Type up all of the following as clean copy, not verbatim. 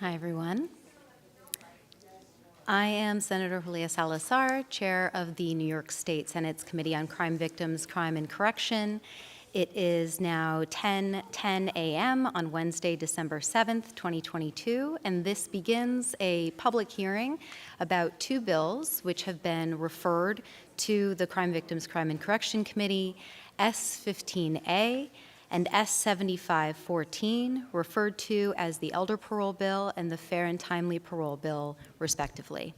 Hi, everyone. I am Senator Julia Salazar, Chair of the New York State Senate's Committee on Crime Victims, Crime and Correction. It is now 10:10 a.m. on Wednesday, December 7th, 2022, and this begins a public hearing about two bills which have been referred to the Crime Victims, Crime and Correction Committee, S15A and S7514, referred to as the Elder Parole Bill and the Fair and Timely Parole Bill, respectively.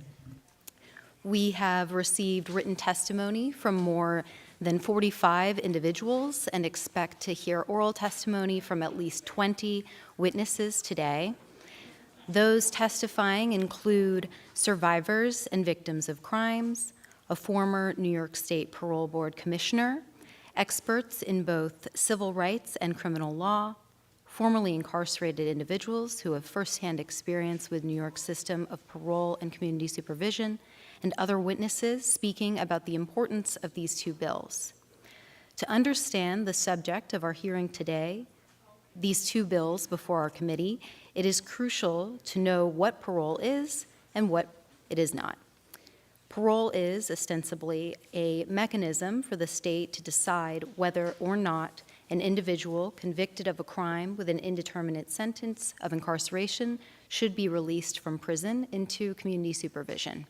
We have received written testimony from more than 45 individuals and expect to hear oral testimony from at least 20 witnesses today. Those testifying include survivors and victims of crimes, a former New York State Parole Board Commissioner, experts in both civil rights and criminal law, formerly incarcerated individuals who have firsthand experience with New York's system of parole and community supervision, and other witnesses speaking about the importance of these two bills. To understand the subject of our hearing today, these two bills before our committee, it is crucial to know what parole is and what it is not. Parole is ostensibly a mechanism for the state to decide whether or not an individual convicted of a crime with an indeterminate sentence of incarceration should be released from prison into community supervision.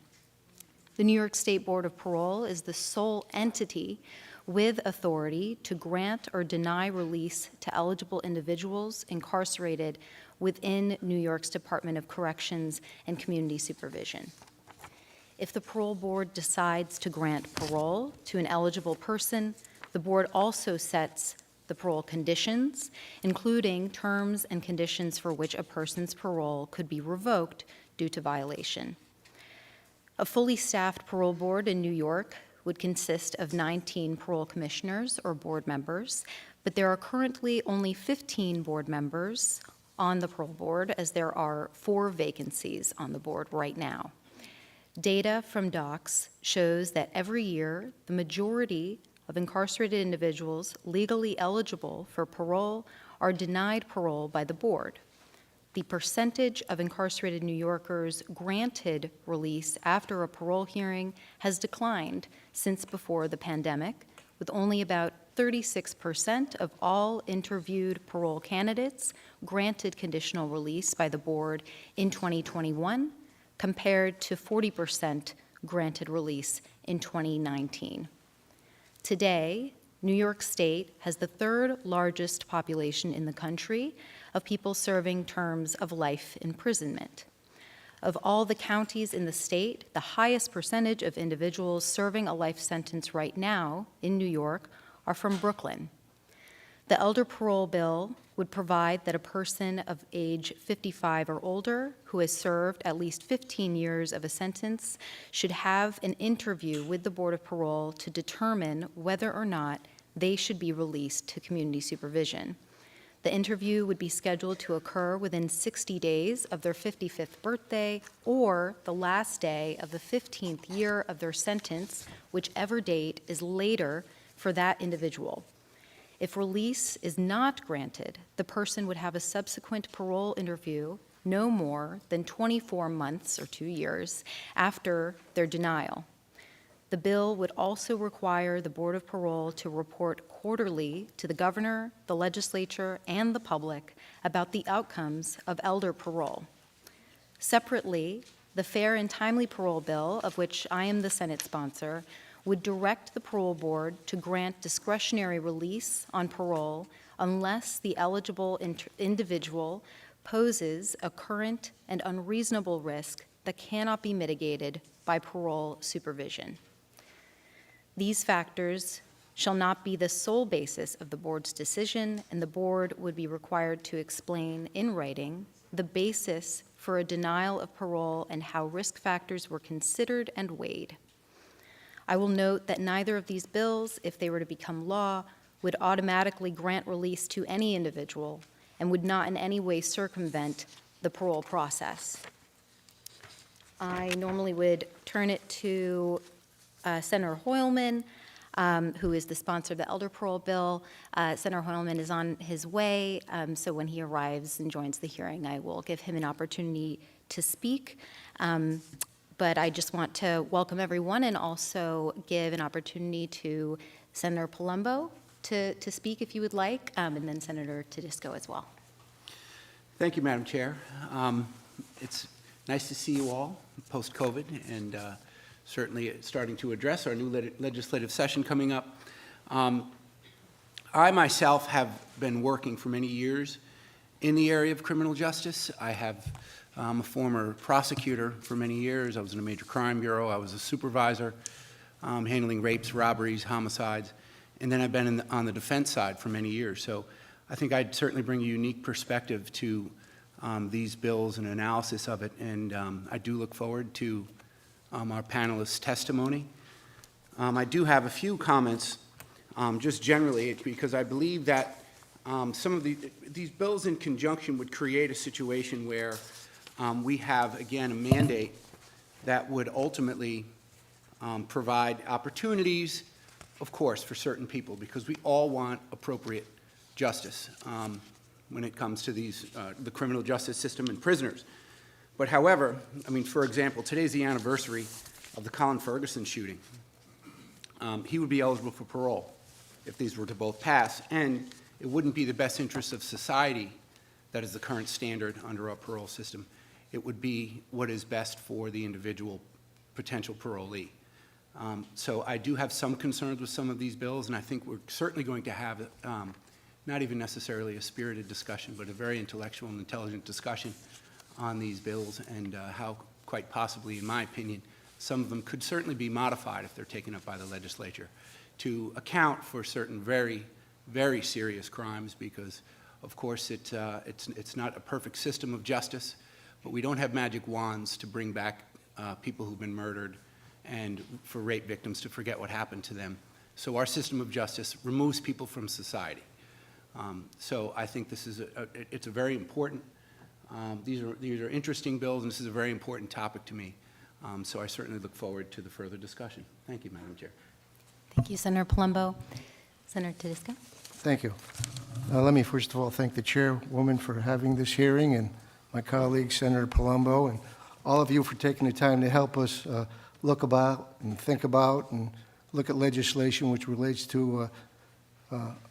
The New York State Board of Parole is the sole entity with authority to grant or deny release to eligible individuals incarcerated within New York's Department of Corrections and Community Supervision. If the parole board decides to grant parole to an eligible person, the board also sets the parole conditions, including terms and conditions for which a person's parole could be revoked due to violation. A fully staffed parole board in New York would consist of 19 parole commissioners or board members, but there are currently only 15 board members on the parole board, as there are 4 vacancies on the board right now. Data from DOCS shows that every year, the majority of incarcerated individuals legally eligible for parole are denied parole by the board. The percentage of incarcerated New Yorkers granted release after a parole hearing has declined since before the pandemic, with only about 36% of all interviewed parole candidates granted conditional release by the board in 2021, compared to 40% granted release in 2019. Today, New York State has the 3rd largest population in the country of people serving terms of life imprisonment. Of all the counties in the state, the highest percentage of individuals serving a life sentence right now in New York are from Brooklyn. The Elder Parole Bill would provide that a person of age 55 or older who has served at least 15 years of a sentence should have an interview with the Board of Parole to determine whether or not they should be released to community supervision. The interview would be scheduled to occur within 60 days of their 55th birthday or the last day of the 15th year of their sentence, whichever date is later for that individual. If release is not granted, the person would have a subsequent parole interview no more than 24 months or 2 years after their denial. The bill would also require the Board of Parole to report quarterly to the governor, the legislature, and the public about the outcomes of elder parole. Separately, the Fair and Timely Parole Bill, of which I am the Senate sponsor, would direct the parole board to grant discretionary release on parole unless the eligible individual poses a current and unreasonable risk that cannot be mitigated by parole supervision. These factors shall not be the sole basis of the board's decision, and the board would be required to explain in writing the basis for a denial of parole and how risk factors were considered and weighed. I will note that neither of these bills, if they were to become law, would automatically grant release to any individual and would not in any way circumvent the parole process. I normally would turn it to Senator Hoylman. who is the sponsor of the elder parole bill. Senator Hoylman is on his way, so when he arrives and joins the hearing, I will give him an opportunity to speak. But I just want to welcome everyone and also give an opportunity to Senator Palumbo to speak if you would like, and then Senator Tedisco as well. Thank you, Madam Chair. It's nice to see you all post-COVID, and certainly starting to address our new legislative session coming up. I myself have been working for many years in the area of criminal justice. I have a former prosecutor for many years. I was in a major crime bureau. I was a supervisor handling rapes, robberies, homicides, and then I've been on the defense side for many years. So I think I'd certainly bring a unique perspective to these bills and analysis of it, and I do look forward to our panelists' testimony. I do have a few comments just generally, because I believe that some of these bills in conjunction would create a situation where we have, again, a mandate that would ultimately provide opportunities, of course, for certain people, because we all want appropriate justice when it comes to the criminal justice system and prisoners. But however, I mean, for example, today's the anniversary of the Colin Ferguson shooting. He would be eligible for parole if these were to both pass, and it wouldn't be the best interest of society that is the current standard under our parole system. It would be what is best for the individual potential parolee. So I do have some concerns with some of these bills, and I think we're certainly going to have not even necessarily a spirited discussion, but a very intellectual and intelligent discussion on these bills, and how, quite possibly, in my opinion, some of them could certainly be modified if they're taken up by the legislature to account for certain very, very serious crimes, because, of course, it's not a perfect system of justice, but we don't have magic wands to bring back people who've been murdered and for rape victims to forget what happened to them. So our system of justice removes people from society. So I think this is it's a very important, these are interesting bills, and this is a very important topic to me. So I certainly look forward to the further discussion. Thank you, Madam Chair. Thank you, Senator Palumbo. Senator Tedisco. Thank you. Let me first of all thank the chairwoman for having this hearing, and my colleague, Senator Palumbo, and all of you for taking the time to help us look about and think about and look at legislation which relates to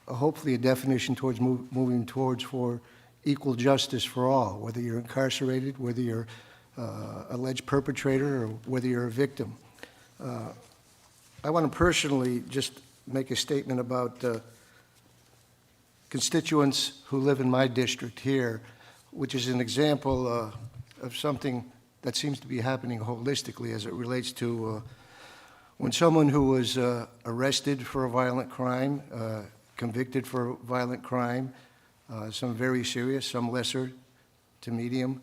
hopefully a definition towards moving towards for equal justice for all, whether you're incarcerated, whether you're alleged perpetrator, or whether you're a victim. I want to personally just make a statement about constituents who live in my district here, which is an example of something that seems to be happening holistically as it relates to when someone who was arrested for a violent crime, convicted for a violent crime, some very serious, some lesser to medium,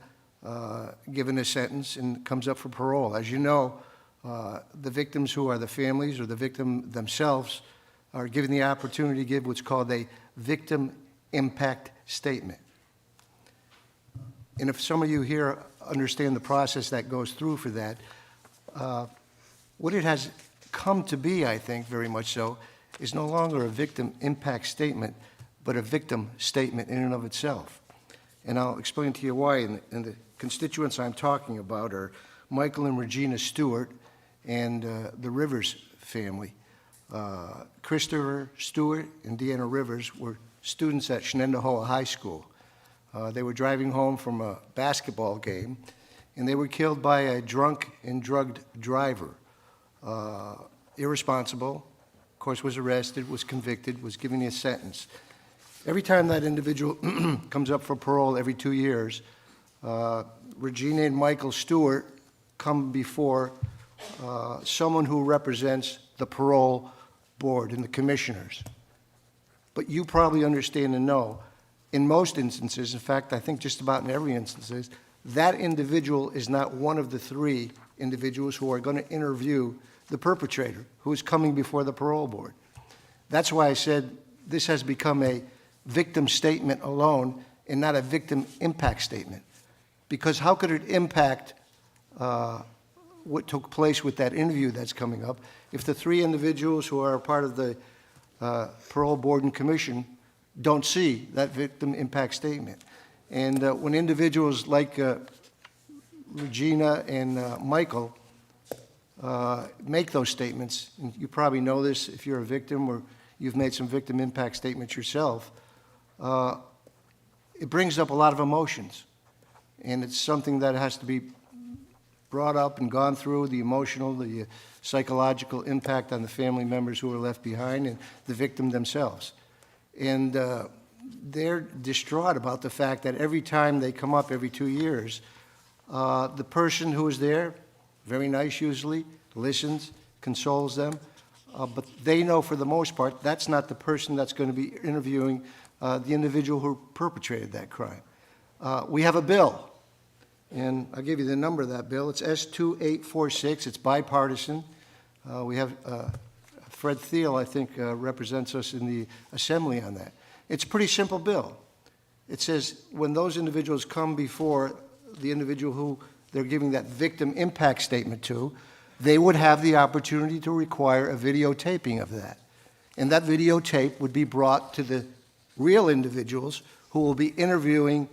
given a sentence and comes up for parole. As you know, the victims who are the families or the victim themselves are given the opportunity to give what's called a victim impact statement. And if some of you here understand the process that goes through for that, what it has come to be, I think, very much so, is no longer a victim impact statement, but a victim statement in and of itself. And I'll explain to you why. And the constituents I'm talking about are Michael and Regina Stewart and the Rivers family. Christopher Stewart and Deanna Rivers were students at Shenendehowa High School. They were driving home from a basketball game, and they were killed by a drunk and drugged driver. Irresponsible, of course, was arrested, was convicted, was given a sentence. Every time that individual comes up for parole every 2 years, Regina and Michael Stewart come before someone who represents the parole board and the commissioners. But you probably understand and know, in most instances, in fact, I think just about in every instance, that individual is not one of the 3 individuals who are going to interview the perpetrator who is coming before the parole board. That's why I said this has become a victim statement alone and not a victim impact statement. Because how could it impact what took place with that interview that's coming up if the three individuals who are part of the Parole Board and Commission don't see that victim impact statement. And when individuals like Regina and Michael make those statements, and you probably know this if you're a victim or you've made some victim impact statements yourself, it brings up a lot of emotions. And it's something that has to be brought up and gone through, the emotional, the psychological impact on the family members who are left behind and the victim themselves. And they're distraught about the fact that every time they come up every 2 years, the person who is there, very nice usually, listens, consoles them, but they know for the most part that's not the person that's going to be interviewing the individual who perpetrated that crime. We have a bill, and I'll give you the number of that bill. It's S2846. It's bipartisan. We have Fred Thiel, I think, represents us in the Assembly on that. It's a pretty simple bill. It says when those individuals come before the individual who they're giving that victim impact statement to, they would have the opportunity to require a videotaping of that. And that videotape would be brought to the real individuals who will be interviewing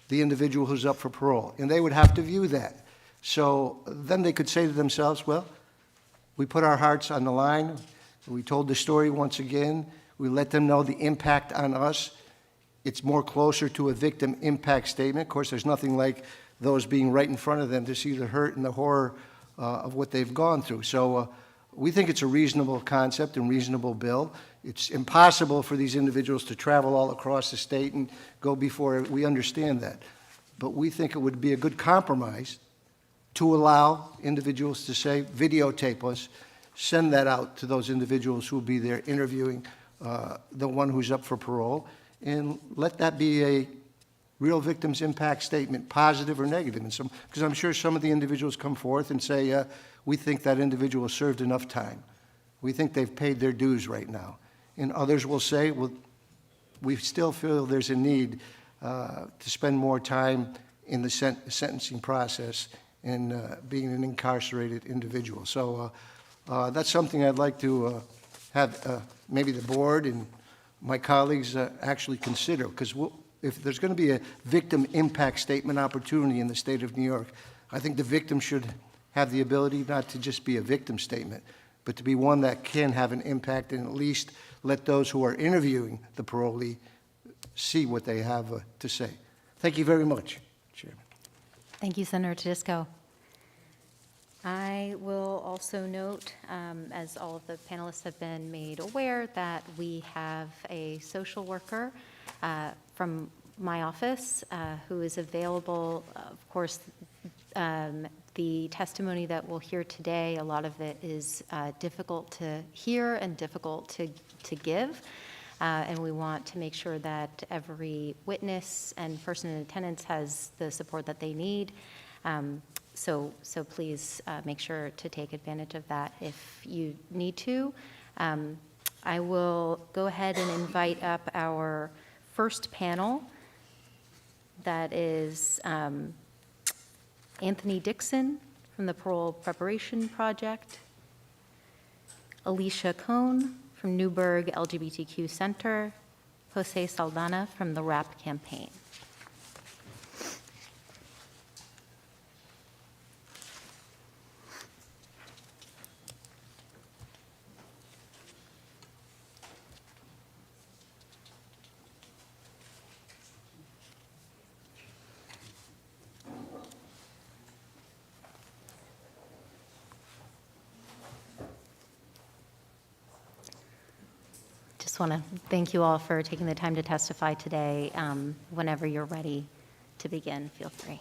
the individual who's up for parole. And they would have to view that. So then they could say to themselves, well, we put our hearts on the line. We told the story once again. We let them know the impact on us. It's more closer to a victim impact statement. Of course, there's nothing like those being right in front of them to see the hurt and the horror of what they've gone through. So we think it's a reasonable concept and reasonable bill. It's impossible for these individuals to travel all across the state and go before. We understand that. But we think it would be a good compromise to allow individuals to say, videotape us, send that out to those individuals who will be there interviewing the one who's up for parole, and let that be a real victim's impact statement, positive or negative. Because I'm sure some of the individuals come forth and say, we think that individual served enough time. We think they've paid their dues right now. And others will say, well, we still feel there's a need to spend more time in the sentencing process and being an incarcerated individual. So that's something I'd like to have maybe the board and my colleagues actually consider, because if there's going to be a victim impact statement opportunity in the state of New York, I think the victim should have the ability not to just be a victim statement, but to be one that can have an impact and at least let those who are interviewing the parolee see what they have to say. Thank you very much, Chairman. Thank you, Senator Tedisco. I will also note, as all of the panelists have been made aware, that we have a social worker from my office who is available. Of course, the testimony that we'll hear today, a lot of it is difficult to hear and difficult to give. And we want to make sure that every witness and person in attendance has the support that they need. So please make sure to take advantage of that if you need to. I will go ahead and invite up our first panel. That is Anthony Dixon from the Parole Preparation Project, Alicia Cohn from Newburgh LGBTQ Center, Jose Saldana from the RAP campaign. Just want to thank you all for taking the time to testify today. Whenever you're ready to begin, feel free.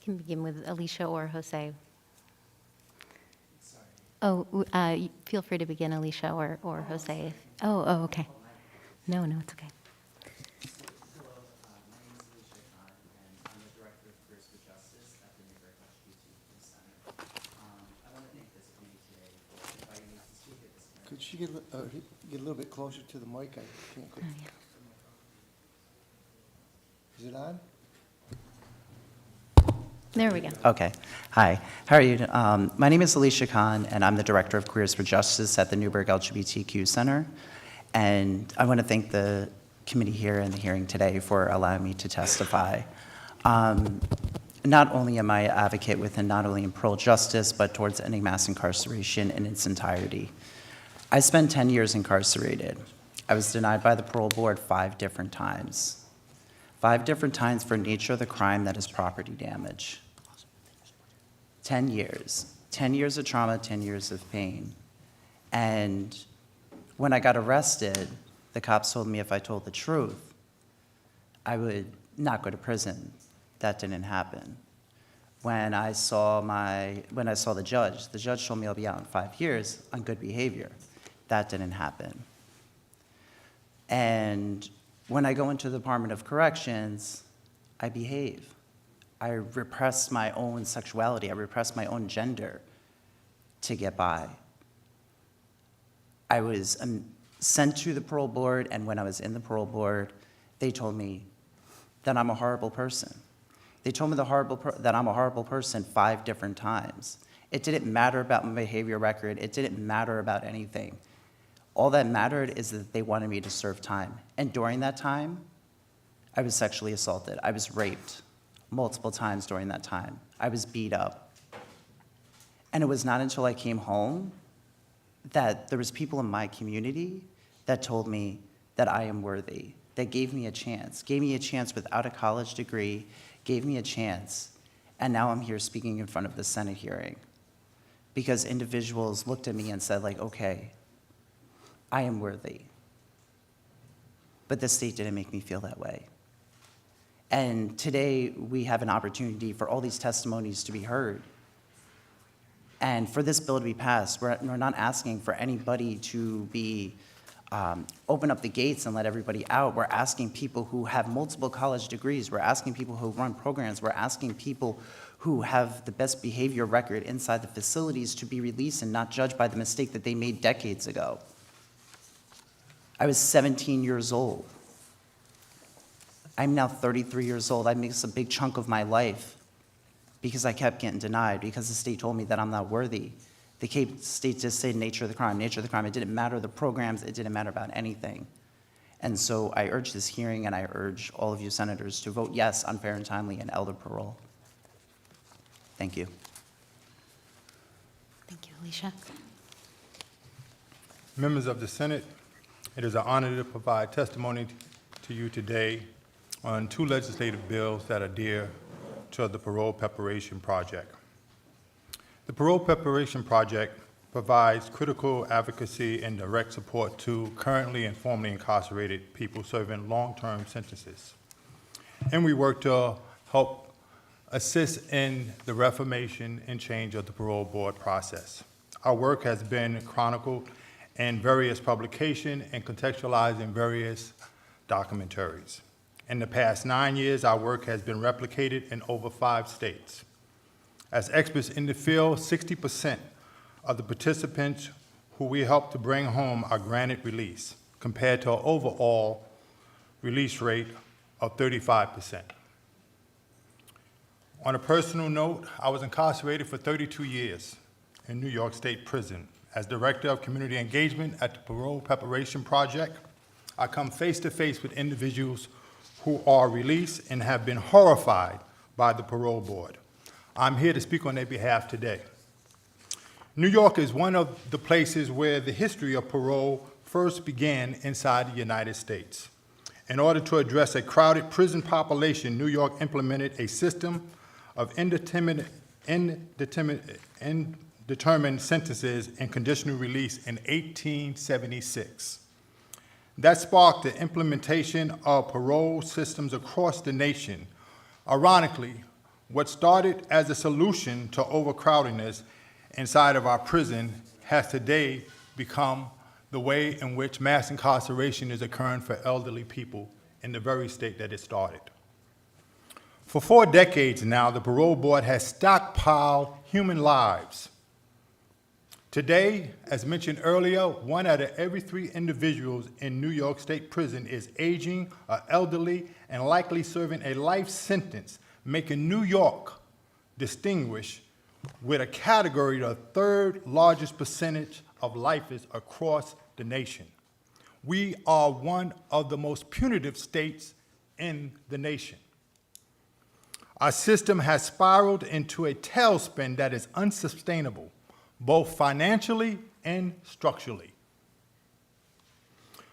can begin with Alicia or Jose. Oh, feel free to begin, Alicia or Jose. Oh, okay. No, it's okay. Hello, my name is Alicia Khan, and I'm the Director of Careers for Justice at the Newburgh LGBTQ Center. I want to thank this committee today for inviting me to speak at this hearing. Could she get a little bit closer to the mic? I can't. Oh, yeah. Is it on? There we go. Okay. Hi. How are you? My name is Alicia Khan, and I'm the Director of Careers for Justice at the Newburgh LGBTQ Center. And I want to thank the committee here in the hearing today for allowing me to testify. Not only am I an advocate within not only in parole justice, but towards ending mass incarceration in its entirety. I spent 10 years incarcerated. I was denied by the parole board 5 different times. 5 different times for nature of the crime that is property damage. 10 years. 10 years of trauma, 10 years of pain. And when I got arrested, the cops told me if I told the truth, I would not go to prison. That didn't happen. When I saw the judge told me I'll be out in 5 years on good behavior. That didn't happen. And when I go into the Department of Corrections, I behave. I repress my own sexuality. I repress my own gender to get by. I was sent to the parole board, and when I was in the parole board, they told me that I'm a horrible person. They told me that I'm a horrible person 5 different times. It didn't matter about my behavior record. It didn't matter about anything. All that mattered is that they wanted me to serve time. And during that time, I was sexually assaulted. I was raped multiple times during that time. I was beat up. And it was not until I came home that there was people in my community that told me that I am worthy, that gave me a chance without a college degree, gave me a chance. And now I'm here speaking in front of the Senate hearing because individuals looked at me and said, like, okay, I am worthy. But the state didn't make me feel that way. And today we have an opportunity for all these testimonies to be heard. And for this bill to be passed, we're not asking for anybody to be open up the gates and let everybody out. We're asking people who have multiple college degrees. We're asking people who run programs. We're asking people who have the best behavior record inside the facilities to be released and not judged by the mistake that they made decades ago. I was 17 years old. I'm now 33 years old. I missed a big chunk of my life because I kept getting denied, because the state told me that I'm not worthy. The state just said nature of the crime, nature of the crime. It didn't matter the programs. It didn't matter about anything. And so I urge this hearing, and I urge all of you senators to vote yes on fair and timely and elder parole. Thank you. Thank you, Alicia. Members of the Senate, it is an honor to provide testimony to you today on 2 legislative bills that are dear to the Parole Preparation Project. The Parole Preparation Project provides critical advocacy and direct support to currently and formerly incarcerated people serving long-term sentences. And we work to help assist in the reformation and change of the parole board process. Our work has been chronicled in various publications and contextualized in various documentaries. In the past 9 years, our work has been replicated in over 5 states. As experts in the field, 60% of the participants who we help to bring home are granted release, compared to an overall release rate of 35%. On a personal note, I was incarcerated for 32 years in New York State Prison. As Director of Community Engagement at the Parole Preparation Project, I come face to face with individuals who are released and have been horrified by the parole board. I'm here to speak on their behalf today. New York is one of the places where the history of parole first began inside the United States. In order to address a crowded prison population, New York implemented a system of indeterminate sentences and conditional release in 1876. That sparked the implementation of parole systems across the nation. Ironically, What started as a solution to overcrowdedness inside of our prison has today become the way in which mass incarceration is occurring for elderly people in the very state that it started. For 4 decades now, the Parole Board has stockpiled human lives. Today, as mentioned earlier, 1 out of every 3 individuals in New York State Prison is aging, or elderly, and likely serving a life sentence, making New York distinguished with a category the 3rd largest percentage of lifers across the nation. We are one of the most punitive states in the nation. Our system has spiraled into a tailspin that is unsustainable, both financially and structurally.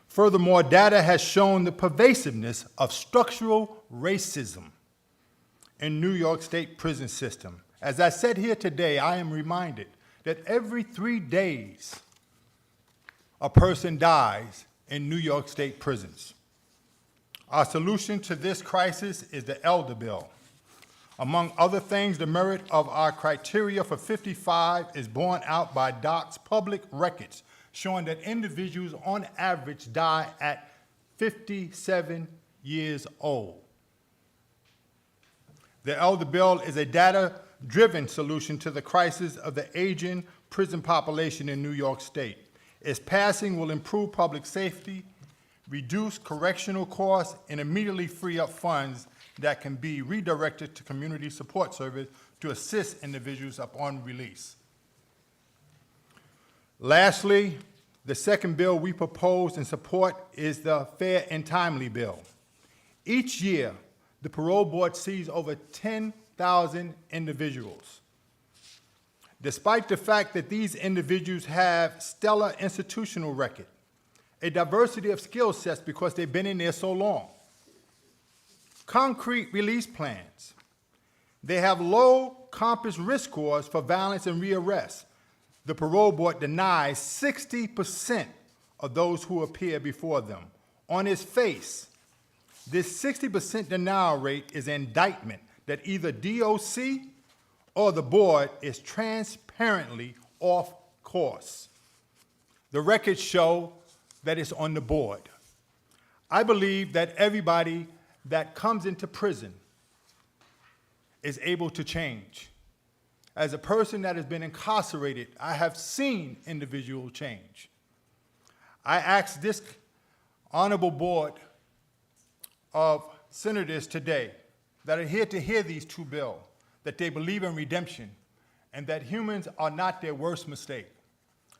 Furthermore, data has shown the pervasiveness of structural racism in New York State prison system. As I said here today, I am reminded that every 3 days, a person dies in New York State prisons. Our solution to this crisis is the Elder Bill. Among other things, the merit of our criteria for 55 is borne out by DOC's public records, showing that individuals on average die at 57 years old. The Elder Bill is a data-driven solution to the crisis of the aging prison population in New York State. Its passing will improve public safety, reduce correctional costs, and immediately free up funds that can be redirected to community support service to assist individuals upon release. Lastly, the second bill we propose and support is the Fair and Timely Bill. Each year, the Parole Board sees over 10,000 individuals. Despite the fact that these individuals have stellar institutional record, a diversity of skill sets because they've been in there so long, concrete release plans. They have low compass risk scores for violence and rearrest. The Parole Board denies 60% of those who appear before them. On its face, this 60% denial rate is an indictment that either DOC or the board is transparently off course. The records show that it's on the board. I believe that everybody that comes into prison is able to change. As a person that has been incarcerated, I have seen individual change. I ask this honorable board of senators today that are here to hear these 2 bills, that they believe in redemption and that humans are not their worst mistake.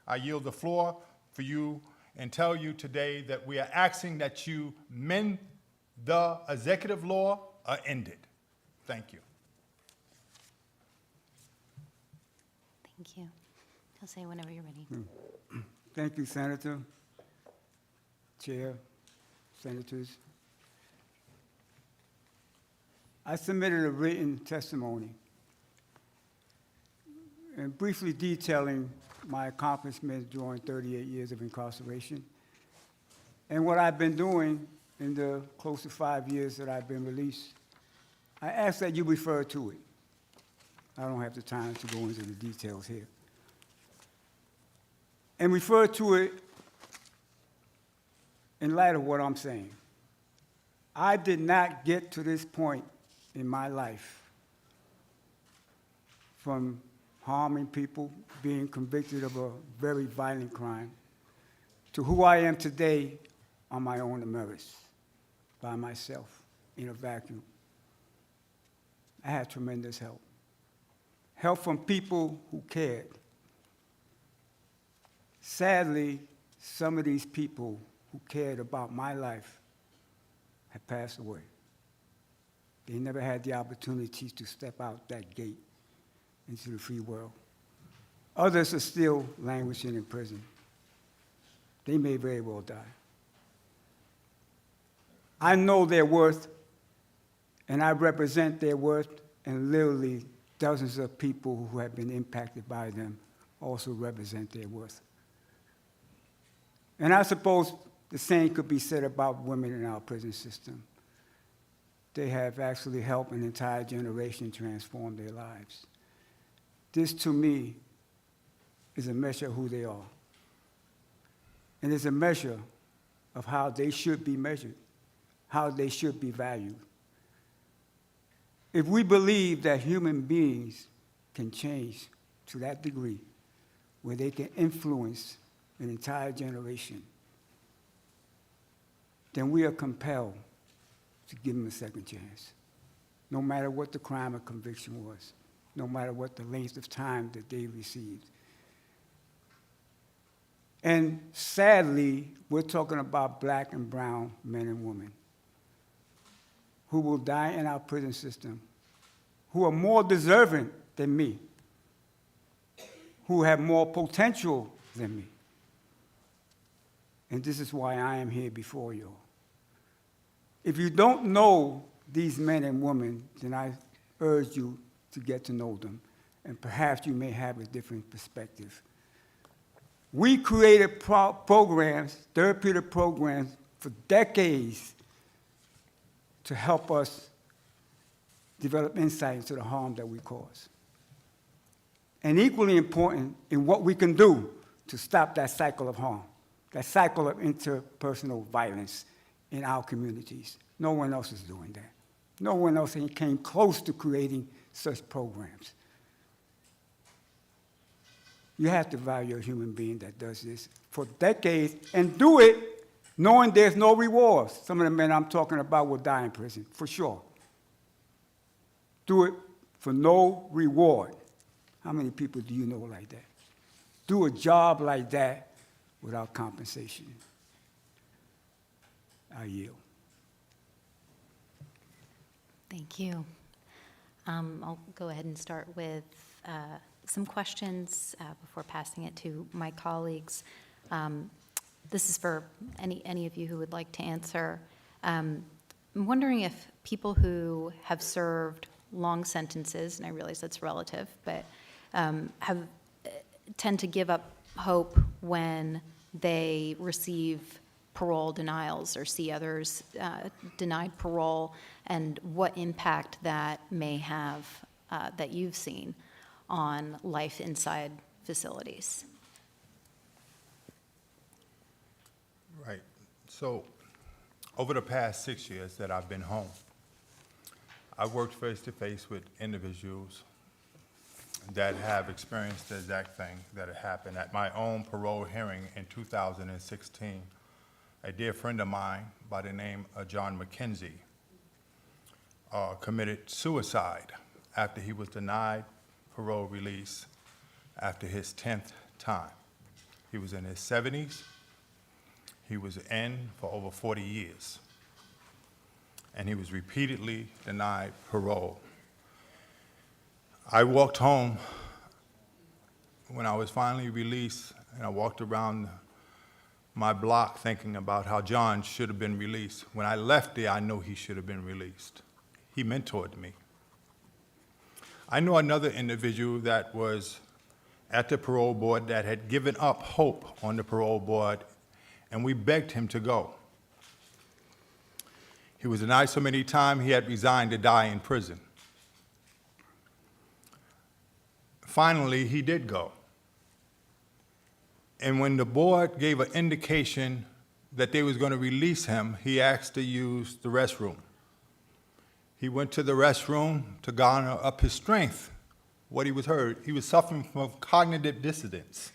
I yield the floor for you and tell you today that we are asking that you mend the executive law or end it. Thank you. Thank you. He'll say whenever you're ready. Thank you, Senator, Chair, Senators. I submitted a written testimony and briefly detailing my accomplishments during 38 years of incarceration and what I've been doing in the close to 5 years that I've been released. I ask that you refer to it. I don't have the time to go into the details here. And refer to it in light of what I'm saying. I did not get to this point in my life from harming people, being convicted of a very violent crime, to who I am today on my own merits, by myself, in a vacuum. I had tremendous help. Help from people who cared. Sadly, some of these people who cared about my life have passed away. They never had the opportunity to step out that gate into the free world. Others are still languishing in prison. They may very well die. I know their worth, and I represent their worth, and literally dozens of people who have been impacted by them also represent their worth. And I suppose the same could be said about women in our prison system. they have actually helped an entire generation transform their lives. This, to me, is a measure of who they are. And it's a measure of how they should be measured, how they should be valued. If we believe that human beings can change to that degree, where they can influence an entire generation, then we are compelled to give them a second chance, no matter what the crime or conviction was, no matter what the length of time that they received. And sadly, we're talking about black and brown men and women who will die in our prison system, who are more deserving than me, who have more potential than me. And this is why I am here before you. If you don't know these men and women, then I urge you to get to know them, and perhaps you may have a different perspective. We created programs, therapeutic programs, for decades to help us develop insight into the harm that we cause. And equally important in what we can do to stop that cycle of harm, that cycle of interpersonal violence in our communities. No one else is doing that. No one else came close to creating such programs. You have to value a human being that does this for decades and do it knowing there's no rewards. Some of the men I'm talking about will die in prison, for sure. Do it for no reward. How many people do you know like that? Do a job like that without compensation. I yield. Thank you. I'll go ahead and start with some questions before passing it to my colleagues. This is for any of you who would like to answer. I'm wondering if people who have served long sentences, and I realize that's relative, but tend to give up hope when they receive parole denials or see others denied parole, and what impact that may have that you've seen on life inside facilities. Right. So over the past 6 years that I've been home, I've worked face-to-face with individuals that have experienced the exact thing that had happened. At my own parole hearing in 2016, a dear friend of mine by the name of John McKenzie committed suicide after he was denied parole release after his 10th time. He was in his 70s. He was in for over 40 years. And he was repeatedly denied parole. I walked home when I was finally released, and I walked around my block thinking about how John should have been released. When I left there, I know he should have been released. He mentored me. I know another individual that was at the parole board that had given up hope on the parole board, and we begged him to go. He was denied so many times, he had resigned to die in prison. Finally, he did go. And when the board gave an indication that they was going to release him, he asked to use the restroom. He went to the restroom to garner up his strength. What he was heard, he was suffering from cognitive dissonance.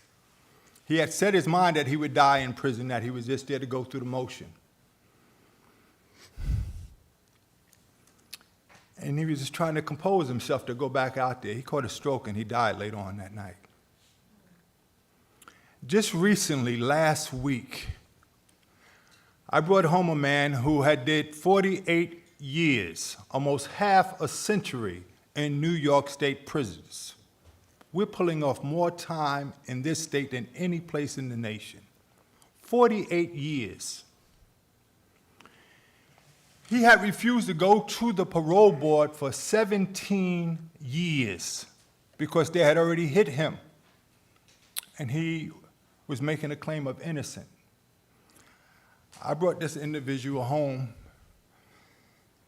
He had set his mind that he would die in prison, that he was just there to go through the motion. And he was just trying to compose himself to go back out there. He caught a stroke and he died later on that night. Just recently, last week, I brought home a man who had did 48 years, almost half a century in New York State prisons. We're pulling off more time in this state than any place in the nation. 48 years. He had refused to go to the parole board for 17 years because they had already hit him. And he was making a claim of innocence. I brought this individual home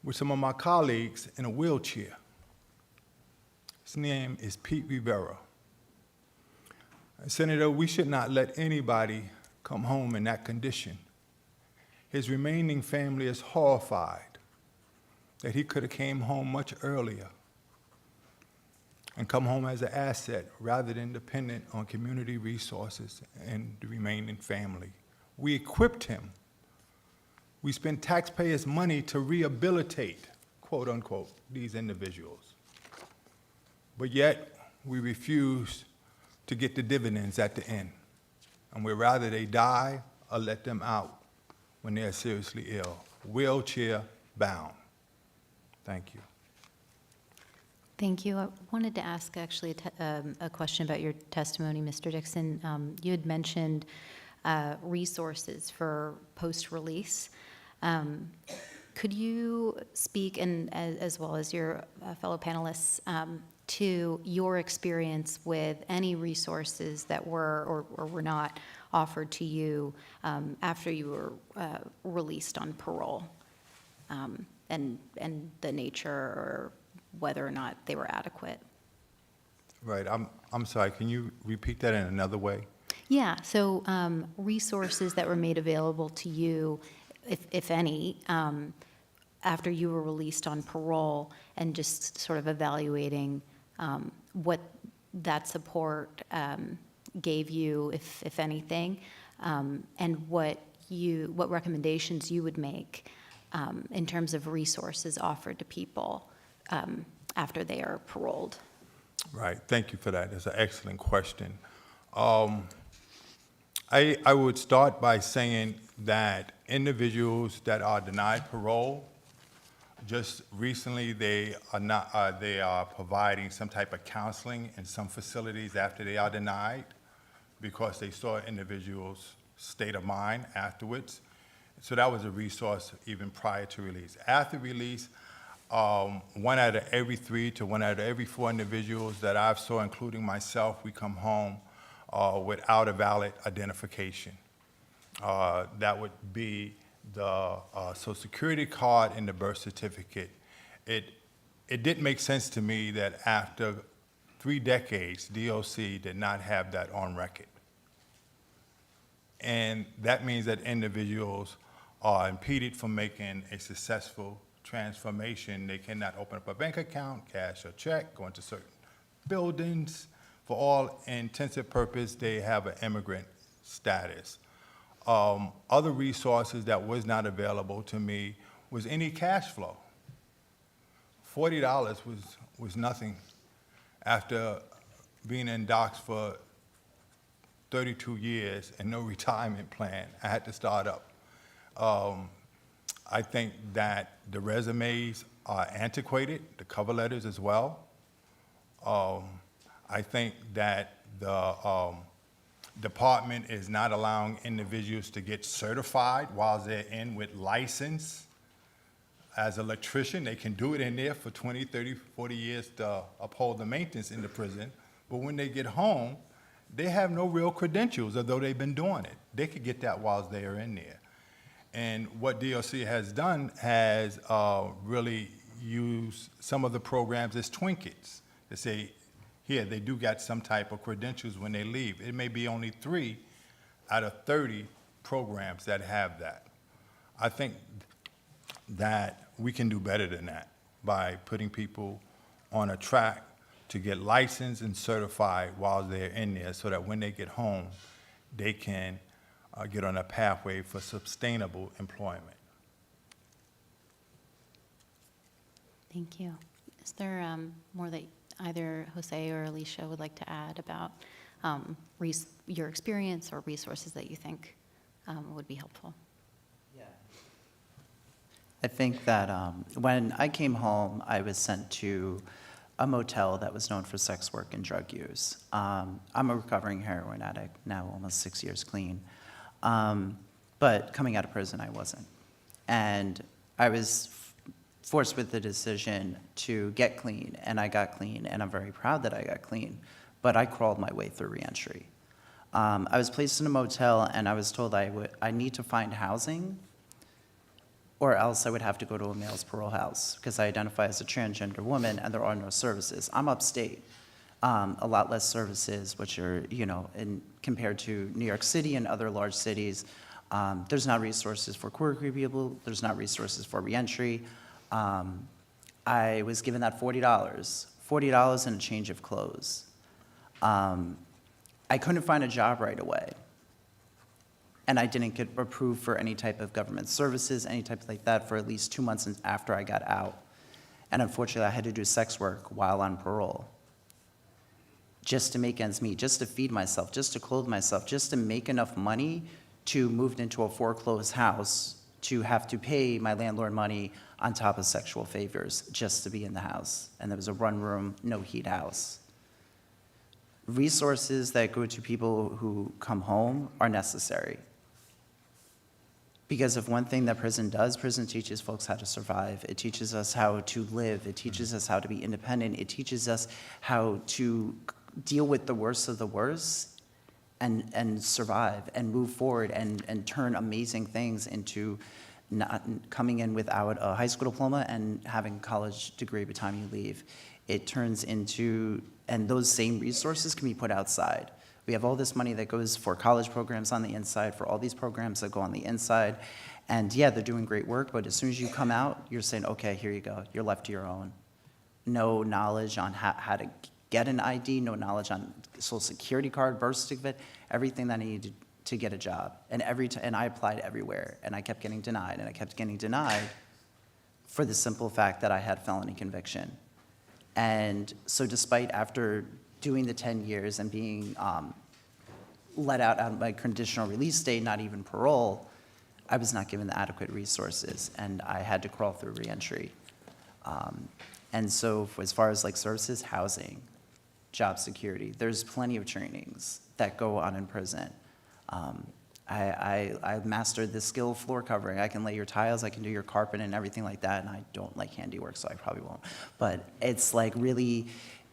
with some of my colleagues in a wheelchair. His name is Pete Rivera. Senator, we should not let anybody come home in that condition. His remaining family is horrified that he could have came home much earlier and come home as an asset rather than dependent on community resources and the remaining family. We equipped him. We spent taxpayers' money to rehabilitate, quote unquote, these individuals. But yet, we refuse to get the dividends at the end. And we'd rather they die or let them out when they're seriously ill, wheelchair bound. Thank you. Thank you. I wanted to ask actually a question about your testimony, Mr. Dixon. You had mentioned resources for post-release. Could you speak, and as well as your fellow panelists, to your experience with any resources that were or were not offered to you after you were released on parole, and the nature or whether or not they were adequate? Right, I'm sorry, can you repeat that in another way? Yeah, so resources that were made available to you, if any, after you were released on parole, and just sort of evaluating what that support gave you, if anything, and what recommendations you would make in terms of resources offered to people after they are paroled. Right, thank you for that. That's an excellent question. I would start by saying that individuals that are denied parole, just recently they are providing some type of counseling in some facilities after they are denied because they saw individuals' state of mind afterwards. So that was a resource even prior to release. After release, 1 out of every 3 to 1 out of every 4 individuals that I've saw, including myself, we come home without a valid identification. That would be the Social Security card and the birth certificate. It didn't make sense to me that after 3 decades, DOC did not have that on record. And that means that individuals are impeded from making a successful transformation. They cannot open up a bank account, cash a check, go into certain buildings. For all intensive purpose, they have an immigrant status. Other resources that was not available to me was any cash flow. $40 was nothing after being in docks for 32 years and no retirement plan. I had to start up. I think that the resumes are antiquated, the cover letters as well. I think that the department is not allowing individuals to get certified while they're in with license. As an electrician, they can do it in there for 20, 30, 40 years to uphold the maintenance in the prison. But when they get home, they have no real credentials, although they've been doing it. They could get that while they are in there. And what DOC has done has really used some of the programs as trinkets to say, here, they do got some type of credentials when they leave. It may be only 3 out of 30 programs that have that. I think that we can do better than that by putting people on a track to get licensed and certified while they're in there so that when they get home, they can get on a pathway for sustainable employment. Thank you. Is there more that either Jose or Alicia would like to add about your experience or resources that you think would be helpful? Yeah. I think that when I came home, I was sent to a motel that was known for sex work and drug use. I'm a recovering heroin addict, now almost 6 years clean. But coming out of prison, I wasn't. And I was forced with the decision to get clean, and I got clean, and I'm very proud that I got clean, but I crawled my way through reentry. I was placed in a motel, and I was told I need to find housing or else I would have to go to a male's parole house because I identify as a transgender woman and there are no services. I'm upstate. A lot less services, which are, compared to New York City and other large cities, there's not resources for queer people, there's not resources for reentry. I was given that $40 and a change of clothes. I couldn't find a job right away. And I didn't get approved for any type of government services, any type like that, for at least 2 months after I got out. And unfortunately, I had to do sex work while on parole, just to make ends meet, just to feed myself, just to clothe myself, just to make enough money to move into a foreclosed house, to have to pay my landlord money on top of sexual favors just to be in the house. And there was a one-room, no-heat house. Resources that go to people who come home are necessary. Because if one thing that prison does, prison teaches folks how to survive. It teaches us how to live. It teaches us how to be independent. It teaches us how to deal with the worst of the worst and survive and move forward and turn amazing things into not coming in without a high school diploma and having a college degree by the time you leave. It turns into, and those same resources can be put outside. We have all this money that goes for college programs on the inside, for all these programs that go on the inside. And yeah, they're doing great work, but as soon as you come out, you're saying, okay, here you go. You're left to your own. No knowledge on how to get an ID, no knowledge on social security card, birth certificate, everything that I needed to get a job. And and I applied everywhere, and I kept getting denied, and I kept getting denied for the simple fact that I had felony conviction. And so despite after doing the 10 years and being let out on my conditional release date, not even parole, I was not given the adequate resources, and I had to crawl through reentry. And so as far as like services, housing, job security, there's plenty of trainings that go on in prison. I mastered the skill of floor covering. I can lay your tiles, I can do your carpet and everything like that, and I don't like handiwork, so I probably won't. But it's like really,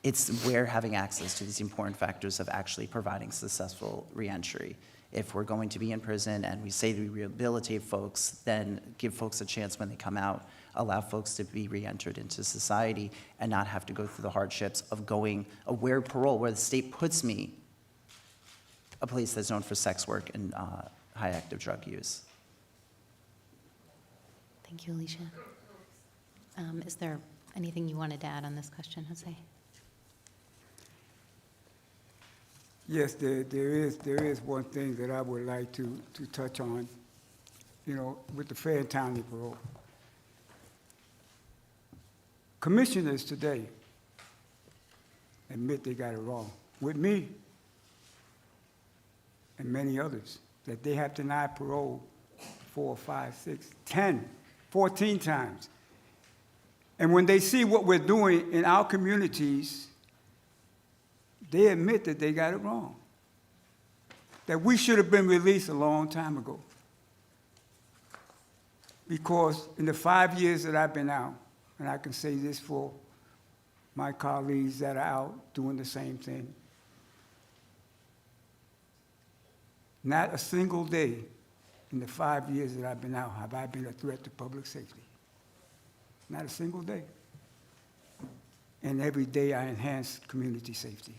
it's where having access to these important factors of actually providing successful reentry. If we're going to be in prison and we say that we rehabilitate folks, then give folks a chance when they come out, allow folks to be reentered into society and not have to go through the hardships of going, where parole, where the state puts me, a place that's known for sex work and high active drug use. Thank you, Alicia. Is there anything you wanted to add on this question, Jose? Yes, there is one thing that I would like to touch on, with the fair and timely parole. Commissioners today admit they got it wrong. With me and many others, that they have denied parole 4, 5, 6, 10, 14 times. And when they see what we're doing in our communities, they admit that they got it wrong, that we should have been released a long time ago. Because in the 5 years that I've been out, and I can say this for my colleagues that are out doing the same thing, not a single day in the 5 years that I've been out have I been a threat to public safety. Not a single day. And every day I enhance community safety.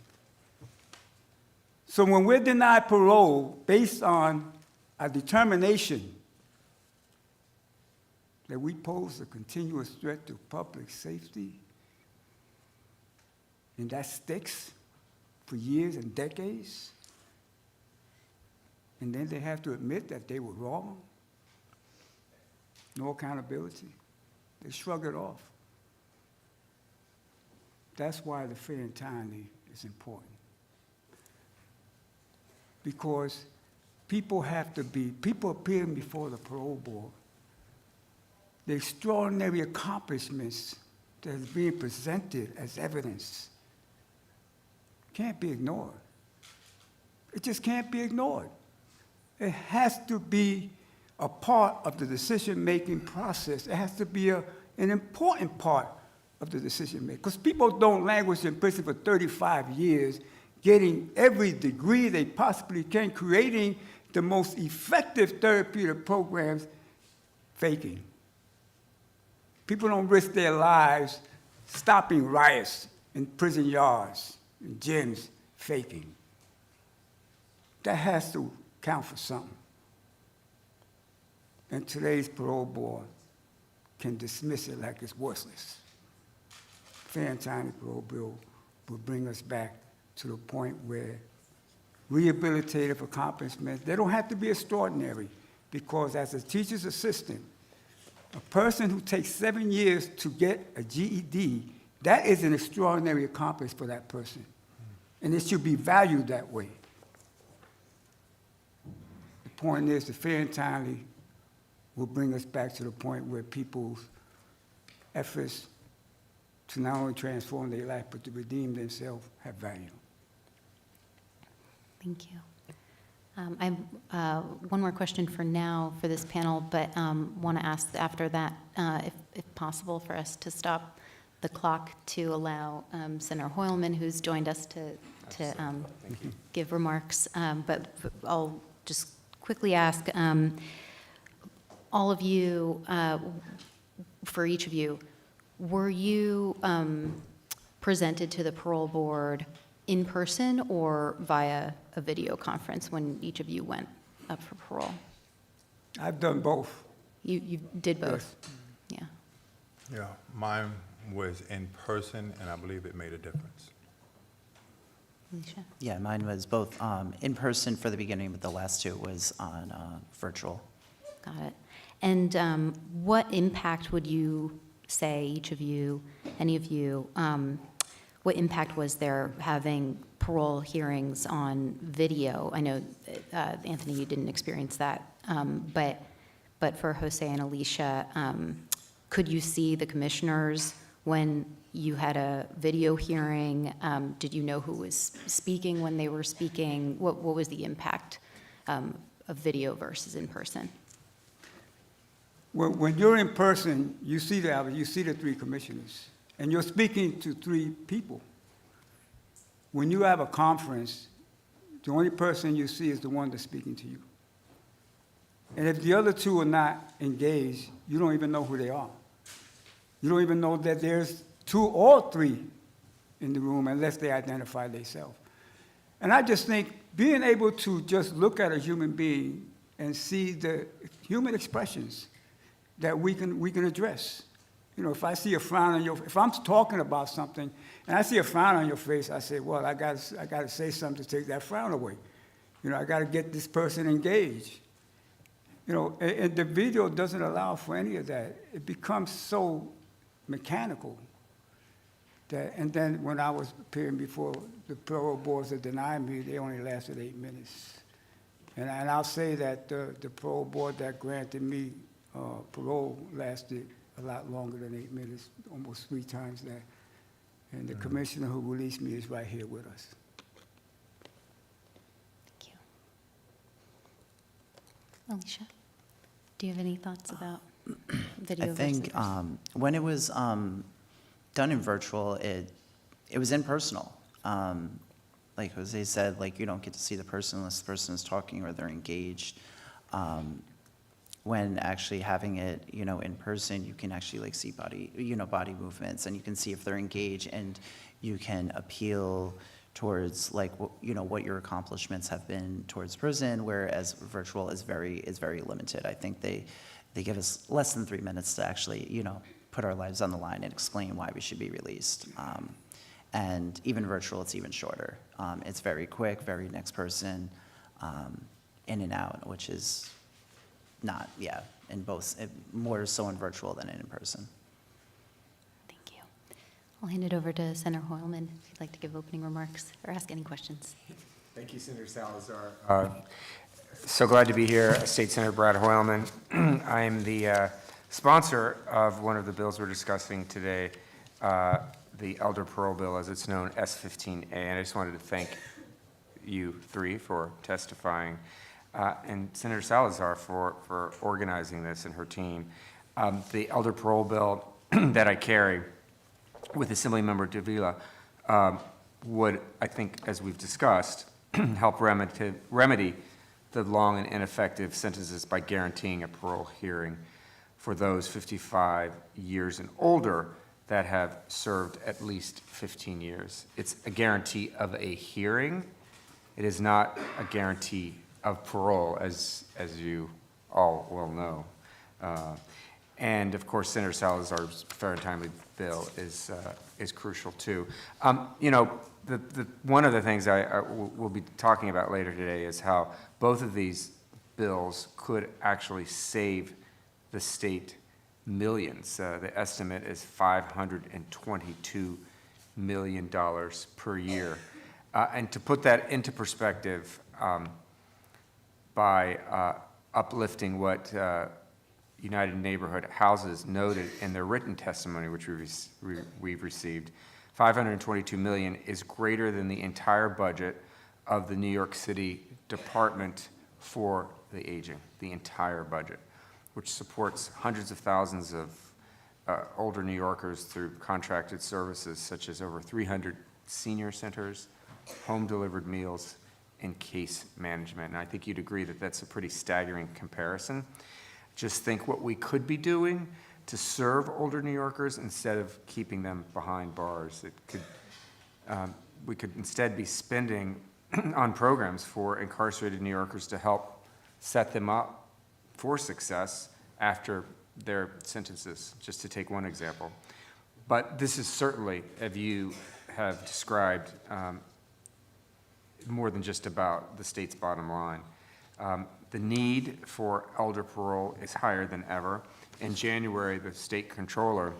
So when we're denied parole based on a determination that we pose a continuous threat to public safety, and that sticks for years and decades, and then they have to admit that they were wrong, no accountability, they shrug it off. That's why the fair and timely is important. Because people appearing before the parole board, the extraordinary accomplishments that is being presented as evidence can't be ignored. It just can't be ignored. It has to be a part of the decision-making process. It has to be an important part of the decision-making. Because people don't languish in prison for 35 years, getting every degree they possibly can, creating the most effective therapeutic programs, faking. People don't risk their lives stopping riots in prison yards, in gyms, faking. That has to count for something. And today's parole board can dismiss it like it's worthless. Fair and timely parole bill will bring us back to the point where rehabilitative accomplishments, they don't have to be extraordinary, because as a teacher's assistant, a person who takes 7 years to get a GED, that is an extraordinary accomplishment for that person. And it should be valued that way. The point is, the fair and timely will bring us back to the point where people's efforts to not only transform their life, but to redeem themselves have value. Thank you. I have one more question for now for this panel, but want to ask after that, if possible, for us to stop the clock to allow Senator Hoylman, who's joined us, to give remarks. But I'll just quickly ask all of you, for each of you, were you presented to the parole board in person or via a video conference when each of you went up for parole? I've done both. You did both? Yeah. Yeah, mine was in person, and I believe it made a difference. Alicia? Yeah, mine was both in person for the beginning, but the last two was on virtual. Got it. And what impact would you say, each of you, any of you, what impact was there having parole hearings on video? I know, Anthony, you didn't experience that, but for Jose and Alicia, could you see the commissioners when you had a video hearing? Did you know who was speaking when they were speaking? What was the impact of video versus in person? When you're in person, you see the three commissioners, and you're speaking to three people. When you have a conference, the only person you see is the one that's speaking to you. And if the other two are not engaged, you don't even know who they are. You don't even know that there's two or three in the room unless they identify themselves. And I just think being able to just look at a human being and see the human expressions that we can address. You know, if I see a frown on if I'm talking about something and I see a frown on your face, I say, well, I got to say something to take that frown away. You know, I got to get this person engaged. You know, and the video doesn't allow for any of that. It becomes so mechanical that, and then when I was appearing before the parole boards that denied me, they only lasted 8 minutes. And I'll say that the parole board that granted me parole lasted a lot longer than 8 minutes, almost 3 times that. And the commissioner who released me is right here with us. Thank you. Alicia, do you have any thoughts about video I think versus when it was done in virtual, it was impersonal. Like Jose said, like you don't get to see the person unless the person is talking or they're engaged. When actually having it, you know, in person, you can actually like see body movements, and you can see if they're engaged, and you can appeal towards like you know what your accomplishments have been towards prison. Whereas virtual is very limited. I think they give us less than 3 minutes to actually put our lives on the line and explain why we should be released. And even virtual, it's even shorter. It's very quick, very next person, in and out, which is not, in both, more so in virtual than in person. Thank you. I'll hand it over to Senator Hoylman if you'd like to give opening remarks or ask any questions. Thank you, Senator Salazar. So glad to be here, State Senator Brad Hoylman. I am the sponsor of one of the bills we're discussing today, the Elder Parole Bill, as it's known, S15A. And I just wanted to thank you three for testifying, and Senator Salazar for organizing this and her team. The Elder Parole Bill that I carry with Assemblymember Davila would, I think, as we've discussed, help remedy the long and ineffective sentences by guaranteeing a parole hearing. for those 55 years and older that have served at least 15 years. It's a guarantee of a hearing. It is not a guarantee of parole, as you all well know. And of course, Senator Salazar's fair and timely bill is crucial too. You know, one of the things we'll be talking about later today is how both of these bills could actually save the state millions. The estimate is $522 million per year. And to put that into perspective, by uplifting what United Neighborhood Houses noted in their written testimony, which we've received, $522 million is greater than the entire budget of the New York City Department for the Aging, the entire budget, which supports hundreds of thousands of older New Yorkers through contracted services such as over 300 senior centers, home-delivered meals, and case management. And I think you'd agree that that's a pretty staggering comparison. Just think what we could be doing to serve older New Yorkers instead of keeping them behind bars. We could instead be spending on programs for incarcerated New Yorkers to help set them up for success after their sentences, just to take one example. But this is certainly, as you have described, more than just about the state's bottom line. The need for elder parole is higher than ever. In January, the state controller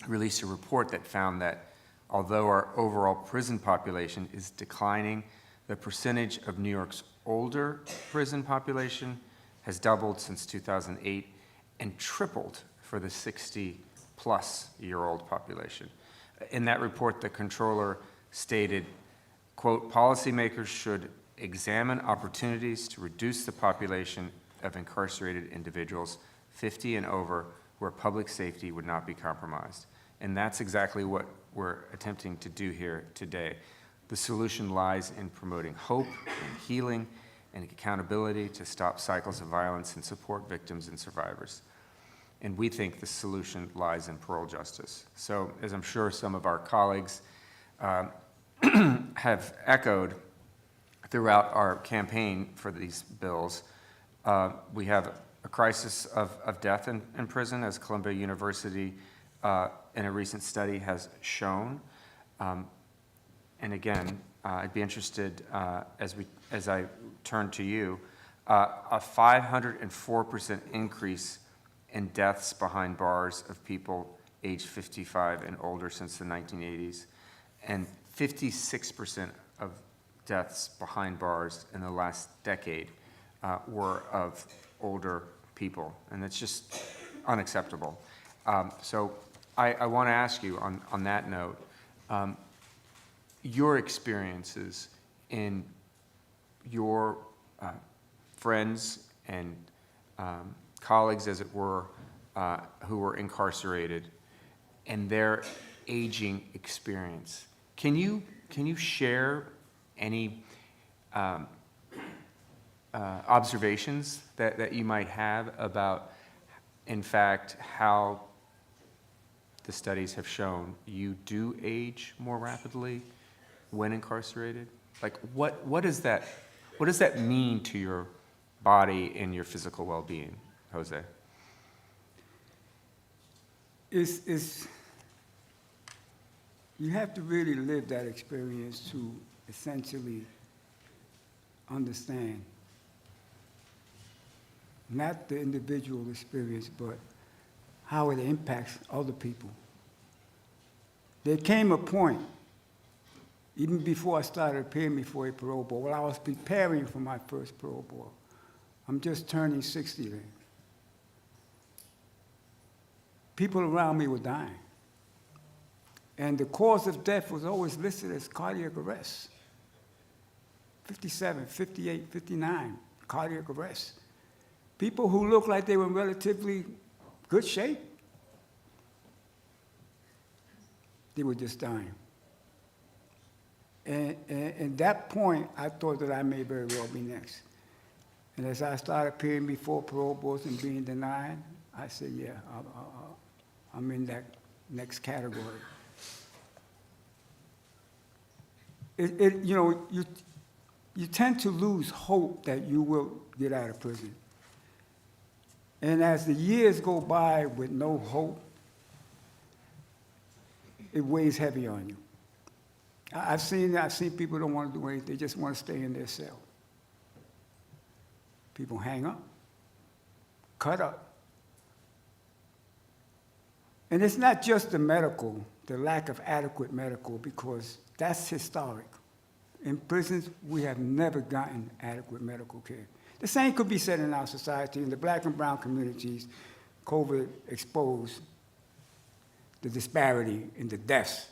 released a report that found that although our overall prison population is declining, the percentage of New York's older prison population has doubled since 2008 and tripled for the 60-plus-year-old population. In that report, the controller stated, quote, "Policymakers should examine opportunities to reduce the population of incarcerated individuals 50 and over where public safety would not be compromised." And that's exactly what we're attempting to do here today. The solution lies in promoting hope and healing and accountability to stop cycles of violence and support victims and survivors. And we think the solution lies in parole justice. So, as I'm sure some of our colleagues have echoed throughout our campaign for these bills, we have a crisis of death in prison, as Columbia University in a recent study has shown. And again, I'd be interested, as I turn to you, a 504% increase in deaths behind bars of people aged 55 and older since the 1980s, and 56% of deaths behind bars in the last decade were of older people, and it's just unacceptable. So I want to ask you on that note, your experiences in your friends and colleagues, as it were, who were incarcerated, and their aging experience. Can you share any observations that you might have about, in fact, how the studies have shown you do age more rapidly when incarcerated? Like, what does that mean to your body and your physical well-being, Jose? It's you have to really live that experience to essentially understand not the individual experience, but how it impacts other people. There came a point, even before I started appearing before a parole board, while I was preparing for my first parole board. I'm just turning 60 then. People around me were dying. And the cause of death was always listed as cardiac arrest. 57, 58, 59, cardiac arrest. People who looked like they were in relatively good shape, they were just dying. And at that point, I thought that I may very well be next. And as I started appearing before parole boards and being denied, I said, yeah, I'm in that next category. You tend to lose hope that you will get out of prison. And as the years go by with no hope, it weighs heavy on you. I've seen people don't want to do anything, they just want to stay in their cell. People hang up, cut up. And it's not just the lack of adequate medical, because that's historic. In prisons, we have never gotten adequate medical care. The same could be said in our society. In the black and brown communities, COVID exposed the disparity in the deaths.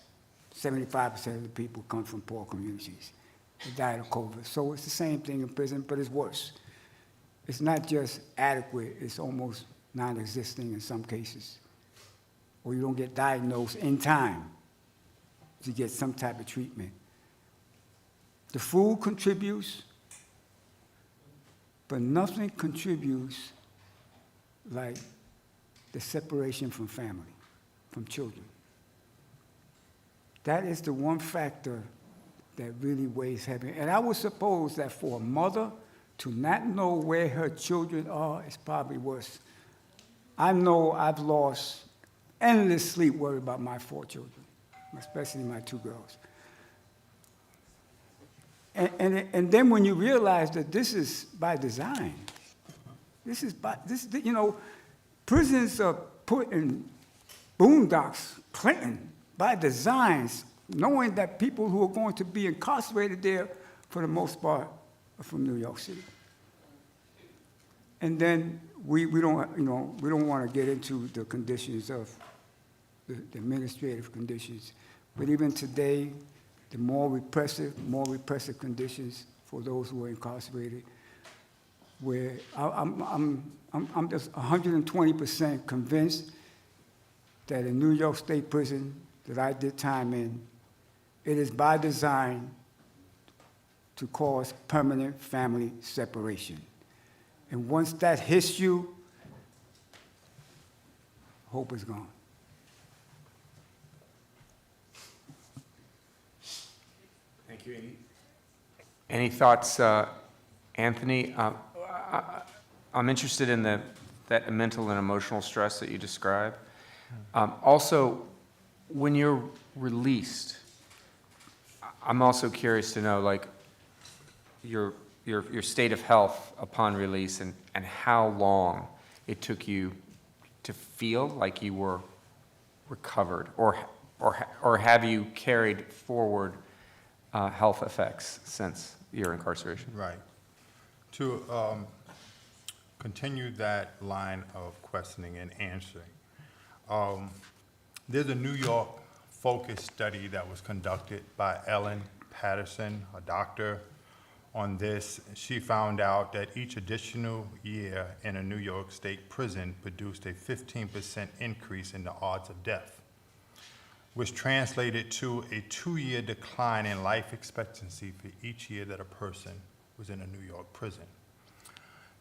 75% of the people come from poor communities. They died of COVID. So it's the same thing in prison, but it's worse. It's not just adequate, it's almost non-existing in some cases. Or you don't get diagnosed in time to get some type of treatment. The food contributes, but nothing contributes like the separation from family, from children. That is the one factor that really weighs heavy. And I would suppose that for a mother to not know where her children are is probably worse. I know I've lost endless sleep worried about my 4 children, especially my 2 girls. And then when you realize that this is by design, prisons are put in boondocks, Clinton, by designs, knowing that people who are going to be incarcerated there, for the most part, are from New York City. And then we don't want to get into the conditions of the administrative conditions, but even today, the more repressive conditions for those who are incarcerated, where I'm just 120% convinced that in New York State Prison that I did time in, it is by design to cause permanent family separation. And once that hits you, hope is gone. Thank you. Any thoughts, Anthony? I'm interested in that mental and emotional stress that you describe. Also, when you're released, I'm also curious to know, like, your state of health upon release and how long it took you to feel like you were recovered, or have you carried forward health effects since your incarceration? Right. To continue that line of questioning and answering, there's a New York focus study that was conducted by Ellen Patterson, a doctor, on this. She found out that each additional year in a New York State prison produced a 15% increase in the odds of death, which translated to a 2-year decline in life expectancy for each year that a person was in a New York prison.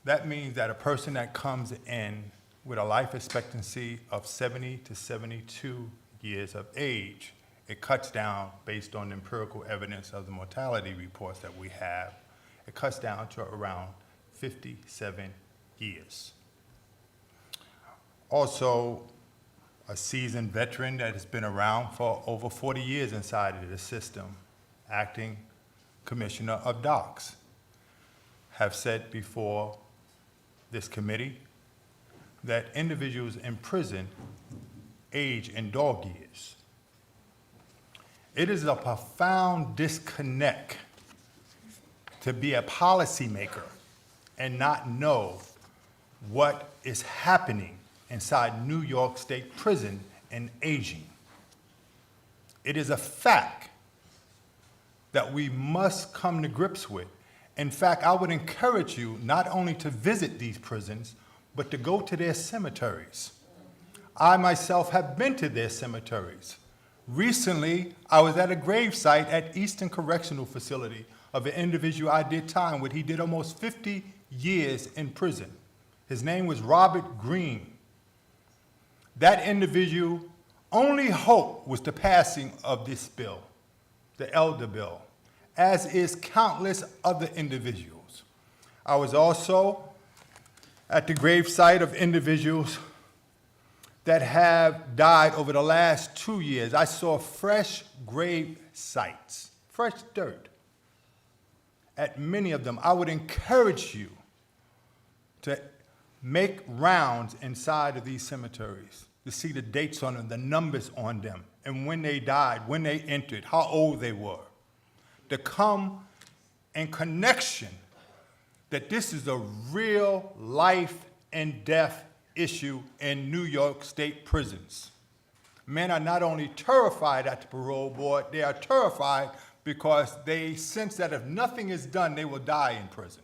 That means that a person that comes in with a life expectancy of 70 to 72 years of age, it cuts down, based on empirical evidence of the mortality reports that we have, it cuts down to around 57 years. Also, a seasoned veteran that has been around for over 40 years inside of the system, acting commissioner of docks, have said before this committee that individuals in prison age in dog years. It is a profound disconnect to be a policymaker and not know what is happening inside New York State Prison and aging. It is a fact that we must come to grips with. In fact, I would encourage you not only to visit these prisons, but to go to their cemeteries. I myself have been to their cemeteries. Recently, I was at a gravesite at Eastern Correctional Facility of an individual I did time with. He did almost 50 years in prison. His name was Robert Green. That individual only hope was the passing of this bill, the elder bill, as is countless other individuals. I was also at the gravesite of individuals that have died over the last 2 years. I saw fresh grave sites, fresh dirt at many of them. I would encourage you to make rounds inside of these cemeteries to see the dates on them, the numbers on them, and when they died, when they entered, how old they were. To come in connection that this is a real life and death issue in New York State prisons. Men are not only terrified at the parole board, they are terrified because they sense that if nothing is done, they will die in prison.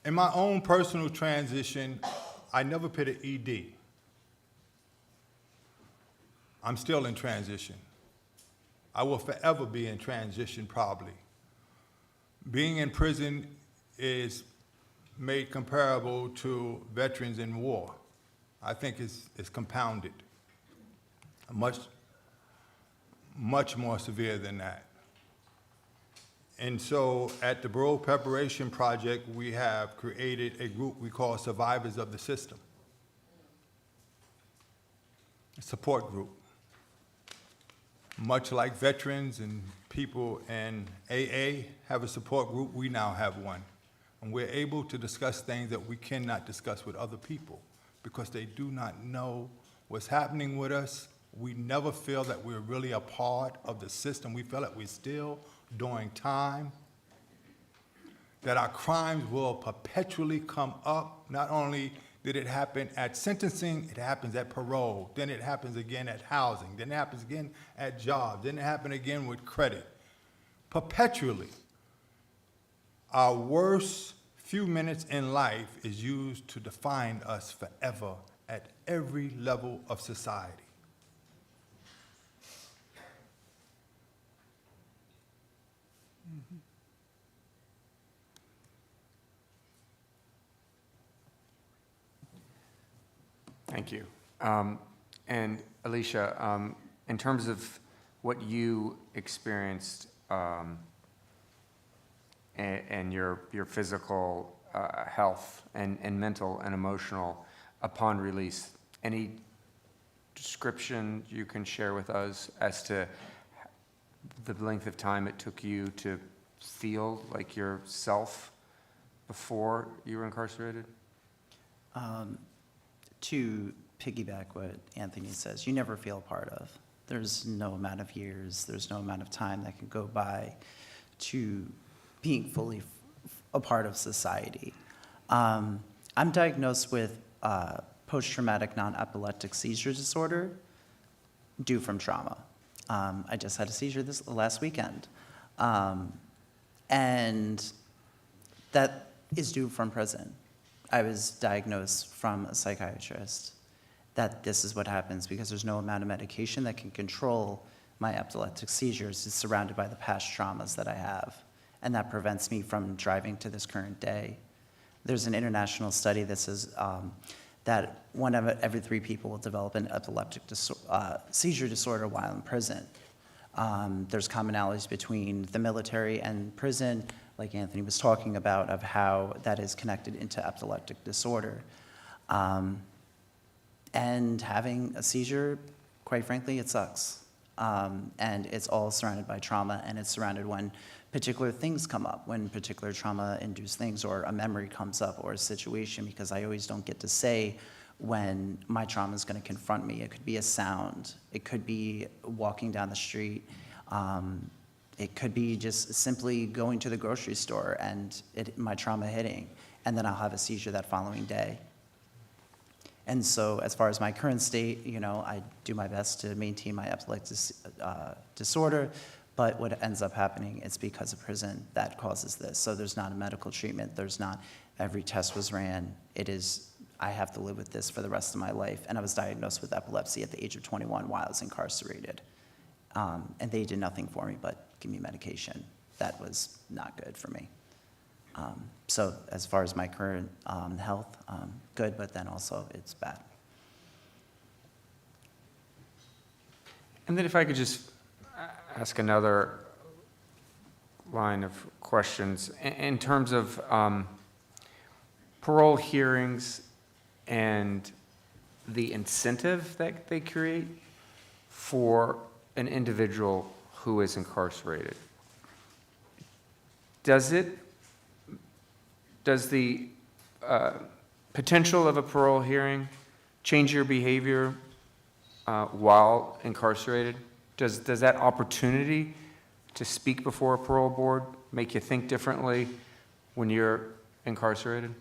In my own personal transition, I never put an ED. I'm still in transition. I will forever be in transition, probably. Being in prison is made comparable to veterans in war. I think it's compounded, much more severe than that. And so at the Parole Preparation Project, we have created a group we call Survivors of the System, a support group. Much like veterans and people in AA have a support group, we now have one. And we're able to discuss things that we cannot discuss with other people because they do not know what's happening with us. We never feel that we're really a part of the system. We feel that we're still doing time, that our crimes will perpetually come up. Not only did it happen at sentencing, it happens at parole, then it happens again at housing, then it happens again at jobs, then it happens again with credit. Perpetually, our worst few minutes in life is used to define us forever at every level of society. Thank you. And Alicia, in terms of what you experienced and your physical health and mental and emotional upon release, any description you can share with us as to the length of time it took you to feel like yourself before you were incarcerated? To piggyback what Anthony says, you never feel a part of. There's no amount of years, there's no amount of time that can go by to being fully a part of society. I'm diagnosed with post-traumatic non-epileptic seizure disorder due from trauma. I just had a seizure this last weekend. And that is due from prison. I was diagnosed from a psychiatrist that this is what happens because there's no amount of medication that can control my epileptic seizures. It's surrounded by the past traumas that I have, and that prevents me from driving to this current day. There's an international study that says that 1 of every 3 people will develop an epileptic seizure disorder while in prison. There's commonalities between the military and prison, like Anthony was talking about, of how that is connected into epileptic disorder. And having a seizure, quite frankly, it sucks. And it's all surrounded by trauma, and it's surrounded when particular things come up, when particular trauma-induced things or a memory comes up or a situation, because I always don't get to say when my trauma is going to confront me. It could be a sound. It could be walking down the street. It could be just simply going to the grocery store and my trauma hitting, and then I'll have a seizure that following day. And so as far as my current state, I do my best to maintain my epileptic disorder, but what ends up happening is because of prison that causes this. So there's not a medical treatment. There's not every test was ran. I have to live with this for the rest of my life. And I was diagnosed with epilepsy at the age of 21 while I was incarcerated. And they did nothing for me but give me medication. That was not good for me. So as far as my current health, good, but then also it's bad. And then if I could just ask another line of questions. In terms of parole hearings and the incentive that they create for an individual who is incarcerated, does the potential of a parole hearing change your behavior while incarcerated? Does that opportunity to speak before a parole board make you think differently when you're incarcerated?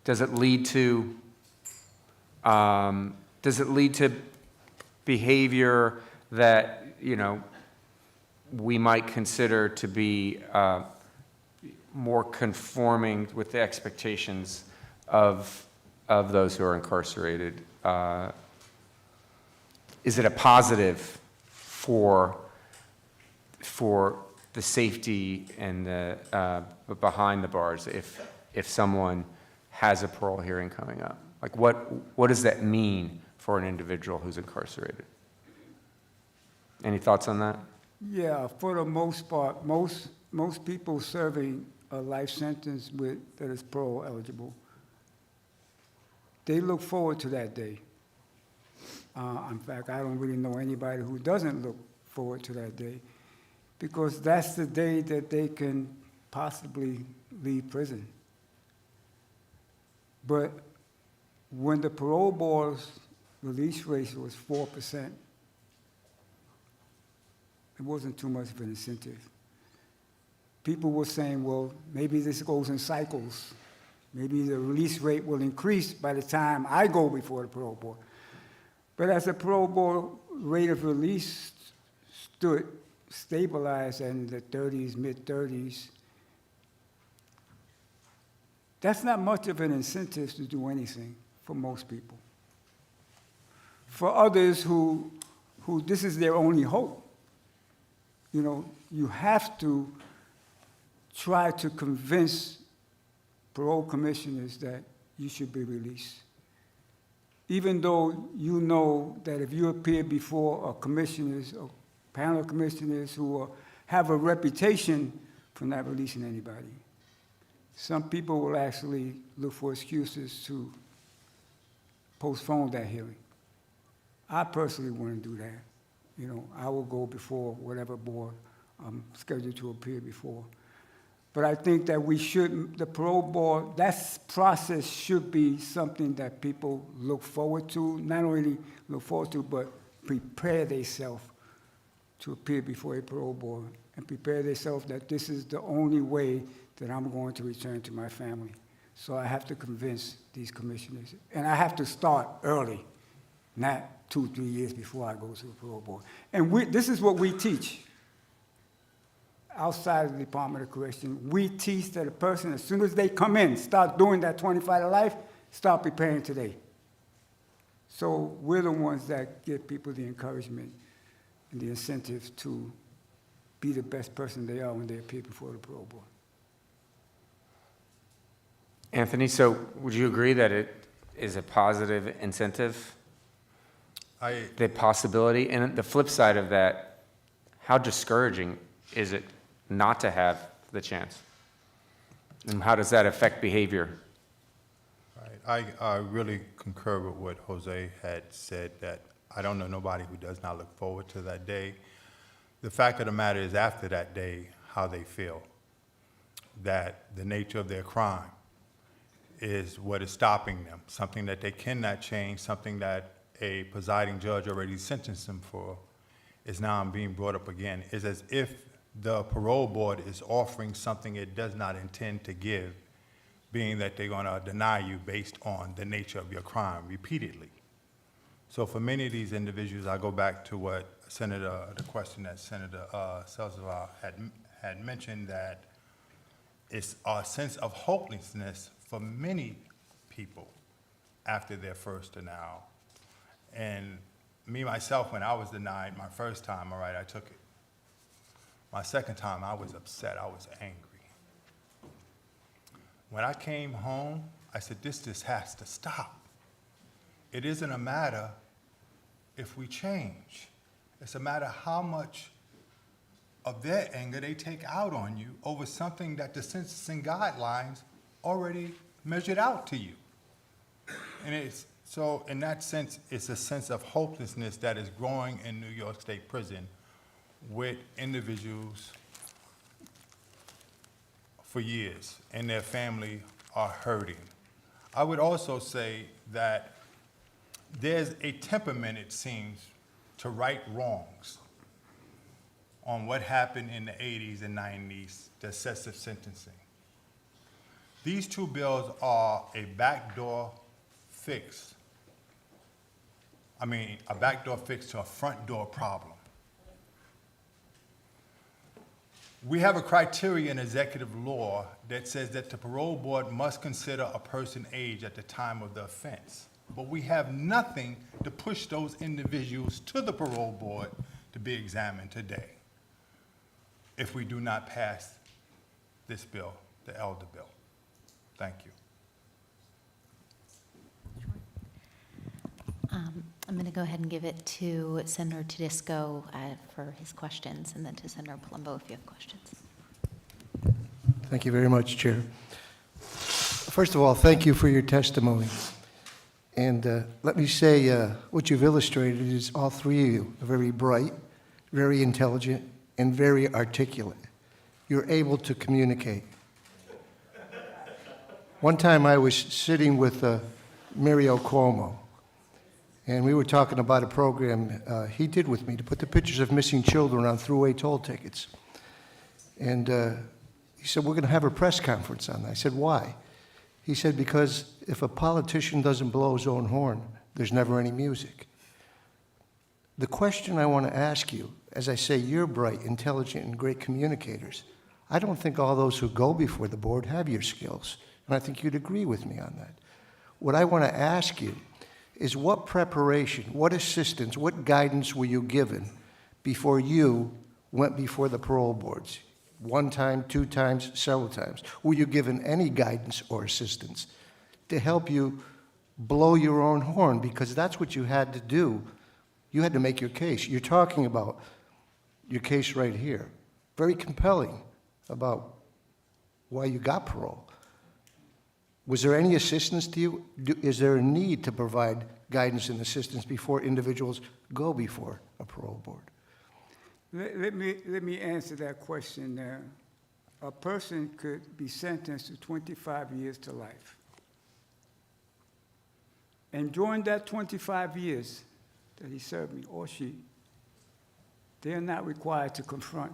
Does it lead to behavior that, we might consider to be more conforming with the expectations of those who are incarcerated? Is it a positive for the safety and the behind the bars if someone has a parole hearing coming up? Like what does that mean for an individual who's incarcerated? Any thoughts on that? Yeah, for the most part, most people serving a life sentence that is parole eligible, they look forward to that day. In fact, I don't really know anybody who doesn't look forward to that day, because that's the day that they can possibly leave prison. But when the parole board's release rate was 4%, it wasn't too much of an incentive. People were saying, well, maybe this goes in cycles. Maybe the release rate will increase by the time I go before the parole board. But as the parole board rate of release stabilized in the 30s, mid-30s, that's not much of an incentive to do anything for most people. For others who this is their only hope, you have to try to convince parole commissioners that you should be released. Even though you know that if you appear before commissioners or panel of commissioners who have a reputation for not releasing anybody, some people will actually look for excuses to postpone that hearing. I personally wouldn't do that. I will go before whatever board I'm scheduled to appear before. But I think that the parole board, that process should be something that people look forward to, not only look forward to, but prepare themselves to appear before a parole board and prepare themselves that this is the only way that I'm going to return to my family. So I have to convince these commissioners. And I have to start early, not 2-3 years before I go to the parole board. And this is what we teach. Outside of the Department of Correction, we teach that a person, as soon as they come in, start doing that 25 to life, start preparing today. So we're the ones that give people the encouragement and the incentive to be the best person they are when they appear before the parole board. Anthony, so would you agree that it is a positive incentive? The possibility, and the flip side of that, how discouraging is it not to have the chance? And how does that affect behavior? Right. I really concur with what Jose had said, that I don't know nobody who does not look forward to that day. The fact of the matter is, after that day, how they feel, that the nature of their crime is what is stopping them, something that they cannot change, something that a presiding judge already sentenced them for, is now being brought up again. It's as if the parole board is offering something it does not intend to give, being that they're going to deny you based on the nature of your crime repeatedly. So for many of these individuals, I go back to what the question that Senator Salazar had mentioned, that it's a sense of hopelessness for many people after their first denial. And me, myself, when I was denied my first time, all right, I took it. My second time, I was upset, I was angry. When I came home, I said, this just has to stop. It isn't a matter if we change. It's a matter how much of their anger they take out on you over something that the sentencing guidelines already measured out to you. And it's, so in that sense, it's a sense of hopelessness that is growing in New York State Prison with individuals for years, and their family are hurting. I would also say that there's a temperament, it seems, to right wrongs on what happened in the 80s and 90s, the excessive sentencing. These two bills are a backdoor fix. A backdoor fix to a front door problem. We have a criteria in executive law that says that the parole board must consider a person's age at the time of the offense. But we have nothing to push those individuals to the parole board to be examined today if we do not pass this bill, the elder bill. Thank you. I'm going to go ahead and give it to Senator Tedisco for his questions, and then to Senator Palumbo if you have questions. Thank you very much, Chair. First of all, thank you for your testimony. And let me say what you've illustrated is all three of you are very bright, very intelligent, and very articulate. You're able to communicate. One time I was sitting with Mario Cuomo, and we were talking about a program he did with me to put the pictures of missing children on throughway toll tickets. And he said, we're going to have a press conference on that. I said, why? He said, because if a politician doesn't blow his own horn, there's never any music. The question I want to ask you, as I say, you're bright, intelligent, and great communicators. I don't think all those who go before the board have your skills, and I think you'd agree with me on that. What I want to ask you is what preparation, what assistance, what guidance were you given before you went before the parole boards? One time, two times, several times. Were you given any guidance or assistance to help you blow your own horn? Because that's what you had to do. You had to make your case. You're talking about your case right here. Very compelling about why you got parole. Was there any assistance to you? Is there a need to provide guidance and assistance before individuals go before a parole board? Let me answer that question there. A person could be sentenced to 25 years to life. And during that 25 years that he served me, or she, they are not required to confront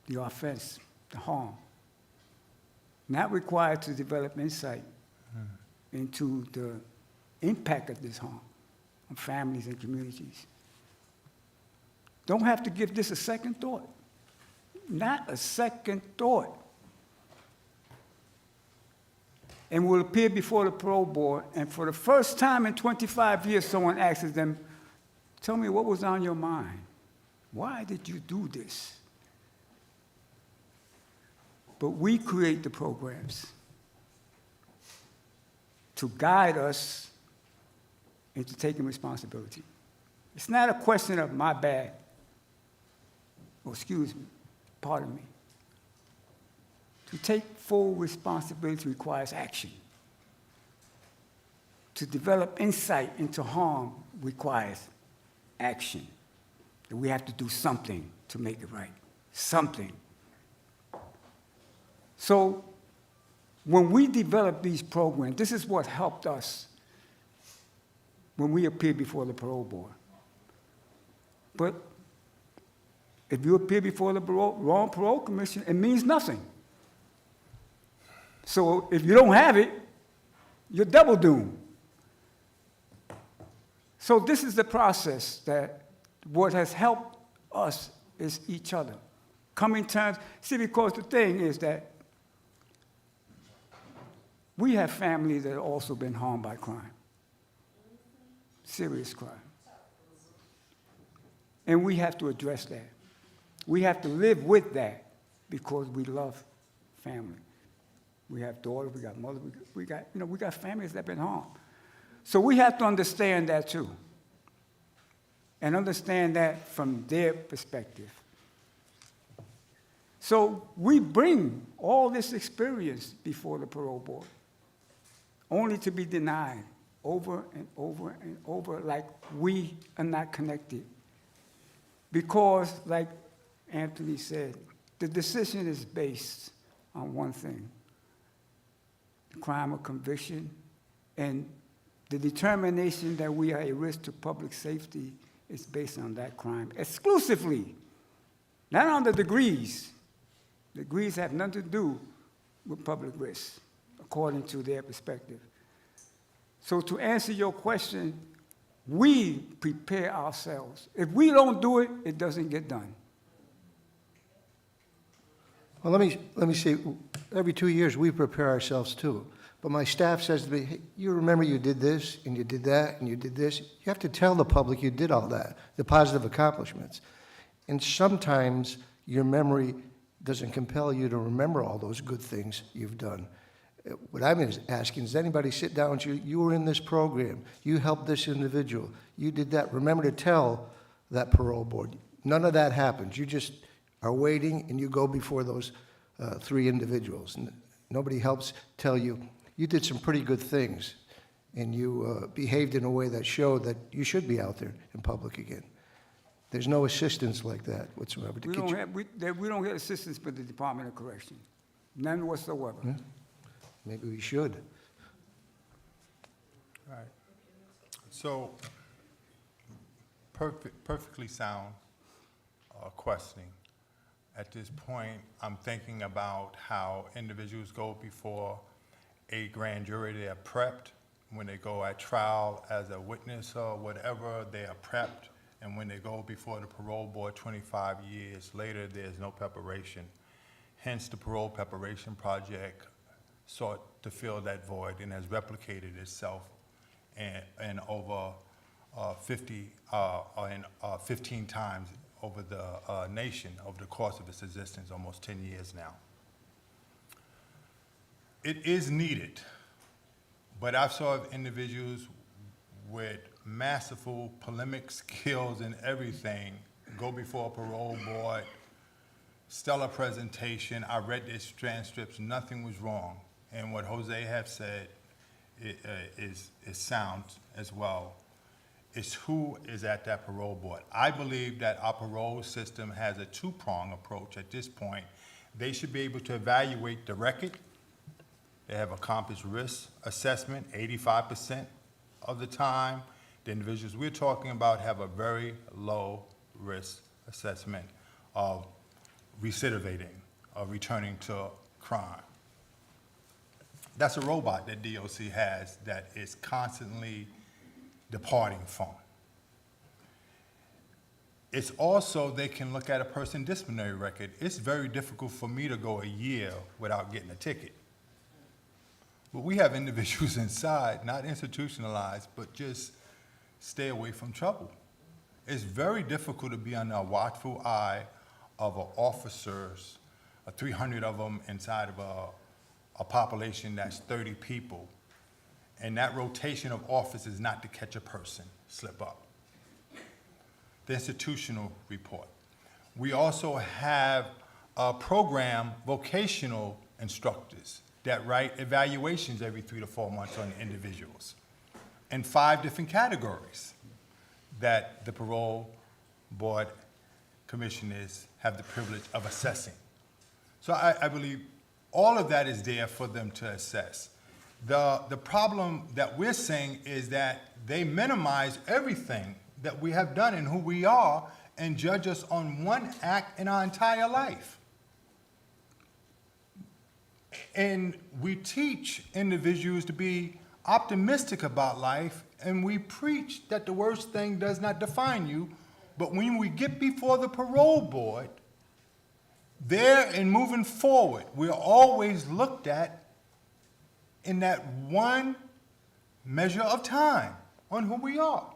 the offense, the harm. Not required to develop insight into the impact of this harm on families and communities. Don't have to give this a second thought. Not a second thought. And will appear before the parole board, and for the first time in 25 years, someone asks them, tell me what was on your mind? Why did you do this? But we create the programs to guide us into taking responsibility. It's not a question of my bad. Oh, excuse me, pardon me. To take full responsibility requires action. To develop insight into harm requires action. And we have to do something to make it right. Something. So when we develop these programs, this is what helped us when we appeared before the parole board. But if you appear before the wrong parole commission, it means nothing. So if you don't have it, you're double doomed. So this is the process that what has helped us is each other. Coming terms, see, because the thing is that we have families that have also been harmed by crime. serious crime. And we have to address that. We have to live with that because we love family. We have daughters, we got mothers, we got families that have been harmed. So we have to understand that too. And understand that from their perspective. So we bring all this experience before the parole board, only to be denied over and over and over, like we are not connected. Because, like Anthony said, the decision is based on one thing, crime of conviction, and the determination that we are a risk to public safety is based on that crime exclusively, not on the degrees. Degrees have nothing to do with public risk, according to their perspective. So to answer your question, we prepare ourselves. If we don't do it, it doesn't get done. Well, let me say, every 2 years, we prepare ourselves too. But my staff says to me, hey, you remember you did this, and you did that, and you did this. You have to tell the public you did all that, the positive accomplishments. And sometimes your memory doesn't compel you to remember all those good things you've done. What I'm asking is anybody sit down with you, you were in this program, you helped this individual, you did that. Remember to tell that parole board. None of that happens. You just are waiting and you go before those 3 individuals. And nobody helps tell you, you did some pretty good things and you behaved in a way that showed that you should be out there in public again. There's no assistance like that whatsoever. We don't get assistance with the Department of Correction, none whatsoever. Yeah. Maybe we should. Right. So, perfectly sound questioning. At this point, I'm thinking about how individuals go before a grand jury. They are prepped. When they go at trial as a witness or whatever, they are prepped. And when they go before the parole board 25 years later, there's no preparation. Hence, the Parole Preparation Project sought to fill that void and has replicated itself in over 15 times over the nation over the course of its existence, almost 10 years now. It is needed, but I've saw individuals with masterful polemic skills and everything go before a parole board, stellar presentation. I read these transcripts, nothing was wrong. And what Jose have said is sound as well. It's who is at that parole board. I believe that our parole system has a 2-prong approach at this point. They should be able to evaluate the record. They have accomplished risk assessment 85% of the time. The individuals we're talking about have a very low risk assessment of recidivating or returning to crime. That's a robot that DOC has that is constantly departing from. It's also, they can look at a person's disciplinary record. It's very difficult for me to go a year without getting a ticket. But we have individuals inside, not institutionalized, but just stay away from trouble. It's very difficult to be under a watchful eye of officers, 300 of them inside of a population that's 30 people. And that rotation of office is not to catch a person slip up. The institutional report. We also have a program, vocational instructors that write evaluations every 3 to 4 months on individuals in 5 different categories that the parole board commissioners have the privilege of assessing. So I believe all of that is there for them to assess. The problem that we're seeing is that they minimize everything that we have done and who we are and judge us on one act in our entire life. And we teach individuals to be optimistic about life, and we preach that the worst thing does not define you, but when we get before the parole board, there and moving forward, we're always looked at in that one measure of time on who we are.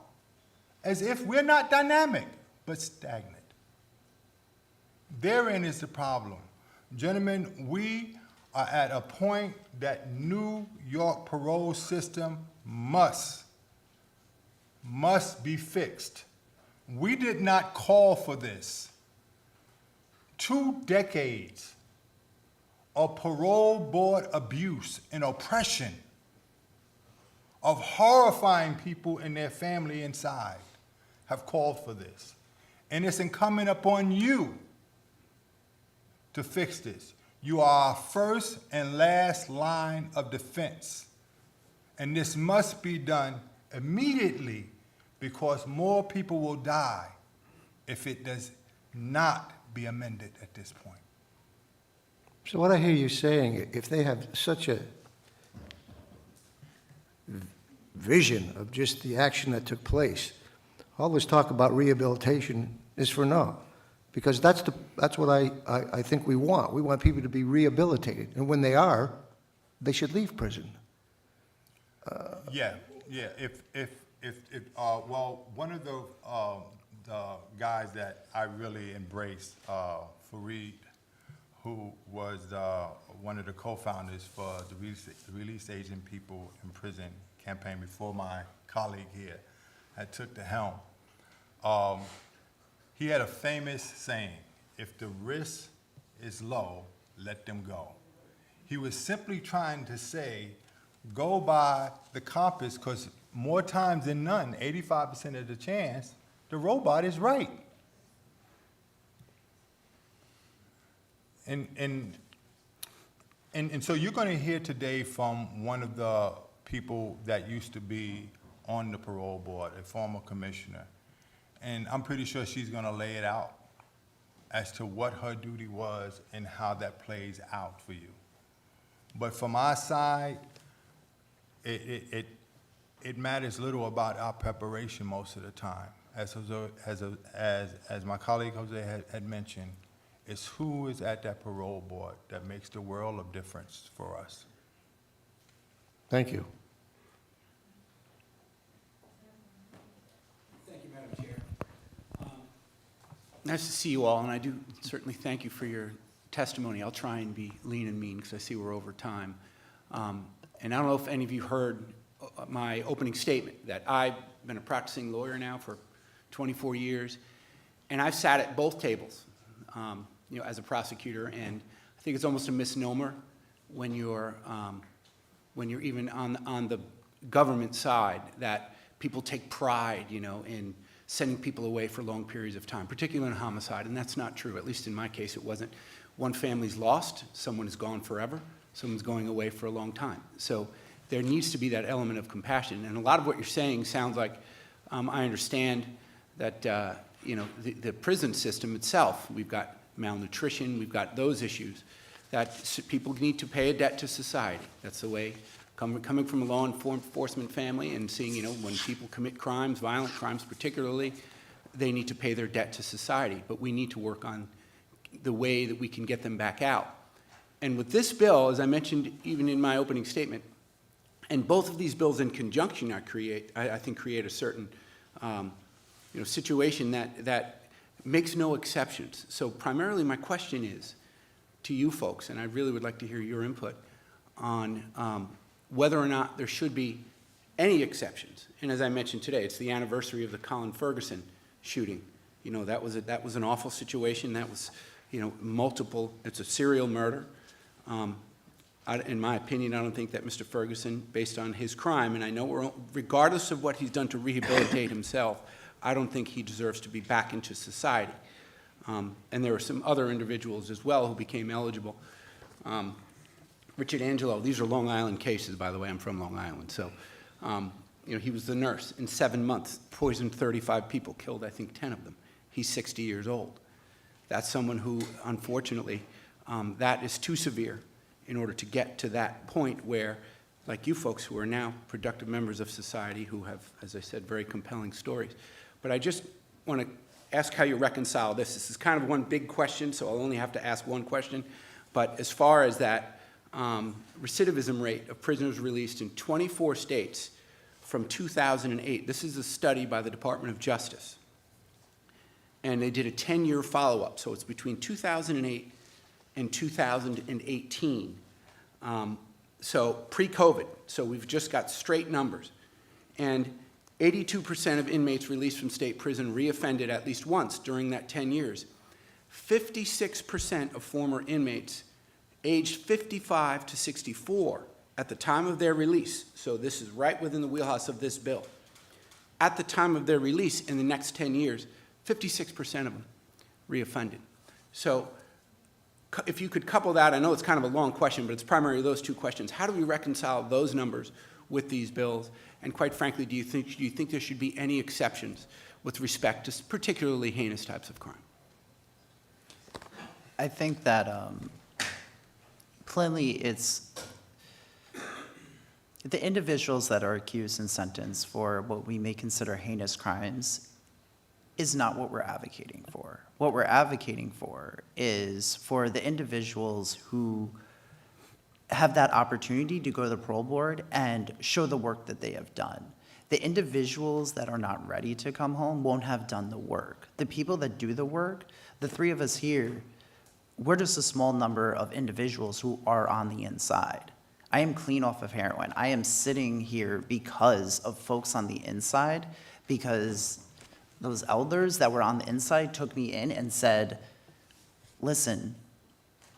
as if we're not dynamic, but stagnant. Therein is the problem. Gentlemen, we are at a point that New York parole system must be fixed. We did not call for this. 2 decades of parole board abuse and oppression, of horrifying people and their family inside, have called for this. And it's incumbent upon you to fix this. You are our first and last line of defense. And this must be done immediately, because more people will die if it does not be amended at this point. So what I hear you saying, if they have such a vision of just the action that took place, all this talk about rehabilitation is for naught. Because that's what I think we want. We want people to be rehabilitated. And when they are, they should leave prison. Yeah. Well, one of the guys that I really embraced, Fareed, who was one of the co-founders for the Release Aging People in Prison campaign before my colleague here had took the helm. He had a famous saying, if the risk is low, let them go. He was simply trying to say, go by the compass, because more times than none, 85% of the chance, the robot is right. And so you're going to hear today from one of the people that used to be on the parole board, a former commissioner. And I'm pretty sure she's going to lay it out as to what her duty was and how that plays out for you. But from our side, it matters little about our preparation most of the time. As my colleague Jose had mentioned, it's who is at that parole board that makes the world of difference for us. Thank you. Thank you, Madam Chair. Nice to see you all, and I do certainly thank you for your testimony. I'll try and be lean and mean because I see we're over time. And I don't know if any of you heard my opening statement that I've been a practicing lawyer now for 24 years, and I've sat at both tables, as a prosecutor, and I think it's almost a misnomer when you're even on the government side that people take pride, in sending people away for long periods of time, particularly in homicide, and that's not true. At least in my case, it wasn't. One family's lost, someone is gone forever, someone's going away for a long time. So there needs to be that element of compassion, and a lot of what you're saying sounds like I understand that the prison system itself, we've got malnutrition, we've got those issues, that people need to pay a debt to society. That's the way, coming from a law enforcement family and seeing, when people commit crimes, violent crimes particularly, they need to pay their debt to society. But we need to work on the way that we can get them back out. And with this bill, as I mentioned even in my opening statement, and both of these bills in conjunction I think create a certain situation that makes no exceptions. So primarily my question is to you folks, and I really would like to hear your input on whether or not there should be any exceptions. And as I mentioned today, it's the anniversary of the Colin Ferguson shooting. That was an awful situation. That was, multiple, it's a serial murder. In my opinion, I don't think that Mr. Ferguson, based on his crime, and I know regardless of what he's done to rehabilitate himself, I don't think he deserves to be back into society. And there were some other individuals as well who became eligible. Richard Angelo, these are Long Island cases, by the way. I'm from Long Island. So, he was the nurse. In 7 months, poisoned 35 people, killed, I think, 10 of them. He's 60 years old. That's someone who, unfortunately, that is too severe in order to get to that point where, like you folks who are now productive members of society who have, as I said, very compelling stories. But I just want to ask how you reconcile this. This is kind of one big question, so I'll only have to ask one question. But as far as that recidivism rate of prisoners released in 24 states from 2008. This is a study by the Department of Justice. And they did a 10-year follow-up, so it's between 2008 and 2018. So pre-COVID, so we've just got straight numbers. And 82% of inmates released from state prison reoffended at least once during that 10 years. 56% of former inmates aged 55 to 64 at the time of their release, so this is right within the wheelhouse of this bill, at the time of their release in the next 10 years, 56% of them reoffended. So if you could couple that, I know it's kind of a long question, but it's primarily those two questions. How do we reconcile those numbers with these bills? And quite frankly, do you think there should be any exceptions with respect to particularly heinous types of crime? I think that plainly it's the individuals that are accused and sentenced for what we may consider heinous crimes is not what we're advocating for. What we're advocating for is for the individuals who have that opportunity to go to the parole board and show the work that they have done. The individuals that are not ready to come home won't have done the work. The people that do the work, the three of us here, we're just a small number of individuals who are on the inside. I am clean off of heroin. I am sitting here because of folks on the inside, because those elders that were on the inside took me in and said, listen,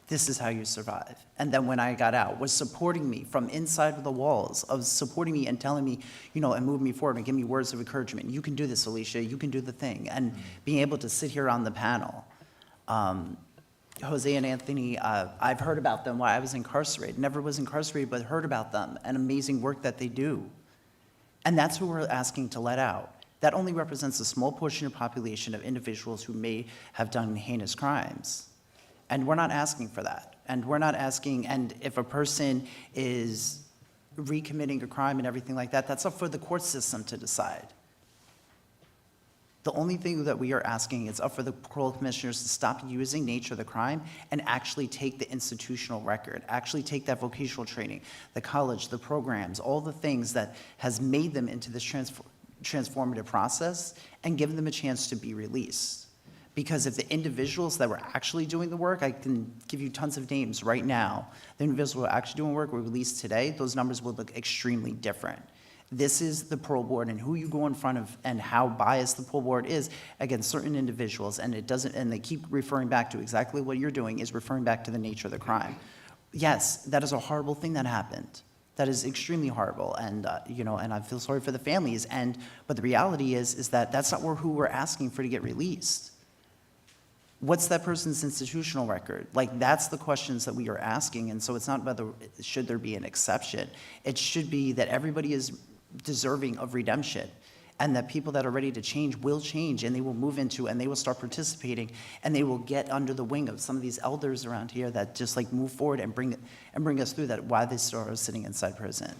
this is how you survive. And then when I got out, was supporting me from inside of the walls, of supporting me and telling me, you know, and moving me forward and giving me words of encouragement. You can do this, Alicia, you can do the thing. And being able to sit here on the panel. Jose and Anthony, I've heard about them while I was incarcerated. Never was incarcerated, but heard about them and amazing work that they do. And that's who we're asking to let out. That only represents a small portion of the population of individuals who may have done heinous crimes. And we're not asking for that. And we're not asking, and if a person is recommitting a crime and everything like that, that's up for the court system to decide. The only thing that we are asking is up for the parole commissioners to stop using nature of the crime and actually take the institutional record, actually take that vocational training, the college, the programs, all the things that has made them into this transformative process and give them a chance to be released. Because if the individuals that were actually doing the work, I can give you tons of names right now, the individuals who are actually doing work were released today, those numbers would look extremely different. This is the parole board and who you go in front of and how biased the parole board is against certain individuals, and it doesn't, and they keep referring back to exactly what you're doing is referring back to the nature of the crime. Yes, that is a horrible thing that happened. That is extremely horrible, and you know, and I feel sorry for the families. But the reality is that that's not who we're asking for to get released. What's that person's institutional record? Like, that's the questions that we are asking, and so it's not whether should there be an exception. It should be that everybody is deserving of redemption, and that people that are ready to change will change, and they will move into, and they will start participating, and they will get under the wing of some of these elders around here that just like move forward and bring us through that while they are sitting inside prison.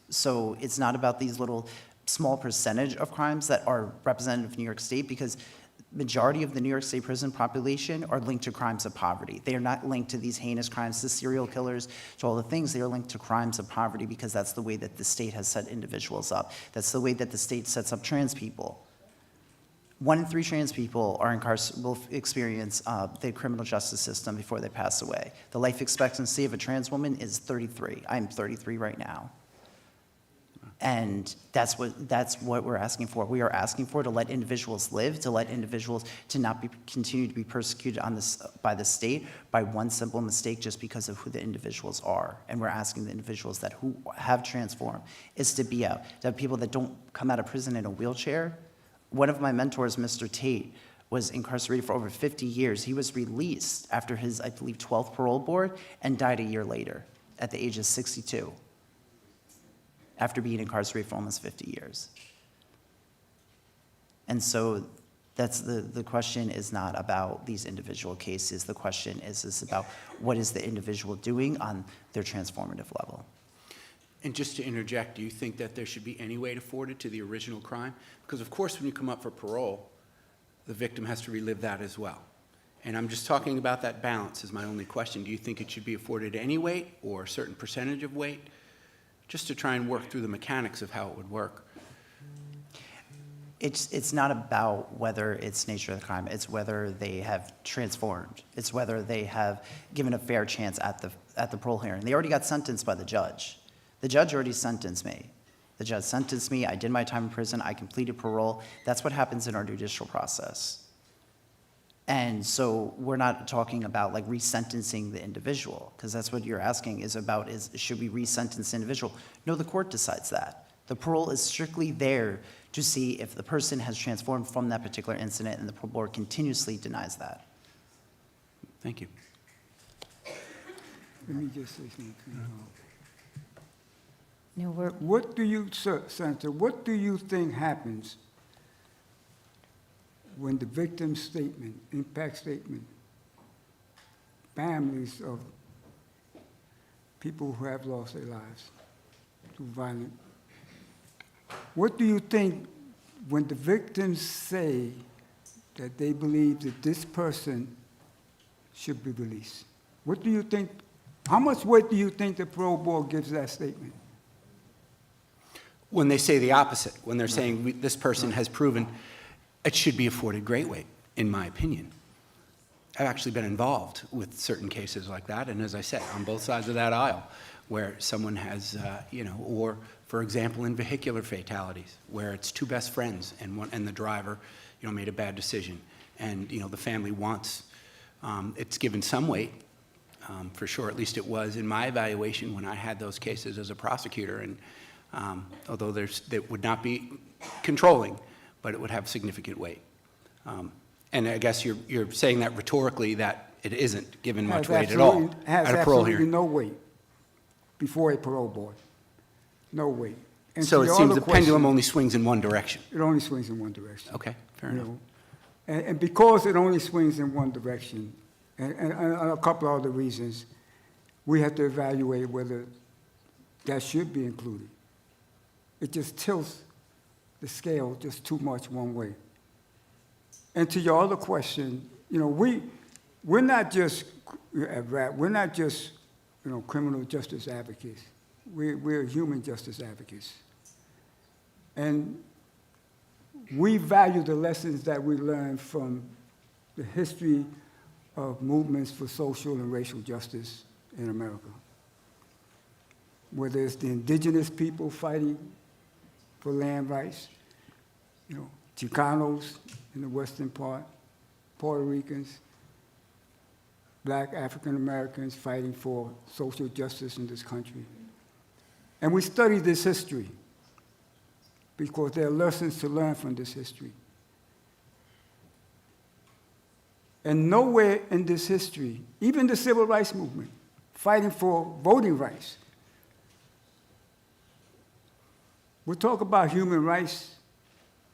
So it's not about these little small percentage of crimes that are representative of New York State, because majority of the New York State prison population are linked to crimes of poverty. They are not linked to these heinous crimes, to serial killers, to all the things. They are linked to crimes of poverty because that's the way that the state has set individuals up. That's the way that the state sets up trans people. 1 in 3 trans people will experience the criminal justice system before they pass away. The life expectancy of a trans woman is 33. I'm 33 right now. And that's what we're asking for. We are asking for to let individuals live, to let individuals to not continue to be persecuted by the state by one simple mistake just because of who the individuals are. And we're asking the individuals that who have transformed is to be out, to have people that don't come out of prison in a wheelchair. One of my mentors, Mr. Tate, was incarcerated for over 50 years. He was released after his, I believe, 12th parole board and died a year later at the age of 62. After being incarcerated for almost 50 years. And so that's the question is not about these individual cases. The question is about what is the individual doing on their transformative level. And just to interject, do you think that there should be any way to forward it to the original crime? Because of course, when you come up for parole, the victim has to relive that as well. And I'm just talking about that balance is my only question. Do you think it should be afforded any weight or a certain percentage of weight just to try and work through the mechanics of how it would work. It's not about whether it's nature of the crime, it's whether they have transformed. It's whether they have given a fair chance at the parole hearing. They already got sentenced by the judge. The judge already sentenced me. The judge sentenced me, I did my time in prison, I completed parole. That's what happens in our judicial process. And so we're not talking about like resentencing the individual, because that's what you're asking is about, is should we resentence the individual? No, the court decides that. The parole is strictly there to see if the person has transformed from that particular incident, and the parole board continuously denies that. Thank you. Let me just say something. No, we're, What do you, Senator, what do you think happens when the victim's statement, impact statement, families of people who have lost their lives through violence, what do you think when the victims say that they believe that this person should be released? What do you think, how much weight do you think the parole board gives that statement? When they say the opposite, when they're saying this person has proven it should be afforded great weight, in my opinion. I've actually been involved with certain cases like that, and as I said, on both sides of that aisle, where someone has, or for example, in vehicular fatalities, where it's two best friends and the driver, made a bad decision, and the family wants, it's given some weight, for sure. At least it was in my evaluation when I had those cases as a prosecutor, and although it would not be controlling, but it would have significant weight. And I guess you're saying that rhetorically that it isn't given much weight at all Has at a parole absolutely hearing. no weight before a parole board. No weight. And So to it your seems other the pendulum question, only swings in one direction. it only swings in one direction. Okay, fair you enough. know. And because it only swings in one direction, and a couple of other reasons, we have to evaluate whether that should be included. It just tilts the scale just too much one way. And to your other question, we're not just criminal justice advocates. We're human justice advocates. And we value the lessons that we learn from the history of movements for social and racial justice in America. Whether it's the indigenous people fighting for land rights, Chicanos in the western part, Puerto Ricans, Black African Americans fighting for social justice in this country. And we study this history because there are lessons to learn from this history. And nowhere in this history, even the civil rights movement, fighting for voting rights. We'll talk about human rights,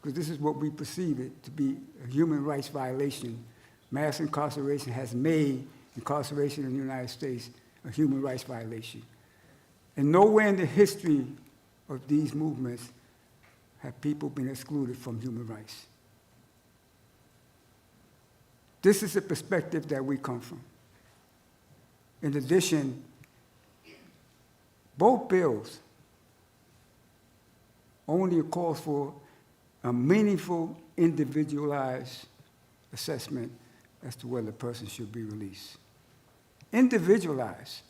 because this is what we perceive it to be, a human rights violation. Mass incarceration has made incarceration in the United States a human rights violation. And nowhere in the history of these movements have people been excluded from human rights. This is the perspective that we come from. In addition, both bills only calls for a meaningful, individualized assessment as to whether a person should be released. Individualized.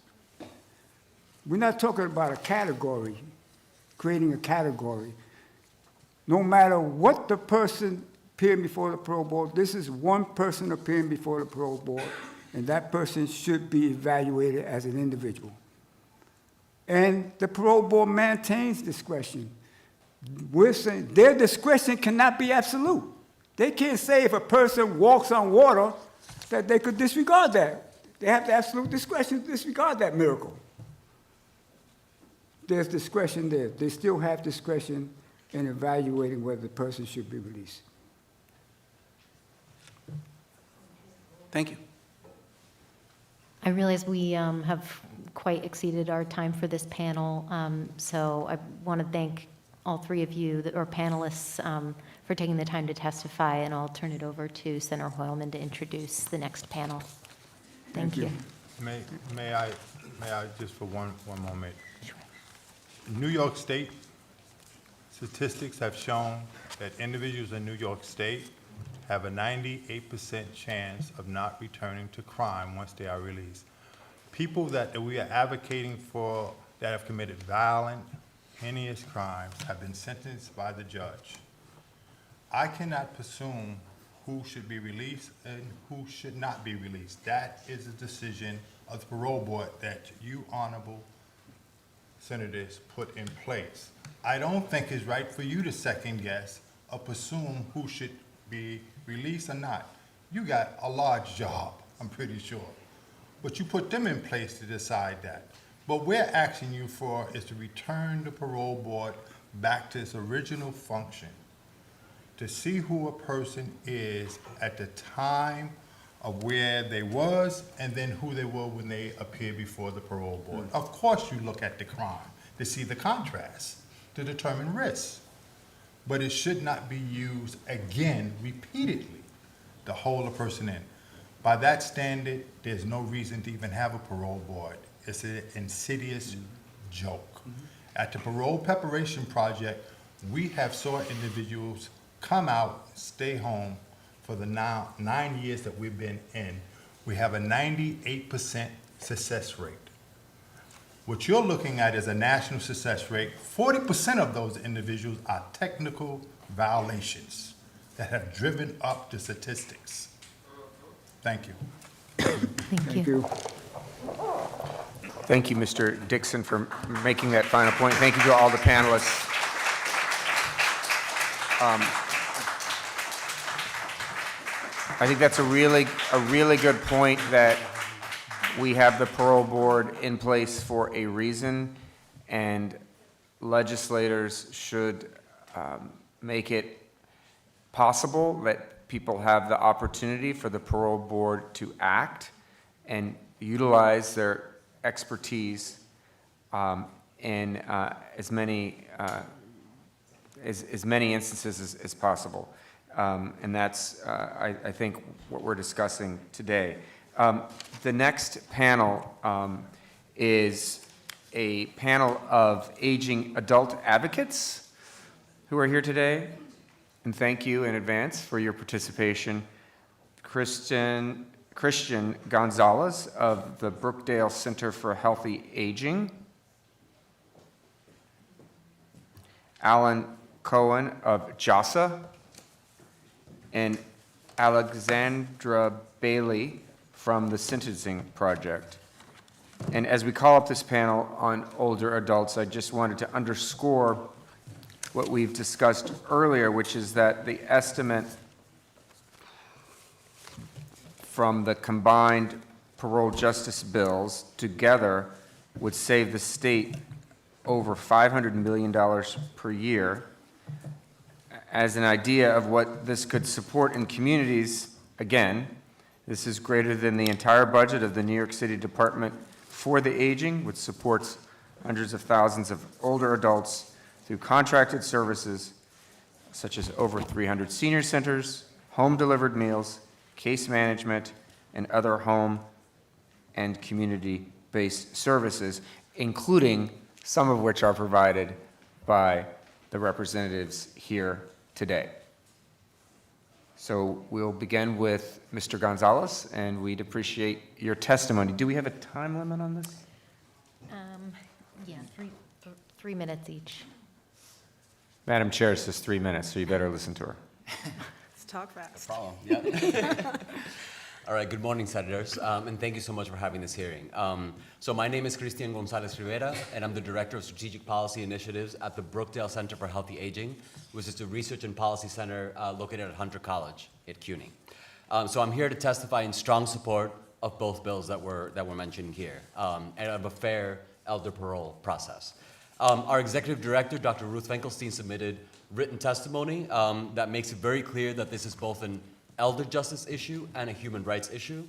We're not talking about a category, creating a category. No matter what the person appearing before the parole board, this is one person appearing before the parole board, and that person should be evaluated as an individual. And the parole board maintains discretion. We're saying their discretion cannot be absolute. They can't say if a person walks on water that they could disregard that. They have the absolute discretion to disregard that miracle. There's discretion there. They still have discretion in evaluating whether the person should be released. Thank you. I realize we have quite exceeded our time for this panel, so I want to thank all three of you, or panelists, for taking the time to testify, and I'll turn it over to Senator Hoylman to introduce the next panel. Thank you. May I just for one moment? Sure. New York State statistics have shown that individuals in New York State have a 98% chance of not returning to crime once they are released. People that we are advocating for that have committed violent, heinous crimes have been sentenced by the judge. I cannot presume who should be released and who should not be released. That is a decision of the parole board that you honorable senators put in place. I don't think it's right for you to second guess or presume who should be released or not. You got a large job, I'm pretty sure. But you put them in place to decide that. What we're asking you for is to return the parole board back to its original function, to see who a person is at the time of where they was and then who they were when they appeared before the parole board. Of course you look at the crime to see the contrast, to determine risk. But it should not be used again repeatedly to hold a person in. By that standard, there's no reason to even have a parole board. It's an insidious joke. At the Parole Preparation Project, we have saw individuals come out, stay home for the now 9 years that we've been in. We have a 98% success rate. What you're looking at is a national success rate. 40% of those individuals are technical violations that have driven up the statistics. Thank you. Thank you. Thank you, Mr. Dixon, for making that final point. Thank you to all the panelists. I think that's a really good point, that we have the parole board in place for a reason, and legislators should make it possible that people have the opportunity for the parole board to act and utilize their expertise in as many instances as possible. And that's, I think, what we're discussing today. The next panel is a panel of aging adult advocates who are here today. And thank you in advance for your participation. Christian Gonzalez of the Brookdale Center for Healthy Aging. Alan Cohen of JASA. And Alexandra Bailey from the Sentencing Project. And as we call up this panel on older adults, I just wanted to underscore what we've discussed earlier, which is that the estimate from the combined parole justice bills together would save the state over $500 million per year. As an idea of what this could support in communities, again, this is greater than the entire budget of the New York City Department for the Aging, which supports hundreds of thousands of older adults through contracted services, such as over 300 senior centers, home-delivered meals, case management, and other home and community-based services, including some of which are provided by the representatives here today. So we'll begin with Mr. Gonzalez, and we'd appreciate your testimony. Do we have a time limit on this? Yeah, 3 minutes each. Madam Chair says 3 minutes, so you better listen to her. Let's talk fast. Problem, yeah. All right, good morning, Senators, and thank you so much for having this hearing. So my name is Cristian Gonzalez Rivera, and I'm the Director of Strategic Policy Initiatives at the Brookdale Center for Healthy Aging, which is a research and policy center located at Hunter College at CUNY. So I'm here to testify in strong support of both bills that were mentioned here, and of a fair elder parole process. Our Executive Director, Dr. Ruth Finkelstein, submitted written testimony that makes it very clear that this is both an elder justice issue and a human rights issue.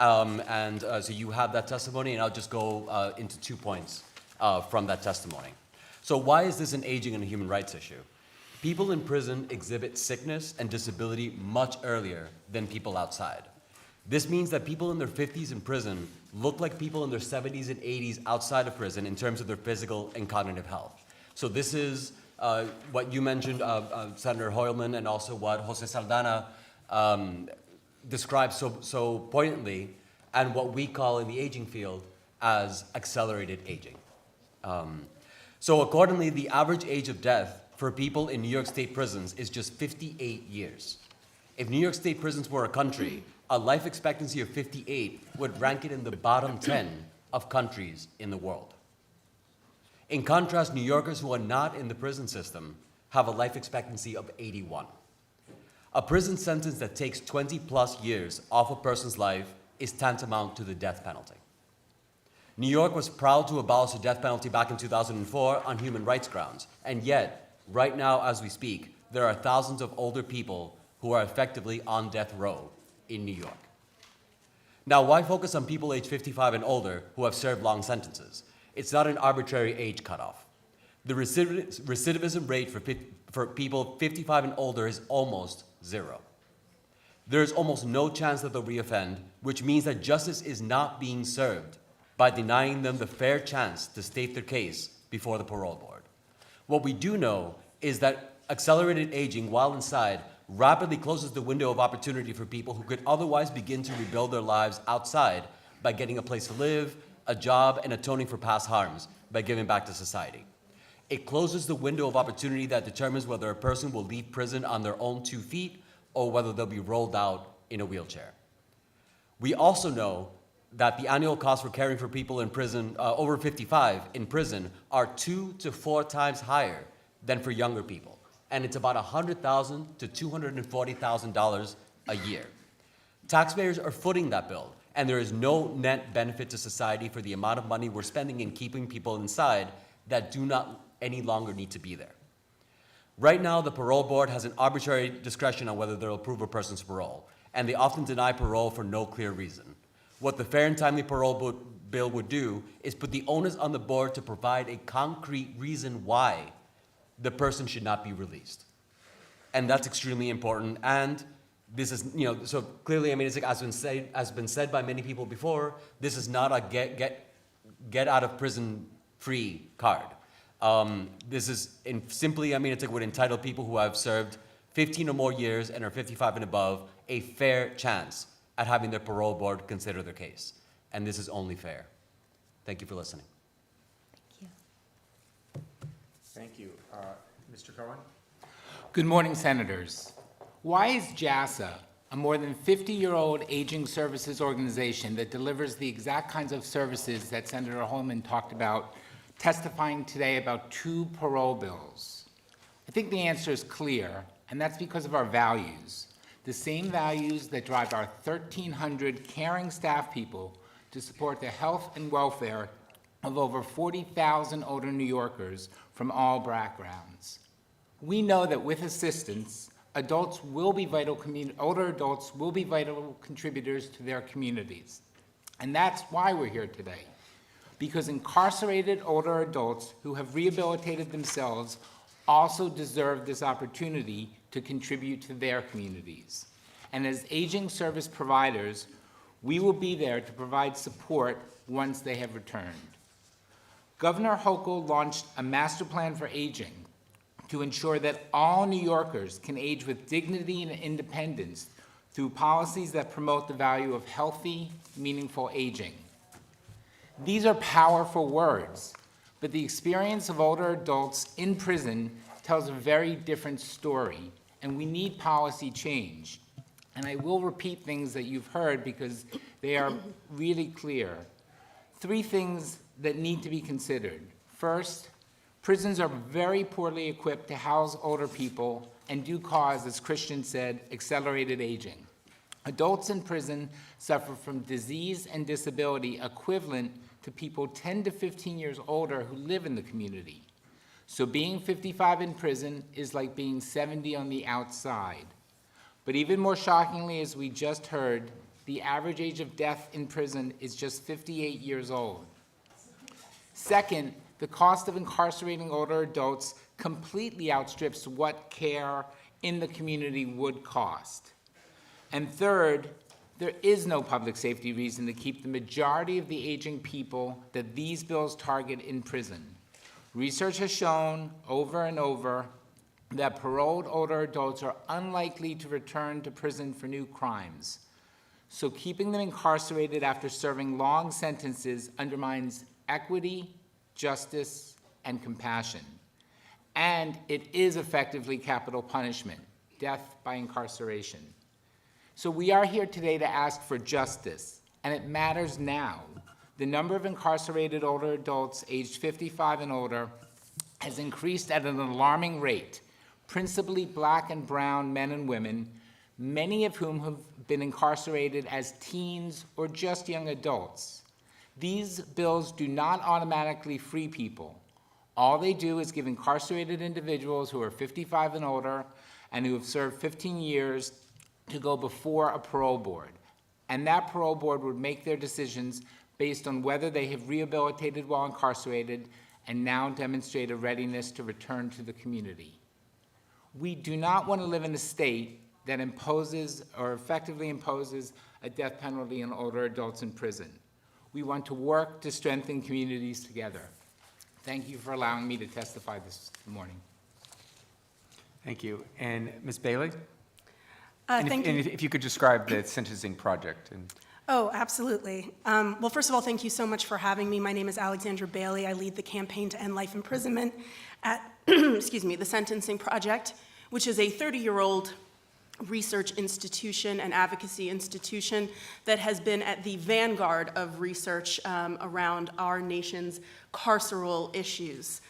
So you have that testimony, and I'll just go into 2 points from that testimony. So why is this an aging and a human rights issue? People in prison exhibit sickness and disability much earlier than people outside. This means that people in their 50s in prison look like people in their 70s and 80s outside of prison in terms of their physical and cognitive health. So this is what you mentioned, Senator Hoylman, and also what Jose Saldana describes so poignantly, and what we call in the aging field as accelerated aging. So accordingly, the average age of death for people in New York State prisons is just 58 years. If New York State prisons were a country, a life expectancy of 58 would rank it in the bottom 10 of countries in the world. In contrast, New Yorkers who are not in the prison system have a life expectancy of 81. A prison sentence that takes 20 plus years off a person's life is tantamount to the death penalty. New York was proud to abolish the death penalty back in 2004 on human rights grounds, and yet, right now as we speak, there are thousands of older people who are effectively on death row in New York. Now, why focus on people age 55 and older who have served long sentences? It's not an arbitrary age cutoff. The recidivism rate for people 55 and older is almost zero. There is almost no chance that they'll reoffend, which means that justice is not being served by denying them the fair chance to state their case before the parole board. What we do know is that accelerated aging, while inside, rapidly closes the window of opportunity for people who could otherwise begin to rebuild their lives outside by getting a place to live, a job, and atoning for past harms by giving back to society. It closes the window of opportunity that determines whether a person will leave prison on their own 2 feet or whether they'll be rolled out in a wheelchair. We also know that the annual costs for caring for people in prison, over 55 in prison, are 2 to 4 times higher than for younger people. And it's about $100,000 to $240,000 a year. Taxpayers are footing that bill, and there is no net benefit to society for the amount of money we're spending in keeping people inside that do not any longer need to be there. Right now, the parole board has an arbitrary discretion on whether they'll approve a person's parole, and they often deny parole for no clear reason. What the Fair and Timely Parole Bill would do is put the onus on the board to provide a concrete reason why the person should not be released. And that's extremely important. And this is, so clearly, I mean, it's like, as been said by many people before, this is not a get out of prison free card. This is simply, I mean, it's like would entitle people who have served 15 or more years and are 55 and above a fair chance at having their parole board consider their case. And this is only fair. Thank you for listening. Thank you. Mr. Cohen? Good morning, Senators. Why is JASA, a more than 50-year-old aging services organization that delivers the exact kinds of services that Senator Holman talked about, testifying today about 2 parole bills? I think the answer is clear, and that's because of our values. The same values that drive our 1,300 caring staff people to support the health and welfare of over 40,000 older New Yorkers from all backgrounds. We know that with assistance, older adults will be vital contributors to their communities. And that's why we're here today. Because incarcerated older adults who have rehabilitated themselves also deserve this opportunity to contribute to their communities. And as aging service providers, we will be there to provide support once they have returned. Governor Hochul launched a master plan for aging to ensure that all New Yorkers can age with dignity and independence through policies that promote the value of healthy, meaningful aging. These are powerful words, but the experience of older adults in prison tells a very different story, and we need policy change. And I will repeat things that you've heard because they are really clear. 3 things that need to be considered. First, prisons are very poorly equipped to house older people and do cause, as Christian said, accelerated aging. Adults in prison suffer from disease and disability equivalent to people 10 to 15 years older who live in the community. So being 55 in prison is like being 70 on the outside. But even more shockingly, as we just heard, the average age of death in prison is just 58 years old. Second, the cost of incarcerating older adults completely outstrips what care in the community would cost. And third, There is no public safety reason to keep the majority of the aging people that these bills target in prison. Research has shown over and over that paroled older adults are unlikely to return to prison for new crimes. So keeping them incarcerated after serving long sentences undermines equity, justice, and compassion. And it is effectively capital punishment, death by incarceration. So we are here today to ask for justice, and it matters now. The number of incarcerated older adults aged 55 and older has increased at an alarming rate, principally Black and brown men and women, many of whom have been incarcerated as teens or just young adults. These bills do not automatically free people. All they do is give incarcerated individuals who are 55 and older and who have served 15 years to go before a parole board. And that parole board would make their decisions based on whether they have rehabilitated while incarcerated and now demonstrate a readiness to return to the community. We do not want to live in a state that imposes or effectively imposes a death penalty on older adults in prison. We want to work to strengthen communities together. Thank you for allowing me to testify this morning. Thank you. And Ms. Bailey? Thank you. And if you could describe the sentencing project. Oh, absolutely. Well, first of all, thank you so much for having me. My name is Alexandra Bailey. I lead the campaign to end life imprisonment at, excuse me, the Sentencing Project, which is a 30-year-old research institution and advocacy institution that has been at the vanguard of research around our nation's carceral issues.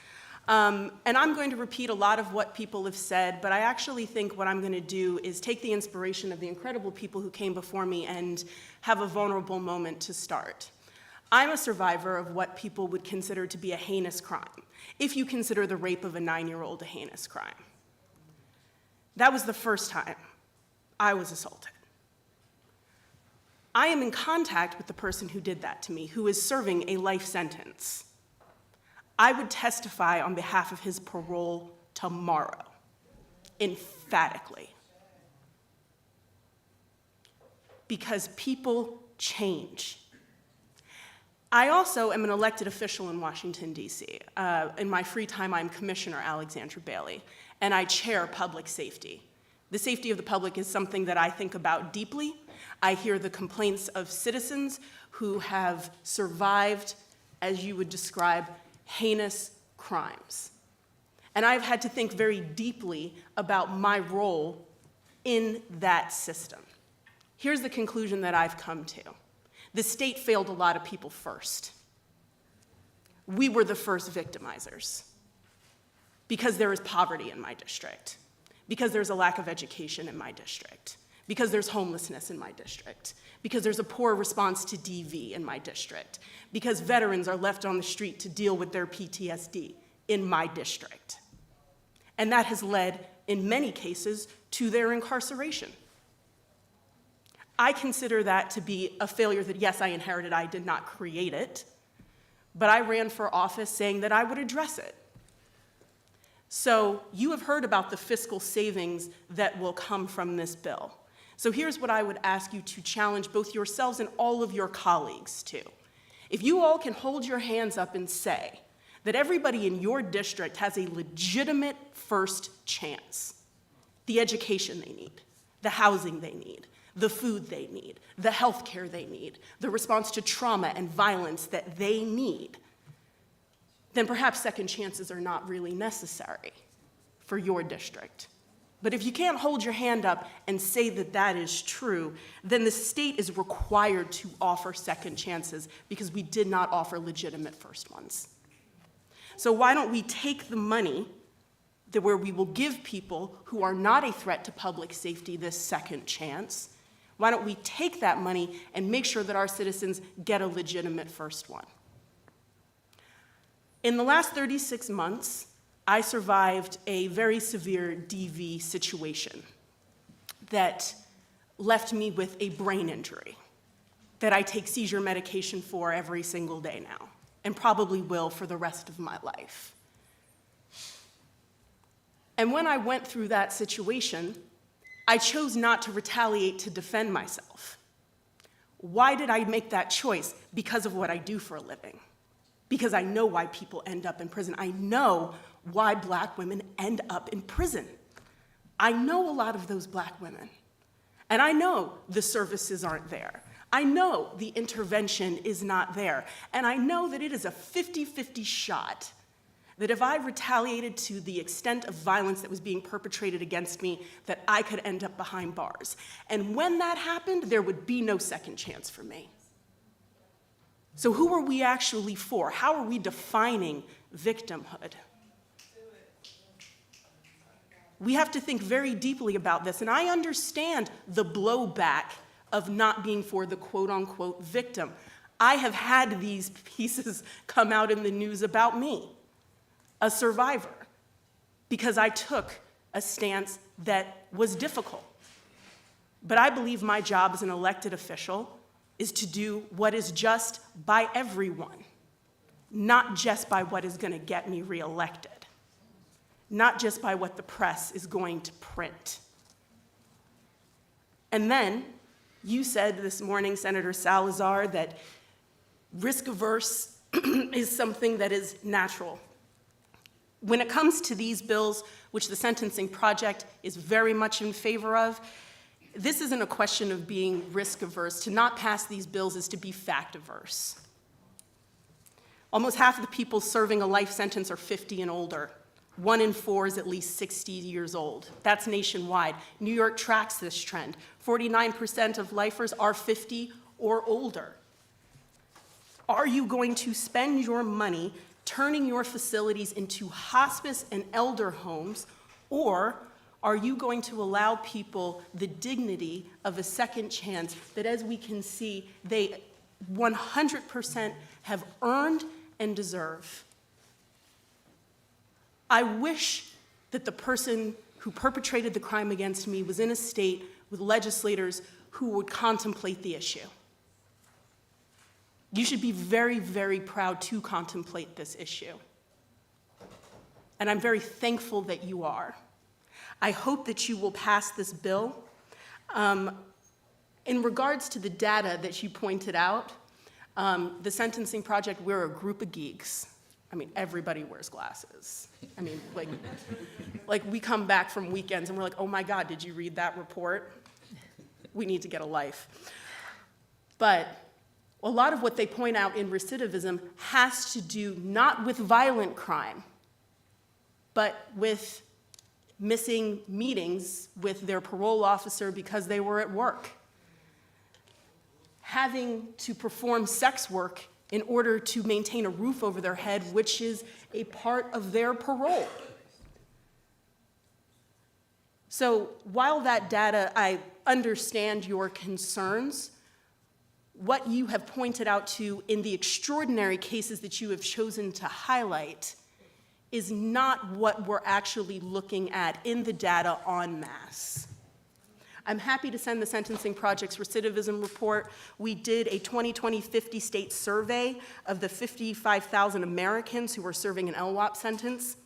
And I'm going to repeat a lot of what people have said, but I actually think what I'm going to do is take the inspiration of the incredible people who came before me and have a vulnerable moment to start. I'm a survivor of what people would consider to be a heinous crime, if you consider the rape of a 9-year-old a heinous crime. That was the first time I was assaulted. I am in contact with the person who did that to me, who is serving a life sentence. I would testify on behalf of his parole tomorrow, emphatically. Because people change. I also am an elected official in Washington, D.C. In my free time, I'm Commissioner Alexandra Bailey, and I chair public safety. The safety of the public is something that I think about deeply. I hear the complaints of citizens who have survived, as you would describe, heinous crimes. And I've had to think very deeply about my role in that system. Here's the conclusion that I've come to. The state failed a lot of people first. We were the first victimizers because there is poverty in my district, because there's a lack of education in my district, because there's homelessness in my district, because there's a poor response to DV in my district, because veterans are left on the street to deal with their PTSD in my district. And that has led, in many cases, to their incarceration. I consider that to be a failure that, yes, I inherited, I did not create it, but I ran for office saying that I would address it. So you have heard about the fiscal savings that will come from this bill. So here's what I would ask you to challenge both yourselves and all of your colleagues to. If you all can hold your hands up and say that everybody in your district has a legitimate first chance, the education they need, the housing they need, the food they need, the health care they need, the response to trauma and violence that they need, then perhaps second chances are not really necessary for your district. But if you can't hold your hand up and say that that is true, then the state is required to offer second chances because we did not offer legitimate first ones. So why don't we take the money where we will give people who are not a threat to public safety this second chance? Why don't we take that money and make sure that our citizens get a legitimate first one? In the last 36 months, I survived a very severe DV situation that left me with a brain injury that I take seizure medication for every single day now, and probably will for the rest of my life. And when I went through that situation, I chose not to retaliate to defend myself. Why did I make that choice? Because of what I do for a living. Because I know why people end up in prison. I know why black women end up in prison. I know a lot of those black women. And I know the services aren't there. I know the intervention is not there. And I know that it is a 50-50 shot that if I retaliated to the extent of violence that was being perpetrated against me, that I could end up behind bars. And when that happened, there would be no second chance for me. So who are we actually for? How are we defining victimhood? We have to think very deeply about this, and I understand the blowback of not being for the quote-unquote victim. I have had these pieces come out in the news about me, a survivor, because I took a stance that was difficult. But I believe my job as an elected official is to do what is just by everyone, not just by what is going to get me reelected, not just by what the press is going to print. And then you said this morning, Senator Salazar, that risk-averse is something that is natural. When it comes to these bills, which the Sentencing Project is very much in favor of, this isn't a question of being risk-averse. To not pass these bills is to be fact-averse. Almost half of the people serving a life sentence are 50 and older. 1 in 4 is at least 60 years old. That's nationwide. New York tracks this trend. 49% of lifers are 50 or older. Are you going to spend your money turning your facilities into hospice and elder homes, or are you going to allow people the dignity of a second chance that, as we can see, they 100% have earned and deserve? I wish that the person who perpetrated the crime against me was in a state with legislators who would contemplate the issue. You should be very, very proud to contemplate this issue. And I'm very thankful that you are. I hope that you will pass this bill. In regards to the data that you pointed out, the Sentencing Project, we're a group of geeks. I mean, everybody wears glasses. I mean, like we come back from weekends and we're like, oh my God, did you read that report? We need to get a life. But a lot of what they point out in recidivism has to do not with violent crime, but with missing meetings with their parole officer because they were at work, having to perform sex work in order to maintain a roof over their head, which is a part of their parole. So while that data, I understand your concerns, what you have pointed out to in the extraordinary cases that you have chosen to highlight is not what we're actually looking at in the data en masse. I'm happy to send the Sentencing Project's recidivism report. We did a 2020 50-state survey of the 55,000 Americans who were serving an LWOP sentence,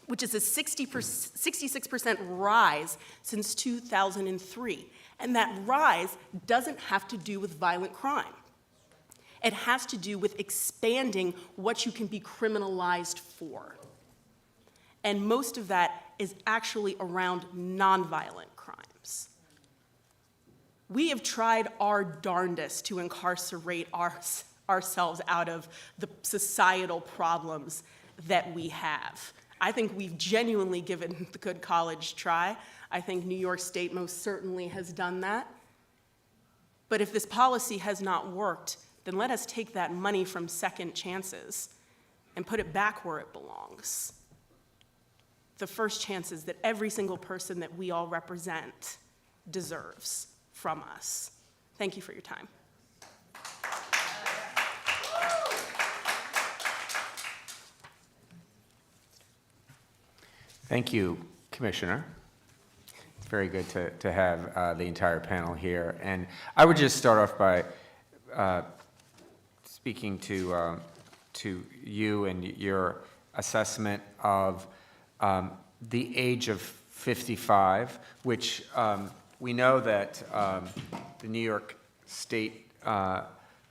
which is a 66% rise since 2003. And that rise doesn't have to do with violent crime. It has to do with expanding what you can be criminalized for. And most of that is actually around nonviolent crimes. We have tried our darndest to incarcerate ourselves out of the societal problems that we have. I think we've genuinely given the Good College try. I think New York State most certainly has done that. But if this policy has not worked, then let us take that money from second chances and put it back where it belongs. The first chances that every single person that we all represent deserves from us. Thank you for your time. Thank you, Commissioner. It's very good to have the entire panel here. And I would just start off by speaking to you and your assessment of the age of 55, which we know that the New York State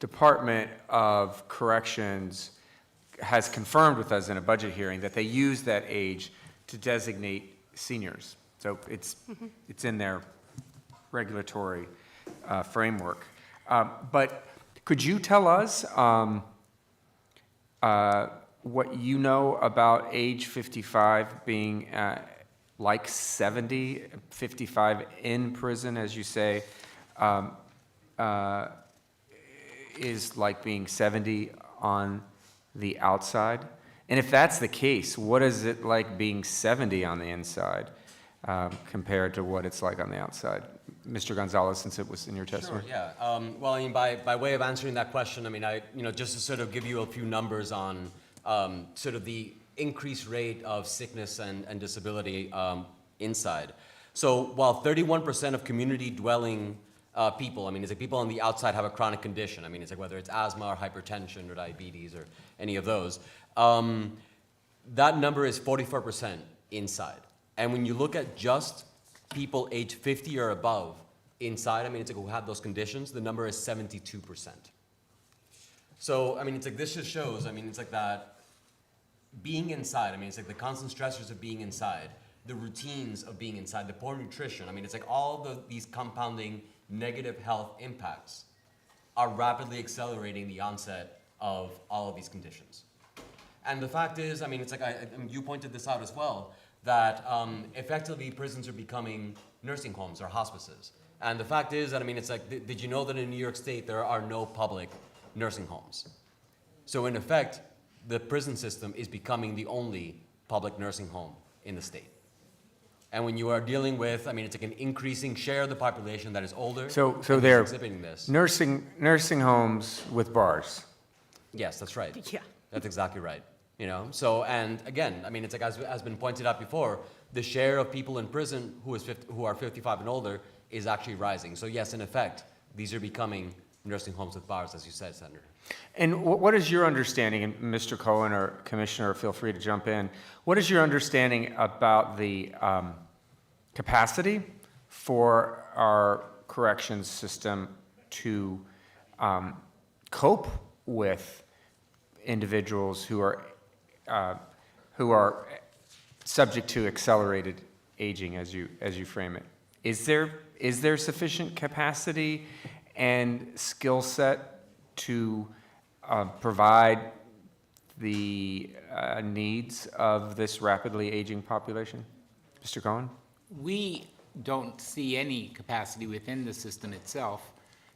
Department of Corrections has confirmed with us in a budget hearing that they use that age to designate seniors. So it's in their regulatory framework. But could you tell us what you know about age 55 being like 70, 55 in prison, as you say, is like being 70 on the outside? And if that's the case, what is it like being 70 on the inside compared to what it's like on the outside? Mr. Gonzalez, since it was in your testimony. Sure, yeah. Well, I mean, by way of answering that question, I mean, just to sort of give you a few numbers on sort of the increased rate of sickness and disability inside. So while 31% of community dwelling people, I mean, it's like people on the outside have a chronic condition. I mean, it's like whether it's asthma or hypertension or diabetes or any of those. That number is 44% inside. And when you look at just people age 50 or above inside, I mean, it's like who have those conditions, the number is 72%. So, I mean, it's like this just shows, I mean, it's like that being inside, I mean, it's like the constant stressors of being inside, the routines of being inside, the poor nutrition, I mean, it's like all these compounding negative health impacts are rapidly accelerating the onset of all of these conditions. And the fact is, I mean, it's like, you pointed this out as well, that effectively prisons are becoming nursing homes or hospices. And the fact is that, I mean, it's like, did you know that in New York State there are no public nursing homes? So in effect, the prison system is becoming the only public nursing home in the state. And when you are dealing with, I mean, it's like an increasing share of the population that is older. So and they're exhibiting this. nursing homes with bars. Yes, that's right. Yeah. That's exactly right. You know, so, and again, I mean, it's like, as has been pointed out before, the share of people in prison who are 55 and older is actually rising. So yes, in effect, these are becoming nursing homes with bars, as you said, Senator. And what is your understanding, and Mr. Cohen or Commissioner, feel free to jump in, what is your understanding about the capacity for our corrections system to cope with individuals who are subject to accelerated aging, as you frame it? Is there sufficient capacity and skill set to provide the needs of this rapidly aging population? Mr. Cohen? We don't see any capacity within the system itself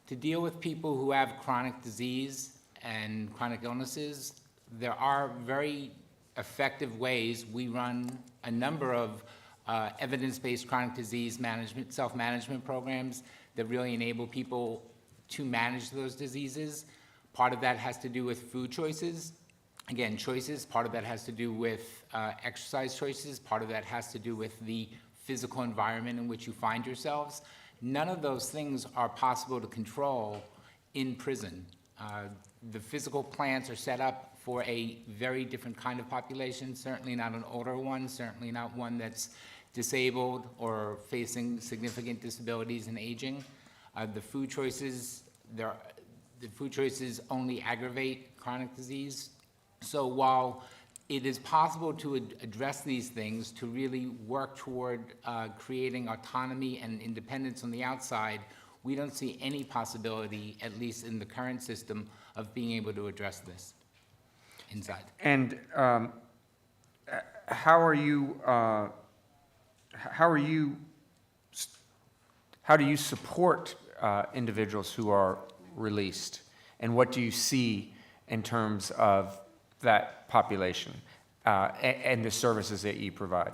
to deal with people who have chronic disease and chronic illnesses. There are very effective ways. We run a number of evidence-based chronic disease management, self-management programs that really enable people to manage those diseases. Part of that has to do with food choices. Again, choices. Part of that has to do with exercise choices. Part of that has to do with the physical environment in which you find yourselves. None of those things are possible to control in prison. The physical plants are set up for a very different kind of population, certainly not an older one, certainly not one that's disabled or facing significant disabilities and aging. The food choices only aggravate chronic disease. So while it is possible to address these things, to really work toward creating autonomy and independence on the outside, we don't see any possibility, at least in the current system, of being able to address this inside. And how do you support individuals who are released? And what do you see in terms of that population and the services that you provide?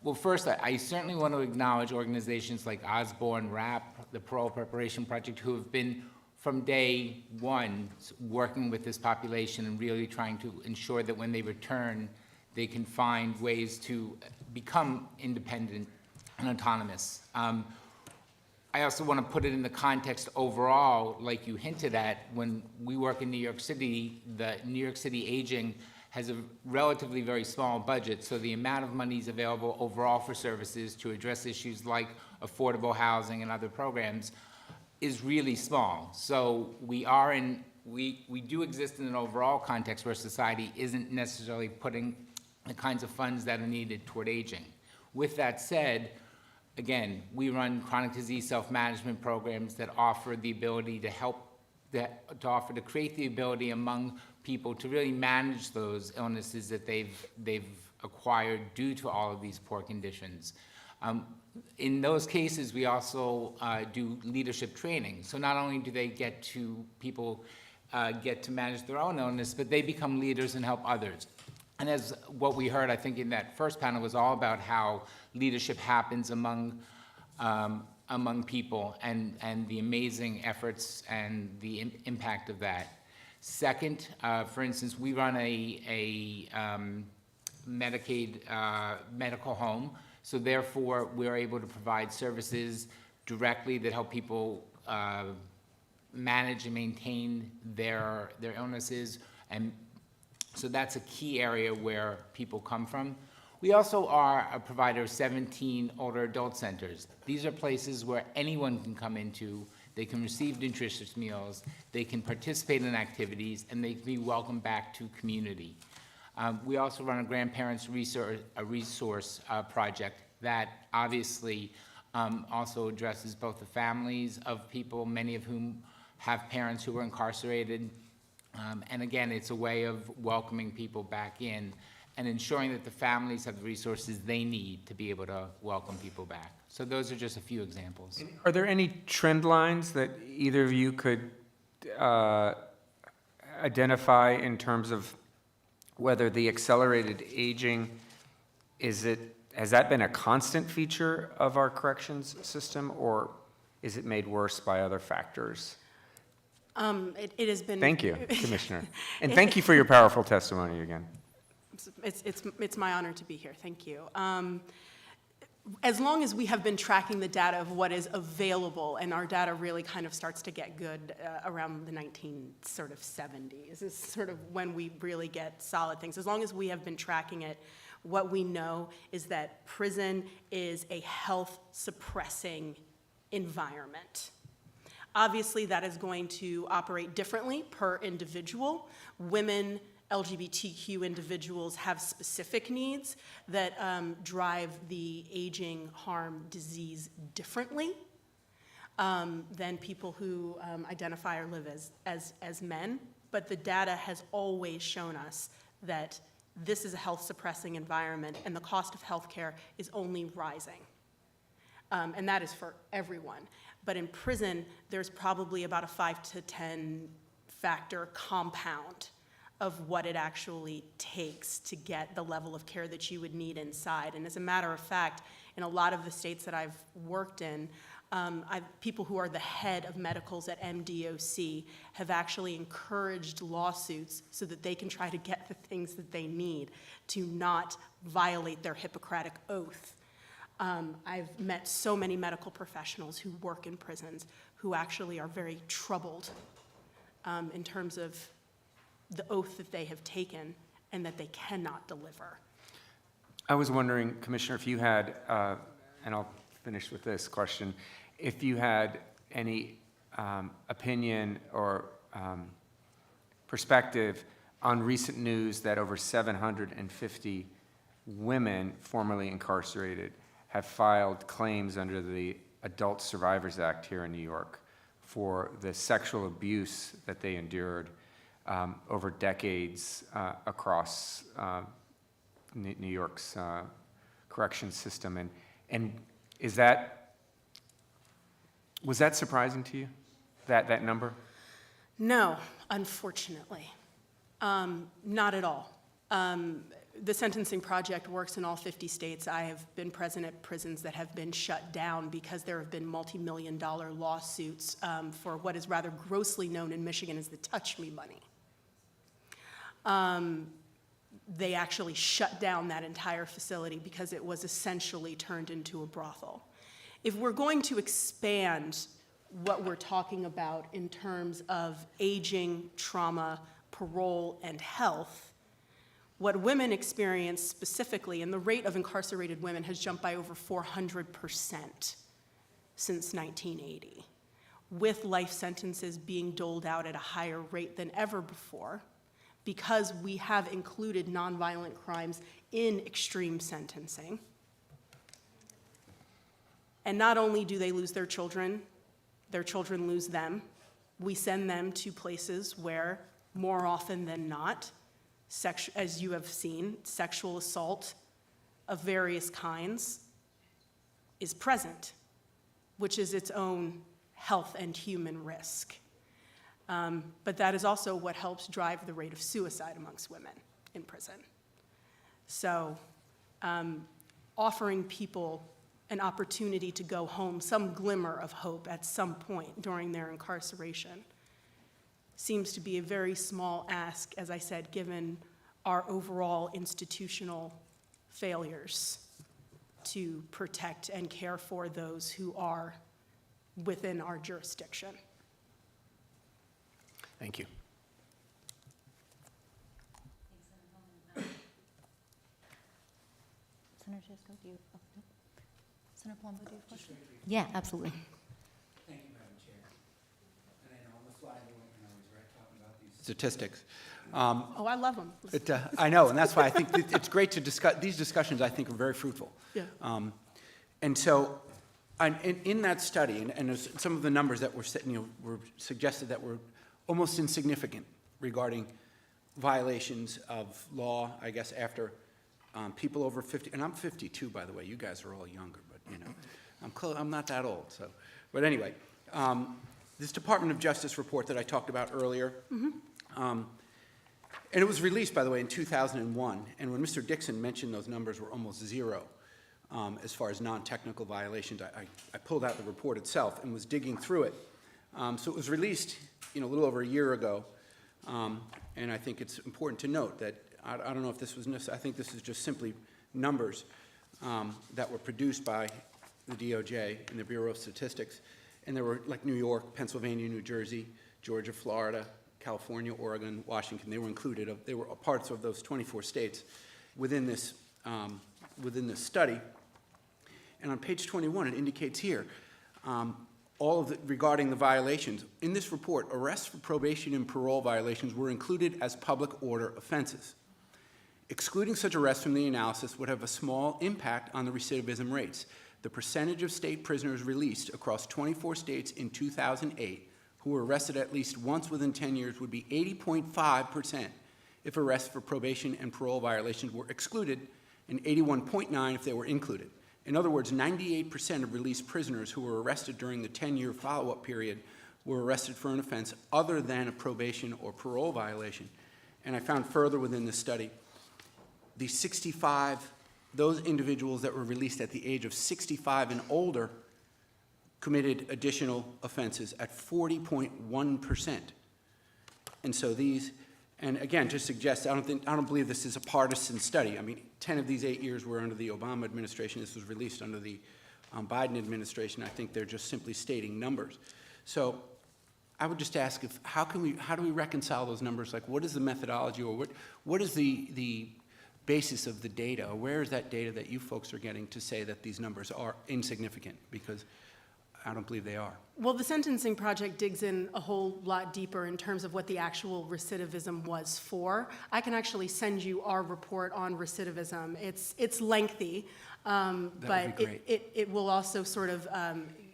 Well, first, I certainly want to acknowledge organizations like Osborne, RAP, the Parole Preparation Project, who have been from day one working with this population and really trying to ensure that when they return, they can find ways to become independent and autonomous. I also want to put it in the context overall, like you hinted at, when we work in New York City, the New York City aging has a relatively very small budget, so the amount of monies available overall for services to address issues like affordable housing and other programs is really small. So we do exist in an overall context where society isn't necessarily putting the kinds of funds that are needed toward aging. With that said, again, we run chronic disease self-management programs that offer the ability to to create the ability among people to really manage those illnesses that they've acquired due to all of these poor conditions. In those cases, we also do leadership training. So not only do they get to get to manage their own illness, but they become leaders and help others. And as what we heard, I think in that first panel was all about how leadership happens among people and the amazing efforts and the impact of that. Second, for instance, we run a Medicaid medical home, so therefore we're able to provide services directly that help people manage and maintain their illnesses, and so that's a key area where people come from. We also are a provider of 17 older adult centers. These are places where anyone can come into, they can receive nutritious meals, they can participate in activities, and they can be welcomed back to community. We also run a grandparents resource project that obviously also addresses both the families of people, many of whom have parents who are incarcerated. And again, it's a way of welcoming people back in and ensuring that the families have the resources they need to be able to welcome people back. So those are just a few examples. Are there any trend lines that either of you could identify in terms of whether the accelerated aging, has that been a constant feature of our corrections system, or is it made worse by other factors? It has been. Thank you, Commissioner. And thank you for your powerful testimony again. It's my honor to be here. Thank you. As long as we have been tracking the data of what is available, and our data really kind of starts to get good around the 1970s, is sort of when we really get solid things. As long as we have been tracking it, what we know is that prison is a health-suppressing environment. Obviously, that is going to operate differently per individual. Women, LGBTQ individuals have specific needs that drive the aging harm disease differently than people who identify or live as men. But the data has always shown us that this is a health-suppressing environment, and the cost of healthcare is only rising. And that is for everyone. But in prison, there's probably about a 5 to 10 factor compound of what it actually takes to get the level of care that you would need inside. And as a matter of fact, in a lot of the states that I've worked in, people who are the head of medicals at MDOC have actually encouraged lawsuits so that they can try to get the things that they need to not violate their Hippocratic oath. I've met so many medical professionals who work in prisons who actually are very troubled in terms of the oath that they have taken and that they cannot deliver. I was wondering, Commissioner, if you had, and I'll finish with this question, if you had any opinion or perspective on recent news that over 750 women formerly incarcerated have filed claims under the Adult Survivors Act here in New York for the sexual abuse that they endured over decades across New York's correction system. And was that surprising to you, that number? No, unfortunately, not at all. The Sentencing Project works in all 50 states. I have been present at prisons that have been shut down because there have been multi-million-dollar lawsuits for what is rather grossly known in Michigan as the touch me money. They actually shut down that entire facility because it was essentially turned into a brothel. If we're going to expand what we're talking about in terms of aging, trauma, parole, and health, what women experience specifically, and the rate of incarcerated women has jumped by over 400% since 1980. with life sentences being doled out at a higher rate than ever before, because we have included nonviolent crimes in extreme sentencing. And not only do they lose their children lose them. We send them to places where, more often than not, as you have seen, sexual assault of various kinds is present, which is its own health and human risk. But that is also what helps drive the rate of suicide amongst women in prison. So offering people an opportunity to go home, some glimmer of hope at some point during their incarceration, seems to be a very small ask, as I said, given our overall institutional failures to protect and care for those who are within our jurisdiction. Thank you. Senator Jasko, do you? Oh, no. Senator Palumbo, do you have a question? Yeah, absolutely. Thank you, Madam Chair. And I know on the fly, when I was talking about these statistics. Oh, I love them. I know, and that's why I think it's great to discuss, these discussions I think are very fruitful. Yeah. And so, in that study, and there's some of the numbers that were suggested that were almost insignificant regarding violations of law, I guess, after people over 50, and I'm 52, by the way, you guys are all younger, but I'm not that old, so. But anyway, this Department of Justice report that I talked about earlier, and it was released, by the way, in 2001, and when Mr. Dixon mentioned those numbers were almost zero as far as non-technical violations, I pulled out the report itself and was digging through it. So it was released, a little over a year ago, and I think it's important to note that, I don't know if this was necessary, I think this is just simply numbers that were produced by the DOJ and the Bureau of Statistics, and there were like New York, Pennsylvania, New Jersey, Georgia, Florida, California, Oregon, Washington. They were included. They were parts of those 24 states within this study. And on page 21, it indicates here all of regarding the violations. In this report, arrests for probation and parole violations were included as public order offenses. Excluding such arrests from the analysis would have a small impact on the recidivism rates. The percentage of state prisoners released across 24 states in 2008 who were arrested at least once within 10 years would be 80.5% if arrests for probation and parole violations were excluded, and 81.9% if they were included. In other words, 98% of released prisoners who were arrested during the 10-year follow-up period were arrested for an offense other than a probation or parole violation. And I found further within the study, those individuals that were released at the age of 65 and older committed additional offenses at 40.1%. And so and again, to suggest, I don't believe this is a partisan study. I mean, 10 of these 8 years were under the Obama administration. This was released under the Biden administration. I think they're just simply stating numbers. So I would just ask, how do we reconcile those numbers? Like, what is the methodology, or what is the basis of the data? Or where is that data that you folks are getting to say that these numbers are insignificant? Because I don't believe they are. Well, the Sentencing Project digs in a whole lot deeper in terms of what the actual recidivism was for. I can actually send you our report on recidivism. It's lengthy, but it will also sort of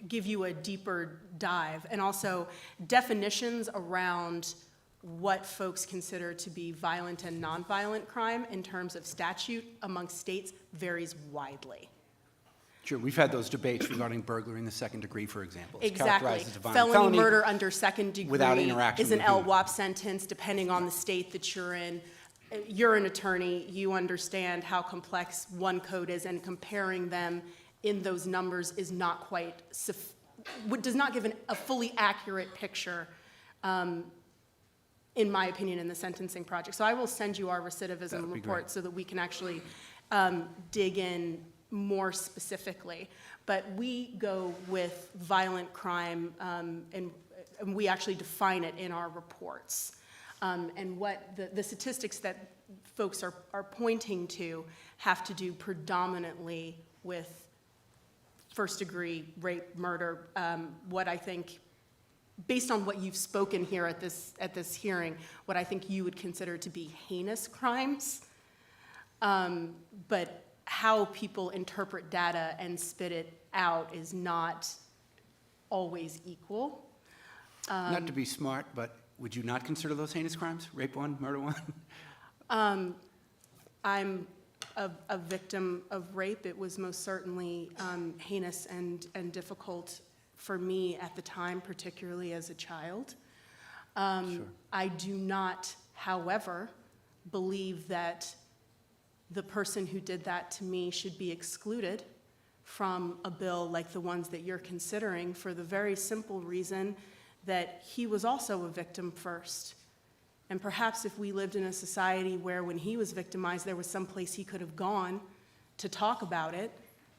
give you a deeper dive, and also definitions around what folks consider to be violent and nonviolent crime in terms of statute amongst states varies widely. Sure, we've had those debates regarding burglary in the second degree, for example. It's Exactly. characterized as a violent felony Murder under second degree without interaction is an with human. LWOP sentence, depending on the state that you're in. You're an attorney, you understand how complex one code is, and comparing them in those numbers is not quite, does not give a fully accurate picture, in my opinion, in the Sentencing Project. So I will send you our recidivism report so that we can actually dig in more specifically. But we go with violent crime, and we actually define it in our reports. And what the statistics that folks are pointing to have to do predominantly with first-degree rape, murder. What I think based on what you've spoken here at this hearing, what I think you would consider to be heinous crimes. But how people interpret data and spit it out is not always equal. Not to be smart, but would you not consider those heinous crimes? Rape one, murder one? I'm a victim of rape. It was most certainly heinous and difficult for me at the time, particularly as a child. Sure. I do not, however, believe that the person who did that to me should be excluded from a bill like the ones that you're considering, for the very simple reason that he was also a victim first. And perhaps if we lived in a society where when he was victimized, there was some place he could have gone to talk about it,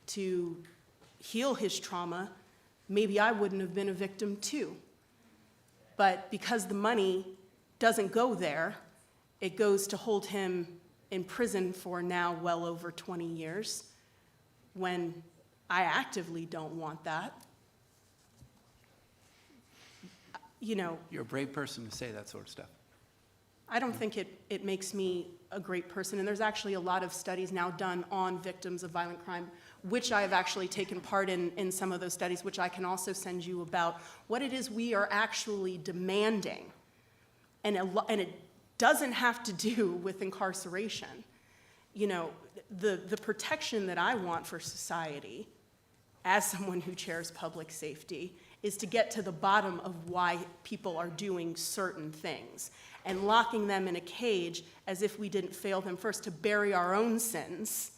to heal his trauma, maybe I wouldn't have been a victim too. But because the money doesn't go there, it goes to hold him in prison for now well over 20 years, when I actively don't want that. You know, You're a brave person to say that sort of stuff. I don't think it makes me a great person, and there's actually a lot of studies now done on victims of violent crime, which I have actually taken part in some of those studies, which I can also send you, about what it is we are actually demanding. And it doesn't have to do with incarceration. You know, the protection that I want for society, as someone who chairs public safety, is to get to the bottom of why people are doing certain things. And locking them in a cage as if we didn't fail them first to bury our own sins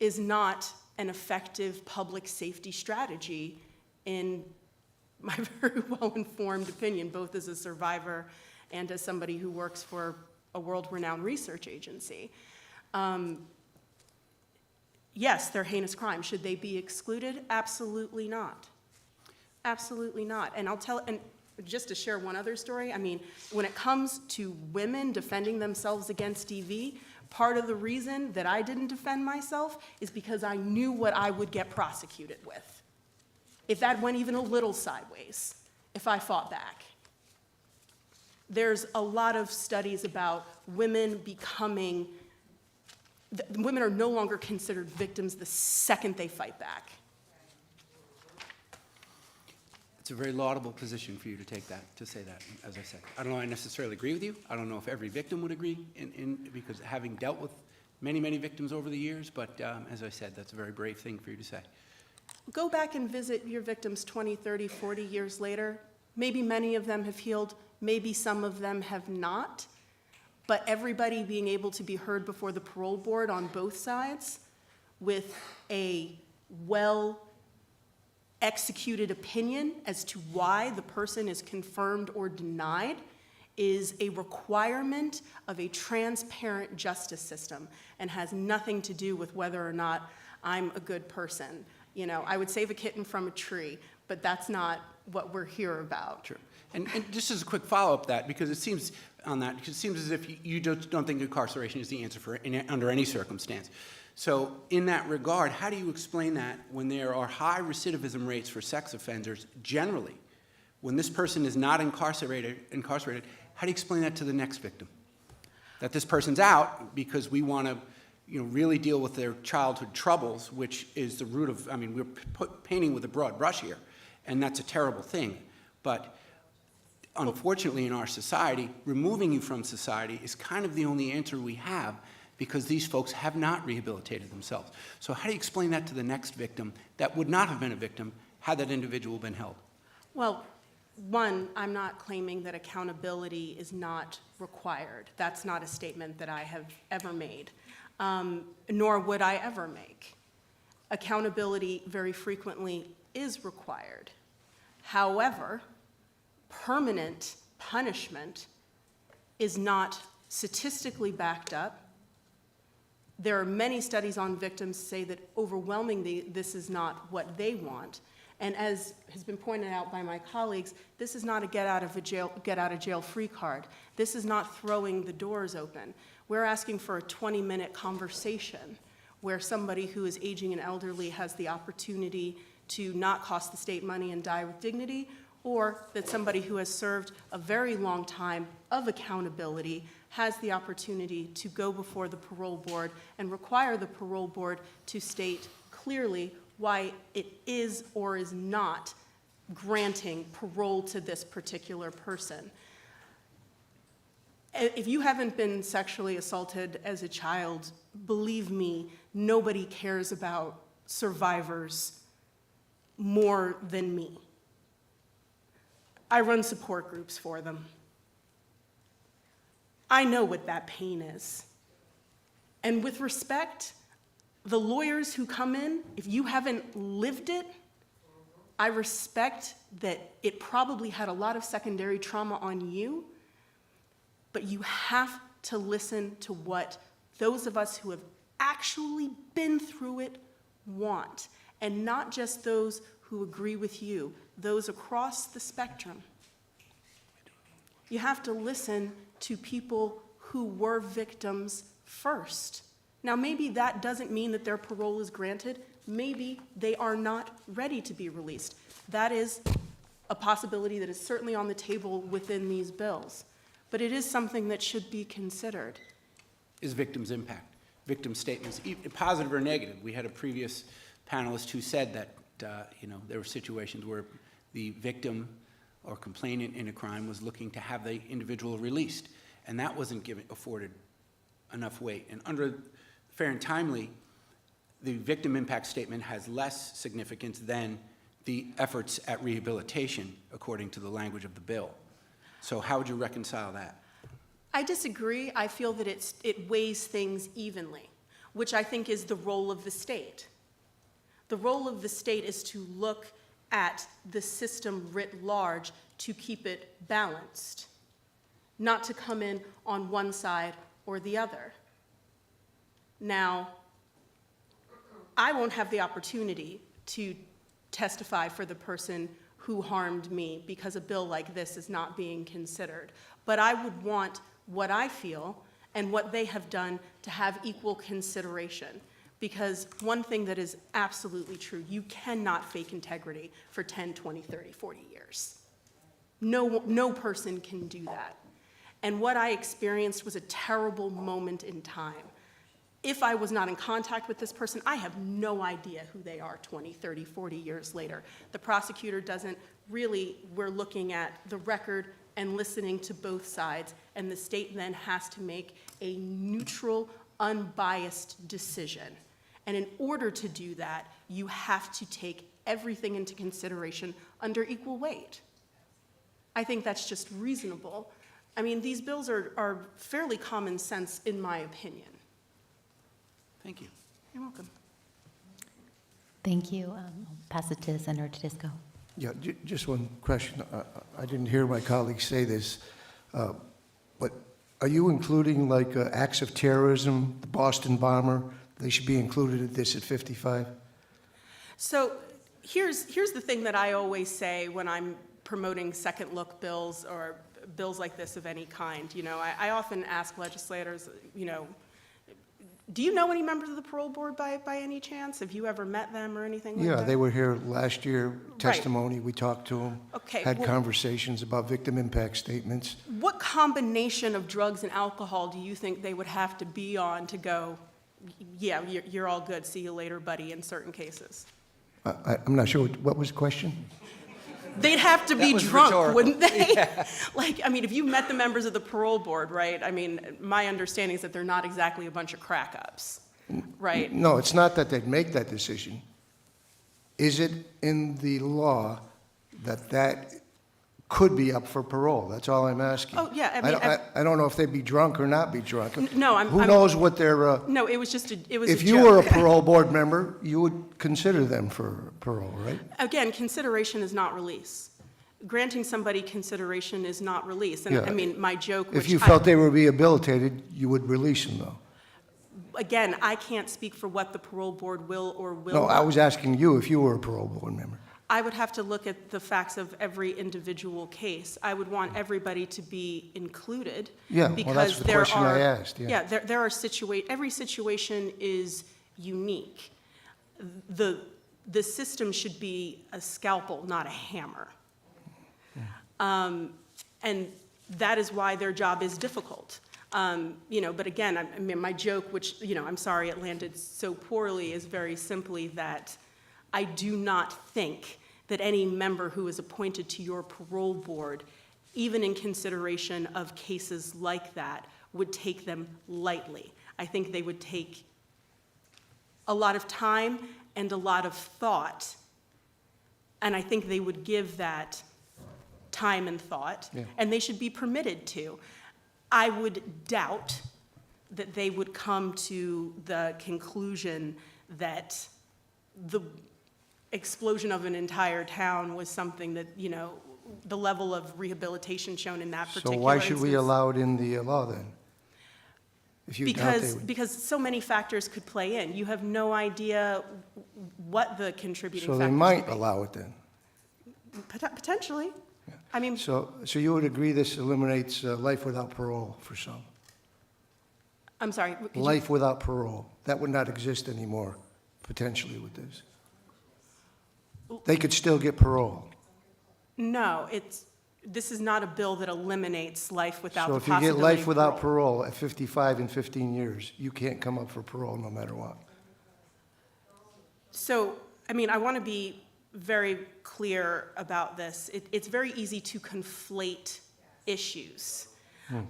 is not an effective public safety strategy, in my very well-informed opinion, both as a survivor and as somebody who works for a world-renowned research agency. Yes, they're heinous crimes. Should they be excluded? Absolutely not. Absolutely not. And just to share one other story, I mean, when it comes to women defending themselves against DV, part of the reason that I didn't defend myself is because I knew what I would get prosecuted with. If that went even a little sideways, if I fought back. There's a lot of studies about women becoming, women are no longer considered victims the second they fight back. It's a very laudable position for you to take that, to say that, as I said. I don't know if I necessarily agree with you. I don't know if every victim would agree, because having dealt with many, many victims over the years, but as I said, that's a very brave thing for you to say. Go back and visit your victims 20, 30, 40 years later. Maybe many of them have healed, maybe some of them have not, but everybody being able to be heard before the parole board on both sides with a well-executed opinion as to why the person is confirmed or denied is a requirement of a transparent justice system and has nothing to do with whether or not I'm a good person. You know, I would save a kitten from a tree, but that's not what we're here about. Sure. And just as a quick follow-up to that, because it seems as if you don't think incarceration is the answer under any circumstance. So in that regard, how do you explain that when there are high recidivism rates for sex offenders generally? When this person is not incarcerated, how do you explain that to the next victim? That this person's out because we want to really deal with their childhood troubles, which is the root of, we're painting with a broad brush here, and that's a terrible thing. But unfortunately in our society, removing you from society is kind of the only answer we have, because these folks have not rehabilitated themselves. So how do you explain that to the next victim that would not have been a victim had that individual been held? Well, one, I'm not claiming that accountability is not required. That's not a statement that I have ever made, nor would I ever make. Accountability very frequently is required. However, permanent punishment is not statistically backed up. There are many studies on victims say that overwhelmingly this is not what they want. And as has been pointed out by my colleagues, this is not a get out of jail free card. This is not throwing the doors open. We're asking for a 20-minute conversation where somebody who is aging and elderly has the opportunity to not cost the state money and die with dignity, or that somebody who has served a very long time of accountability has the opportunity to go before the parole board and require the parole board to state clearly why it is or is not granting parole to this particular person. If you haven't been sexually assaulted as a child, believe me, nobody cares about survivors more than me. I run support groups for them. I know what that pain is. And with respect, the lawyers who come in, if you haven't lived it, I respect that it probably had a lot of secondary trauma on you, but you have to listen to what those of us who have actually been through it want, and not just those who agree with you, those across the spectrum. You have to listen to people who were victims first. Now, maybe that doesn't mean that their parole is granted. Maybe they are not ready to be released. That is a possibility that is certainly on the table within these bills. But it is something that should be considered. Is victims' impact, victim statements, positive or negative. We had a previous panelist who said that there were situations where the victim or complainant in a crime was looking to have the individual released, and that wasn't afforded enough weight. And under fair and timely, the victim impact statement has less significance than the efforts at rehabilitation, according to the language of the bill. So how would you reconcile that? I disagree. I feel that it weighs things evenly, which I think is the role of the state. The role of the state is to look at the system writ large to keep it balanced, not to come in on one side or the other. Now, I won't have the opportunity to testify for the person who harmed me because a bill like this is not being considered. But I would want what I feel and what they have done to have equal consideration. Because one thing that is absolutely true, you cannot fake integrity for 10, 20, 30, 40 years. No person can do that. And what I experienced was a terrible moment in time. If I was not in contact with this person, I have no idea who they are 20, 30, 40 years later. The prosecutor doesn't really, we're looking at the record and listening to both sides, and the state then has to make a neutral, unbiased decision. And in order to do that, you have to take everything into consideration under equal weight. I think that's just reasonable. I mean, these bills are fairly common sense, in my opinion. Thank you. You're welcome. Thank you. I'll pass it to Senator Tedesco. Yeah, just one question. I didn't hear my colleagues say this, but are you including like acts of terrorism, the Boston bomber? They should be included at this at 55? So here's the thing that I always say when I'm promoting second look bills or bills like this of any kind. I often ask legislators, do you know any members of the parole board by any chance? Have you ever met them or anything like that? Yeah, they were here last year, testimony, we talked to them. Okay, had well, conversations about victim impact statements. what combination of drugs and alcohol do you think they would have to be on to go, yeah, you're all good, see you later, buddy, in certain cases? I'm not sure, what was the question? They'd have to That be was drunk, rhetorical. wouldn't they? Yeah. If you met the members of the parole board, right? My understanding is that they're not exactly a bunch of crack-ups, right? No, it's not that they'd make that decision. Is it in the law that could be up for parole? That's all I'm asking. Oh, yeah, I don't know if they'd be drunk or not be drunk. No, Who knows what their, No, it was just a joke. if you were a parole board member, you would consider them for parole, right? Again, consideration is not release. Granting somebody consideration is not release. And Yeah. my joke, If which you felt they were rehabilitated, you would release them, though. again, I can't speak for what the parole board will or will No, not. I was asking you if you were a parole board member. I would have to look at the facts of every individual case. I would want everybody to be included. Yeah, well, because that's the there question I are- asked, yeah. Yeah, there are every situation is unique. The system should be a scalpel, not a hammer. And that is why their job is difficult. But again, I mean, my joke, which, I'm sorry it landed so poorly, is very simply that I do not think that any member who is appointed to your parole board, even in consideration of cases like that, would take them lightly. I think they would take a lot of time and a lot of thought, and I think they would give that time and thought, and they should be permitted to. I would doubt that they would come to the conclusion that the explosion of an entire town was something that, the level of rehabilitation shown in that particular So why should we instance. allow it in the law then? If you doubt they would. Because so many factors could play in. You have no idea what the contributing So factors they could might be. allow it then? Potentially. I mean, So you would agree this eliminates life without parole for some? I'm sorry. could you- Life without parole, that would not exist anymore, potentially with this. They could still get parole. No, this is not a bill that eliminates life without So the if you possibility get life of without parole at 55 and 15 years, you can't come up for parole no matter what. So, I mean, I want to be very clear about this. It's very easy to conflate issues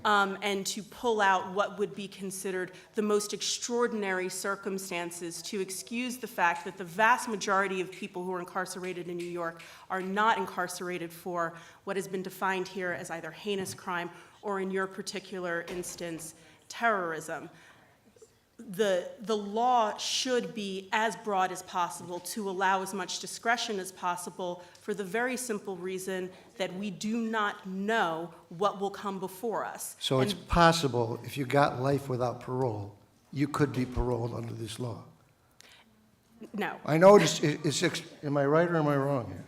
and to pull out what would be considered the most extraordinary circumstances to excuse the fact that the vast majority of people who are incarcerated in New York are not incarcerated for what has been defined here as either heinous crime or, in your particular instance, terrorism. The law should be as broad as possible to allow as much discretion as possible for the very simple reason that we do not know what will come before us. So it's possible, if you got life without parole, you could be paroled under this law. No. I know am I right or am I wrong here?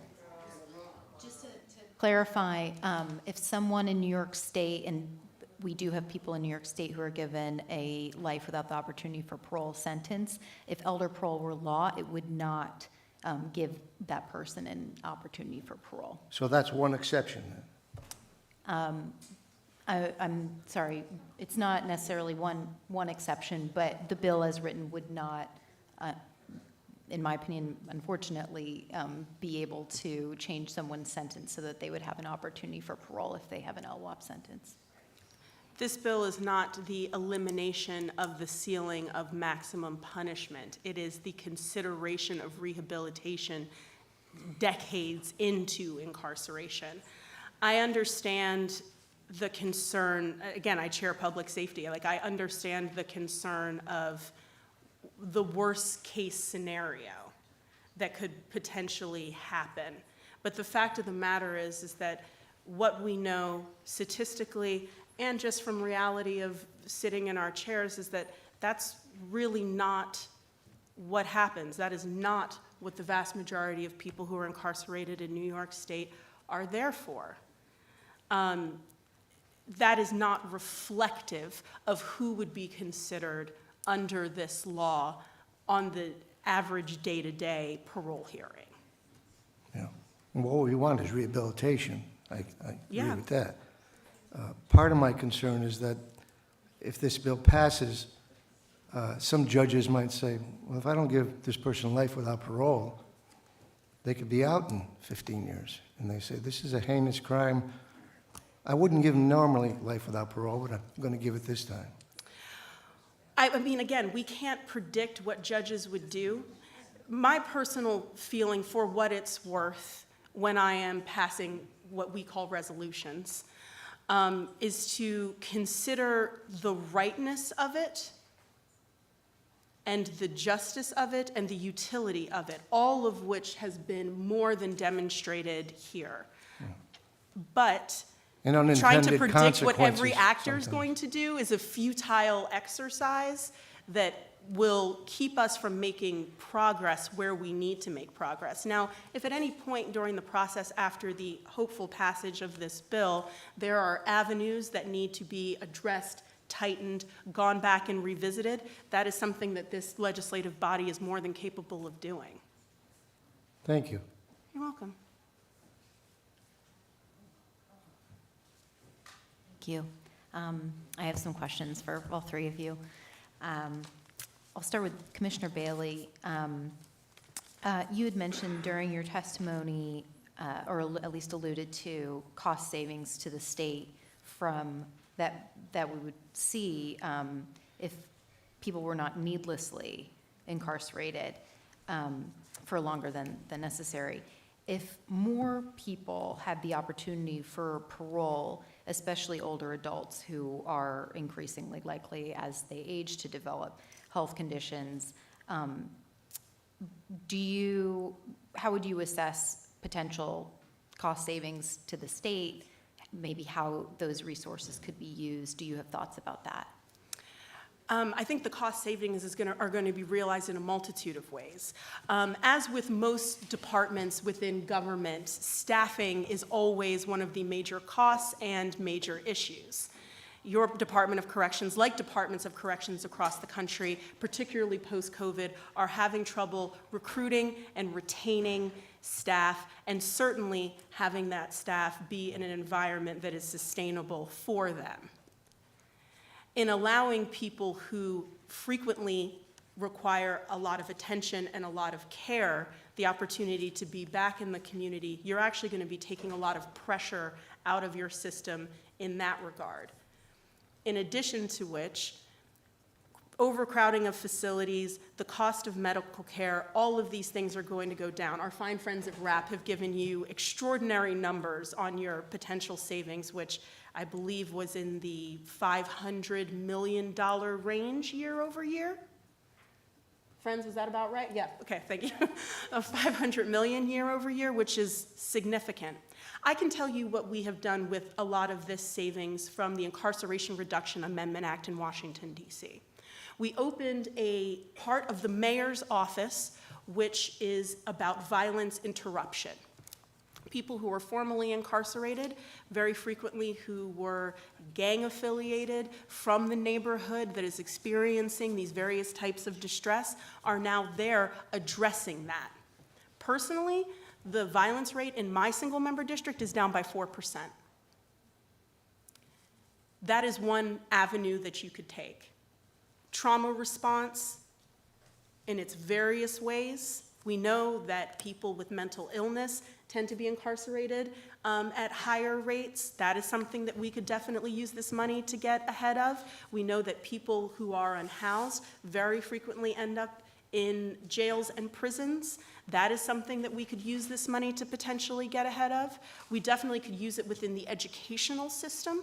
Just to clarify, if someone in New York State, and we do have people in New York State who are given a life without the opportunity for parole sentence, if elder parole were law, it would not give that person an opportunity for parole. So that's one exception then? I'm sorry, it's not necessarily one exception, but the bill as written would not, in my opinion, unfortunately, be able to change someone's sentence so that they would have an opportunity for parole if they have an LWOP sentence. This bill is not the elimination of the ceiling of maximum punishment. It is the consideration of rehabilitation decades into incarceration. I understand the concern, again, I chair public safety, I understand the concern of the worst case scenario that could potentially happen. But the fact of the matter is that what we know statistically and just from reality of sitting in our chairs is that that's really not what happens. That is not what the vast majority of people who are incarcerated in New York State are there for. That is not reflective of who would be considered under this law on the average day-to-day parole hearing. Yeah. And what we want is rehabilitation. I agree Yeah. with that. Part of my concern is that if this bill passes, some judges might say, well, if I don't give this person life without parole, they could be out in 15 years. And they say, this is a heinous crime. I wouldn't give them normally life without parole, but I'm going to give it this time. I mean, again, we can't predict what judges would do. My personal feeling, for what it's worth, when I am passing what we call resolutions, is to consider the rightness of it and the justice of it and the utility of it, all of which has been more than demonstrated here. But And trying to unintended predict what every consequences actor is sometimes. going to do is a futile exercise that will keep us from making progress where we need to make progress. Now, if at any point during the process after the hopeful passage of this bill, there are avenues that need to be addressed, tightened, gone back and revisited, that is something that this legislative body is more than capable of doing. Thank you. You're welcome. Thank you. I have some questions for all three of you. I'll start with Commissioner Bailey. You had mentioned during your testimony, or at least alluded to, cost savings to the state from that we would see if people were not needlessly incarcerated for longer than necessary. If more people had the opportunity for parole, especially older adults who are increasingly likely as they age to develop health conditions, how would you assess potential cost savings to the state, maybe how those resources could be used? Do you have thoughts about that? I think the cost savings are going to be realized in a multitude of ways. As with most departments within government, staffing is always one of the major costs and major issues. Your Department of Corrections, like departments of corrections across the country, particularly post-COVID, are having trouble recruiting and retaining staff, and certainly having that staff be in an environment that is sustainable for them. In allowing people who frequently require a lot of attention and a lot of care the opportunity to be back in the community, you're actually going to be taking a lot of pressure out of your system in that regard. In addition to which, overcrowding of facilities, the cost of medical care, all of these things are going to go down. Our fine friends at RAP have given you extraordinary numbers on your potential savings, which I believe was in the $500 million range year over year. Friends, was that about right? Yeah, okay, thank you. Of $500 million year over year, which is significant. I can tell you what we have done with a lot of this savings from the Incarceration Reduction Amendment Act in Washington, D.C. We opened a part of the mayor's office, which is about violence interruption. People who were formerly incarcerated, very frequently who were gang affiliated from the neighborhood that is experiencing these various types of distress, are now there addressing that. Personally, the violence rate in my single member district is down by 4%. That is one avenue that you could take. Trauma response in its various ways. We know that people with mental illness tend to be incarcerated at higher rates. That is something that we could definitely use this money to get ahead of. We know that people who are unhoused very frequently end up in jails and prisons. That is something that we could use this money to potentially get ahead of. We definitely could use it within the educational system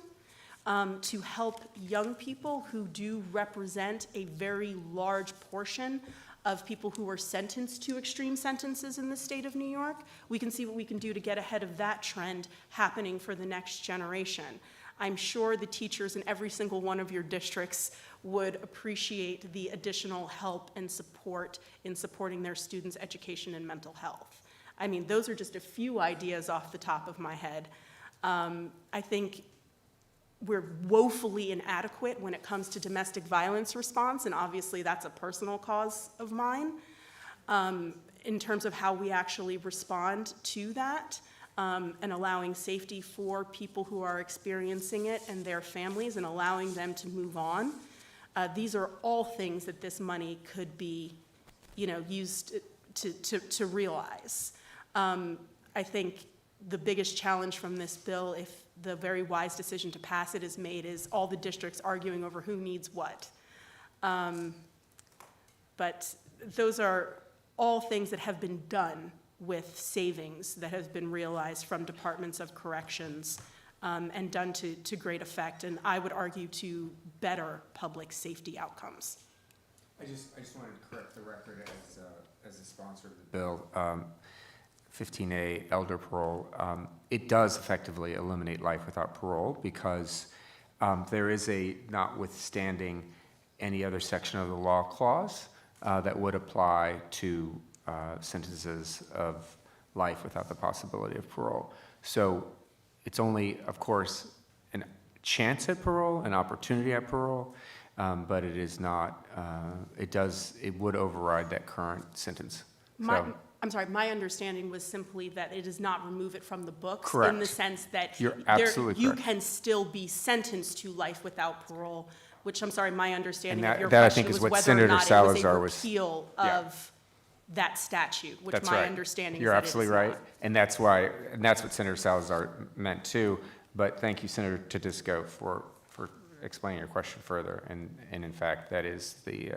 to help young people who do represent a very large portion of people who were sentenced to extreme sentences in the state of New York. We can see what we can do to get ahead of that trend happening for the next generation. I'm sure the teachers in every single one of your districts would appreciate the additional help and support in supporting their students' education and mental health. I mean, those are just a few ideas off the top of my head. I think we're woefully inadequate when it comes to domestic violence response, and obviously that's a personal cause of mine, in terms of how we actually respond to that, and allowing safety for people who are experiencing it and their families, and allowing them to move on. These are all things that this money could be, used to realize. I think the biggest challenge from this bill, if the very wise decision to pass it is made, is all the districts arguing over who needs what. But those are all things that have been done with savings that have been realized from departments of corrections, and done to great effect, and I would argue to better public safety outcomes. I just wanted to correct the record as a sponsor of the bill. 15A, elder parole, it does effectively eliminate life without parole because there is a notwithstanding any other section of the law clause that would apply to sentences of life without the possibility of parole. So it's only, of course, a chance at parole, an opportunity at parole, but it is not, it would override that current sentence. I'm sorry, my understanding was simply that it does not remove it from the books. In Correct. the sense that You're absolutely you correct. can still be sentenced to life without parole, which I'm sorry, my understanding And of your that I question think is was what whether or Senator not it was Salazar a was- repeal Yeah. of that statute, which That's my right. understanding is You're that it is absolutely right, not. and that's what Senator Salazar meant too. But thank you, Senator Tedisco, for explaining your question further. And in fact, that is the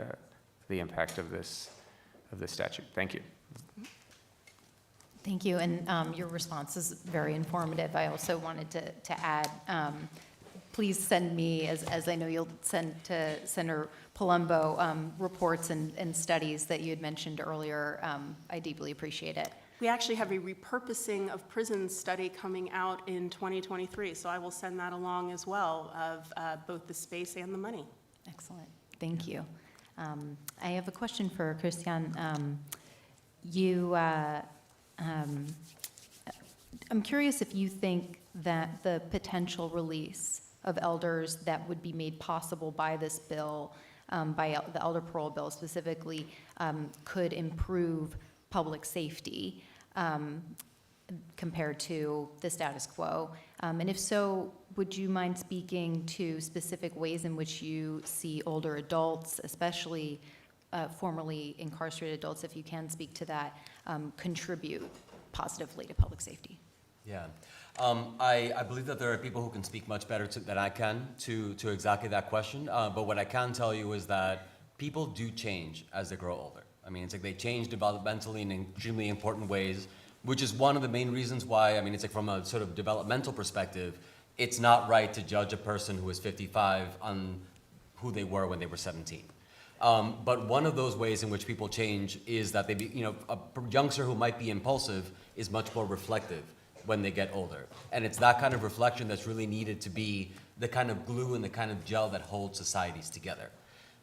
impact of this statute. Thank you. Thank you, and your response is very informative. I also wanted to add, please send me, as I know you'll send to Senator Palumbo, reports and studies that you had mentioned earlier. I deeply appreciate it. We actually have a repurposing of prisons study coming out in 2023, so I will send that along as well, of both the space and the money. Excellent, thank you. I have a question for Christian. I'm curious if you think that the potential release of elders that would be made possible by this bill, by the elder parole bill specifically, could improve public safety compared to the status quo? And if so, would you mind speaking to specific ways in which you see older adults, especially formerly incarcerated adults, if you can speak to that, contribute positively to public safety? Yeah. I believe that there are people who can speak much better than I can to exactly that question. But what I can tell you is that people do change as they grow older. I mean, it's like they change developmentally in extremely important ways, which is one of the main reasons why, I mean, it's like from a sort of developmental perspective, it's not right to judge a person who is 55 on who they were when they were 17. But one of those ways in which people change is that a youngster who might be impulsive is much more reflective when they get older. And it's that kind of reflection that's really needed to be the kind of glue and the kind of gel that holds societies together.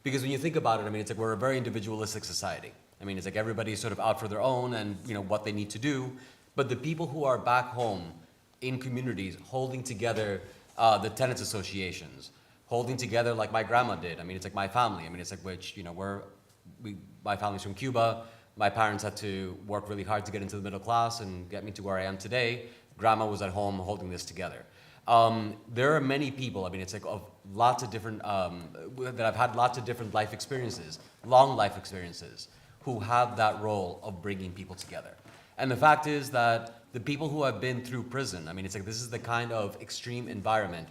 Because when you think about it, I mean, it's like we're a very individualistic society. I mean, it's like everybody's sort of out for their own and, what they need to do. But the people who are back home in communities holding together the tenants associations, holding together like my grandma did. I mean, it's like my family. I mean, it's like my family's from Cuba. My parents had to work really hard to get into the middle class and get me to where I am today. Grandma was at home holding this together. There are many people, I mean, it's like of lots of different, that have had lots of different life experiences, long life experiences, who have that role of bringing people together. And the fact is that the people who have been through prison, I mean, it's like this is the kind of extreme environment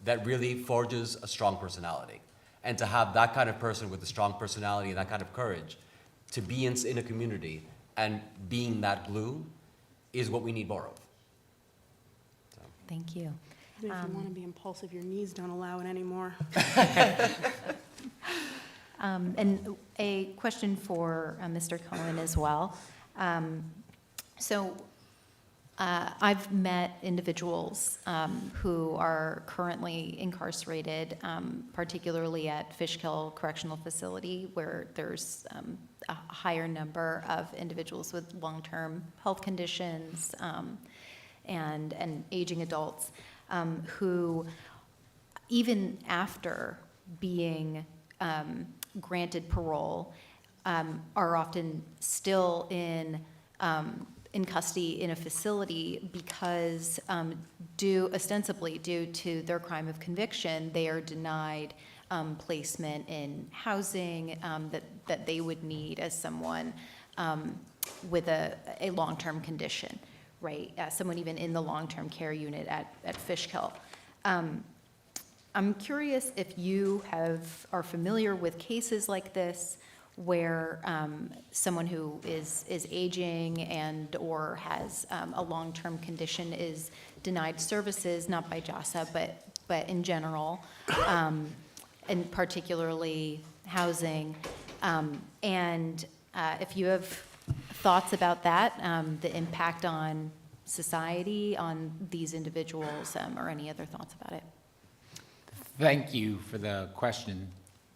that really forges a strong personality. And to have that kind of person with a strong personality and that kind of courage to be in a community and being that glue is what we need more of. Thank you. And if you want to be impulsive, your knees don't allow it anymore. And a question for Mr. Cohen as well. I've met individuals who are currently incarcerated, particularly at Fishkill Correctional Facility, where there's a higher number of individuals with long-term health conditions and aging adults who, even after being granted parole, are often still in custody in a facility because ostensibly due to their crime of conviction, they are denied placement in housing that they would need as someone with a long-term condition, right? Someone even in the long-term care unit at Fishkill. I'm curious if you are familiar with cases like this where someone who is aging and or has a long-term condition is denied services, not by JASA, but in general, and particularly housing. And if you have thoughts about that, the impact on society, on these individuals, or any other thoughts about it? Thank you for the question.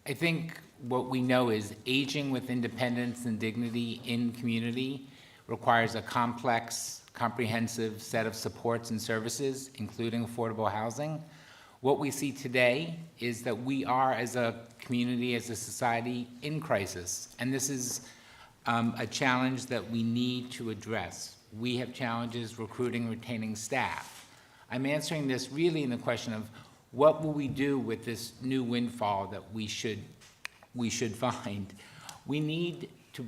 I think what we know is aging with independence and dignity in community requires a complex, comprehensive set of supports and services, including affordable housing. What we see today is that we are, as a community, as a society, in crisis. And this is a challenge that we need to address. We have challenges recruiting, retaining staff. I'm answering this really in the question of what will we do with this new windfall that we should find? We need to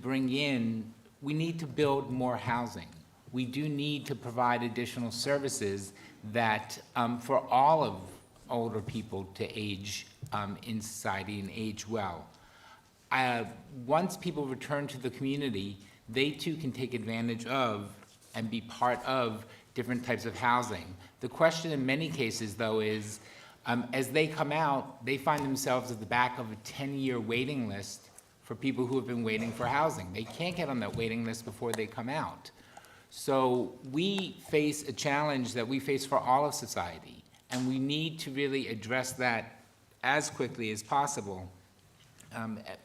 we need to build more housing. We do need to provide additional services that, for all of older people to age in society and age well. Once people return to the community, they too can take advantage of and be part of different types of housing. The question in many cases, though, is as they come out, they find themselves at the back of a 10-year waiting list for people who have been waiting for housing. They can't get on that waiting list before they come out. So we face a challenge that we face for all of society, and we need to really address that as quickly as possible,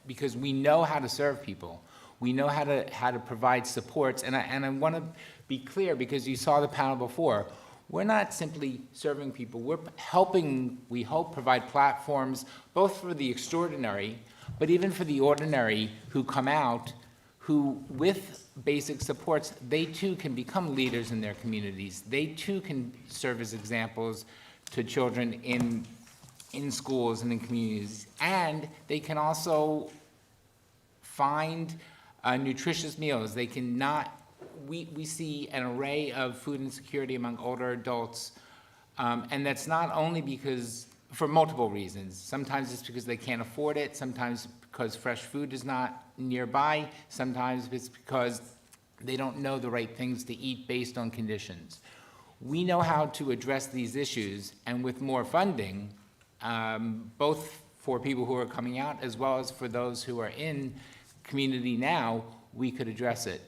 because we know how to serve people. We know how to provide supports, and I want to be clear, because you saw the panel before, we're not simply serving people, we're helping, we hope, provide platforms both for the extraordinary, but even for the ordinary who come out, who with basic supports, they too can become leaders in their communities. They too can serve as examples to children in schools and in communities. And they can also find nutritious meals. They cannot, we see an array of food insecurity among older adults, and that's not only because, for multiple reasons. Sometimes it's because they can't afford it, sometimes because fresh food is not nearby, sometimes it's because they don't know the right things to eat based on conditions. We know how to address these issues, and with more funding, both for people who are coming out as well as for those who are in community now, we could address it.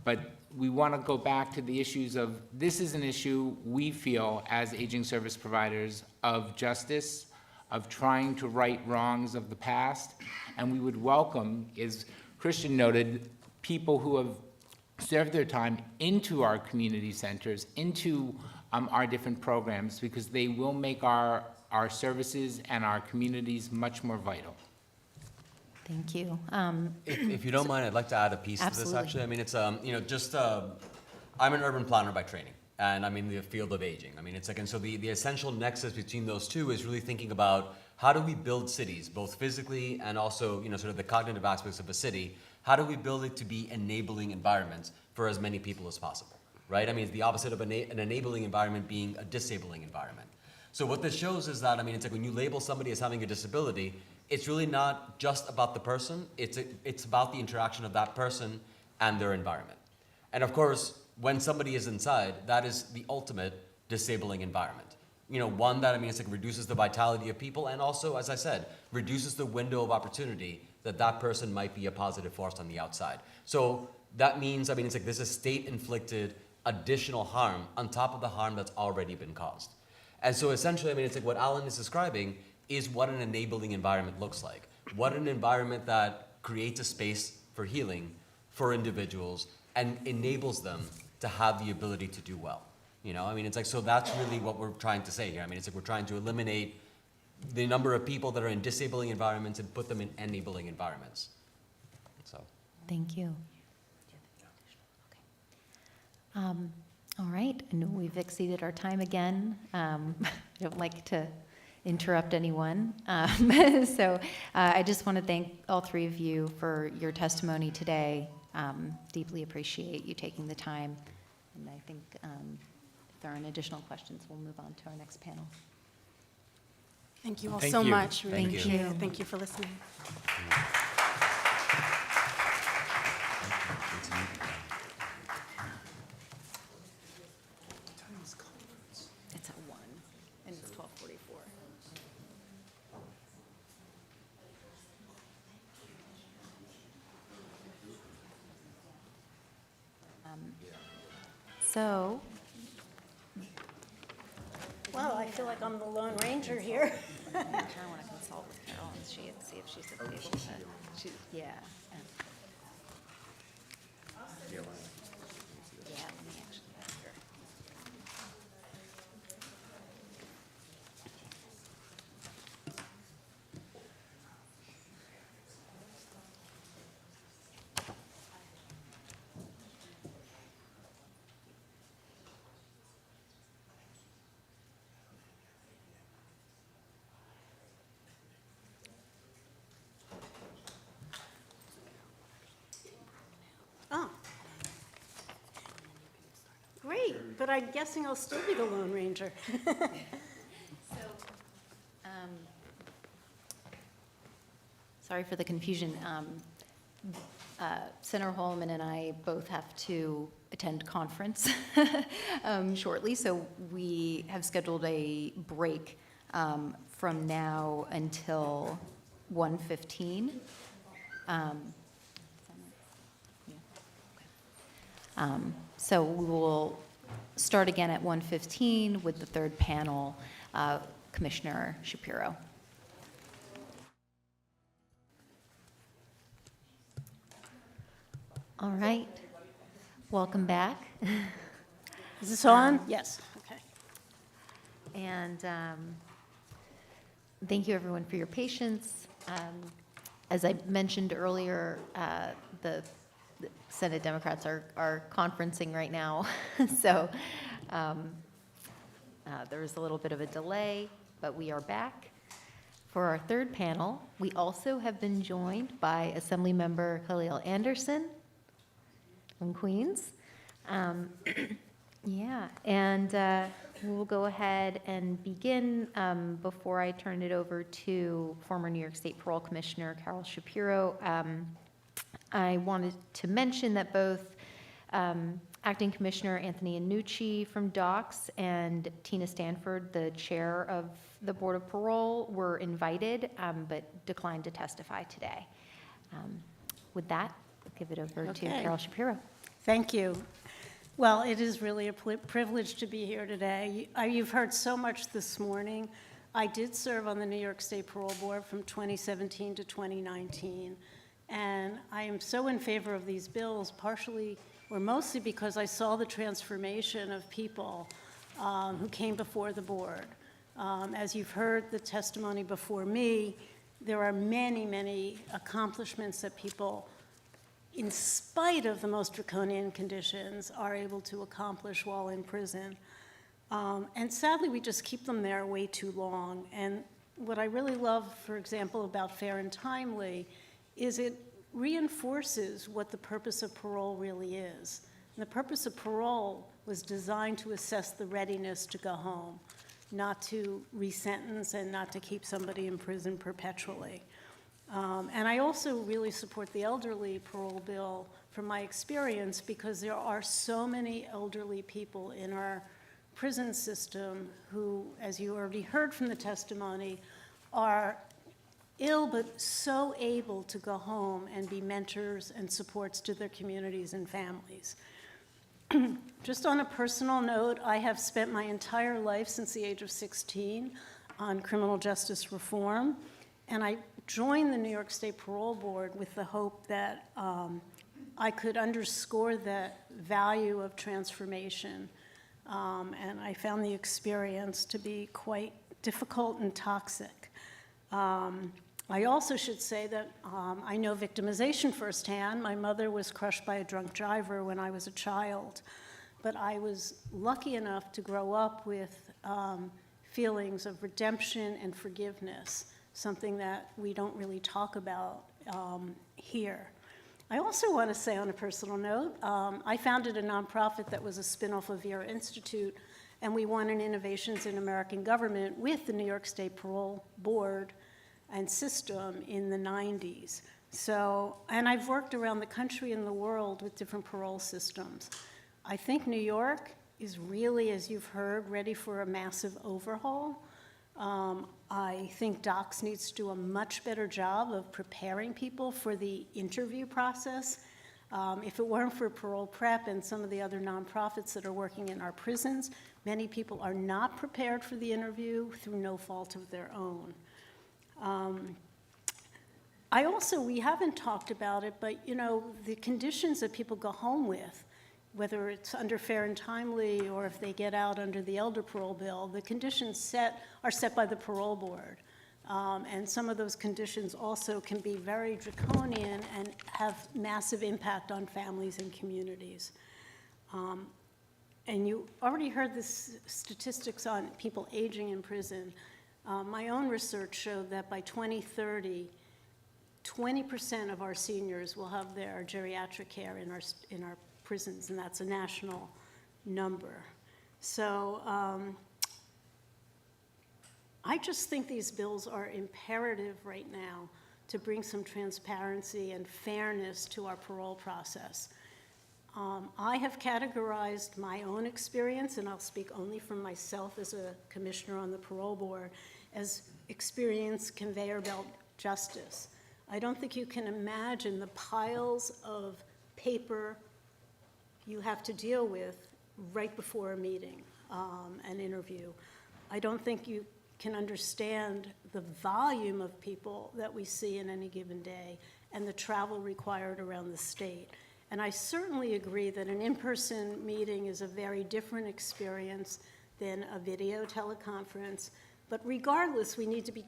But we want to go back to the issues of, this is an issue we feel as aging service providers of justice, of trying to right wrongs of the past, and we would welcome, as Christian noted, people who have served their time into our community centers, into our different programs, because they will make our services and our communities much more vital. Thank you. If you don't mind, I'd like to add a piece to this, Absolutely. actually. I mean, it's, I'm an urban planner by training, and I'm in the field of aging. I mean, it's like, and so the essential nexus between those two is really thinking about how do we build cities, both physically and also, sort of the cognitive aspects of a city. How do we build it to be enabling environments for as many people as possible, right? I mean, it's the opposite of an enabling environment being a disabling environment. So what this shows is that, I mean, it's like when you label somebody as having a disability, it's really not just about the person, it's about the interaction of that person and their environment. And of course, when somebody is inside, that is the ultimate disabling environment. One that, I mean, it's like reduces the vitality of people, and also, as I said, reduces the window of opportunity that person might be a positive force on the outside. So that means, I mean, it's like this is state-inflicted additional harm on top of the harm that's already been caused. And so essentially, I mean, it's like what Alan is describing is what an enabling environment looks like. What an environment that creates a space for healing for individuals and enables them to have the ability to do well. I mean, it's like, so that's really what we're trying to say here. I mean, it's like we're trying to eliminate the number of people that are in disabling environments and put them in enabling environments. So. Thank you. All right, I know we've exceeded our time again. I don't like to interrupt anyone. So I just want to thank all three of you for your testimony today. Deeply appreciate you taking the time. And I think if there aren't additional questions, we'll move on to our next panel. Thank you all Thank so you. much. Thank you. Thank you for listening. It's at 1, and it's 12:44. So, Well, I feel like I'm the Lone Ranger here. I want to consult with Carol and see if she's able to. Yeah. Yeah, let me actually ask her. but I'm guessing I'll still be the Lone Ranger. Sorry for the confusion. Senator Holman and I both have to attend conference shortly, so we have scheduled a break from now until 1:15. So we will start again at 1:15 with the third panel, Commissioner Shapiro. All right, welcome back. Is this on? Yes, okay. And thank you, everyone, for your patience. As I mentioned earlier, the Senate Democrats are conferencing right now, so there was a little bit of a delay, but we are back. For our third panel, we also have been joined by Assemblymember Khalil Anderson from Queens. Yeah, and we'll go ahead and begin. Before I turn it over to former New York State Parole Commissioner Carol Shapiro, I wanted to mention that both Acting Commissioner Anthony Annucci from DOCS and Tina Stanford, the chair of the Board of Parole, were invited but declined to testify today. With that, I'll give it over to Okay. Carol Shapiro. Thank you. Well, it is really a privilege to be here today. You've heard so much this morning. I did serve on the New York State Parole Board from 2017 to 2019, and I am so in favor of these bills, partially or mostly because I saw the transformation of people who came before the board. As you've heard the testimony before me, there are many, many accomplishments that people, in spite of the most draconian conditions, are able to accomplish while in prison. And sadly, we just keep them there way too long. And what I really love, for example, about Fair and Timely is it reinforces what the purpose of parole really is. And the purpose of parole was designed to assess the readiness to go home, not to resentence and not to keep somebody in prison perpetually. And I also really support the elderly parole bill from my experience because there are so many elderly people in our prison system who, as you already heard from the testimony, are ill but so able to go home and be mentors and supports to their communities and families. Just on a personal note, I have spent my entire life since the age of 16 on criminal justice reform, and I joined the New York State Parole Board with the hope that I could underscore the value of transformation, and I found the experience to be quite difficult and toxic. I also should say that I know victimization firsthand. My mother was crushed by a drunk driver when I was a child, but I was lucky enough to grow up with feelings of redemption and forgiveness, something that we don't really talk about here. I also want to say on a personal note, I founded a nonprofit that was a spinoff of Vera Institute, and we won an Innovations in American Government with the New York State Parole Board and system in the 90s. So, and I've worked around the country and the world with different parole systems. I think New York is really, as you've heard, ready for a massive overhaul. I think DOCS needs to do a much better job of preparing people for the interview process. If it weren't for Parole Prep and some of the other nonprofits that are working in our prisons, many people are not prepared for the interview through no fault of their own. We haven't talked about it, but you know, the conditions that people go home with, whether it's under Fair and Timely or if they get out under the Elder Parole Bill, the conditions are set by the Parole Board. And some of those conditions also can be very draconian and have massive impact on families and communities. And you already heard the statistics on people aging in prison. My own research showed that by 2030, 20% of our seniors will have their geriatric care in our prisons, and that's a national number. So I just think these bills are imperative right now to bring some transparency and fairness to our parole process. I have categorized my own experience, and I'll speak only from myself as a commissioner on the parole board, as experience conveyor belt justice. I don't think you can imagine the piles of paper you have to deal with right before a meeting, an interview. I don't think you can understand the volume of people that we see in any given day and the travel required around the state. And I certainly agree that an in-person meeting is a very different experience than a video teleconference. But regardless, we need to be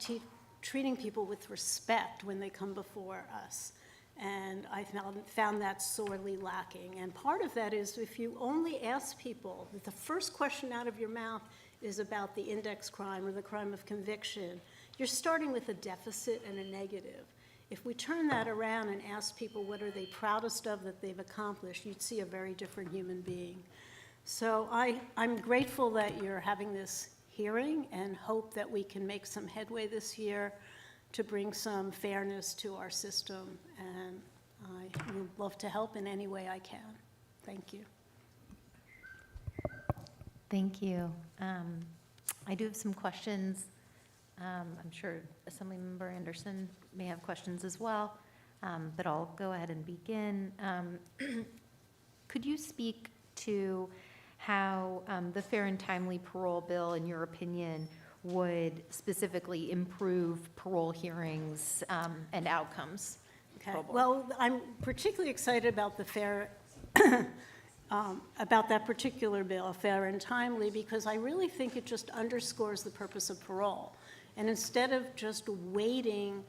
treating people with respect when they come before us. And I found that sorely lacking. And part of that is if you only ask people, that the first question out of your mouth is about the index crime or the crime of conviction, you're starting with a deficit and a negative. If we turn that around and ask people what are they proudest of that they've accomplished, you'd see a very different human being. So I'm grateful that you're having this hearing and hope that we can make some headway this year to bring some fairness to our system. And I would love to help in any way I can. Thank you. Thank you. I do have some questions. I'm sure Assemblymember Anderson may have questions as well, but I'll go ahead and begin. Could you speak to how the Fair and Timely Parole Bill, in your opinion, would specifically improve parole hearings and outcomes? Okay. Well, I'm particularly excited about the fair, about that particular bill, Fair and Timely, because I really think it just underscores the purpose of parole. And instead of just weighting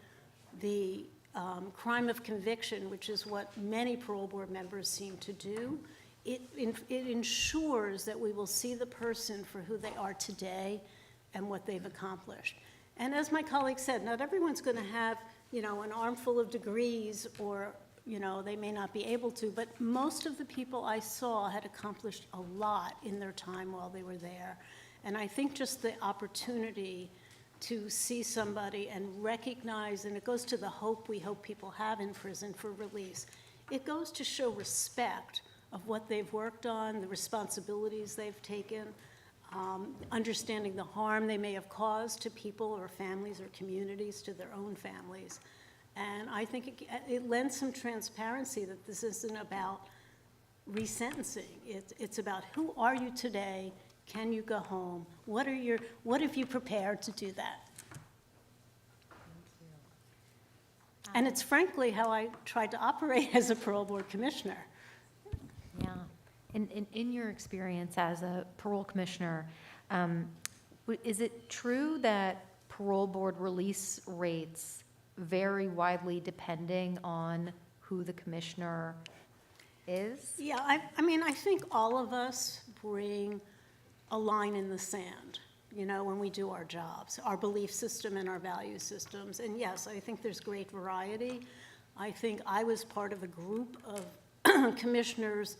the crime of conviction, which is what many parole board members seem to do, it ensures that we will see the person for who they are today and what they've accomplished. And as my colleague said, not everyone's going to have, an armful of degrees or, they may not be able to, but most of the people I saw had accomplished a lot in their time while they were there. And I think just the opportunity to see somebody and recognize, and it goes to the hope we hope people have in prison for release, it goes to show respect of what they've worked on, the responsibilities they've taken, understanding the harm they may have caused to people or families or communities, to their own families. And I think it lends some transparency that this isn't about resentencing. It's about who are you today? Can you go home? What have you prepared to do that? And it's frankly how I tried to operate as a parole board commissioner. Yeah. In your experience as a parole commissioner, is it true that parole board release rates vary widely depending on who the commissioner is? Yeah, I think all of us bring a line in the sand, when we do our jobs, our belief system and our value systems. And yes, I think there's great variety. I think I was part of a group of commissioners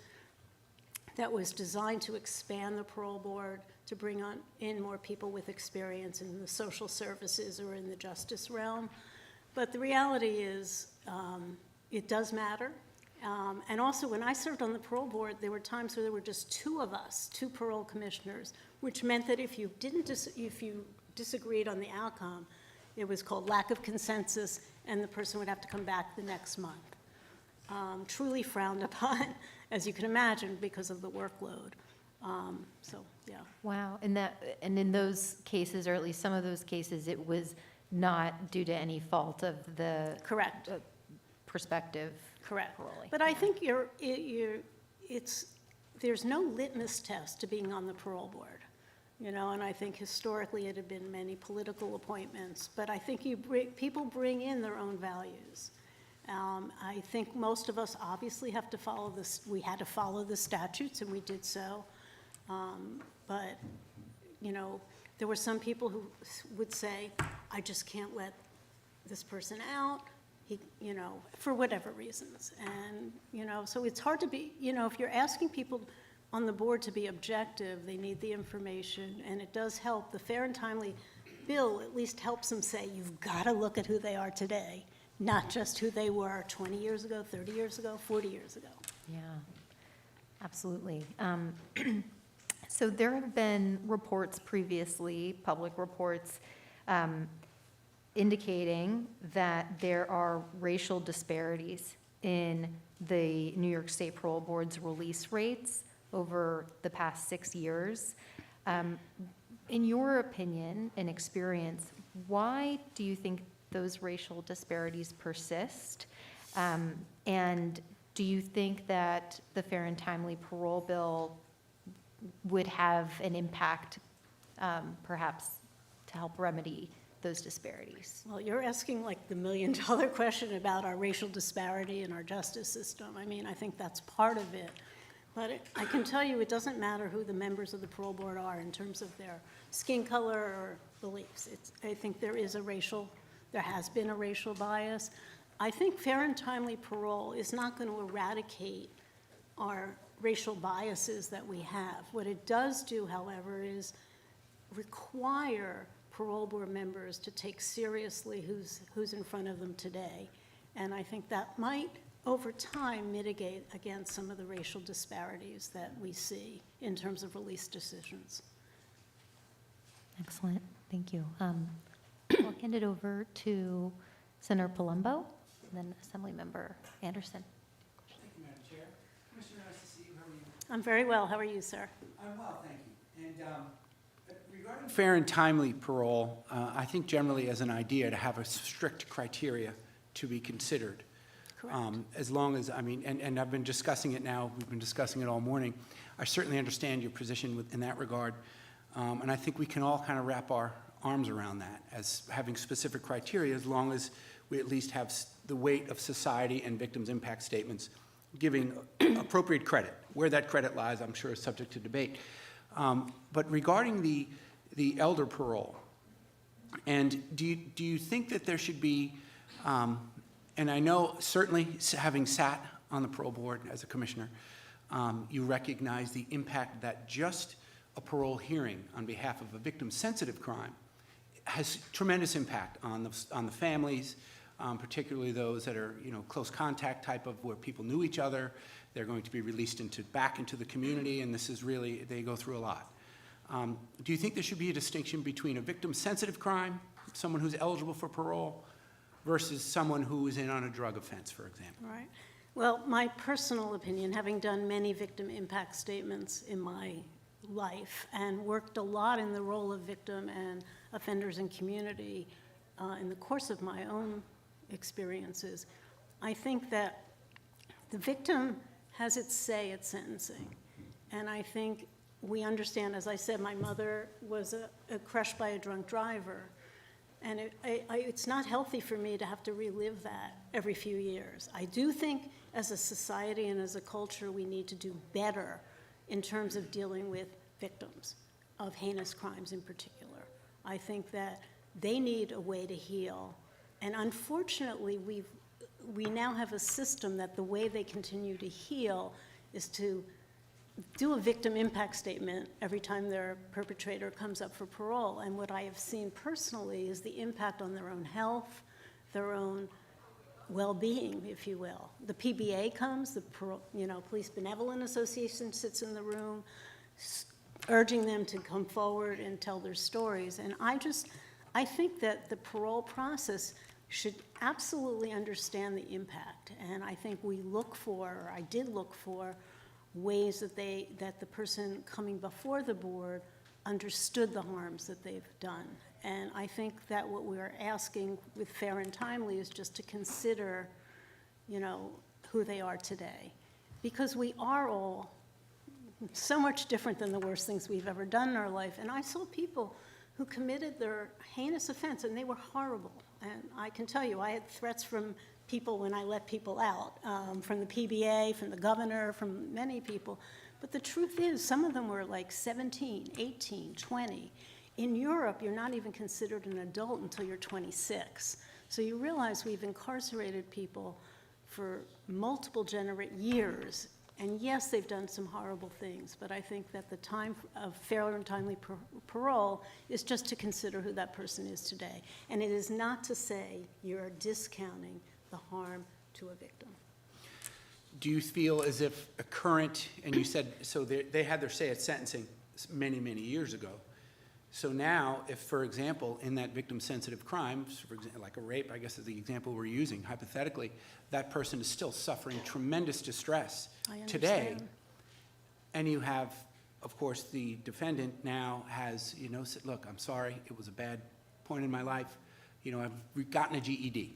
that was designed to expand the parole board, to bring in more people with experience in the social services or in the justice realm. But the reality is, it does matter. And also, when I served on the parole board, there were times where there were just two of us, two parole commissioners, which meant that if you disagreed on the outcome, it was called lack of consensus, and the person would have to come back the next month. Truly frowned upon, as you can imagine, because of the workload. So, yeah. Wow. And in those cases, or at least some of those cases, it was not due to any fault of the Correct. Prospective. Correct. parolee. But I think there's no litmus test to being on the parole board, and I think historically it had been many political appointments, but I think people bring in their own values. I think most of us obviously have to follow this. We had to follow the statutes, and we did so. But, there were some people who would say, I just can't let this person out, for whatever reasons. And, so it's hard to be, if you're asking people on the board to be objective, they need the information, and it does help. The fair and timely bill at least helps them say, you've got to look at who they are today, not just who they were 20 years ago, 30 years ago, 40 years ago. Yeah, absolutely. So there have been reports previously, public reports, indicating that there are racial disparities in the New York State Parole Board's release rates over the past 6 years. In your opinion and experience, why do you think those racial disparities persist? And do you think that the Fair and Timely Parole Bill would have an impact, perhaps, to help remedy those disparities? Well, you're asking like the million-dollar question about our racial disparity in our justice system. I mean, I think that's part of it. But I can tell you, it doesn't matter who the members of the parole board are in terms of their skin color or beliefs. I think there has been a racial bias. I think fair and timely parole is not going to eradicate our racial biases that we have. What it does do, however, is require parole board members to take seriously who's in front of them today. And I think that might, over time, mitigate against some of the racial disparities that we see in terms of release decisions. Excellent, thank you. I'll hand it over to Senator Palumbo, and then Assemblymember Anderson. Thank you, Madam Chair. Commissioner, nice to see you. How are you? I'm very well. How are you, sir? I'm well, thank you. And regarding fair and timely parole, I think generally as an idea to have a strict criteria to be considered. Correct. As long as, I mean, and I've been discussing it now, we've been discussing it all morning. I certainly understand your position in that regard. And I think we can all kind of wrap our arms around that as having specific criteria, as long as we at least have the weight of society and victims' impact statements giving appropriate credit. Where that credit lies, I'm sure, is subject to debate. But regarding the elder parole, and do you think that there should be, and I know certainly having sat on the parole board as a commissioner, you recognize the impact that just a parole hearing on behalf of a victim-sensitive crime has tremendous impact on the families, particularly those that are, close contact type of where people knew each other. They're going to be released back into the community, and this is really, they go through a lot. Do you think there should be a distinction between a victim-sensitive crime, someone who's eligible for parole, versus someone who is in on a drug offense, for example? Right. Well, my personal opinion, having done many victim impact statements in my life and worked a lot in the role of victim and offenders in community in the course of my own experiences, I think that the victim has its say at sentencing. And I think we understand, as I said, my mother was crushed by a drunk driver. And it's not healthy for me to have to relive that every few years. I do think as a society and as a culture, we need to do better in terms of dealing with victims of heinous crimes in particular. I think that they need a way to heal. And unfortunately, we now have a system that the way they continue to heal is to do a victim impact statement every time their perpetrator comes up for parole. And what I have seen personally is the impact on their own health, their own well-being, if you will. The PBA comes, the Police Benevolent Association sits in the room, urging them to come forward and tell their stories. And I think that the parole process should absolutely understand the impact. And I think I did look for ways that the person coming before the board understood the harms that they've done. And I think that what we're asking with fair and timely is just to consider, who they are today. Because we are all so much different than the worst things we've ever done in our life. And I saw people who committed their heinous offense, and they were horrible. And I can tell you, I had threats from people when I let people out, from the PBA, from the governor, from many people. But the truth is, some of them were like 17, 18, 20. In Europe, you're not even considered an adult until you're 26. So you realize we've incarcerated people for multiple years And yes, they've done some horrible things, but I think that the time of fair and timely parole is just to consider who that person is today. And it is not to say you're discounting the harm to a victim. Do you feel as if a current, and you said, so they had their say at sentencing many, many years ago. So now, if, for example, in that victim-sensitive crime, for example, like a rape, I guess is the example we're using, hypothetically, that person is still suffering tremendous distress today. And you have, of course, the defendant now has, said, look, I'm sorry, it was a bad point in my life. I've gotten a GED.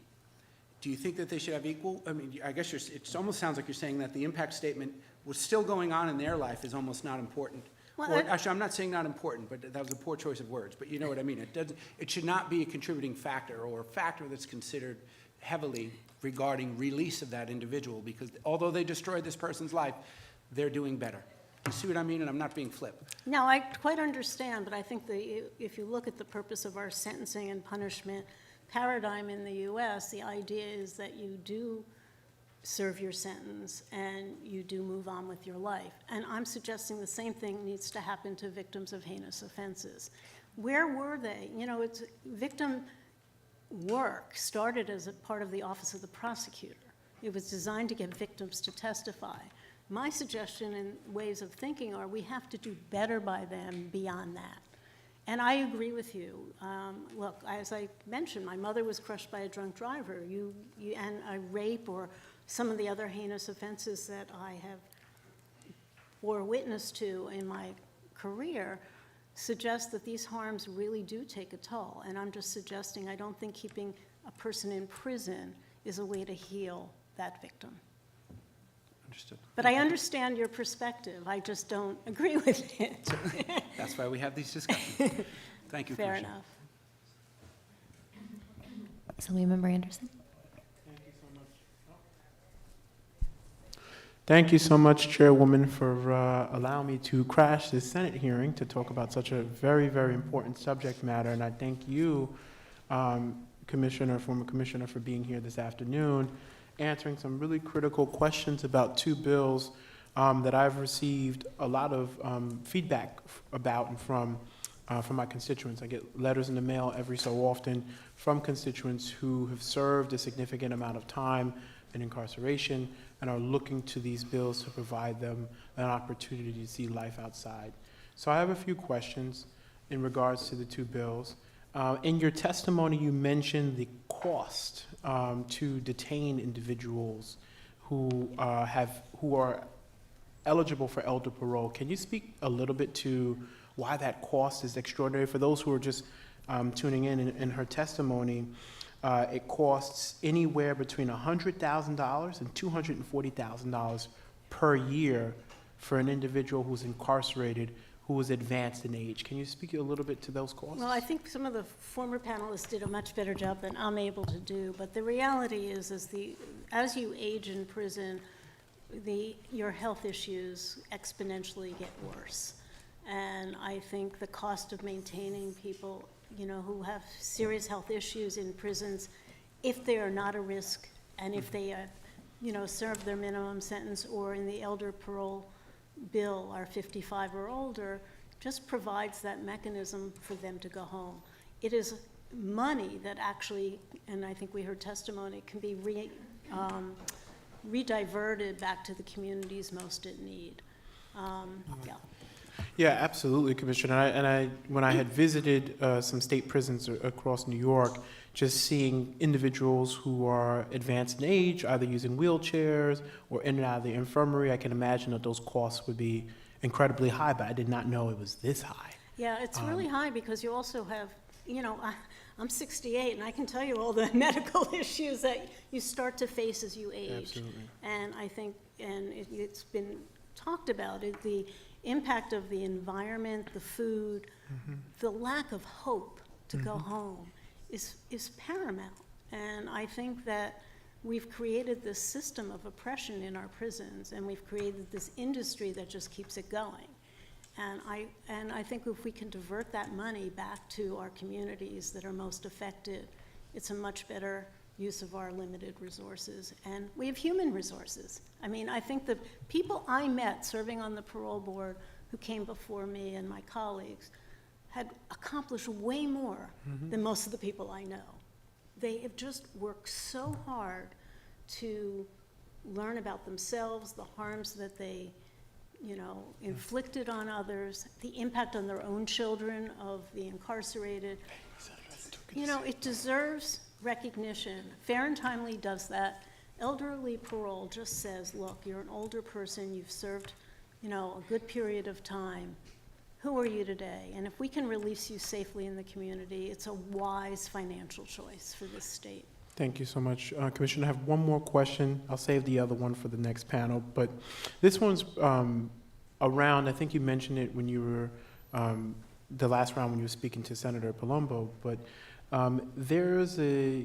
Do you think that they should have equal? I mean, I guess it almost sounds like you're saying that the impact statement was still going on in their life is almost not important. Well, Or actually, I'm not saying not important, but that was a poor choice of words. But you know what I mean. It should not be a contributing factor or a factor that's considered heavily regarding release of that individual, because although they destroyed this person's life, they're doing better. You see what I mean? And I'm not being flip. No, I quite understand, but I think if you look at the purpose of our sentencing and punishment paradigm in the U.S., the idea is that you do serve your sentence and you do move on with your life. And I'm suggesting the same thing needs to happen to victims of heinous offenses. Where were they? It's victim work started as a part of the Office of the Prosecutor. It was designed to get victims to testify. My suggestion and ways of thinking are we have to do better by them beyond that. And I agree with you. Look, as I mentioned, my mother was crushed by a drunk driver. And a rape or some of the other heinous offenses that I have bore witness to in my career suggest that these harms really do take a toll. And I'm just suggesting I don't think keeping a person in prison is a way to heal that victim. Understood. But I understand your perspective. I just don't agree with it. That's why we have these discussions. Thank you, Fair Commissioner. enough. Assemblymember Anderson. Thank you so much, Chairwoman, for allowing me to crash this Senate hearing to talk about such a very, very important subject matter. And I thank you, former Commissioner, for being here this afternoon, answering some really critical questions about two bills that I've received a lot of feedback about and from my constituents. I get letters in the mail every so often from constituents who have served a significant amount of time in incarceration and are looking to these bills to provide them an opportunity to see life outside. So I have a few questions in regards to the two bills. In your testimony, you mentioned the cost to detain individuals who are eligible for elder parole. Can you speak a little bit to why that cost is extraordinary? For those who are just tuning in her testimony, it costs anywhere between $100,000 and $240,000 per year for an individual who's incarcerated who is advanced in age. Can you speak a little bit to those costs? Well, I think some of the former panelists did a much better job than I'm able to do, but the reality is as you age in prison, your health issues exponentially get worse. And I think the cost of maintaining people, who have serious health issues in prisons, if they are not a risk and if they, serve their minimum sentence or in the elder parole bill are 55 or older, just provides that mechanism for them to go home. It is money that actually, and I think we heard testimony, can be rediverted back to the communities most in need. Yeah. Yeah, absolutely, Commissioner. And when I had visited some state prisons across New York, just seeing individuals who are advanced in age, either using wheelchairs or in and out of the infirmary, I can imagine that those costs would be incredibly high, but I did not know it was this high. Yeah, it's really high because you also have, I'm 68 and I can tell you all the medical issues that you start to face as you age. Absolutely. And I think, and it's been talked about, the impact of the environment, the food, the lack of hope to go home is paramount. And I think that we've created this system of oppression in our prisons, and we've created this industry that just keeps it going. And I think if we can divert that money back to our communities that are most affected, it's a much better use of our limited resources. And we have human resources. I mean, I think the people I met serving on the parole board who came before me and my colleagues had accomplished way more than most of the people I know. They have just worked so hard to learn about themselves, the harms that they, inflicted on others, the impact on their own children of the incarcerated. It deserves recognition. Fair and Timely does that. Elderly parole just says, look, you're an older person, you've served, a good period of time. Who are you today? And if we can release you safely in the community, it's a wise financial choice for this state. Thank you so much. Commissioner, I have one more question. I'll save the other one for the next panel, but this one's around, I think you mentioned it when you were, the last round when you were speaking to Senator Palumbo, but there's a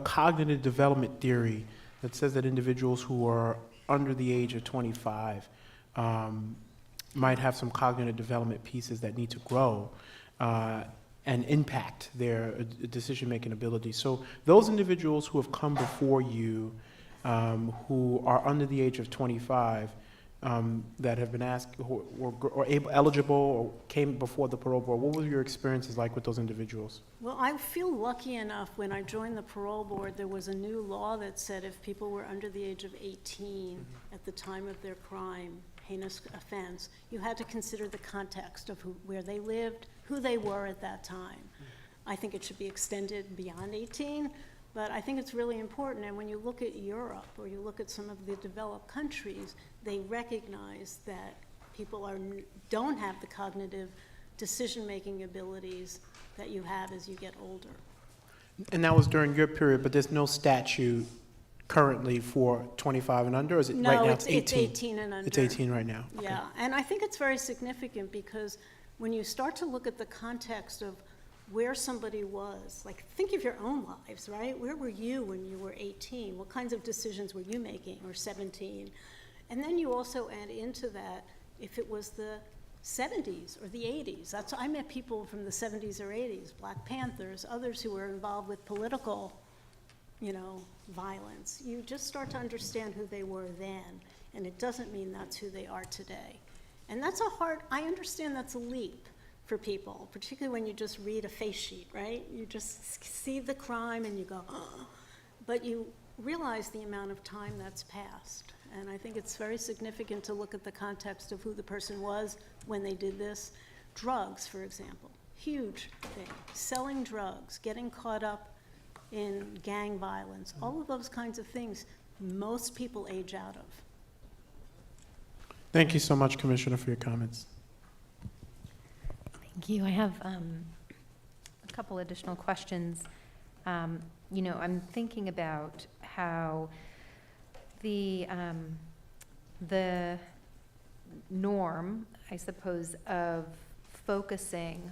cognitive development theory that says that individuals who are under the age of 25 might have some cognitive development pieces that need to grow and impact their decision-making ability. So those individuals who have come before you who are under the age of 25 that have been asked or eligible or came before the parole board, what were your experiences like with those individuals? Well, I feel lucky enough when I joined the parole board, there was a new law that said if people were under the age of 18 at the time of their crime, heinous offense, you had to consider the context of where they lived, who they were at that time. I think it should be extended beyond 18, but I think it's really important. And when you look at Europe or you look at some of the developed countries, they recognize that people don't have the cognitive decision-making abilities that you have as you get older. And that was during your period, but there's no statute currently for 25 and under, or is it right now it's 18? It's 18 and under. It's 18 right now. Okay. Yeah, and I think it's very significant because when you start to look at the context of where somebody was, like think of your own lives, right? Where were you when you were 18? What kinds of decisions were you making, or 17? And then you also add into that if it was the 70s or the 80s. I met people from the 70s or 80s, Black Panthers, others who were involved with political, violence. You just start to understand who they were then, and it doesn't mean that's who they are today. And that's I understand that's a leap for people, particularly when you just read a face sheet, right? You just see the crime and you go, oh, but you realize the amount of time that's passed. And I think it's very significant to look at the context of who the person was when they did this. Drugs, for example, huge thing. Selling drugs, getting caught up in gang violence, all of those kinds of things, most people age out of. Thank you so much, Commissioner, for your comments. Thank you. I have a couple additional questions. I'm thinking about how the norm, I suppose, of focusing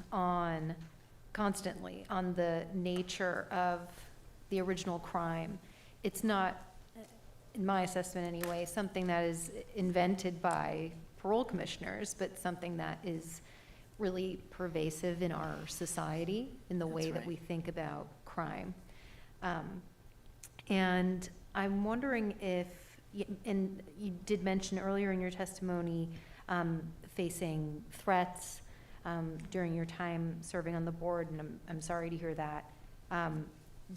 constantly on the nature of the original crime. It's not, in my assessment anyway, something that is invented by parole commissioners, but something that is really pervasive in our society, in the way that we think about crime. And I'm wondering if, and you did mention earlier in your testimony facing threats during your time serving on the board, and I'm sorry to hear that.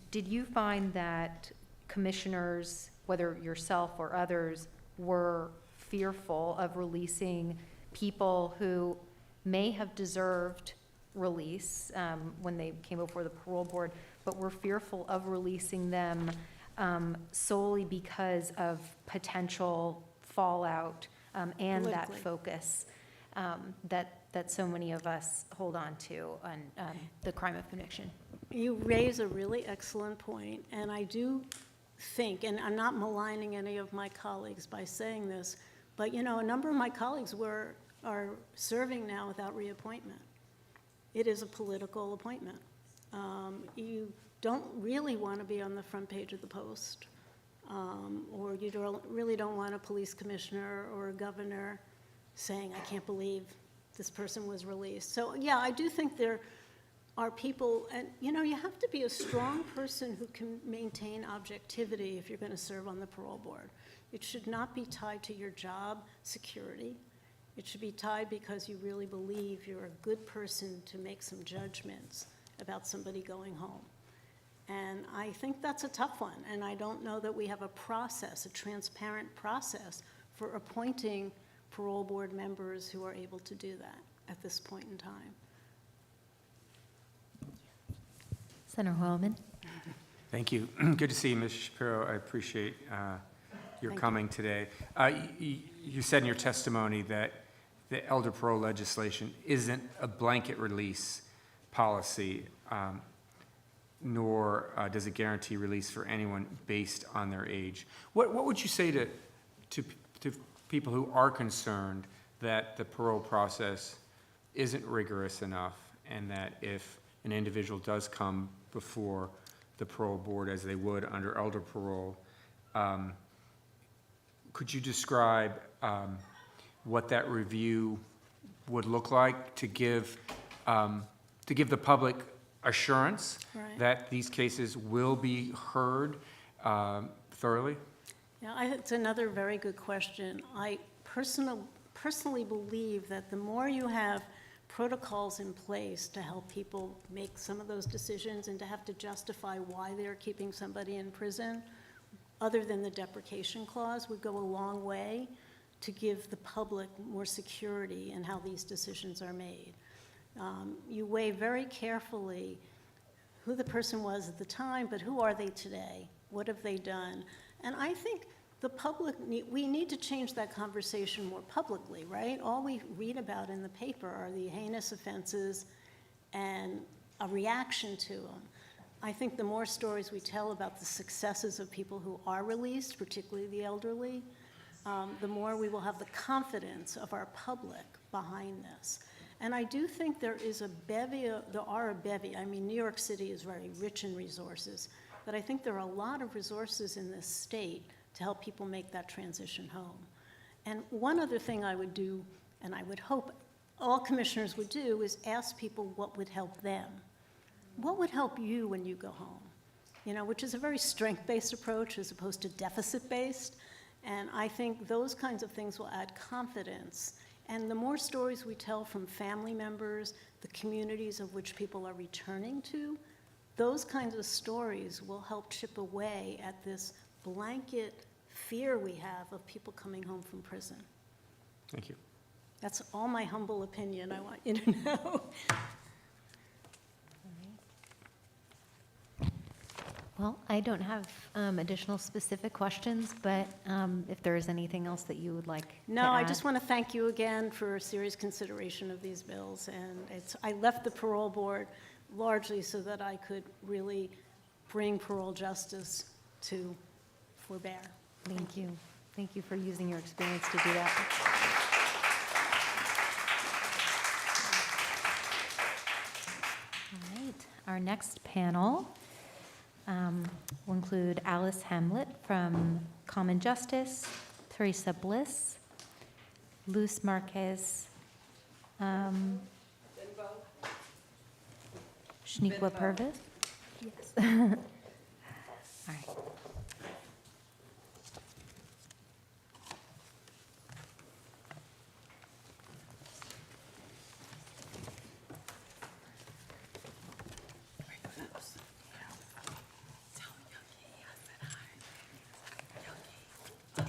Did you find that commissioners, whether yourself or others, were fearful of releasing people who may have deserved release when they came before the parole board, but were fearful of releasing them solely because of potential fallout and that focus that so many of us hold on to on the crime of conviction? You raise a really excellent point, and I do think, and I'm not maligning any of my colleagues by saying this, but a number of my colleagues are serving now without reappointment. It is a political appointment. You don't really want to be on the front page of the Post, or you really don't want a police commissioner or a governor saying, I can't believe this person was released. So yeah, I do think they're are people, and you have to be a strong person who can maintain objectivity if you're going to serve on the parole board. It should not be tied to your job security. It should be tied because you really believe you're a good person to make some judgments about somebody going home. And I think that's a tough one, and I don't know that we have a process, a transparent process for appointing parole board members who are able to do that at this point in time. Senator Hoylman? Thank you. Good to see you, Ms. Shapiro. I appreciate your Thank coming today. You said in your testimony that the elder parole legislation isn't a blanket release policy, nor does it guarantee release for anyone based on their age. What would you say to people who are concerned that the parole process isn't rigorous enough, and that if an individual does come before the parole board as they would under elder parole, could you describe what that review would look like to give the public assurance Right. that these cases will be heard thoroughly? Yeah, it's another very good question. I personally believe that the more you have protocols in place to help people make some of those decisions and to have to justify why they're keeping somebody in prison, other than the deprecation clause, would go a long way to give the public more security in how these decisions are made. You weigh very carefully who the person was at the time, but who are they today? What have they done? And I think the public, we need to change that conversation more publicly, right? All we read about in the paper are the heinous offenses and a reaction to them. I think the more stories we tell about the successes of people who are released, particularly the elderly, the more we will have the confidence of our public behind this. And I do think there are a bevy. I mean, New York City is very rich in resources, but I think there are a lot of resources in this state to help people make that transition home. And one other thing I would do, and I would hope all commissioners would do, is ask people what would help them. What would help you when you go home? Which is a very strength-based approach as opposed to deficit-based. And I think those kinds of things will add confidence. And the more stories we tell from family members, the communities of which people are returning to, those kinds of stories will help chip away at this blanket fear we have of people coming home from prison. Thank you. That's all my humble opinion, I want you to know. Well, I don't have additional specific questions, but if there is anything else that you would like to No, add. I just want to thank you again for serious consideration of these bills. And I left the parole board largely so that I could really bring parole justice to forbear. Thank you. Thank you for using your experience to do that. All right, our next panel will include Alice Hamlet from Common Justice, Teresa Bliss, Luz Marquez, Shaniqua Purvis. Yes. All right.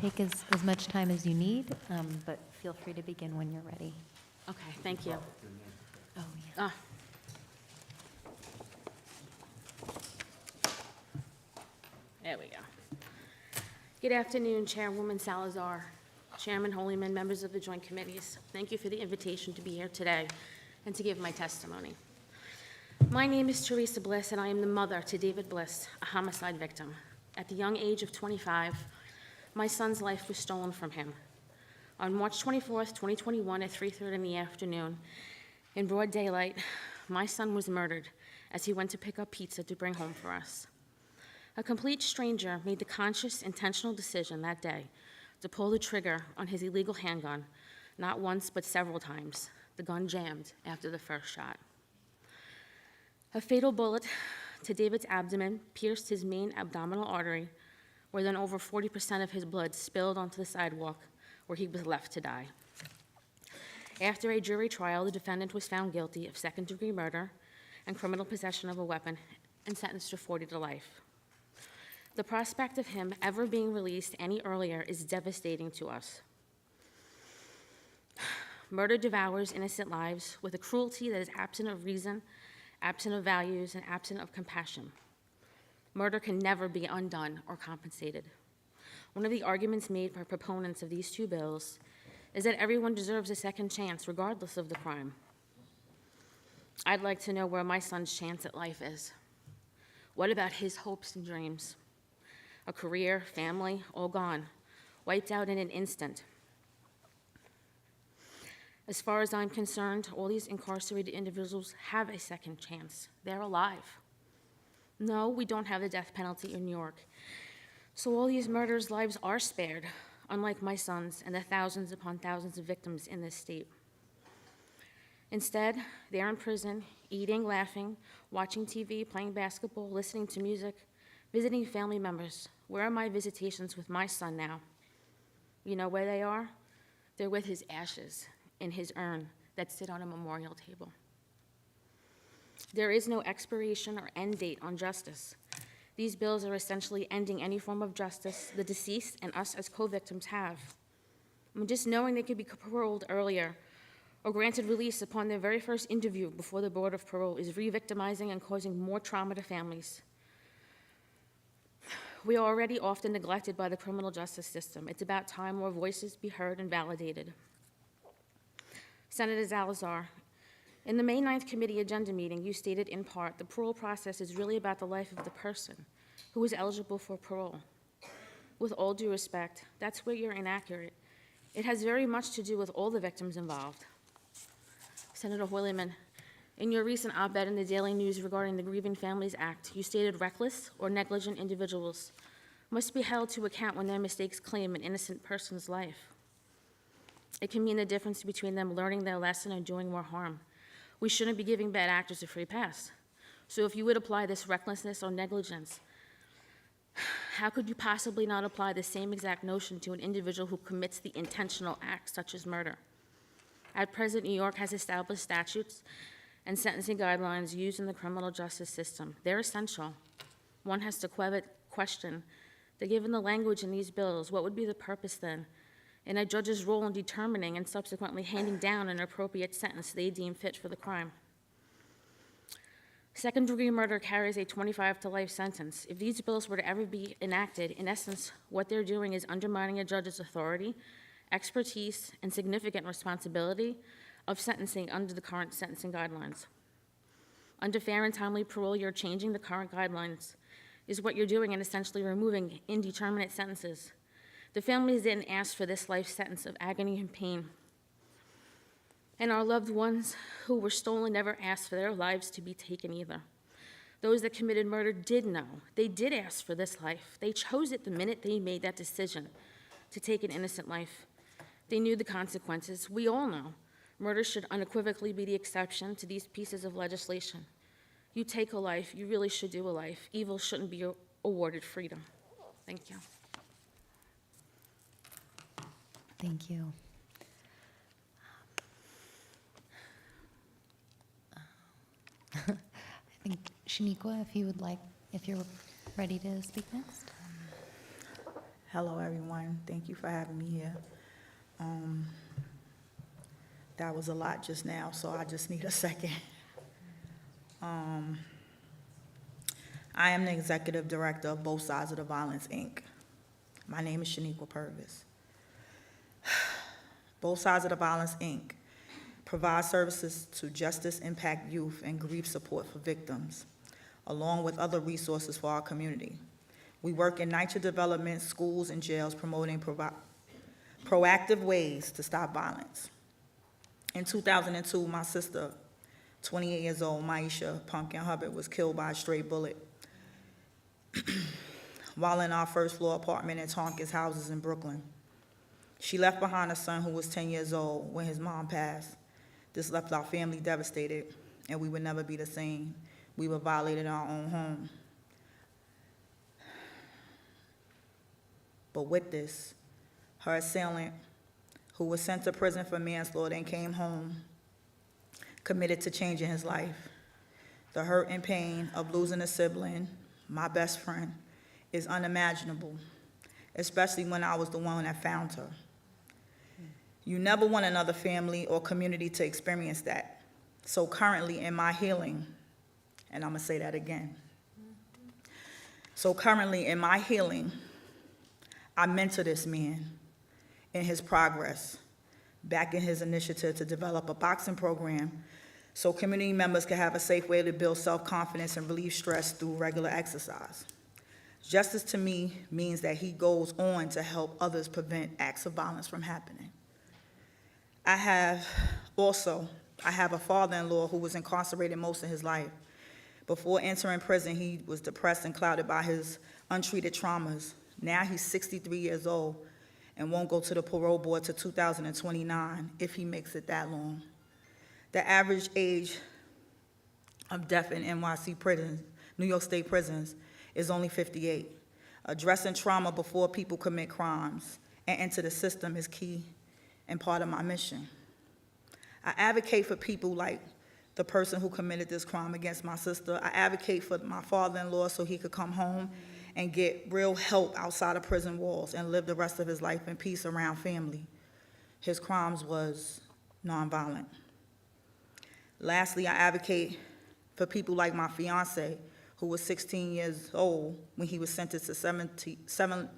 Take as much time as you need, but feel free to begin when you're ready. Okay, thank you. Oh, yeah. There we go. Good afternoon, Chairwoman Salazar, Chairman Holyman, members of the Joint Committees. Thank you for the invitation to be here today and to give my testimony. My name is Teresa Bliss, and I am the mother to David Bliss, a homicide victim. At the young age of 25, my son's life was stolen from him. On March 24th, 2021, at 3:30 in the afternoon, in broad daylight, my son was murdered as he went to pick up pizza to bring home for us. A complete stranger made the conscious, intentional decision that day to pull the trigger on his illegal handgun, not once but several times. The gun jammed after the first shot. A fatal bullet to David's abdomen pierced his main abdominal artery, where then over 40% of his blood spilled onto the sidewalk, where he was left to die. After a jury trial, the defendant was found guilty of second-degree murder and criminal possession of a weapon and sentenced to 40 to life. The prospect of him ever being released any earlier is devastating to us. Murder devours innocent lives with a cruelty that is absent of reason, absent of values, and absent of compassion. Murder can never be undone or compensated. One of the arguments made by proponents of these two bills is that everyone deserves a second chance, regardless of the crime. I'd like to know where my son's chance at life is. What about his hopes and dreams? A career, family, all gone, wiped out in an instant. As far as I'm concerned, all these incarcerated individuals have a second chance. They're alive. No, we don't have the death penalty in New York. So all these murders' lives are spared, unlike my son's and the thousands upon thousands of victims in this state. Instead, they're in prison, eating, laughing, watching TV, playing basketball, listening to music, visiting family members. Where are my visitations with my son now? You know where they are? They're with his ashes in his urn that sit on a memorial table. There is no expiration or end date on justice. These bills are essentially ending any form of justice the deceased and us as co-victims have. Just knowing they could be paroled earlier or granted release upon their very first interview before the Board of Parole is re-victimizing and causing more trauma to families. We are already often neglected by the criminal justice system. It's about time more voices be heard and validated. Senator Salazar, in the May 9th committee agenda meeting, you stated in part, the parole process is really about the life of the person who is eligible for parole. With all due respect, that's where you're inaccurate. It has very much to do with all the victims involved. Senator Hoyleman, in your recent op-ed in the Daily News regarding the Grieving Families Act, you stated reckless or negligent individuals must be held to account when their mistakes claim an innocent person's life. It can mean the difference between them learning their lesson and doing more harm. We shouldn't be giving bad actors a free pass. So if you would apply this recklessness or negligence, how could you possibly not apply the same exact notion to an individual who commits the intentional act, such as murder? At present, New York has established statutes and sentencing guidelines used in the criminal justice system. They're essential. One has to question that given the language in these bills, what would be the purpose then in a judge's role in determining and subsequently handing down an appropriate sentence they deem fit for the crime? Second-degree murder carries a 25 to life sentence. If these bills were to ever be enacted, in essence, what they're doing is undermining a judge's authority, expertise, and significant responsibility of sentencing under the current sentencing guidelines. Under fair and timely parole, you're changing the current guidelines, is what you're doing, and essentially removing indeterminate sentences. The families didn't ask for this life sentence of agony and pain. And our loved ones who were stolen never asked for their lives to be taken either. Those that committed murder did know. They did ask for this life. They chose it the minute they made that decision to take an innocent life. They knew the consequences. We all know. Murder should unequivocally be the exception to these pieces of legislation. You take a life, you really should do a life. Evil shouldn't be awarded freedom. Thank you. Thank you. I think, Shaniqua, if you're ready to speak next. Hello, everyone. Thank you for having me here. That was a lot just now, so I just need a second. I am the executive director of Both Sides of the Violence, Inc. My name is Shaniqua Purvis. Both Sides of the Violence, Inc. provides services to justice impact youth and grief support for victims, along with other resources for our community. We work in NYCHA development, schools, and jails, promoting proactive ways to stop violence. In 2002, my sister, 28 years old, Maisha Pumpkin Hubbard, was killed by a stray bullet while in our first-floor apartment at Tonkins Houses in Brooklyn. She left behind a son who was 10 years old when his mom passed. This left our family devastated, and we would never be the same. we were violated in our own home. But with this, her assailant, who was sent to prison for manslaughter and came home, committed to changing his life. The hurt and pain of losing a sibling, my best friend, is unimaginable, especially when I was the one that found her. You never want another family or community to experience that. So currently in my healing, and I'm gonna say that again. So currently in my healing, I mentor this man in his progress, back in his initiative to develop a boxing program so community members can have a safe way to build self-confidence and relieve stress through regular exercise. Justice to me means that he goes on to help others prevent acts of violence from happening. I have a father-in-law who was incarcerated most of his life. Before entering prison, he was depressed and clouded by his untreated traumas. Now he's 63 years old and won't go to the parole board till 2029 if he makes it that long. The average age of death in NYC prisons, New York State prisons, is only 58. Addressing trauma before people commit crimes and enter the system is key and part of my mission. I advocate for people like the person who committed this crime against my sister. I advocate for my father-in-law so he could come home and get real help outside of prison walls and live the rest of his life in peace around family. His crimes was nonviolent. Lastly, I advocate for people like my fiance, who was 16 years old when he was sentenced to 7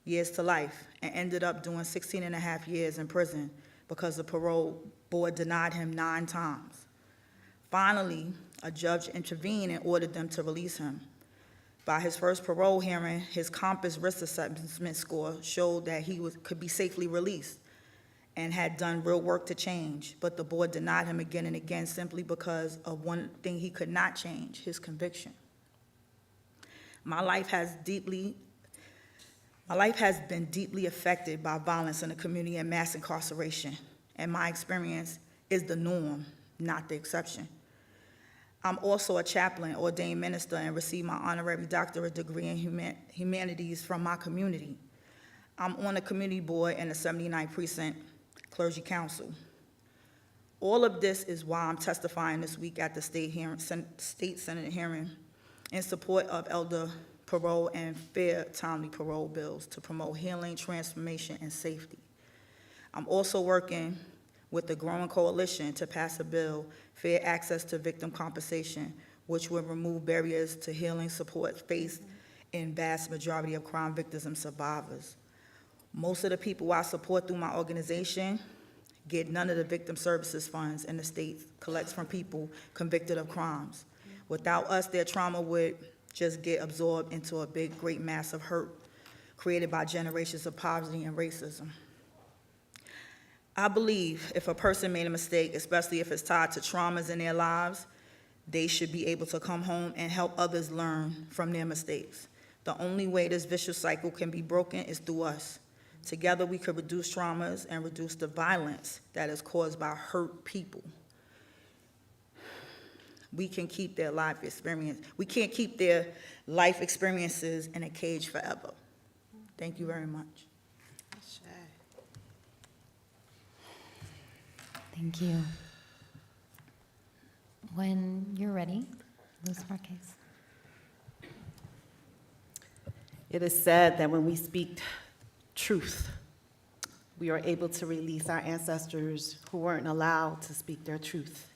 years to life and ended up doing 16 and a half years in prison because the parole board denied him 9 times. Finally, a judge intervened and ordered them to release him. By his first parole hearing, his Compass risk assessment score showed that he could be safely released and had done real work to change, but the board denied him again and again simply because of one thing he could not change, his conviction. My life has been deeply affected by violence in the community and mass incarceration, and my experience is the norm, not the exception. I'm also a chaplain, ordained minister, and received my honorary doctorate degree in humanities from my community. I'm on the community board in the 79th Precinct Clergy Council. All of this is why I'm testifying this week at the State Senate hearing in support of elder parole and fair, timely parole bills to promote healing, transformation, and safety. I'm also working with the growing coalition to pass a bill, Fair Access to Victim Compensation, which will remove barriers to healing support faced in vast majority of crime victims and survivors. Most of the people I support through my organization get none of the victim services funds and the state collects from people convicted of crimes. Without us, their trauma would just get absorbed into a big, great mass of hurt created by generations of poverty and racism. I believe if a person made a mistake, especially if it's tied to traumas in their lives, they should be able to come home and help others learn from their mistakes. The only way this vicious cycle can be broken is through us. Together, we could reduce traumas and reduce the violence that is caused by hurt people. We can keep their life experience. We can't keep their life experiences in a cage forever. Thank you very much. Thank you. When you're ready, Luz Marquez. It is said that when we speak truth, we are able to release our ancestors who weren't allowed to speak their truth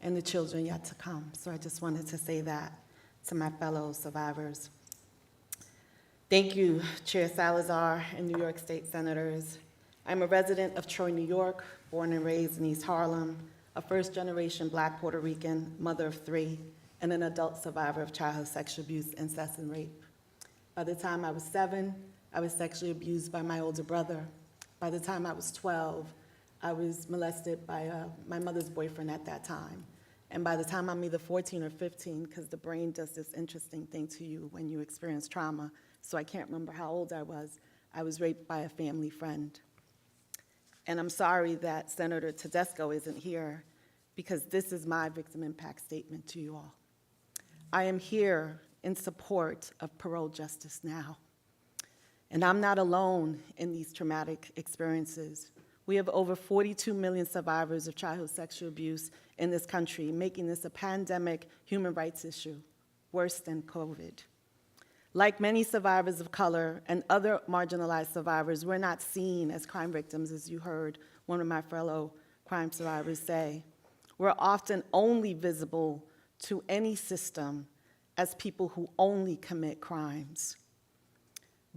and the children yet to come. So I just wanted to say that to my fellow survivors. Thank you, Chair Salazar and New York State Senators. I'm a resident of Troy, New York, born and raised in East Harlem, a first-generation Black Puerto Rican, mother of 3, and an adult survivor of childhood sexual abuse, incest, and rape. By the time I was 7, I was sexually abused by my older brother. By the time I was 12, I was molested by my mother's boyfriend at that time. And by the time I'm either 14 or 15, because the brain does this interesting thing to you when you experience trauma, so I can't remember how old I was raped by a family friend. And I'm sorry that Senator Tedesco isn't here, because this is my victim impact statement to you all. I am here in support of parole justice now. And I'm not alone in these traumatic experiences. We have over 42 million survivors of childhood sexual abuse in this country, making this a pandemic human rights issue, worse than COVID. Like many survivors of color and other marginalized survivors, we're not seen as crime victims, as you heard one of my fellow crime survivors say. We're often only visible to any system as people who only commit crimes.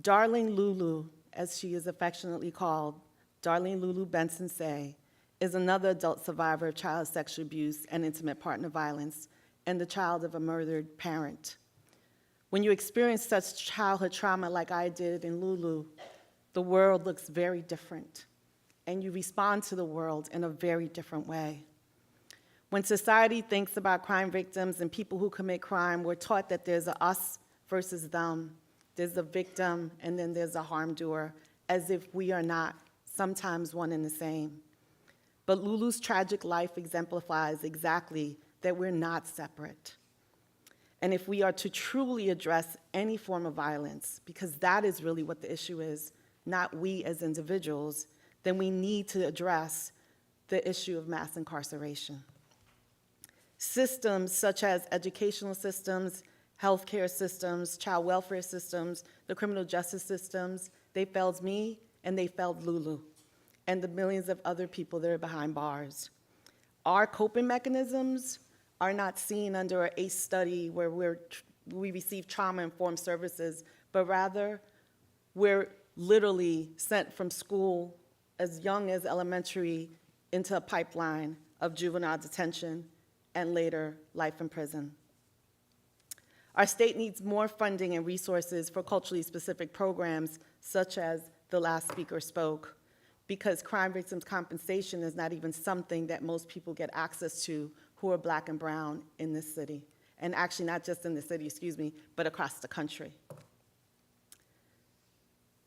Darling Lulu, as she is affectionately called, Darlene Lulu Benson Say, is another adult survivor of child sexual abuse and intimate partner violence and the child of a murdered parent. When you experience such childhood trauma like I did in Lulu, the world looks very different, and you respond to the world in a very different way. When society thinks about crime victims and people who commit crime, we're taught that there's a us versus them. There's a victim, and then there's a harm doer, as if we are not sometimes one and the same. But Lulu's tragic life exemplifies exactly that we're not separate. And if we are to truly address any form of violence, because that is really what the issue is, not we as individuals, then we need to address the issue of mass incarceration. Systems such as educational systems, healthcare systems, child welfare systems, the criminal justice systems, they failed me and they failed Lulu and the millions of other people that are behind bars. Our coping mechanisms are not seen under an ACE study where we receive trauma-informed services, but rather we're literally sent from school as young as elementary into a pipeline of juvenile detention and later life in prison. Our state needs more funding and resources for culturally specific programs such as the last speaker spoke, because crime victims' compensation is not even something that most people get access to who are Black and brown in this city. And actually not just in the city, but across the country.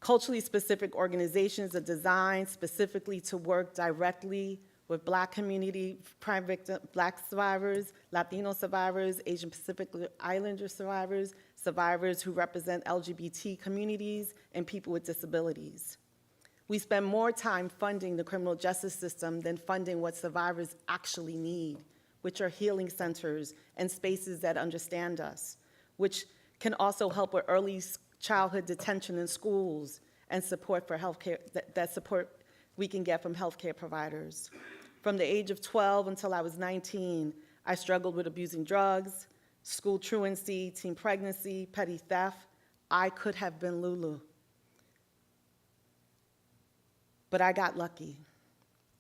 Culturally specific organizations are designed specifically to work directly with Black community crime victims, Black survivors, Latino survivors, Asian Pacific Islander survivors, survivors who represent LGBT communities, and people with disabilities. We spend more time funding the criminal justice system than funding what survivors actually need, which are healing centers and spaces that understand us, which can also help with early childhood detention in schools and support for healthcare, that support we can get from healthcare providers. From the age of 12 until I was 19, I struggled with abusing drugs, school truancy, teen pregnancy, petty theft. I could have been Lulu. But I got lucky.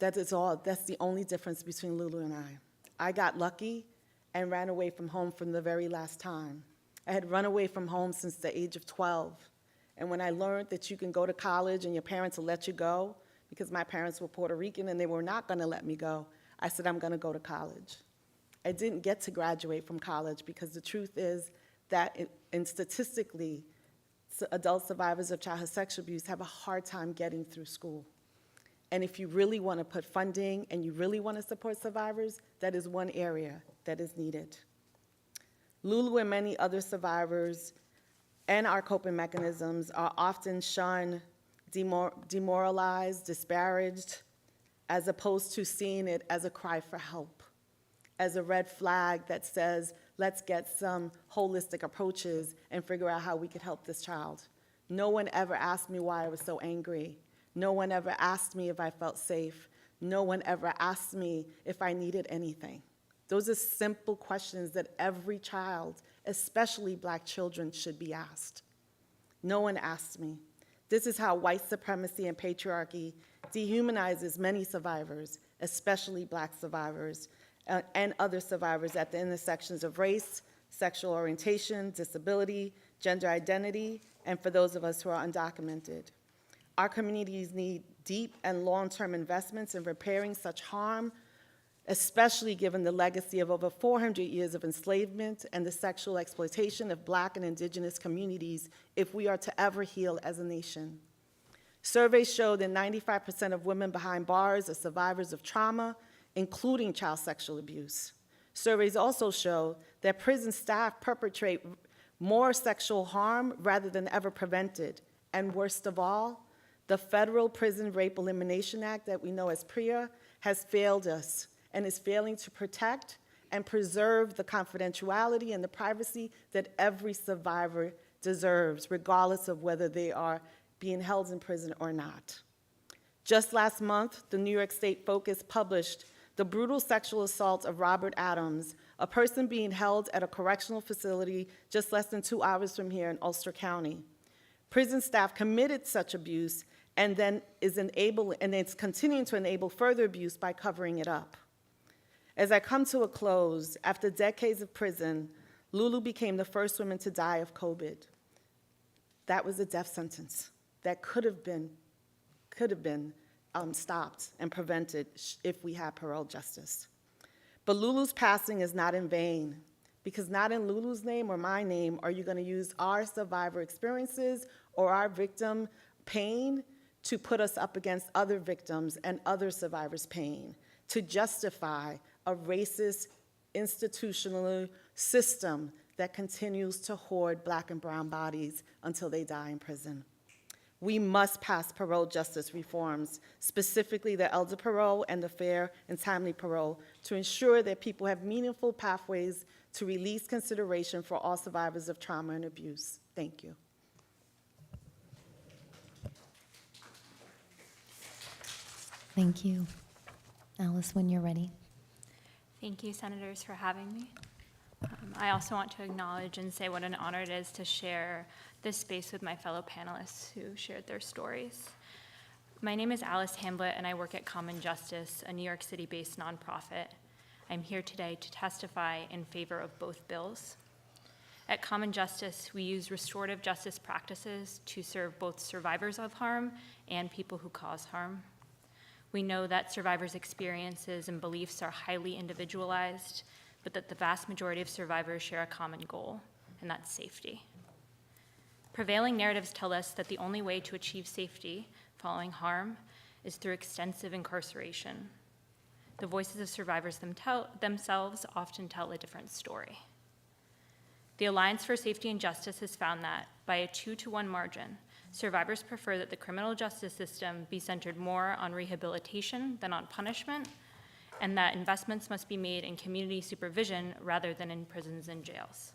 That is all. That's the only difference between Lulu and I. I got lucky and ran away from home from the very last time. I had run away from home since the age of 12. And when I learned that you can go to college and your parents will let you go, because my parents were Puerto Rican and they were not going to let me go, I said, I'm going to go to college. I didn't get to graduate from college because the truth is that, and statistically, adult survivors of childhood sexual abuse have a hard time getting through school. And if you really want to put funding and you really want to support survivors, that is one area that is needed. Lulu and many other survivors and our coping mechanisms are often shunned, demoralized, disparaged, as opposed to seeing it as a cry for help, as a red flag that says, let's get some holistic approaches and figure out how we could help this child. No one ever asked me why I was so angry. No one ever asked me if I felt safe. No one ever asked me if I needed anything. Those are simple questions that every child, especially Black children, should be asked. No one asked me. This is how white supremacy and patriarchy dehumanizes many survivors, especially Black survivors, and other survivors at the intersections of race, sexual orientation, disability, gender identity, and for those of us who are undocumented. Our communities need deep and long-term investments in repairing such harm, especially given the legacy of over 400 years of enslavement and the sexual exploitation of Black and Indigenous communities if we are to ever heal as a nation. Surveys show that 95% of women behind bars are survivors of trauma, including child sexual abuse. Surveys also show that prison staff perpetrate more sexual harm rather than ever prevented. And worst of all, the Federal Prison Rape Elimination Act that we know as PREA has failed us and is failing to protect and preserve the confidentiality and the privacy that every survivor deserves, regardless of whether they are being held in prison or not. Just last month, the New York State Focus published the brutal sexual assault of Robert Adams, a person being held at a correctional facility just less than 2 hours from here in Ulster County. Prison staff committed such abuse and then it's continuing to enable further abuse by covering it up. As I come to a close, after decades of prison, Lulu became the first woman to die of COVID. That was a death sentence that could have been stopped and prevented if we had parole justice. But Lulu's passing is not in vain, because not in Lulu's name or my name are you going to use our survivor experiences or our victim pain to put us up against other victims and other survivors' pain, to justify a racist institutional system that continues to hoard Black and brown bodies until they die in prison. We must pass parole justice reforms, specifically the elder parole and the fair and timely parole, to ensure that people have meaningful pathways to release consideration for all survivors of trauma and abuse. Thank you. Thank you. Alice, when you're ready. Thank you, Senators, for having me. I also want to acknowledge and say what an honor it is to share this space with my fellow panelists who shared their stories. My name is Alice Hamblett, and I work at Common Justice, a New York City-based nonprofit. I'm here today to testify in favor of both bills. At Common Justice, we use restorative justice practices to serve both survivors of harm and people who cause harm. We know that survivors' experiences and beliefs are highly individualized, but that the vast majority of survivors share a common goal, and that's safety. Prevailing narratives tell us that the only way to achieve safety following harm is through extensive incarceration. The voices of survivors themselves often tell a different story. The Alliance for Safety and Justice has found that, by a 2-to-1 margin, survivors prefer that the criminal justice system be centered more on rehabilitation than on punishment, and that investments must be made in community supervision rather than in prisons and jails.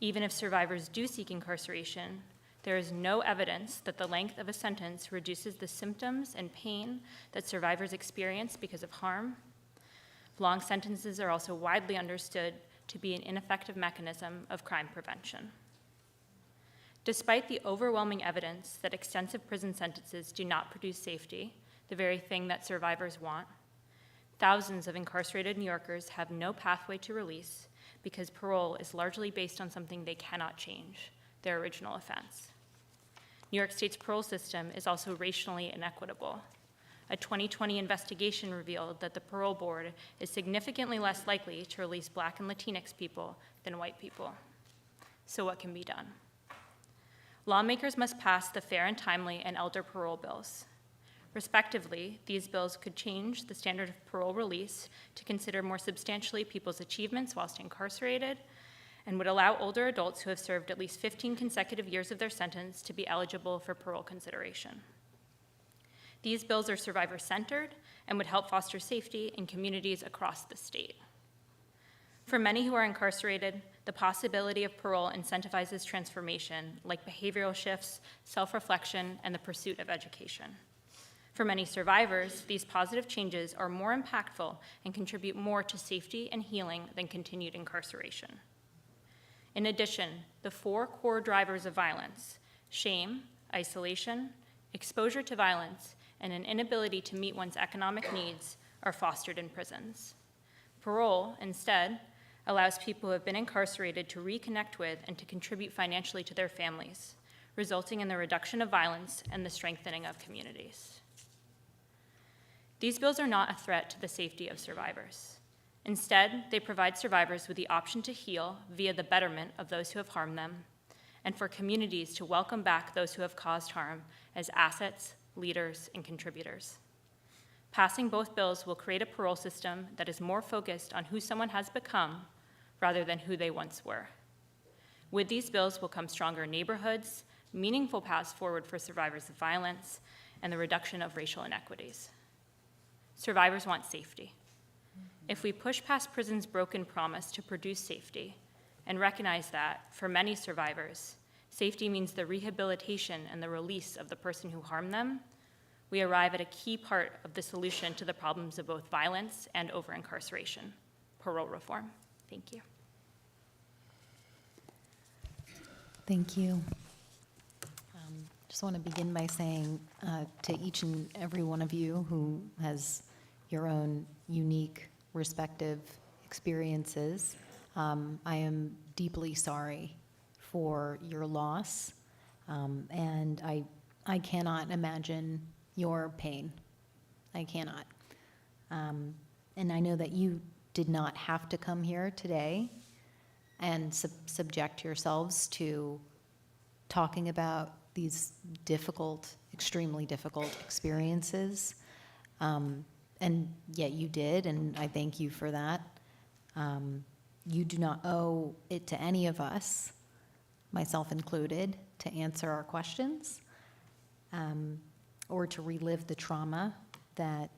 Even if survivors do seek incarceration, there is no evidence that the length of a sentence reduces the symptoms and pain that survivors experience because of harm. Long sentences are also widely understood to be an ineffective mechanism of crime prevention. Despite the overwhelming evidence that extensive prison sentences do not produce safety, the very thing that survivors want, thousands of incarcerated New Yorkers have no pathway to release because parole is largely based on something they cannot change, their original offense. New York State's parole system is also racially inequitable. A 2020 investigation revealed that the parole board is significantly less likely to release Black and Latinx people than white people. So what can be done? Lawmakers must pass the fair and timely and elder parole bills. Respectively, these bills could change the standard of parole release to consider more substantially people's achievements whilst incarcerated, and would allow older adults who have served at least 15 consecutive years of their sentence to be eligible for parole consideration. These bills are survivor-centered and would help foster safety in communities across the state. For many who are incarcerated, the possibility of parole incentivizes transformation, like behavioral shifts, self-reflection, and the pursuit of education. For many survivors, these positive changes are more impactful and contribute more to safety and healing than continued incarceration. In addition, the 4 core drivers of violence, shame, isolation, exposure to violence, and an inability to meet one's economic needs, are fostered in prisons. Parole, instead, allows people who have been incarcerated to reconnect with and to contribute financially to their families, resulting in the reduction of violence and the strengthening of communities. These bills are not a threat to the safety of survivors. Instead, they provide survivors with the option to heal via the betterment of those who have harmed them, and for communities to welcome back those who have caused harm as assets, leaders, and contributors. Passing both bills will create a parole system that is more focused on who someone has become rather than who they once were. With these bills will come stronger neighborhoods, meaningful paths forward for survivors of violence, and the reduction of racial inequities. Survivors want safety. If we push past prison's broken promise to produce safety and recognize that, for many survivors, safety means the rehabilitation and the release of the person who harmed them, we arrive at a key part of the solution to the problems of both violence and over-incarceration, parole reform. Thank you. Thank you. Just want to begin by saying to each and every one of you who has your own unique, respective experiences, I am deeply sorry for your loss, and I cannot imagine your pain. I cannot. And I know that you did not have to come here today and subject yourselves to talking about these difficult, extremely difficult experiences. And yet you did, and I thank you for that. You do not owe it to any of us, myself included, to answer our questions or to relive the trauma that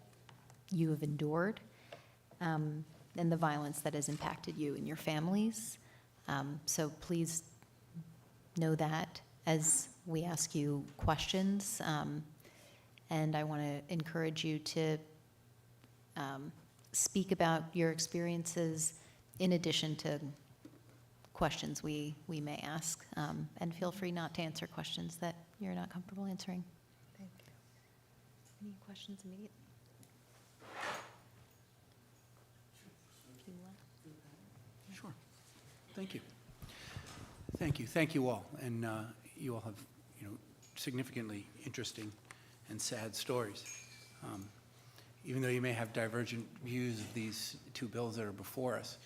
you have endured and the violence that has impacted you and your families. So please know that as we ask you questions. And I want to encourage you to speak about your experiences in addition to questions we may ask. And feel free not to answer questions that you're not comfortable answering. Thank you. Any questions immediately? Sure. Thank you. Thank you. Thank you all. And you all have, significantly interesting and sad stories. Even though you may have divergent views of these two bills that are before us,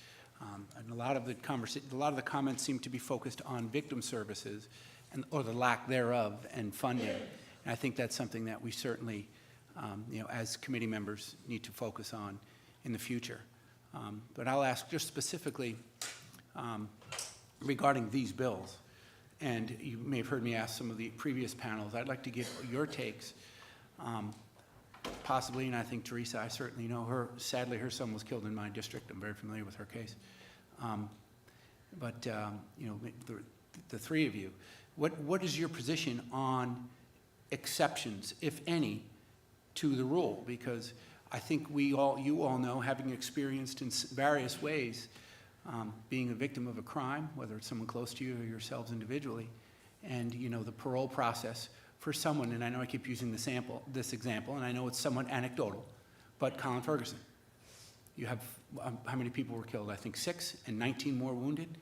and a lot of the comments seem to be focused on victim services or the lack thereof and funding. And I think that's something that we certainly, as committee members, need to focus on in the future. But I'll ask just specifically regarding these bills, and you may have heard me ask some of the previous panels. I'd like to get your takes, possibly, and I think Teresa, I certainly know her. Sadly, her son was killed in my district. I'm very familiar with her case. The three of you, what is your position on exceptions, if any, to the rule? Because I think you all know, having experienced in various ways being a victim of a crime, whether it's someone close to you or yourselves individually, and the parole process for someone, and I know I keep using this example, and I know it's somewhat anecdotal, but Colin Ferguson, you have, how many people were killed? I think 6 and 19 more wounded.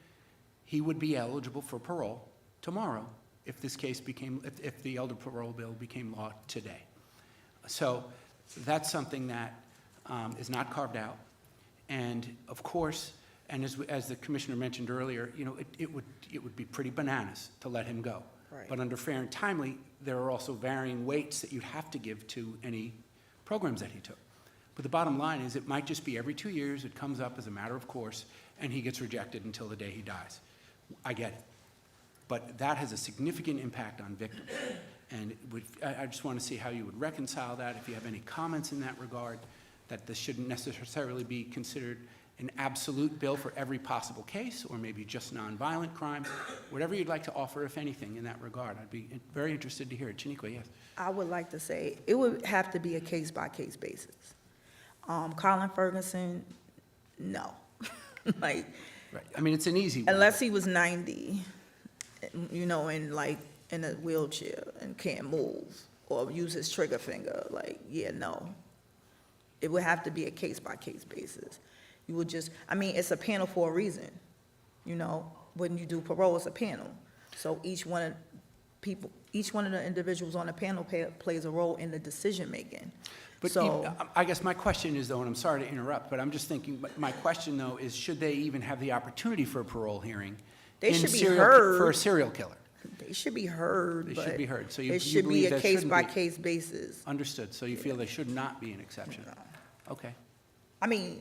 He would be eligible for parole tomorrow if this case if the elder parole bill became law today. So that's something that is not carved out. And of course, and as the commissioner mentioned earlier, it would be pretty bananas to let him go. Right. But under fair and timely, there are also varying weights that you'd have to give to any programs that he took. But the bottom line is it might just be every 2 years it comes up as a matter of course, and he gets rejected until the day he dies. I get it. But that has a significant impact on victims. And I just want to see how you would reconcile that, if you have any comments in that regard, that this shouldn't necessarily be considered an absolute bill for every possible case, or maybe just nonviolent crime, whatever you'd like to offer, if anything, in that regard. I'd be very interested to hear it. Chiniqua, yes. I would like to say it would have to be a case-by-case basis. Colin Ferguson, no. Right. I mean, it's an easy one. Unless he was 90, and in a wheelchair and can't move or use his trigger finger, no. It would have to be a case-by-case basis. You would just, it's a panel for a reason. When you do parole, it's a panel. So each one of the individuals on the panel plays a role in the decision-making. But I guess my question is, though, and I'm sorry to interrupt, but I'm just thinking, but my question, though, is should they even have the opportunity for a parole hearing? They should be heard. For a serial killer. it should be heard, They but should be heard. So you it should be believe a there shouldn't be- case-by-case basis. Understood. So you feel there should not be an exception? Okay. I mean,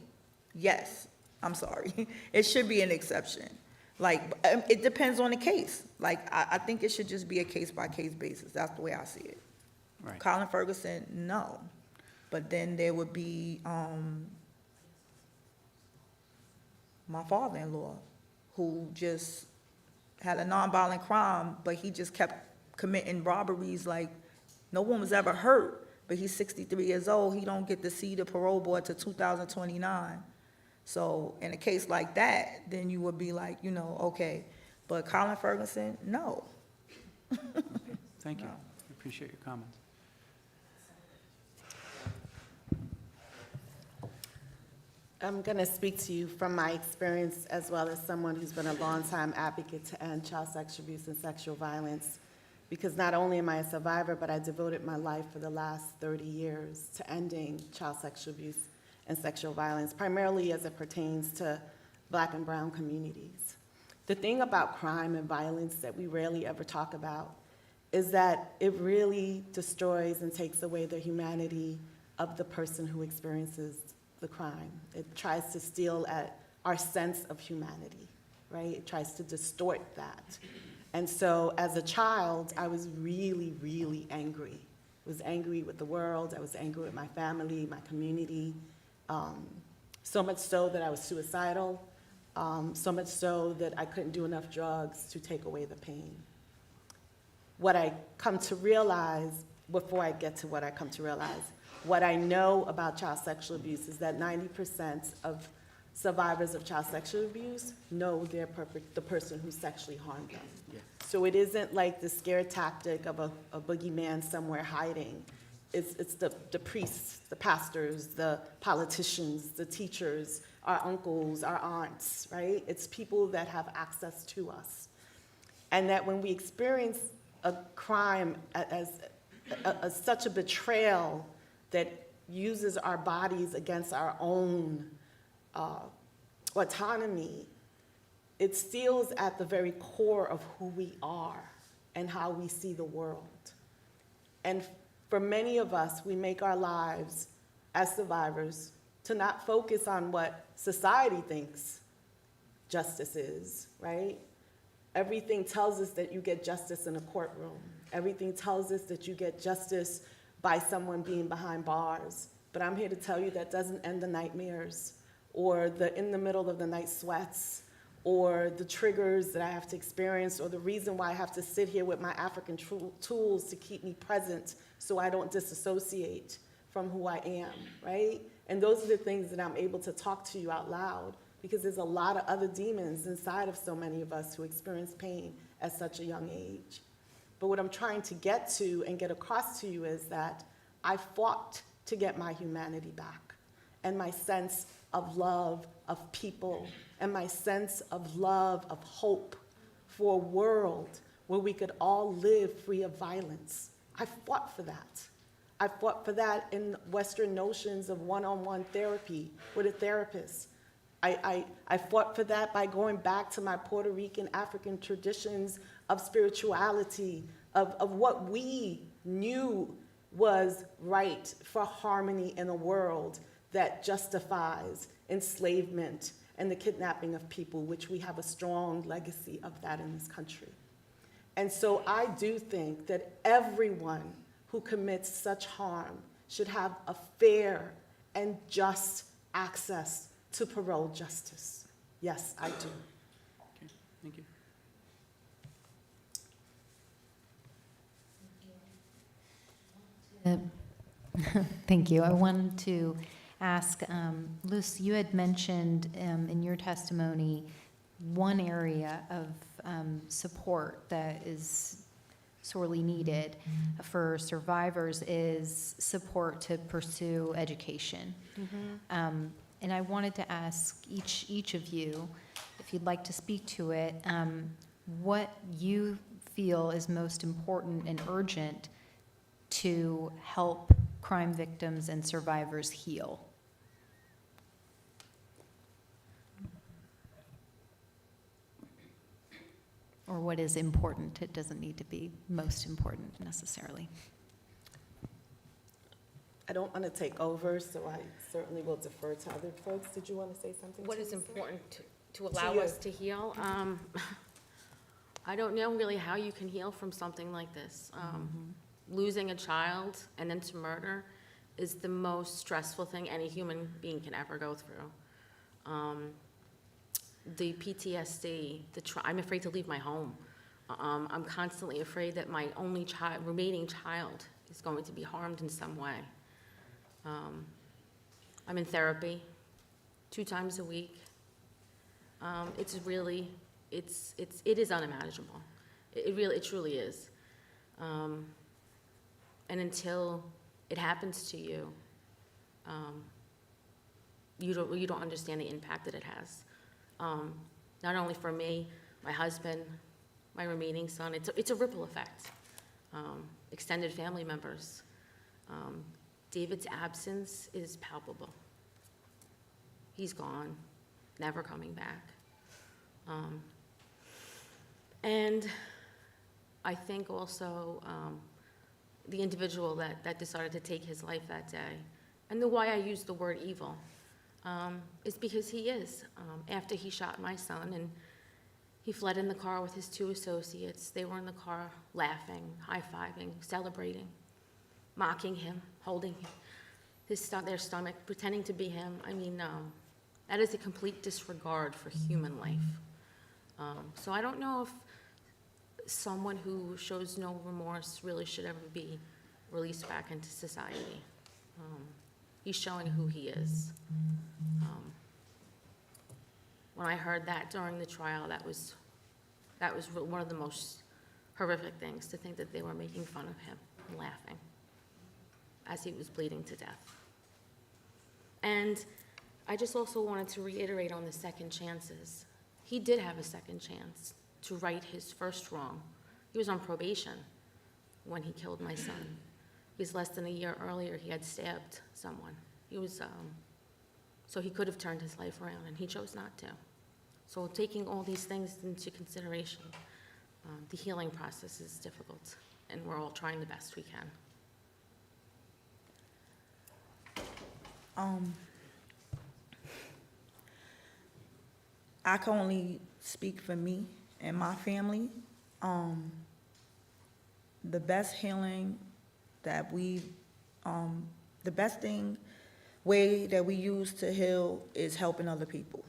yes, I'm sorry. It should be an exception. Like, it depends on the case. Like, I think it should just be a case-by-case basis. That's the way I see it. Right. Colin Ferguson, no. But then there would be, my father-in-law, who just had a nonviolent crime, but he just kept committing robberies like no one was ever hurt. But he's 63 years old, he don't get to see the parole board till 2029. So in a case like that, then you would be like, you know, okay. But Colin Ferguson, no. Thank you. I appreciate your comments. I'm going to speak to you from my experience as well as someone who's been a longtime advocate to end child sexual abuse and sexual violence, because not only am I a survivor, but I devoted my life for the last 30 years to ending child sexual abuse and sexual violence, primarily as it pertains to Black and brown communities. The thing about crime and violence that we rarely ever talk about is that it really destroys and takes away the humanity of the person who experiences the crime. It tries to steal at our sense of humanity, right? It tries to distort that. And so as a child, I was really, really angry. I was angry with the world, I was angry with my family, my community, so much so that I was suicidal, so much so that I couldn't do enough drugs to take away the pain. What I come to realize, before I get to what I come to realize, what I know about child sexual abuse is that 90% of survivors of child sexual abuse know the person who sexually harmed them. Yeah. So it isn't like the scare tactic of a boogeyman somewhere hiding. It's the priests, the pastors, the politicians, the teachers, our uncles, our aunts, right? It's people that have access to us. And that when we experience a crime as such a betrayal that uses our bodies against our own autonomy, it steals at the very core of who we are and how we see the world. And for many of us, we make our lives as survivors to not focus on what society thinks justice is, right? Everything tells us that you get justice in a courtroom. Everything tells us that you get justice by someone being behind bars. But I'm here to tell you that doesn't end the nightmares or the in the middle of the night sweats or the triggers that I have to experience or the reason why I have to sit here with my African tools to keep me present so I don't disassociate from who I am, right? And those are the things that I'm able to talk to you out loud, because there's a lot of other demons inside of so many of us who experience pain at such a young age. But what I'm trying to get to and get across to you is that I fought to get my humanity back and my sense of love of people and my sense of love of hope for a world where we could all live free of violence. I fought for that. I fought for that in Western notions of one-on-one therapy with a therapist. I fought for that by going back to my Puerto Rican African traditions of spirituality, of what we knew was right for harmony in a world that justifies enslavement and the kidnapping of people, which we have a strong legacy of that in this country. And so I do think that everyone who commits such harm should have a fair and just access to parole justice. Yes, I do. Okay, thank you. Thank you. I wanted to ask, Luce, you had mentioned in your testimony one area of support that is sorely needed for survivors is support to pursue education. And I wanted to ask each of you, if you'd like to speak to it, what you feel is most important and urgent to help crime victims and survivors heal. or what is important. It doesn't need to be most important necessarily. I don't want to take over, so I certainly will defer to other folks. Did you want to say something? What is Teresa? important to allow you. us to heal? I don't know really how you can heal from something like this. Losing a child and then to murder is the most stressful thing any human being can ever go through. The PTSD, I'm afraid to leave my home. I'm constantly afraid that my only remaining child is going to be harmed in some way. I'm in therapy 2 times a week. It's really, it is unimaginable. It truly is. And until it happens to you, you don't understand the impact that it has. Not only for me, my husband, my remaining son, it's a ripple effect. Extended family members. David's absence is palpable. He's gone, never coming back. And I think also the individual that decided to take his life that day, and why I use the word evil, is because he is. After he shot my son and he fled in the car with his 2 associates, they were in the car laughing, high-fiving, celebrating, mocking him, holding their stomach, pretending to be him. I mean, that is a complete disregard for human life. So I don't know if someone who shows no remorse really should ever be released back into society. He's showing who he is. When I heard that during the trial, that was one of the most horrific things, to think that they were making fun of him and laughing as he was bleeding to death. And I just also wanted to reiterate on the second chances. He did have a second chance to right his first wrong. He was on probation when he killed my son. Because less than a year earlier, he had stabbed someone. So he could have turned his life around, and he chose not to. So taking all these things into consideration, the healing process is difficult, and we're all trying the best we can. I can only speak for me and my family. The best healing that the best way that we use to heal is helping other people.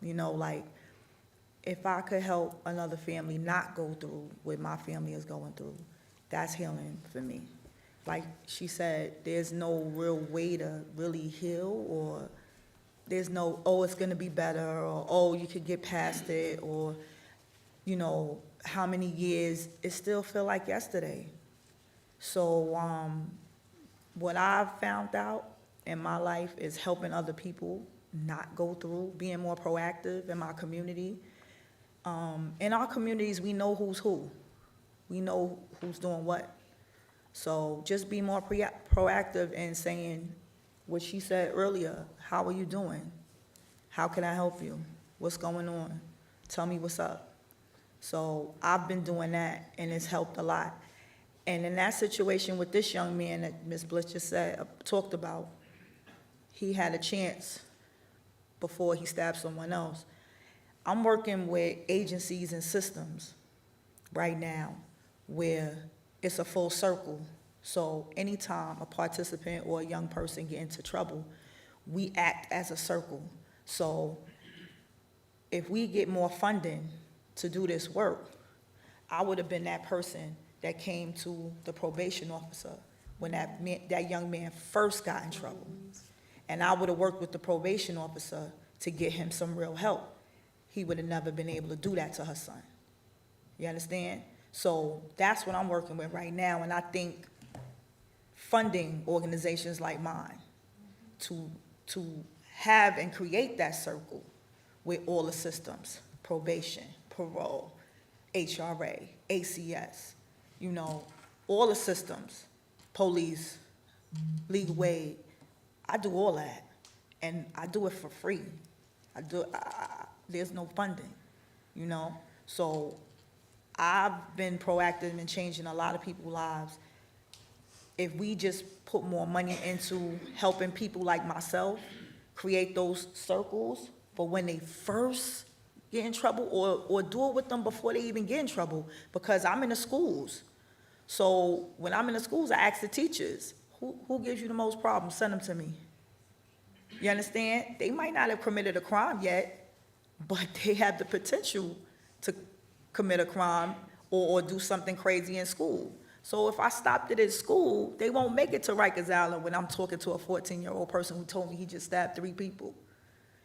You know, like, if I could help another family not go through what my family is going through, that's healing for me. Like she said, there's no real way to really heal, or there's no, oh, it's gonna be better, or, oh, you could get past it, or, you know, how many years, it still feel like yesterday. So, what I've found out in my life is helping other people not go through, being more proactive in my community. In our communities, we know who's who. We know who's doing what. So just be more proactive in saying what she said earlier. How are you doing? How can I help you? What's going on? Tell me what's up. So I've been doing that, and it's helped a lot. And in that situation with this young man that Ms. Blitz just talked about, he had a chance before he stabbed someone else. I'm working with agencies and systems right now where it's a full circle. So anytime a participant or a young person get into trouble, we act as a circle. So if we get more funding to do this work, I would have been that person that came to the probation officer when that young man first got in trouble. And I would have worked with the probation officer to get him some real help. He would have never been able to do that to her son. You understand? So that's what I'm working with right now, and I think funding organizations like mine to have and create that circle with all the systems, probation, parole, HRA, ACS, you know, all the systems, police, legal aid. I do all that, and I do it for free. There's no funding, you know? So I've been proactive in changing a lot of people's lives. If we just put more money into helping people like myself create those circles for when they first get in trouble, or do it with them before they even get in trouble, because I'm in the schools. So when I'm in the schools, I ask the teachers, who gives you the most problems? Send them to me. You understand? They might not have committed a crime yet, but they have the potential to commit a crime or do something crazy in school. So if I stopped it at school, they won't make it to Rikers Island when I'm talking to a 14-year-old person who told me he just stabbed 3 people.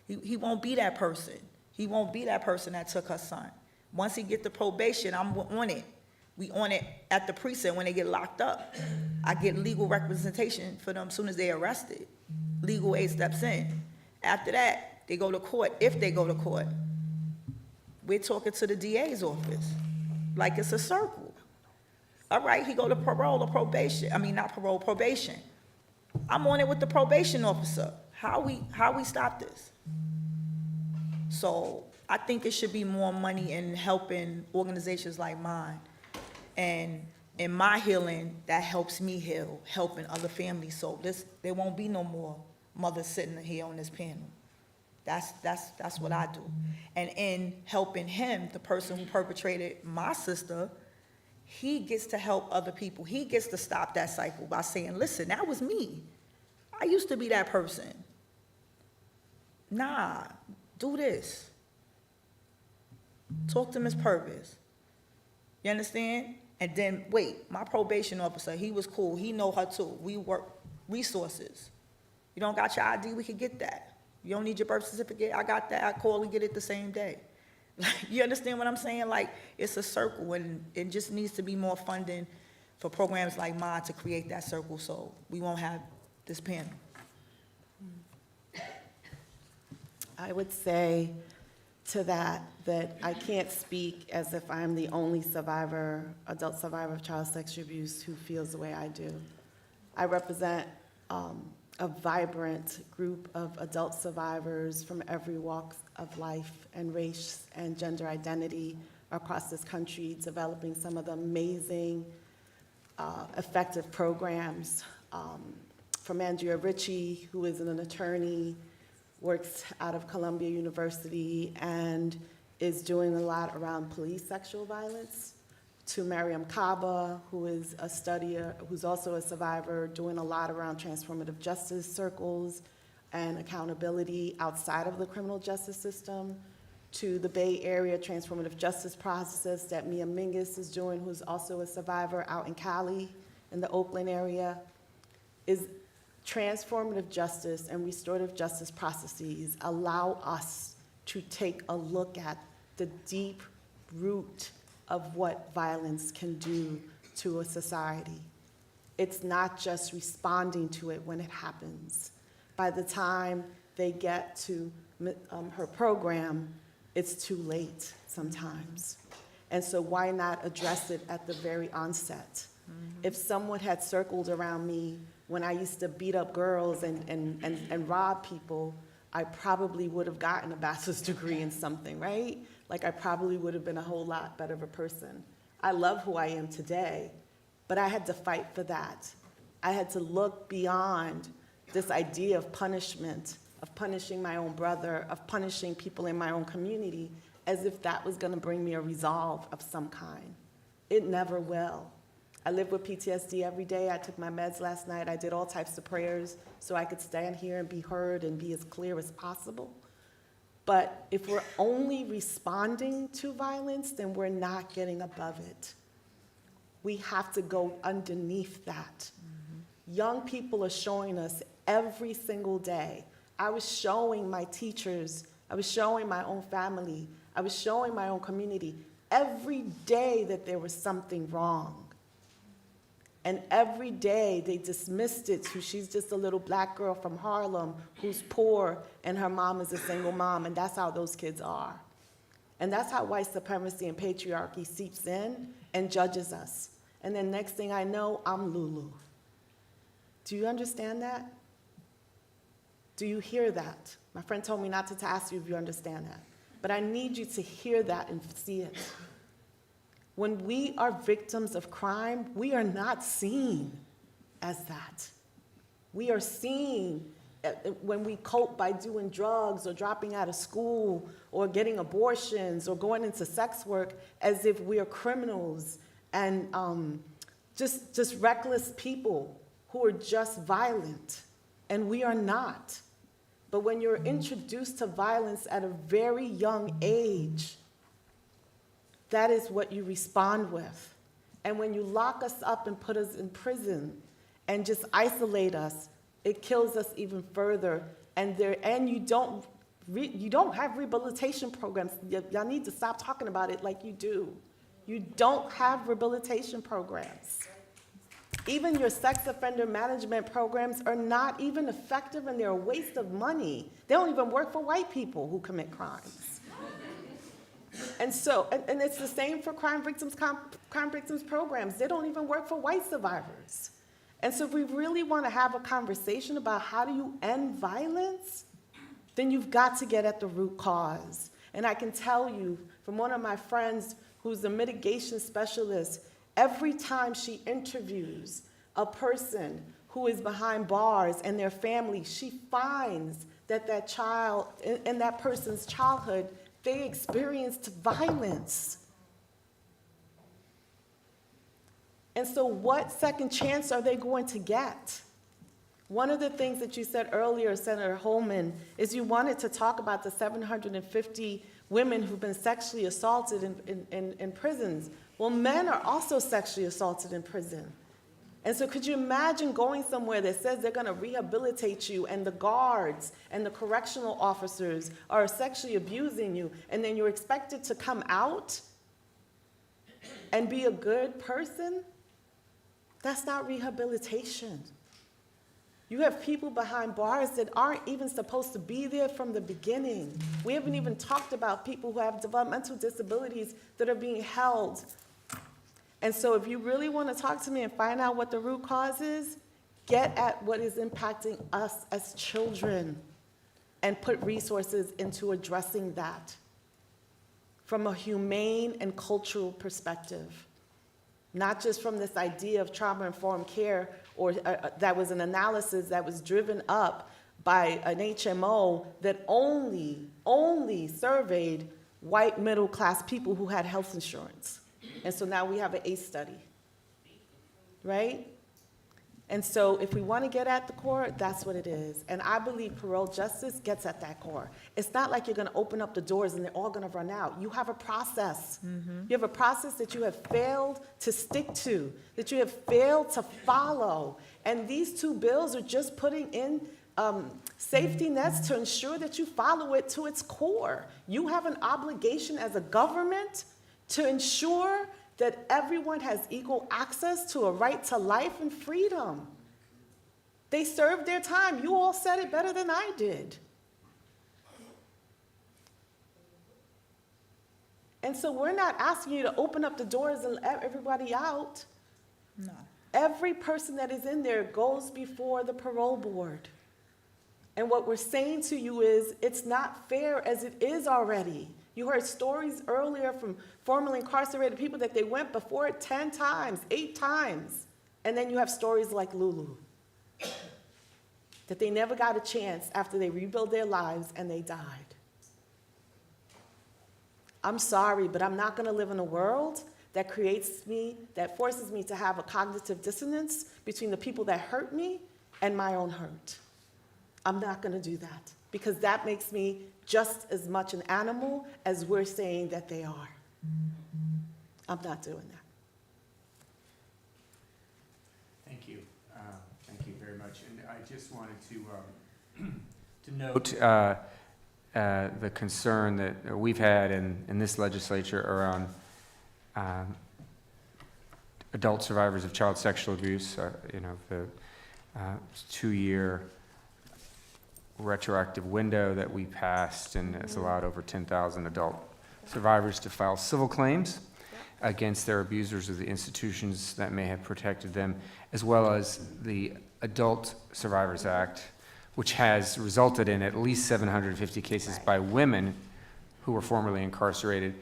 He won't be that person. He won't be that person that took her son. Once he get the probation, I'm on it. We on it at the precinct when they get locked up. I get legal representation for them as soon as they're arrested. Legal aid steps in. After that, they go to court, if they go to court. We're talking to the DA's office, like it's a circle. All right, he go to parole or probation. I mean, not parole, probation. I'm on it with the probation officer. How we stop this? So I think it should be more money in helping organizations like mine. And in my healing, that helps me heal, helping other families. So there won't be no more mothers sitting here on this panel. That's what I do. And in helping him, the person who perpetrated my sister, he gets to help other people. He gets to stop that cycle by saying, listen, that was me. I used to be that person. Nah, do this. Talk to Ms. Purvis. You understand? And then, wait, my probation officer, he was cool. He know her too. We work resources. You don't got your ID, we can get that. You don't need your birth certificate, I got that. I call and get it the same day. You understand what I'm saying? Like, it's a circle, and it just needs to be more funding for programs like mine to create that circle so we won't have this panel. I would say to that I can't speak as if I'm the only survivor, adult survivor of child sexual abuse who feels the way I do. I represent a vibrant group of adult survivors from every walk of life and race and gender identity across this country, developing some of the amazing, effective programs. From Andrea Ritchie, who is an attorney, works out of Columbia University and is doing a lot around police sexual violence, to Mariam Kaba, who is a studier, who's also a survivor, doing a lot around transformative justice circles and accountability outside of the criminal justice system, to the Bay Area transformative justice process that Mia Mingus is doing, who's also a survivor out in Cali, in the Oakland area. Is transformative justice and restorative justice processes allow us to take a look at the deep root of what violence can do to a society. It's not just responding to it when it happens. By the time they get to her program, it's too late sometimes. And so why not address it at the very onset? If someone had circled around me when I used to beat up girls and rob people, I probably would have gotten a bachelor's degree in something, right? Like, I probably would have been a whole lot better of a person. I love who I am today, but I had to fight for that. I had to look beyond this idea of punishment, of punishing my own brother, of punishing people in my own community, as if that was gonna bring me a resolve of some kind. It never will. I live with PTSD every day. I took my meds last night. I did all types of prayers so I could stand here and be heard and be as clear as possible. But if we're only responding to violence, then we're not getting above it. We have to go underneath that. Young people are showing us every single day. I was showing my teachers, I was showing my own family, I was showing my own community every day that there was something wrong. And every day they dismissed it to, she's just a little black girl from Harlem who's poor and her mom is a single mom, and that's how those kids are. And that's how white supremacy and patriarchy seeps in and judges us. And then next thing I know, I'm Lulu. Do you understand that? Do you hear that? My friend told me not to ask you if you understand that. but I need you to hear that and see it. When we are victims of crime, we are not seen as that. We are seen when we cope by doing drugs or dropping out of school or getting abortions or going into sex work as if we are criminals and just reckless people who are just violent, and we are not. But when you're introduced to violence at a very young age, that is what you respond with. And when you lock us up and put us in prison and just isolate us, it kills us even further. And you don't have rehabilitation programs. Y'all need to stop talking about it like you do. You don't have rehabilitation programs. Even your sex offender management programs are not even effective, and they're a waste of money. They don't even work for white people who commit crimes. And so, and it's the same for crime victims programs. They don't even work for white survivors. And so if we really want to have a conversation about how do you end violence, then you've got to get at the root cause. And I can tell you from one of my friends who's a mitigation specialist, every time she interviews a person who is behind bars and their family, she finds that that child, in that person's childhood, they experienced violence. And so what second chance are they going to get? One of the things that you said earlier, Senator Holman, is you wanted to talk about the 750 women who've been sexually assaulted in prisons. Well, men are also sexually assaulted in prison. And so could you imagine going somewhere that says they're going to rehabilitate you, and the guards and the correctional officers are sexually abusing you, and then you're expected to come out and be a good person? That's not rehabilitation. You have people behind bars that aren't even supposed to be there from the beginning. We haven't even talked about people who have developmental disabilities that are being held. And so if you really want to talk to me and find out what the root cause is, get at what is impacting us as children and put resources into addressing that from a humane and cultural perspective. Not just from this idea of trauma-informed care, or that was an analysis that was driven up by an HMO that only surveyed white middle-class people who had health insurance. And so now we have an ACE study, right? And so if we want to get at the core, that's what it is. And I believe parole justice gets at that core. It's not like you're going to open up the doors and they're all going to run out. You have a process. You have a process that you have failed to stick to, that you have failed to follow. And these two bills are just putting in safety nets to ensure that you follow it to its core. You have an obligation as a government to ensure that everyone has equal access to a right to life and freedom. They served their time. You all said it better than I did. And so we're not asking you to open up the doors and let everybody out. No. Every person that is in there goes before the parole board. And what we're saying to you is, it's not fair as it is already. You heard stories earlier from formerly incarcerated people that they went before it 10 times, 8 times. And then you have stories like Lulu, that they never got a chance after they rebuilt their lives and they died. I'm sorry, but I'm not going to live in a world that that forces me to have a cognitive dissonance between the people that hurt me and my own hurt. I'm not going to do that, because that makes me just as much an animal as we're saying that they are. I'm not doing that. Thank you. Thank you very much. And I just wanted to note the concern that we've had in this legislature around adult survivors of child sexual abuse. The 2-year retroactive window that we passed, and has allowed over 10,000 adult survivors to file civil claims against their abusers of the institutions that may have protected them, as well as the Adult Survivors Act, which has resulted in at least 750 cases by women who were formerly incarcerated,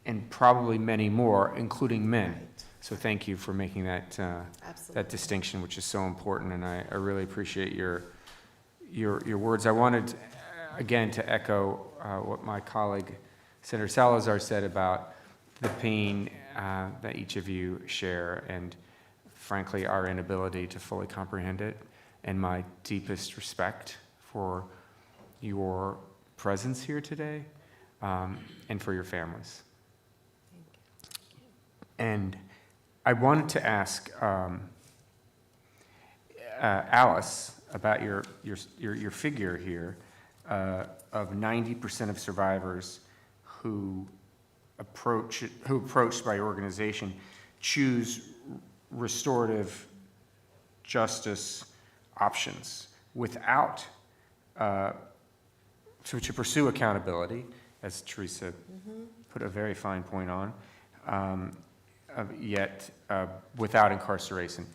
and probably many more, including men. So thank you for making that, that distinction, which is so important, and I really appreciate your words. I wanted, again, to echo what my colleague, Senator Salazar, said about the pain that each of you share, and frankly, our inability to fully comprehend it, and my deepest respect for your presence here today, and for your families. And I wanted to ask Alice about your figure here of 90% of survivors who approached by your organization choose restorative justice options without to pursue accountability, as Teresa put a very fine point on. Yet without incarceration.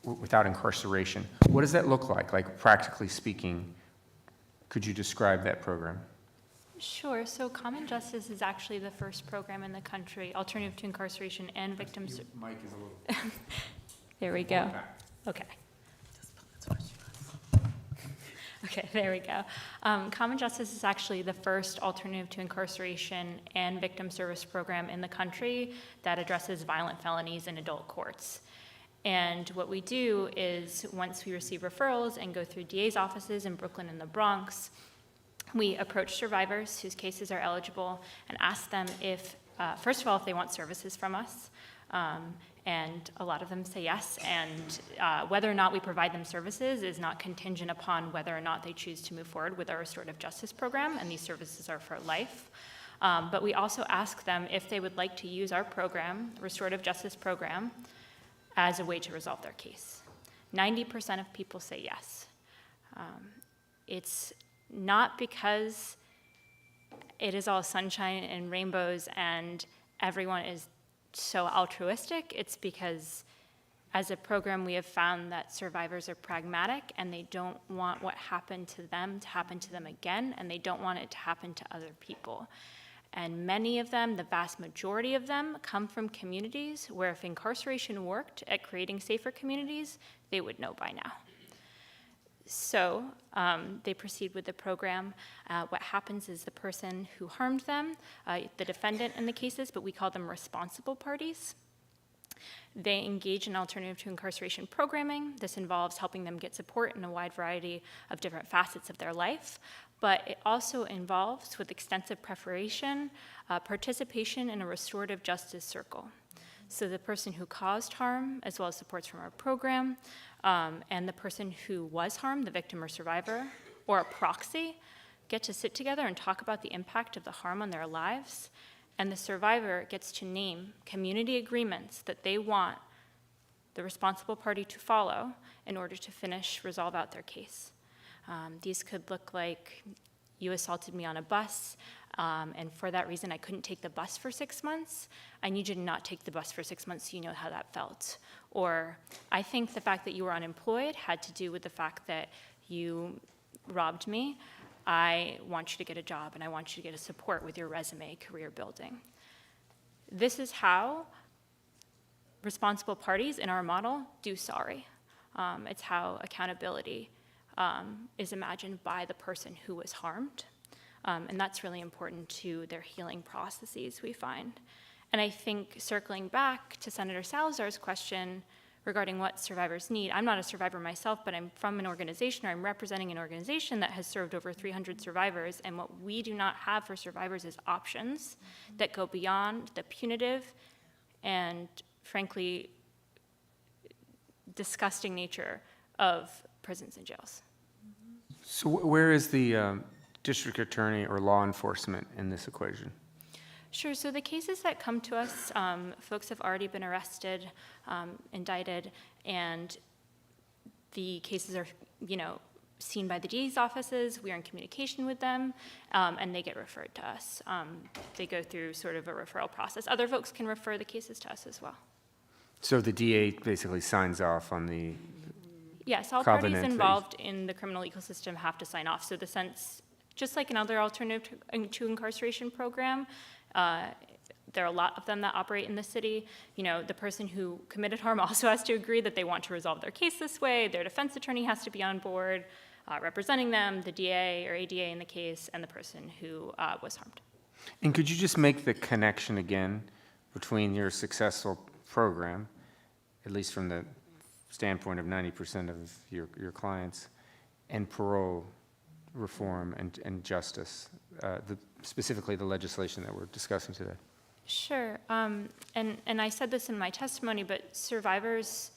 What does that look like? Like, practically speaking, could you describe that program? Sure. So Common Justice is actually the first program in the country, alternative to incarceration and victims. Mike is a little. There we go. Okay. Okay, there we go. Common Justice is actually the first alternative to incarceration and victim service program in the country that addresses violent felonies in adult courts. And what we do is, once we receive referrals and go through DA's offices in Brooklyn and the Bronx, we approach survivors whose cases are eligible and ask them if, first of all, if they want services from us. And a lot of them say yes, and whether or not we provide them services is not contingent upon whether or not they choose to move forward with our restorative justice program, and these services are for life. But we also ask them if they would like to use our program, restorative justice program, as a way to resolve their case. 90% of people say yes. It's not because it is all sunshine and rainbows and everyone is so altruistic. It's because as a program we have found that survivors are pragmatic and they don't want what happened to them to happen to them again, and they don't want it to happen to other people. And many of them, the vast majority of them, come from communities where if incarceration worked at creating safer communities, they would know by now. So they proceed with the program. What happens is the person who harmed them, the defendant in the cases, but we call them responsible parties, they engage in alternative to incarceration programming. This involves helping them get support in a wide variety of different facets of their life, but it also involves, with extensive preparation, participation in a restorative justice circle. So the person who caused harm, as well as supports from our program, and the person who was harmed, the victim or survivor, or a proxy, get to sit together and talk about the impact of the harm on their lives, and the survivor gets to name community agreements that they want the responsible party to follow in order to resolve out their case. These could look like, you assaulted me on a bus, and for that reason I couldn't take the bus for 6 months. I need you to not take the bus for 6 months so you know how that felt. Or, I think the fact that you were unemployed had to do with the fact that you robbed me. I want you to get a job, and I want you to get a support with your resume, career building. This is how responsible parties in our model do sorry. It's how accountability is imagined by the person who was harmed. And that's really important to their healing processes, we find. And I think, circling back to Senator Salazar's question regarding what survivors need, I'm not a survivor myself, but I'm from an organization, or I'm representing an organization that has served over 300 survivors, and what we do not have for survivors is options that go beyond the punitive and, frankly, disgusting nature of prisons and jails. So where is the district attorney or law enforcement in this equation? Sure, so the cases that come to us, folks have already been arrested, indicted, and the cases are, seen by the DA's offices. We are in communication with them, and they get referred to us. They go through sort of a referral process. Other folks can refer the cases to us as well. So the DA basically signs off on the Yes, all parties involved in the criminal ecosystem have to sign off. So the sense just like another alternative to incarceration program. There are a lot of them that operate in the city. You know, the person who committed harm also has to agree that they want to resolve their case this way. Their defense attorney has to be on board, representing them, the DA or ADA in the case, and the person who was harmed. And could you just make the connection again between your successful program, at least from the standpoint of 90% of your clients, and parole reform and justice, specifically the legislation that we're discussing today? Sure, and I said this in my testimony, but survivors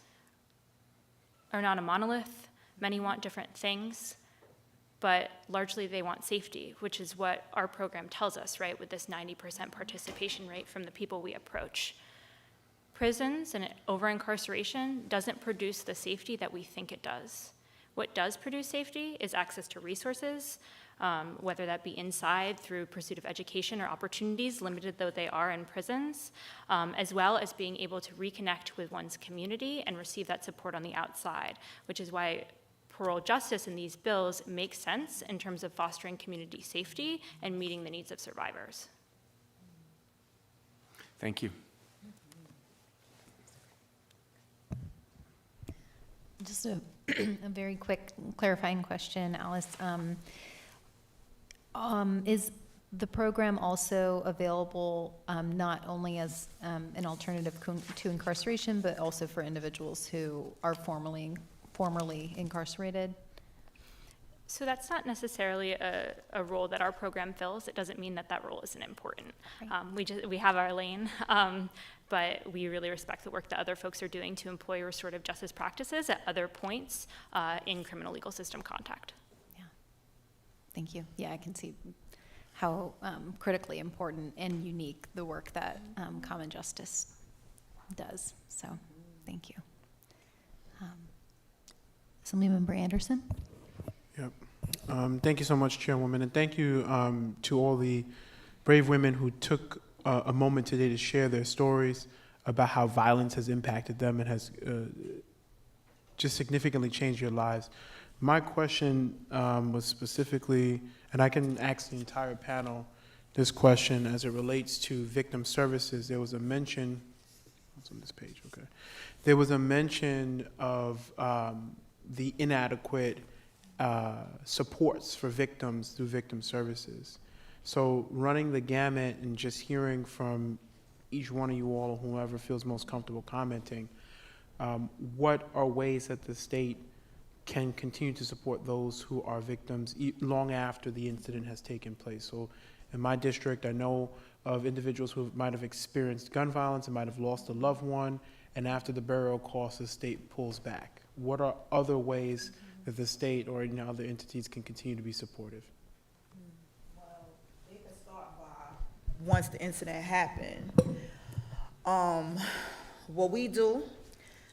are not a monolith. Many want different things, but largely they want safety, which is what our program tells us, right, with this 90% participation rate from the people we approach. Prisons and over-incarceration doesn't produce the safety that we think it does. What does produce safety is access to resources, whether that be inside through pursuit of education or opportunities, limited though they are in prisons, as well as being able to reconnect with one's community and receive that support on the outside, which is why parole justice in these bills makes sense in terms of fostering community safety and meeting the needs of survivors. Thank you. Just a very quick clarifying question, Alice. Is the program also available not only as an alternative to incarceration, but also for individuals who are formerly incarcerated? So that's not necessarily a role that our program fills. It doesn't mean that that role isn't important. Right. We have our lane, but we really respect the work that other folks are doing to employ restorative justice practices at other points in criminal legal system contact. Yeah. Thank you. Yeah, I can see how critically important and unique the work that Common Justice does. So, thank you. Assemblymember Anderson. Yep. Thank you so much, Chairwoman, and thank you to all the brave women who took a moment today to share their stories about how violence has impacted them and has just significantly changed your lives. My question was specifically, and I can ask the entire panel this question as it relates to victim services. There was a mention, it's on this page, okay. There was a mention of the inadequate supports for victims through victim services. So running the gamut and just hearing from each one of you all, or whoever feels most comfortable commenting, what are ways that the state can continue to support those who are victims long after the incident has taken place? So in my district, I know of individuals who might have experienced gun violence and might have lost a loved one, and after the burial costs, the state pulls back. What are other ways that the state or other entities can continue to be supportive? Well, they can start by, once the incident happened, what we do,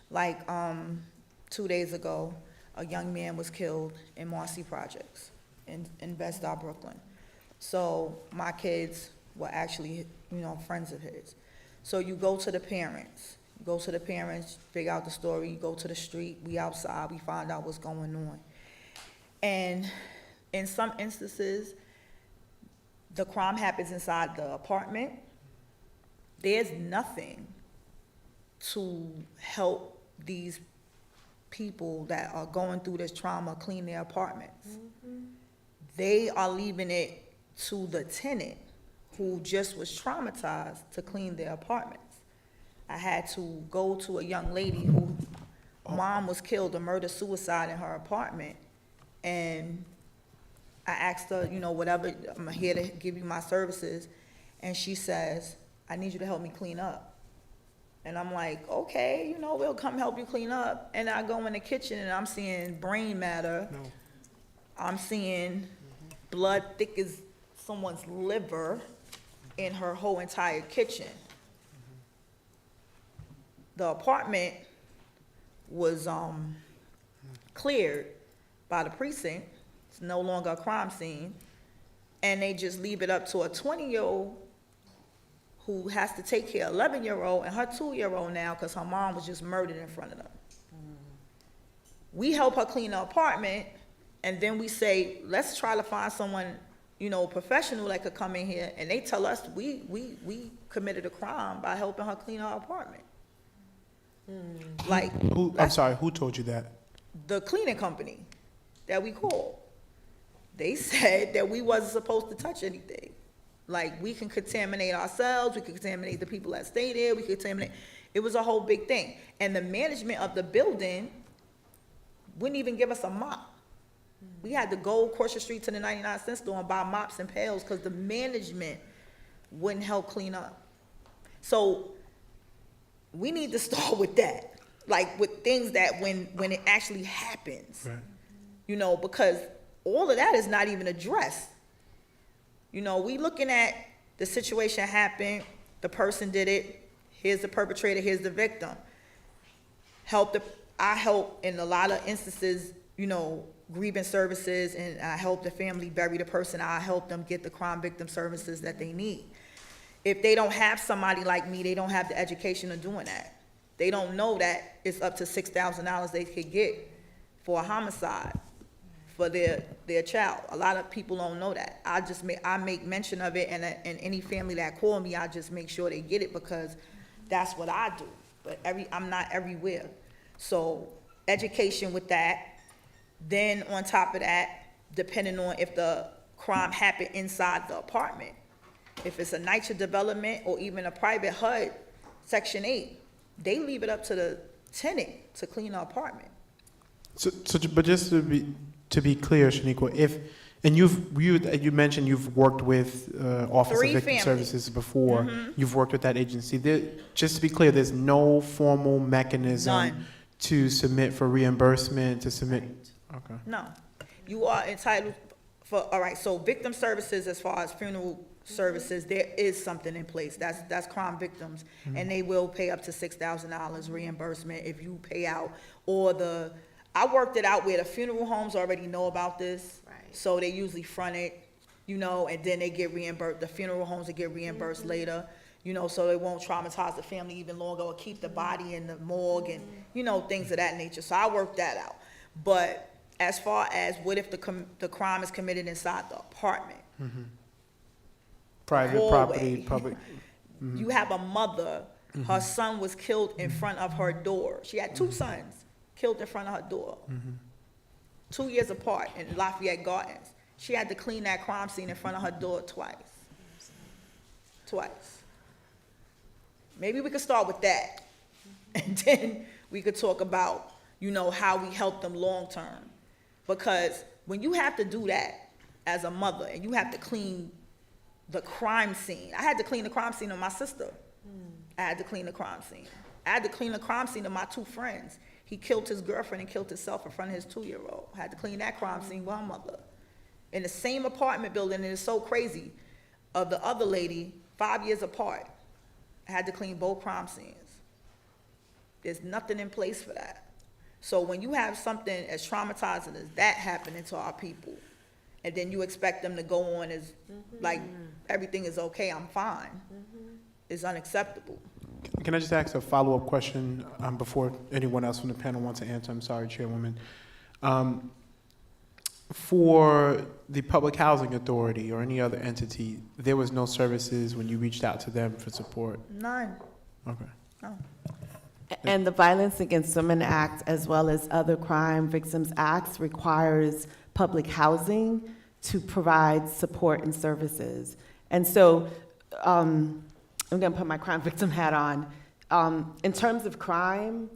like 2 days ago, a young man was killed in Marcy Projects in Bed-Stuy, Brooklyn. So my kids were actually, friends of his. So you go to the parents. You go to the parents, figure out the story, you go to the street, we outside, we find out what's going on. And in some instances, the crime happens inside the apartment. There's nothing to help these people that are going through this trauma clean their apartments. Mm-hmm. They are leaving it to the tenant who just was traumatized to clean their apartments. I had to go to a young lady who mom was killed, a murder-suicide in her apartment, and I asked her, whatever, I'm here to give you my services, and she says, I need you to help me clean up. And I'm like, okay, we'll come help you clean up. And I go in the kitchen and I'm seeing brain matter. No. I'm seeing blood thick as someone's liver in her whole entire kitchen. The apartment was cleared by the precinct. It's no longer a crime scene. And they just leave it up to a 20-year-old who has to take care of 11-year-old and her 2-year-old now because her mom was just murdered in front of them. We help her clean the apartment, and then we say, let's try to find someone professional that could come in here and they tell us we committed a crime by helping her clean her apartment. Like, I'm sorry, who told you that? the cleaning company that we called, they said that we wasn't supposed to touch anything. Like, we can contaminate ourselves, we could contaminate the people that stay there, we could contaminate, it was a whole big thing. And the management of the building wouldn't even give us a mop. We had to go across the street to the 99-cent store and buy mops and pails because the management wouldn't help clean up. So we need to start with that, like with things that when it actually happens, Right. Because all of that is not even addressed. We looking at the situation happened, the person did it, here's the perpetrator, here's the victim. I help in a lot of instances, grievance services, and I help the family bury the person. I help them get the crime victim services that they need. If they don't have somebody like me, they don't have the education of doing that. They don't know that it's up to $6,000 they could get for a homicide for their child. A lot of people don't know that. I make mention of it, and any family that call me, I just make sure they get it because that's what I do. But I'm not everywhere. So education with that. Then on top of that, depending on if the crime happened inside the apartment, if it's a NYCHA development or even a private HUD, Section 8, they leave it up to the tenant to clean the apartment. But just to be clear, Shaniqua, you mentioned you've worked with Office of 3 Victim families. Services before. You've worked with that agency. Just to be clear, there's no formal mechanism None. to submit for reimbursement, to submit. Okay. No. You are entitled all right, so victim services, as far as funeral services, there is something in place. That's crime victims, and they will pay up to $6,000 reimbursement if you pay out. I worked it out where the funeral homes already know about this, so they usually front it, and then they get reimbursed. The funeral homes will get reimbursed later, so they won't traumatize the family even longer or keep the body in the morgue and, things of that nature. So I worked that out. But as far as what if the crime is committed inside the apartment? Private hallway. property, public. You have a mother, her son was killed in front of her door. She had 2 sons killed in front of her door, 2 years apart in Lafayette Gardens. She had to clean that crime scene in front of her door twice. Maybe we could start with that. And then we could talk about, how we help them long term. Because when you have to do that as a mother and you have to clean the crime scene, I had to clean the crime scene of my sister. I had to clean the crime scene. I had to clean the crime scene of my 2 friends. He killed his girlfriend and killed himself in front of his 2-year-old. I had to clean that crime scene with her mother. In the same apartment building, and it's so crazy, of the other lady, 5 years apart, I had to clean both crime scenes. There's nothing in place for that. So when you have something as traumatizing as that happening to our people, and then you expect them to go on as like everything is okay, I'm fine, it's unacceptable. Can I just ask a follow-up question before anyone else from the panel wants to answer? I'm sorry, Chairwoman. For the Public Housing Authority or any other entity, there was no services when you reached out to them for support? None. Okay. No. And the Violence Against Women Act, as well as other crime victims acts, requires public housing to provide support and services. And so, I'm gonna put my crime victim hat on. In terms of crime,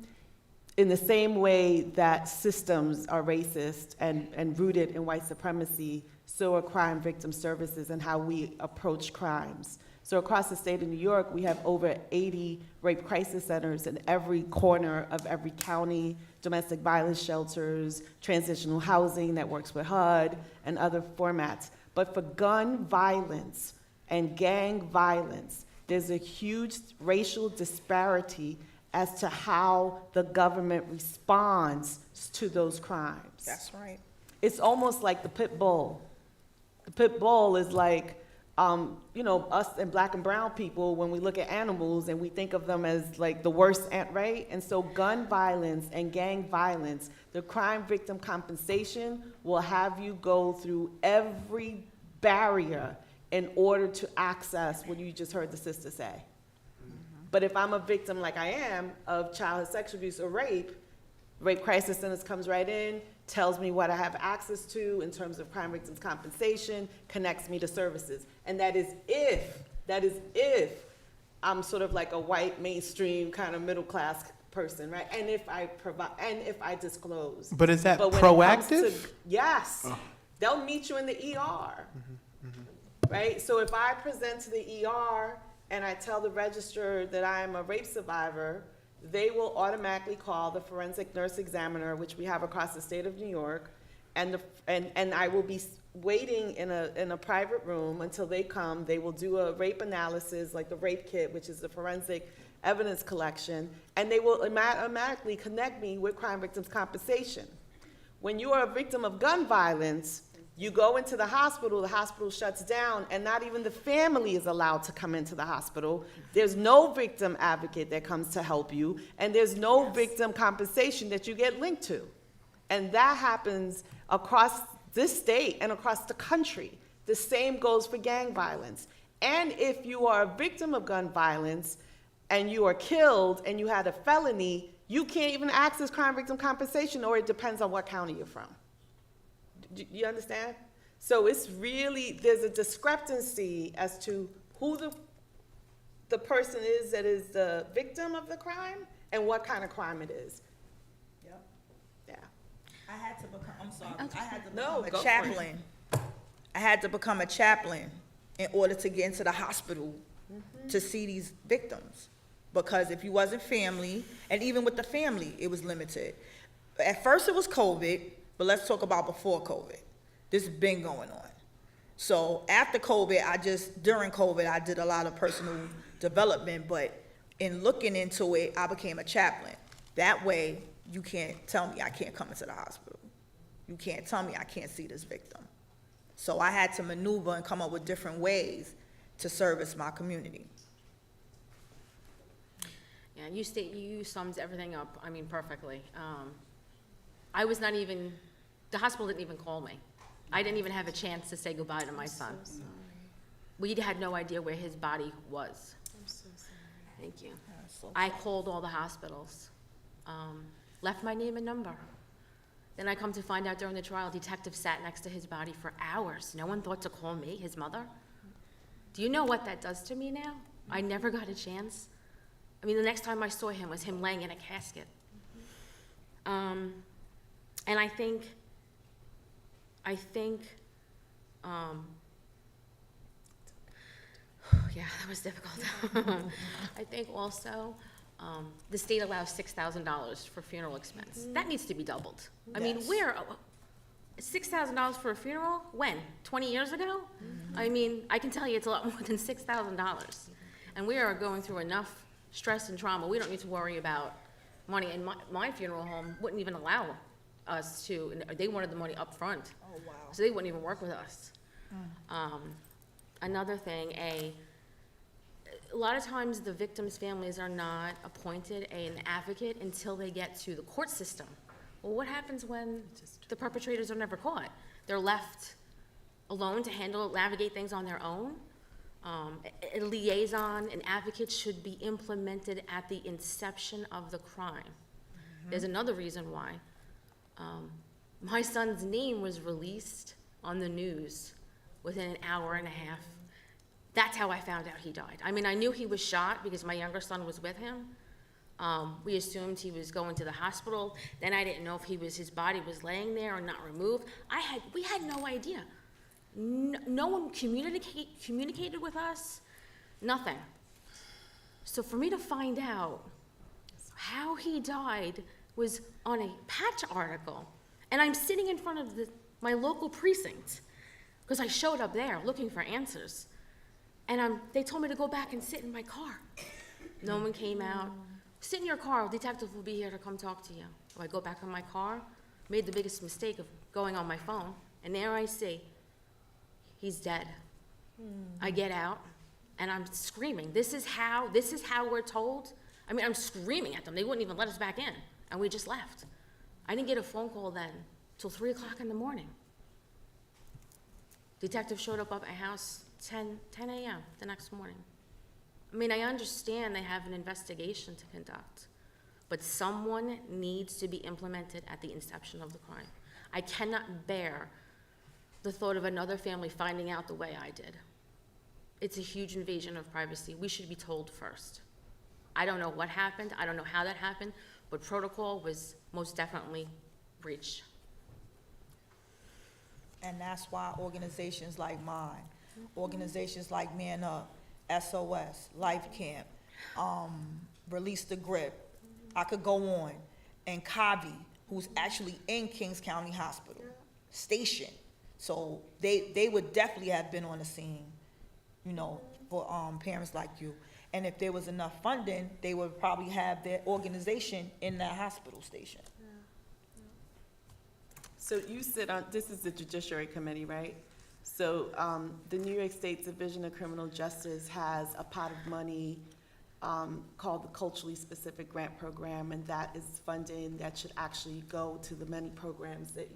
in the same way that systems are racist and rooted in white supremacy, so are crime victim services and how we approach crimes. So across the state of New York, we have over 80 rape crisis centers in every corner of every county, domestic violence shelters, transitional housing that works with HUD, and other formats. But for gun violence and gang violence, there's a huge racial disparity as to how the government responds to those crimes. That's right. It's almost like the pit bull. The pit bull is like, us and black and brown people, when we look at animals and we think of them as like the worst, right? And so gun violence and gang violence, the crime victim compensation will have you go through every barrier in order to access what you just heard the sister say. But if I'm a victim like I am of childhood sexual abuse or rape crisis centers comes right in, tells me what I have access to in terms of crime victims compensation, connects me to services. And that is if I'm sort of like a white mainstream kind of middle class person, right? And if I provide, and if I disclose. But is that But when it comes to- proactive? yes, they'll meet you in the ER, right? So if I present to the ER and I tell the registrar that I am a rape survivor, they will automatically call the forensic nurse examiner, which we have across the state of New York, and I will be waiting in a private room until they come. They will do a rape analysis, like the rape kit, which is the forensic evidence collection, and they will automatically connect me with crime victims compensation. When you are a victim of gun violence, you go into the hospital shuts down, and not even the family is allowed to come into the hospital. There's no victim advocate that comes to help you, and there's no victim compensation that you get linked to. And that happens across this state and across the country. The same goes for gang violence. And if you are a victim of gun violence and you are killed and you had a felony, you can't even access crime victim compensation, or it depends on what county you're from. Do you understand? So it's really, there's a discrepancy as to who the person is that is the victim of the crime and what kind of crime it is. Yep. Yeah. I had to become, I'm sorry, I had to No, become go a for chaplain. I had to become a chaplain in order to get into the hospital to see these victims. Because if you wasn't family, and even with the family, it was limited. At first it was COVID, but let's talk about before COVID. This has been going on. So after COVID, during COVID, I did a lot of personal development, but in looking into it, I became a chaplain. That way, you can't tell me I can't come into the hospital. You can't tell me I can't see this victim. So I had to maneuver and come up with different ways to service my community. Yeah, you summed everything up, I mean, perfectly. I was not even, the hospital didn't even call me. I didn't even have a chance to say goodbye to my son. So sorry. We had no idea where his body was. I'm so sorry. Thank you. So I called all the hospitals, left my name and number. Then I come to find out during the trial, detectives sat next to his body for hours. No one thought to call me, his mother. Do you know what that does to me now? I never got a chance. I mean, the next time I saw him was him laying in a casket. And I think, yeah, that was difficult. I think also, the state allows $6,000 for funeral expense. That needs to be doubled. I mean, Yes. $6,000 for a funeral? When? 20 years ago? I mean, I can tell you it's a lot more than $6,000. And we are going through enough stress and trauma. We don't need to worry about money. And my funeral home wouldn't even allow us to, they wanted the money up front. Oh, wow. So they wouldn't even work with us. Another thing, a lot of times the victims' families are not appointed an advocate until they get to the court system. Well, what happens when the perpetrators are never caught? They're left alone to navigate things on their own. A liaison, an advocate should be implemented at the inception of the crime. There's another reason why. My son's name was released on the news within an hour and a half. That's how I found out he died. I mean, I knew he was shot because my younger son was with him. We assumed he was going to the hospital. Then I didn't know if his body was laying there or not removed. We had no idea. No one communicated with us, nothing. So for me to find out how he died was on a Patch article, and I'm sitting in front of my local precinct because I showed up there looking for answers, and they told me to go back and sit in my car. No one came out. Sit in your car, a detective will be here to come talk to you. So I go back in my car, made the biggest mistake of going on my phone, and there I see, he's dead. I get out, and I'm screaming. This is how we're told? I mean, I'm screaming at them. They wouldn't even let us back in, and we just left. I didn't get a phone call then till 3 o'clock in the morning. Detective showed up at my house 10 a.m. the next morning. I mean, I understand they have an investigation to conduct, but someone needs to be implemented at the inception of the crime. I cannot bear the thought of another family finding out the way I did. It's a huge invasion of privacy. We should be told first. I don't know what happened. I don't know how that happened, but protocol was most definitely breached. And that's why organizations like mine, organizations like Man Up, SOS, Life Camp, Release the Grip, I could go on, and Kavi, who's actually in Kings County Hospital, stationed. So they would definitely have been on the scene, you know, for parents like you. And if there was enough funding, they would probably have their organization in that hospital station. So you sit on, this is the Judiciary Committee, right? So the New York State Division of Criminal Justice has a pot of money called the Culturally Specific Grant Program, and that is funding that should actually go to the many programs that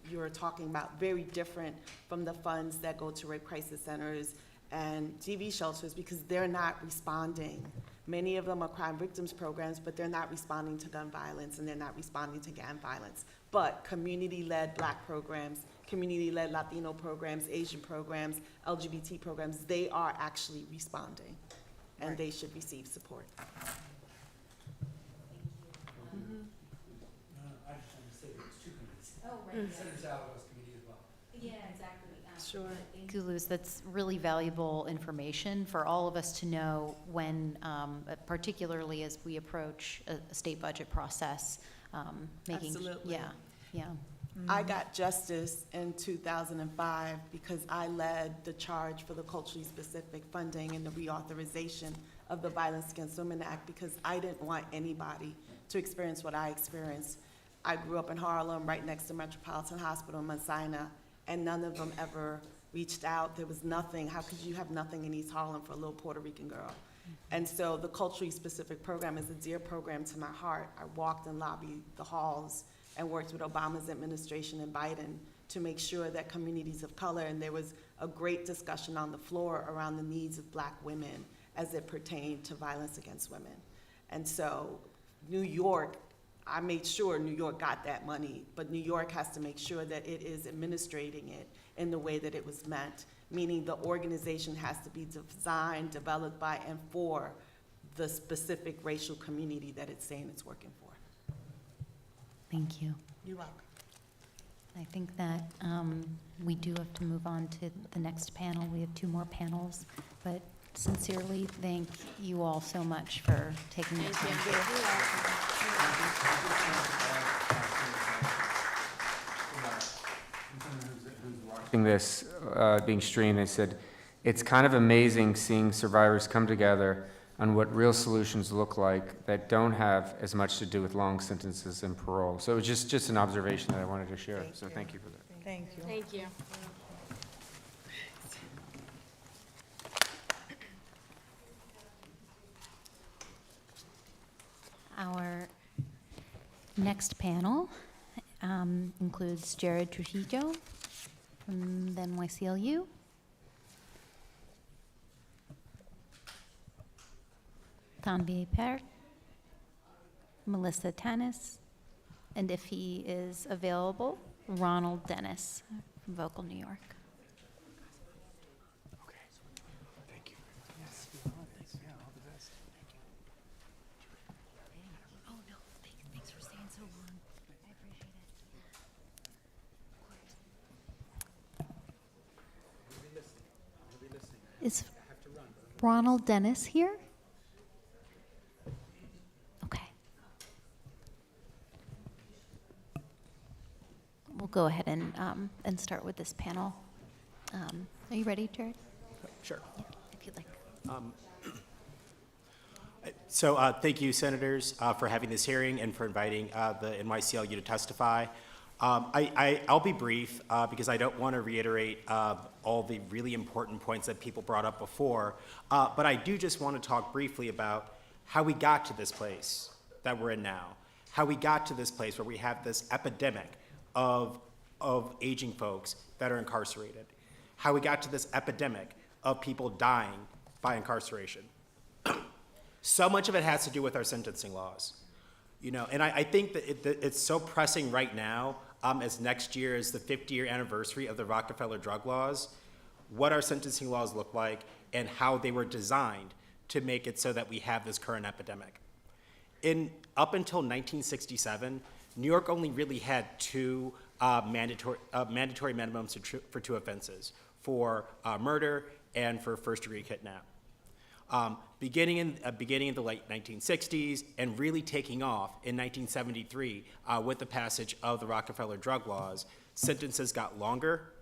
you're talking about, very different from the funds that go to rape crisis centers and DV shelters, because they're not responding. Many of them are crime victims programs, but they're not responding to gun violence and they're not responding to gang violence. But community-led Black programs, community-led Latino programs, Asian programs, LGBT programs, they are actually responding, and Right. they should receive support. I just wanted to say there's two committees. Oh, right. Senator Saladore's committee as well. Yeah, exactly. Sure. Gulus, that's really valuable information for all of us to know when, particularly as we approach a state budget process, making. Absolutely. Yeah. I got justice in 2005 because I led the charge for the culturally specific funding and the reauthorization of the Violence Against Women Act, because I didn't want anybody to experience what I experienced. I grew up in Harlem, right next to Metropolitan Hospital in Mount Sinai, and none of them ever reached out. There was nothing. How could you have nothing in East Harlem for a little Puerto Rican girl? And so the culturally specific program is a dear program to my heart. I walked and lobbied the halls and worked with Obama's administration and Biden to make sure that communities of color, and there was a great discussion on the floor around the needs of Black women as it pertained to violence against women. And so New York, I made sure New York got that money, but New York has to make sure that it is administrating it in the way that it was meant, meaning the organization has to be designed, developed by, and for the specific racial community that it's saying it's working for. Thank you. You're welcome. I think that we do have to move on to the next panel. We have two more panels, but sincerely thank you all so much for taking the time. Watching this being streamed, they said, it's kind of amazing seeing survivors come together on what real solutions look like that don't have as much to do with long sentences and parole. So it was just an observation that I wanted to share, so thank you for that. Thank you. Thank you. Our next panel includes Jared Trujillo from the NYCLU, Tanvi Per, Melissa Tanis, and if he is available, Ronald Dennis from Vocal New York. Oh, no, thanks for staying so long. I appreciate it. Is Ronald Dennis here? Okay. We'll go ahead and start with this panel. Are you ready, Jared? Sure. Yeah, if you'd like. So thank you, Senators, for having this hearing and for inviting the NYCLU to testify. I'll be brief because I don't want to reiterate all the really important points that people brought up before, but I do just want to talk briefly about how we got to this place that we're in now, how we got to this place where we have this epidemic of aging folks that are incarcerated, how we got to this epidemic of people dying by incarceration. So much of it has to do with our sentencing laws. You know, and I think that it's so pressing right now, as next year is the 50-year anniversary of the Rockefeller drug laws, what our sentencing laws look like and how they were designed to make it so that we have this current epidemic. Up until 1967, New York only really had two mandatory minimums for two offenses, for murder and for first-degree kidnap. Beginning in the late 1960s and really taking off in 1973 with the passage of the Rockefeller drug laws, sentences got longer,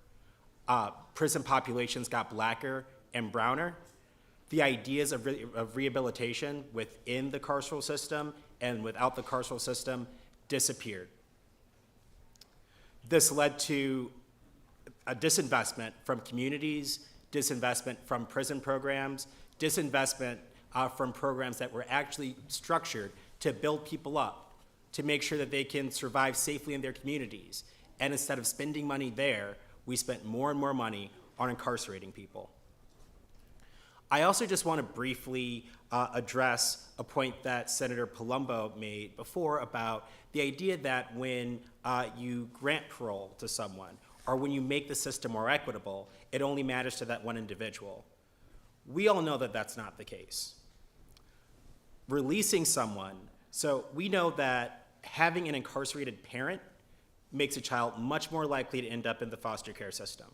prison populations got blacker and browner. The ideas of rehabilitation within the carceral system and without the carceral system disappeared. This led to a disinvestment from communities, disinvestment from prison programs, disinvestment from programs that were actually structured to build people up, to make sure that they can survive safely in their communities. And instead of spending money there, we spent more and more money on incarcerating people. I also just want to briefly address a point that Senator Palumbo made before about the idea that when you grant parole to someone, or when you make the system more equitable, it only matters to that one individual. We all know that that's not the case. Releasing someone, so we know that having an incarcerated parent makes a child much more likely to end up in the foster care system,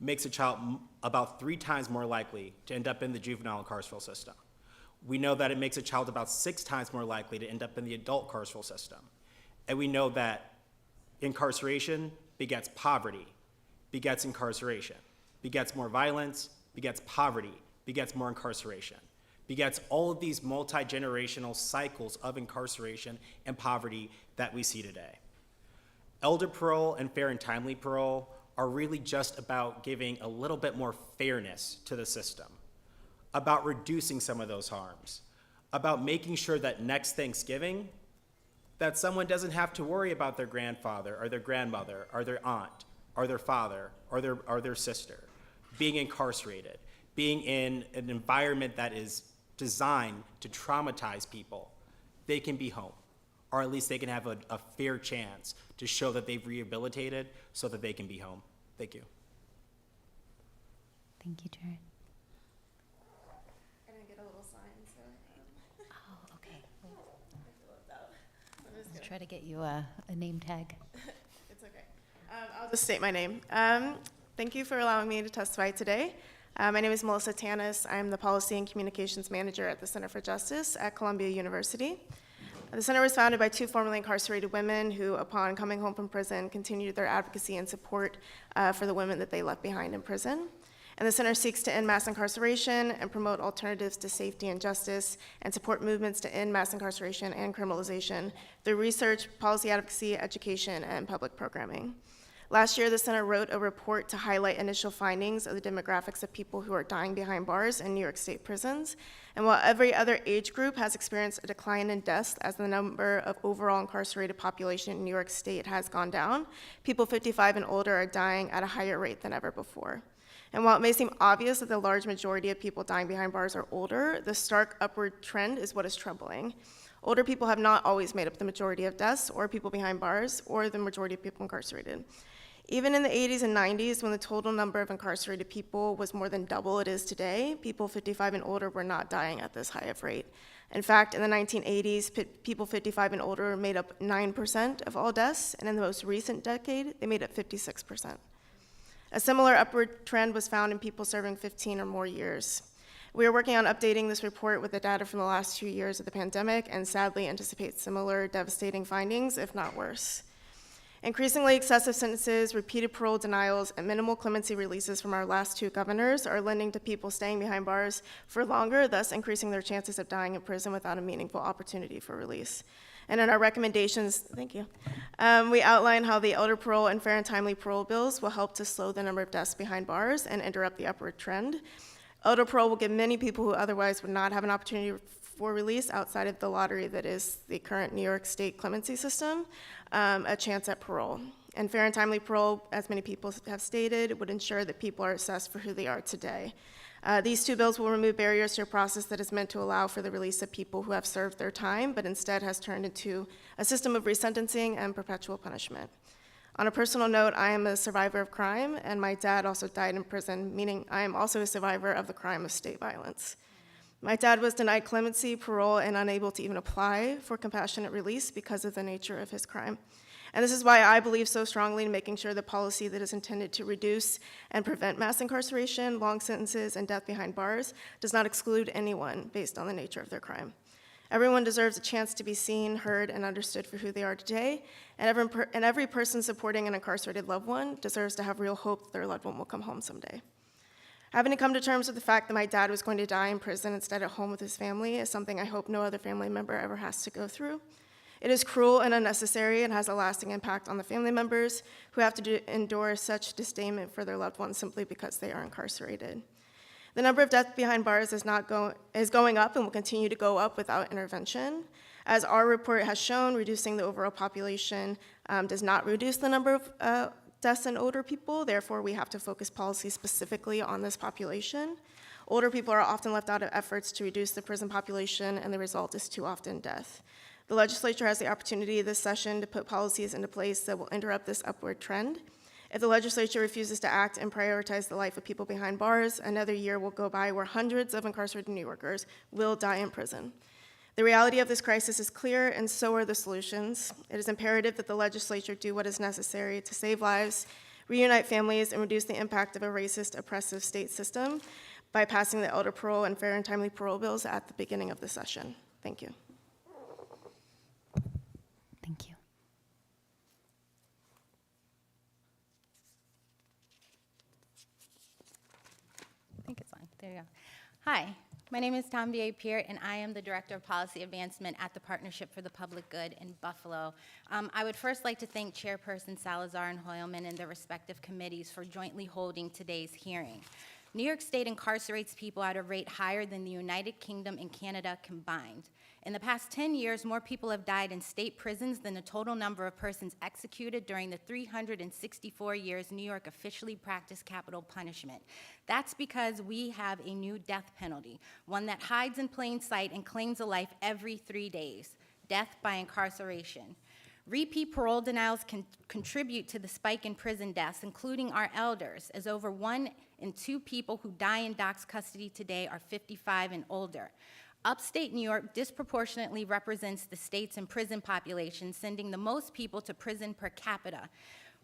makes a child about 3 times more likely to end up in the juvenile carceral system. We know that it makes a child about 6 times more likely to end up in the adult carceral system. And we know that incarceration begets poverty, begets incarceration, begets more violence, begets poverty, begets more incarceration, begets all of these multi-generational cycles of incarceration and poverty that we see today. Elder parole and fair and timely parole are really just about giving a little bit more fairness to the system, about reducing some of those harms, about making sure that next Thanksgiving, that someone doesn't have to worry about their grandfather or their grandmother or their aunt or their father or their sister being incarcerated, being in an environment that is designed to traumatize people. They can be home, or at least they can have a fair chance to show that they've rehabilitated so that they can be home. Thank you. Thank you, Jared. Can I get a little sign? Oh, okay. Let's try to get you a name tag. It's okay. I'll just state my name. Thank you for allowing me to testify today. My name is Melissa Tanis. I'm the Policy and Communications Manager at the Center for Justice at Columbia University. The center was founded by 2 formerly incarcerated women who, upon coming home from prison, continued their advocacy and support for the women that they left behind in prison. And the center seeks to end mass incarceration and promote alternatives to safety and justice and support movements to end mass incarceration and criminalization through research, policy advocacy, education, and public programming. Last year, the center wrote a report to highlight initial findings of the demographics of people who are dying behind bars in New York State prisons. And while every other age group has experienced a decline in deaths as the number of overall incarcerated population in New York State has gone down, people 55 and older are dying at a higher rate than ever before. And while it may seem obvious that the large majority of people dying behind bars are older, the stark upward trend is what is troubling. Older people have not always made up the majority of deaths or people behind bars or the majority of people incarcerated. Even in the 80s and 90s, when the total number of incarcerated people was more than double it is today, people 55 and older were not dying at this high of rate. In fact, in the 1980s, people 55 and older made up 9% of all deaths, and in the most recent decade, they made up 56%. A similar upward trend was found in people serving 15 or more years. We are working on updating this report with the data from the last 2 years of the pandemic and sadly anticipate similar devastating findings, if not worse. Increasingly excessive sentences, repeated parole denials, and minimal clemency releases from our last 2 governors are lending to people staying behind bars for longer, thus increasing their chances of dying in prison without a meaningful opportunity for release. And in our recommendations, thank you, we outline how the elder parole and fair and timely parole bills will help to slow the number of deaths behind bars and interrupt the upward trend. Elder parole will give many people who otherwise would not have an opportunity for release outside of the lottery that is the current New York State clemency system, a chance at parole. And fair and timely parole, as many people have stated, would ensure that people are assessed for who they are today. These two bills will remove barriers to a process that is meant to allow for the release of people who have served their time, but instead has turned into a system of resentencing and perpetual punishment. On a personal note, I am a survivor of crime, and my dad also died in prison, meaning I am also a survivor of the crime of state violence. My dad was denied clemency, parole, and unable to even apply for compassionate release because of the nature of his crime. And this is why I believe so strongly in making sure the policy that is intended to reduce and prevent mass incarceration, long sentences, and death behind bars does not exclude anyone based on the nature of their crime. Everyone deserves a chance to be seen, heard, and understood for who they are today, and every person supporting an incarcerated loved one deserves to have real hope that their loved one will come home someday. Having to come to terms with the fact that my dad was going to die in prison instead at home with his family is something I hope no other family member ever has to go through. It is cruel and unnecessary and has a lasting impact on the family members who have to endure such disdainment for their loved ones simply because they are incarcerated. The number of deaths behind bars is going up and will continue to go up without intervention. As our report has shown, reducing the overall population does not reduce the number of deaths in older people. Therefore, we have to focus policy specifically on this population. Older people are often left out of efforts to reduce the prison population, and the result is too often death. The legislature has the opportunity this session to put policies into place that will interrupt this upward trend. If the legislature refuses to act and prioritize the life of people behind bars, another year will go by where hundreds of incarcerated New Yorkers will die in prison. The reality of this crisis is clear, and so are the solutions. It is imperative that the legislature do what is necessary to save lives, reunite families, and reduce the impact of a racist, oppressive state system by passing the elder parole and fair and timely parole bills at the beginning of the session. Thank you. Thank you. I think it's on. There you go. Hi, my name is Tom Pierre, and I am the Director of Policy Advancement at the Partnership for the Public Good in Buffalo. I would first like to thank Chairperson Salazar and Hoylman and their respective committees for jointly holding today's hearing. New York State incarcerates people at a rate higher than the United Kingdom and Canada combined. In the past 10 years, more people have died in state prisons than the total number of persons executed during the 364 years New York officially practiced capital punishment. That's because we have a new death penalty, one that hides in plain sight and claims a life every 3 days, death by incarceration. Repeat parole denials can contribute to the spike in prison deaths, including our elders, as over 1 in 2 people who die in DOC's custody today are 55 and older. Upstate New York disproportionately represents the state's in prison population, sending the most people to prison per capita.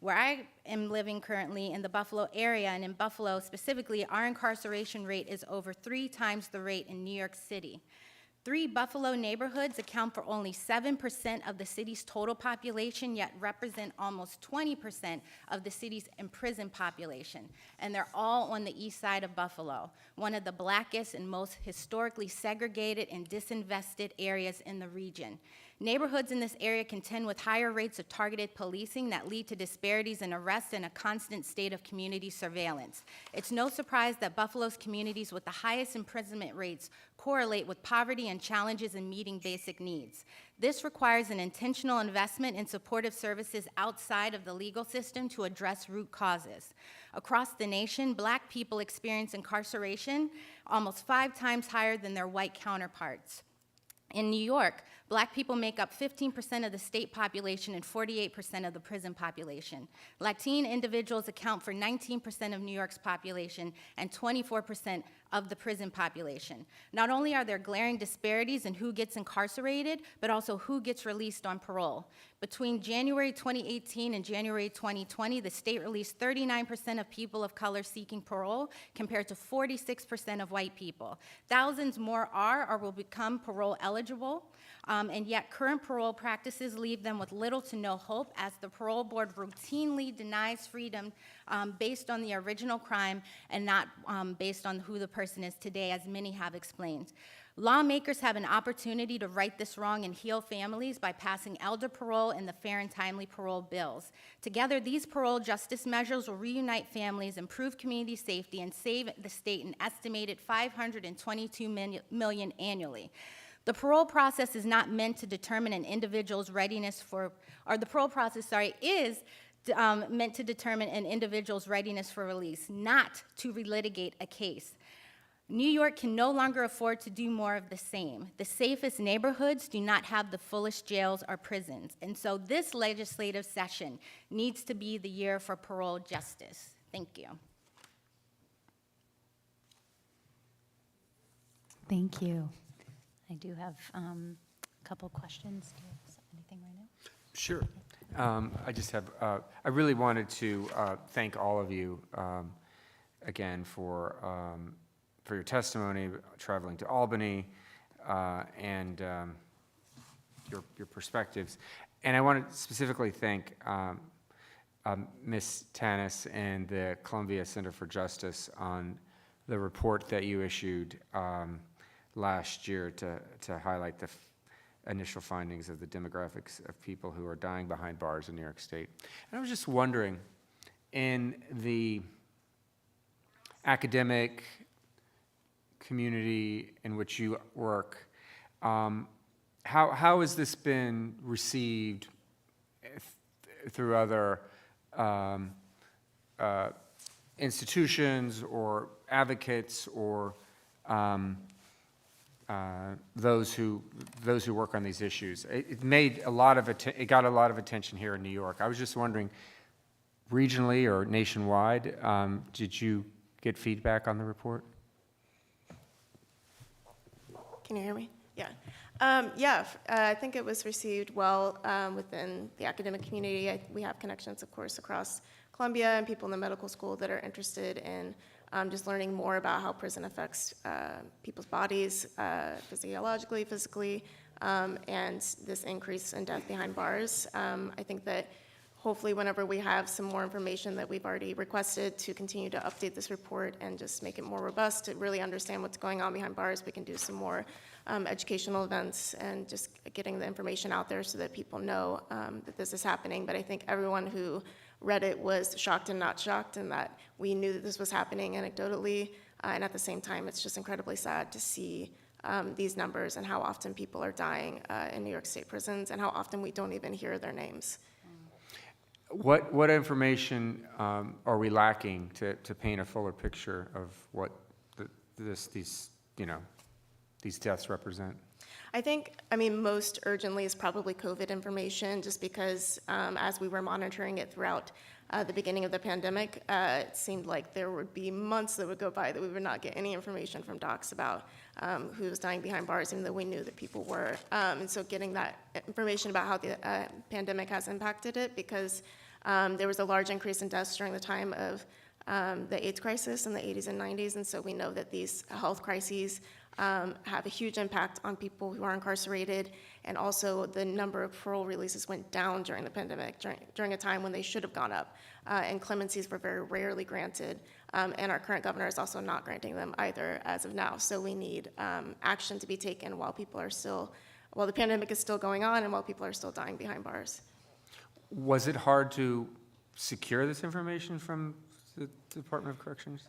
Where I am living currently in the Buffalo area, and in Buffalo specifically, our incarceration rate is over 3 times the rate in New York City. 3 Buffalo neighborhoods account for only 7% of the city's total population, yet represent almost 20% of the city's imprisoned population. And they're all on the east side of Buffalo, one of the blackest and most historically segregated and disinvested areas in the region. Neighborhoods in this area contend with higher rates of targeted policing that lead to disparities in arrests and a constant state of community surveillance. It's no surprise that Buffalo's communities with the highest imprisonment rates correlate with poverty and challenges in meeting basic needs. This requires an intentional investment in supportive services outside of the legal system to address root causes. Across the nation, Black people experience incarceration almost 5 times higher than their white counterparts. In New York, Black people make up 15% of the state population and 48% of the prison population. Latino individuals account for 19% of New York's population and 24% of the prison population. Not only are there glaring disparities in who gets incarcerated, but also who gets released on parole. Between January 2018 and January 2020, the state released 39% of people of color seeking parole, compared to 46% of white people. Thousands more are or will become parole eligible, and yet current parole practices leave them with little to no hope, as the parole board routinely denies freedom based on the original crime and not based on who the person is today, as many have explained. Lawmakers have an opportunity to right this wrong and heal families by passing elder parole and the fair and timely parole bills. Together, these parole justice measures will reunite families, improve community safety, and save the state an estimated $522 million annually. The parole process is not meant to determine an individual's readiness for, or the parole process, is meant to determine an individual's readiness for release, not to relitigate a case. New York can no longer afford to do more of the same. The safest neighborhoods do not have the fullest jails or prisons. And so this legislative session needs to be the year for parole justice. Thank you. Thank you. I do have a couple questions. Do you have anything right now? Sure. I just have, I really wanted to thank all of you again for your testimony, traveling to Albany, and your perspectives. And I want to specifically thank Ms. Tanis and the Columbia Center for Justice on the report that you issued last year to highlight the initial findings of the demographics of people who are dying behind bars in New York State. And I was just wondering, in the academic community in which you work, how has this been received through other institutions or advocates or those who work on these issues? It got a lot of attention here in New York. I was just wondering, regionally or nationwide, did you get feedback on the report? Can you hear me? Yeah. I think it was received well within the academic community. We have connections, of course, across Columbia and people in the medical school that are interested in just learning more about how prison affects people's bodies physiologically, physically, and this increase in death behind bars. I think that hopefully whenever we have some more information that we've already requested to continue to update this report and just make it more robust to really understand what's going on behind bars, we can do some more educational events and just getting the information out there so that people know that this is happening. But I think everyone who read it was shocked and not shocked, and that we knew that this was happening anecdotally, and at the same time, it's just incredibly sad to see these numbers and how often people are dying in New York State prisons and how often we don't even hear their names. What information are we lacking to paint a fuller picture of what these deaths represent? I think, most urgently is probably COVID information, just because as we were monitoring it throughout the beginning of the pandemic, it seemed like there would be months that would go by that we would not get any information from docs about who was dying behind bars, even though we knew that people were. And so getting that information about how the pandemic has impacted it, because there was a large increase in deaths during the time of the AIDS crisis in the 80s and 90s, and so we know that these health crises have a huge impact on people who are incarcerated, and also the number of parole releases went down during the pandemic, during a time when they should have gone up, and clemencies were very rarely granted, and our current governor is also not granting them either as of now. So we need action to be taken while the pandemic is still going on and while people are still dying behind bars. Was it hard to secure this information from the Department of Corrections?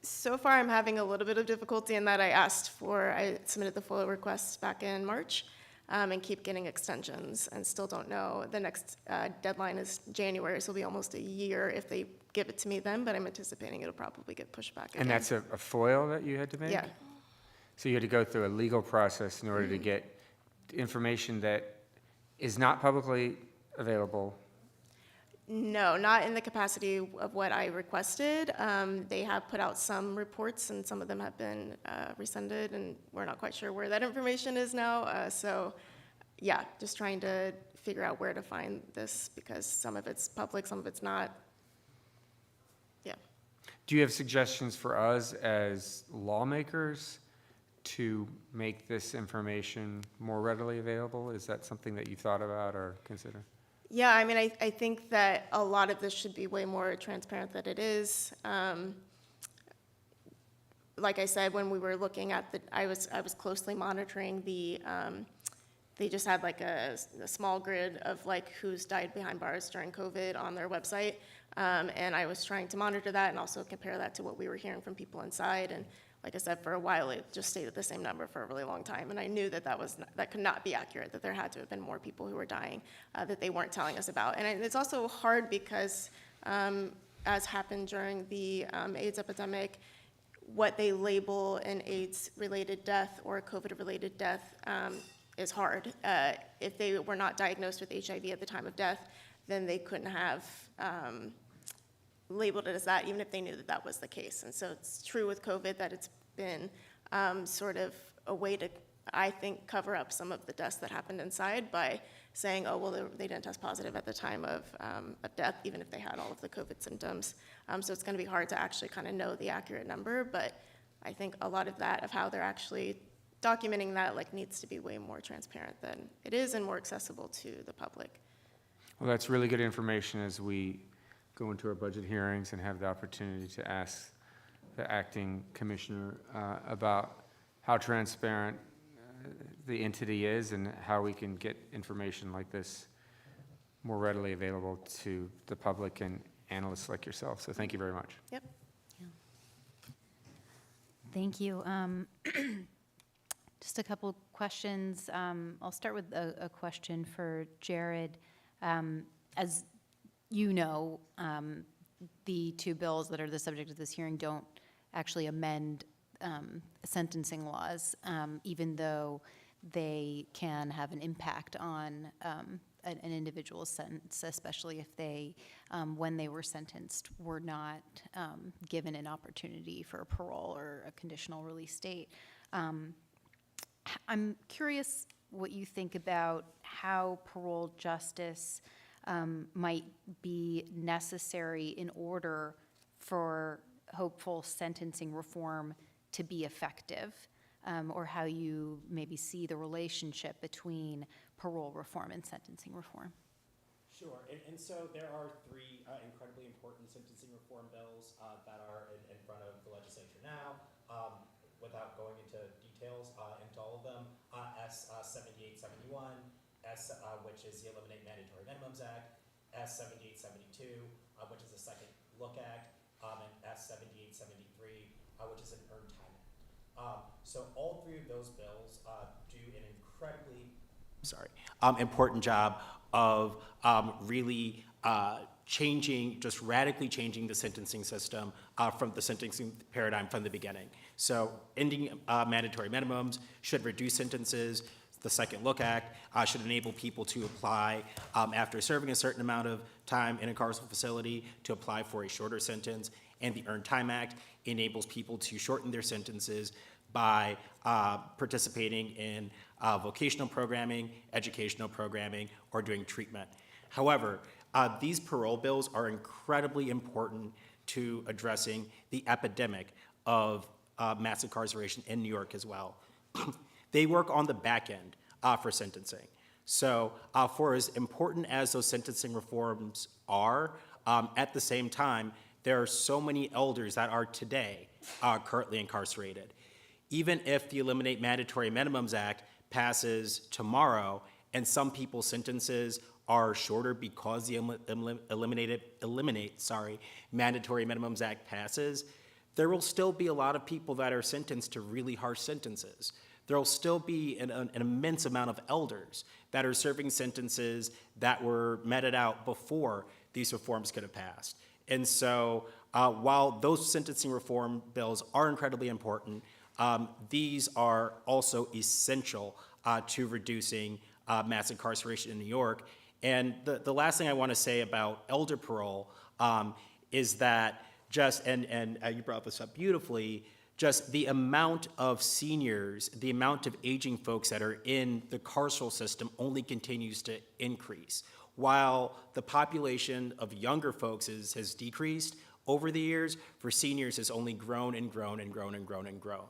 So far, I'm having a little bit of difficulty in that I submitted the FOIA request back in March, and keep getting extensions and still don't know. The next deadline is January, so it'll be almost a year if they give it to me then, but I'm anticipating it'll probably get pushed back again. And that's a FOIL that you had to make? Yeah. So you had to go through a legal process in order to get information that is not publicly available? No, not in the capacity of what I requested. They have put out some reports, and some of them have been rescinded, and we're not quite sure where that information is now. So, yeah, just trying to figure out where to find this, because some of it's public, some of it's not. Yeah. Do you have suggestions for us as lawmakers to make this information more readily available? Is that something that you thought about or consider? Yeah, I think that a lot of this should be way more transparent than it is. Like I said, when we were looking at I was closely monitoring they just had like a small grid of like who's died behind bars during COVID on their website. And I was trying to monitor that and also compare that to what we were hearing from people inside. And like I said, for a while, it just stayed at the same number for a really long time. And I knew that that could not be accurate, that there had to have been more people who were dying that they weren't telling us about. And it's also hard because, as happened during the AIDS epidemic, what they label an AIDS-related death or a COVID-related death is hard. If they were not diagnosed with HIV at the time of death, then they couldn't have labeled it as that, even if they knew that that was the case. And so it's true with COVID that it's been sort of a way to, I think, cover up some of the deaths that happened inside by saying, oh, well, they didn't test positive at the time of death, even if they had all of the COVID symptoms. So it's going to be hard to actually kind of know the accurate number, but I think a lot of that, of how they're actually documenting that, like, needs to be way more transparent than it is and more accessible to the public. Well, that's really good information as we go into our budget hearings and have the opportunity to ask the acting commissioner about how transparent the entity is and how we can get information like this more readily available to the public and analysts like yourself. So thank you very much. Yep. Thank you. Just a couple questions. I'll start with a question for Jared. As you know, the two bills that are the subject of this hearing don't actually amend sentencing laws, even though they can have an impact on an individual's sentence, especially if they, when they were sentenced, were not given an opportunity for parole or a conditional release date. I'm curious what you think about how parole justice might be necessary in order for hopeful sentencing reform to be effective, or how you maybe see the relationship between parole reform and sentencing reform. Sure, and so there are three incredibly important sentencing reform bills that are in front of the legislature now. Without going into details into all of them, S7514A, which is the Eliminate Mandatory Minimums Act, S7514A, which is the Second Look Act, and S7514A, which is an Earned Time Act. So all three of those bills do an incredibly important job of really changing, just radically changing the sentencing system from the sentencing paradigm from the beginning. So ending mandatory minimums should reduce sentences. The Second Look Act should enable people to apply after serving a certain amount of time in a carceral facility to apply for a shorter sentence. And the Earned Time Act enables people to shorten their sentences by participating in vocational programming, educational programming, or doing treatment. However, these parole bills are incredibly important to addressing the epidemic of mass incarceration in New York as well. They work on the back end for sentencing. So for as important as those sentencing reforms are, at the same time, there are so many elders that are today currently incarcerated. Even if the Eliminate Mandatory Minimums Act passes tomorrow and some people's sentences are shorter because the Eliminate Mandatory Minimums Act passes, there will still be a lot of people that are sentenced to really harsh sentences. There will still be an immense amount of elders that are serving sentences that were meted out before these reforms could have passed. And so while those sentencing reform bills are incredibly important, these are also essential to reducing mass incarceration in New York. And the last thing I want to say about elder parole is that and you brought this up beautifully, just the amount of seniors, the amount of aging folks that are in the carceral system only continues to increase. While the population of younger folks has decreased over the years, for seniors has only grown and grown and grown and grown and grown.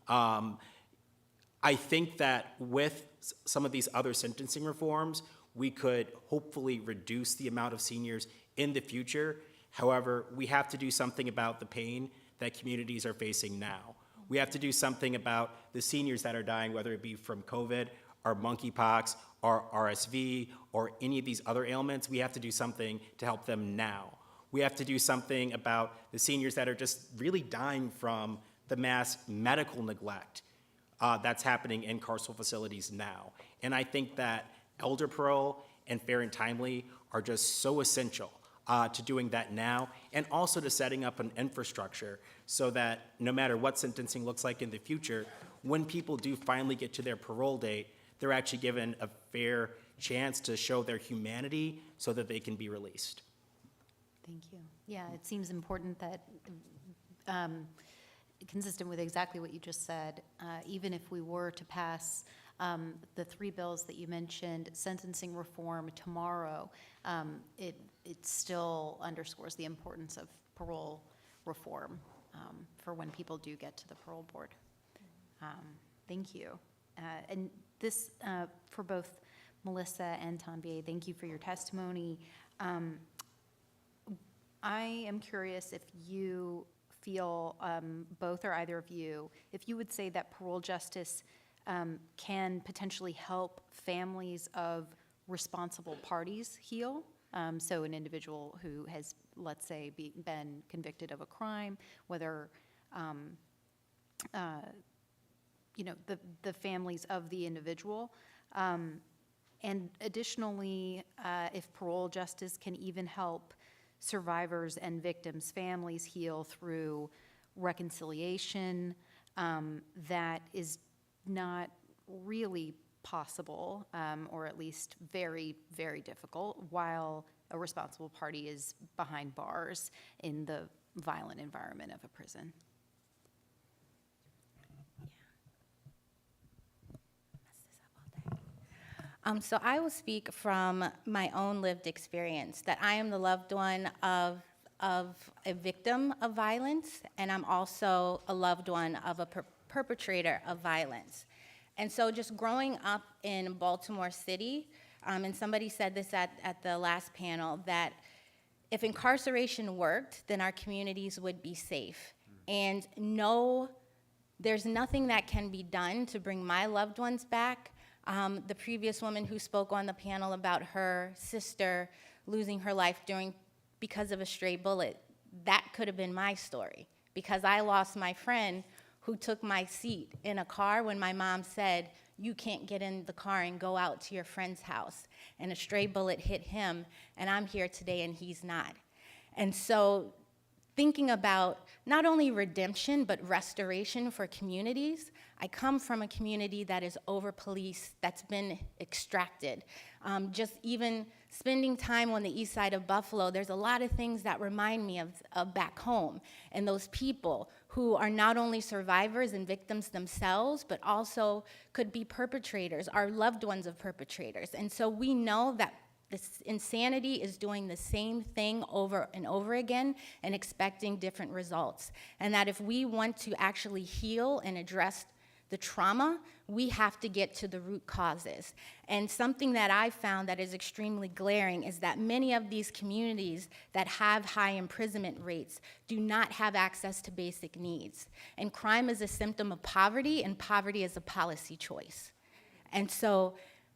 I think that with some of these other sentencing reforms, we could hopefully reduce the amount of seniors in the future. However, we have to do something about the pain that communities are facing now. We have to do something about the seniors that are dying, whether it be from COVID or monkeypox or RSV or any of these other ailments. We have to do something to help them now. We have to do something about the seniors that are just really dying from the mass medical neglect that's happening in carceral facilities now. And I think that elder parole and fair and timely are just so essential to doing that now, and also to setting up an infrastructure so that no matter what sentencing looks like in the future, when people do finally get to their parole date, they're actually given a fair chance to show their humanity so that they can be released. Thank you. Yeah, it seems important that, consistent with exactly what you just said, even if we were to pass the three bills that you mentioned, sentencing reform tomorrow, it still underscores the importance of parole reform for when people do get to the parole board. Thank you. And this, for both Melissa and Tanvi, thank you for your testimony. I am curious if you feel, both or either of you, if you would say that parole justice can potentially help families of responsible parties heal. So an individual who has, let's say, been convicted of a crime, whether the families of the individual. And additionally, if parole justice can even help survivors and victims' families heal through reconciliation, that is not really possible, or at least very, very difficult, while a responsible party is behind bars in the violent environment of a prison. So I will speak from my own lived experience, that I am the loved one of a victim of violence, and I'm also a loved one of a perpetrator of violence. And so just growing up in Baltimore City, and somebody said this at the last panel, that if incarceration worked, then our communities would be safe. And no, there's nothing that can be done to bring my loved ones back. The previous woman who spoke on the panel about her sister losing her life because of a stray bullet, that could have been my story, because I lost my friend who took my seat in a car when my mom said, you can't get in the car and go out to your friend's house. And a stray bullet hit him, and I'm here today and he's not. And so thinking about not only redemption, but restoration for communities. I come from a community that is over-policed, that's been extracted. Just even spending time on the east side of Buffalo, there's a lot of things that remind me of back home, and those people who are not only survivors and victims themselves, but also could be perpetrators, our loved ones of perpetrators. And so we know that this insanity is doing the same thing over and over again and expecting different results. And that if we want to actually heal and address the trauma, we have to get to the root causes. And something that I found that is extremely glaring is that many of these communities that have high imprisonment rates do not have access to basic needs. And crime is a symptom of poverty, and poverty is a policy choice. And so,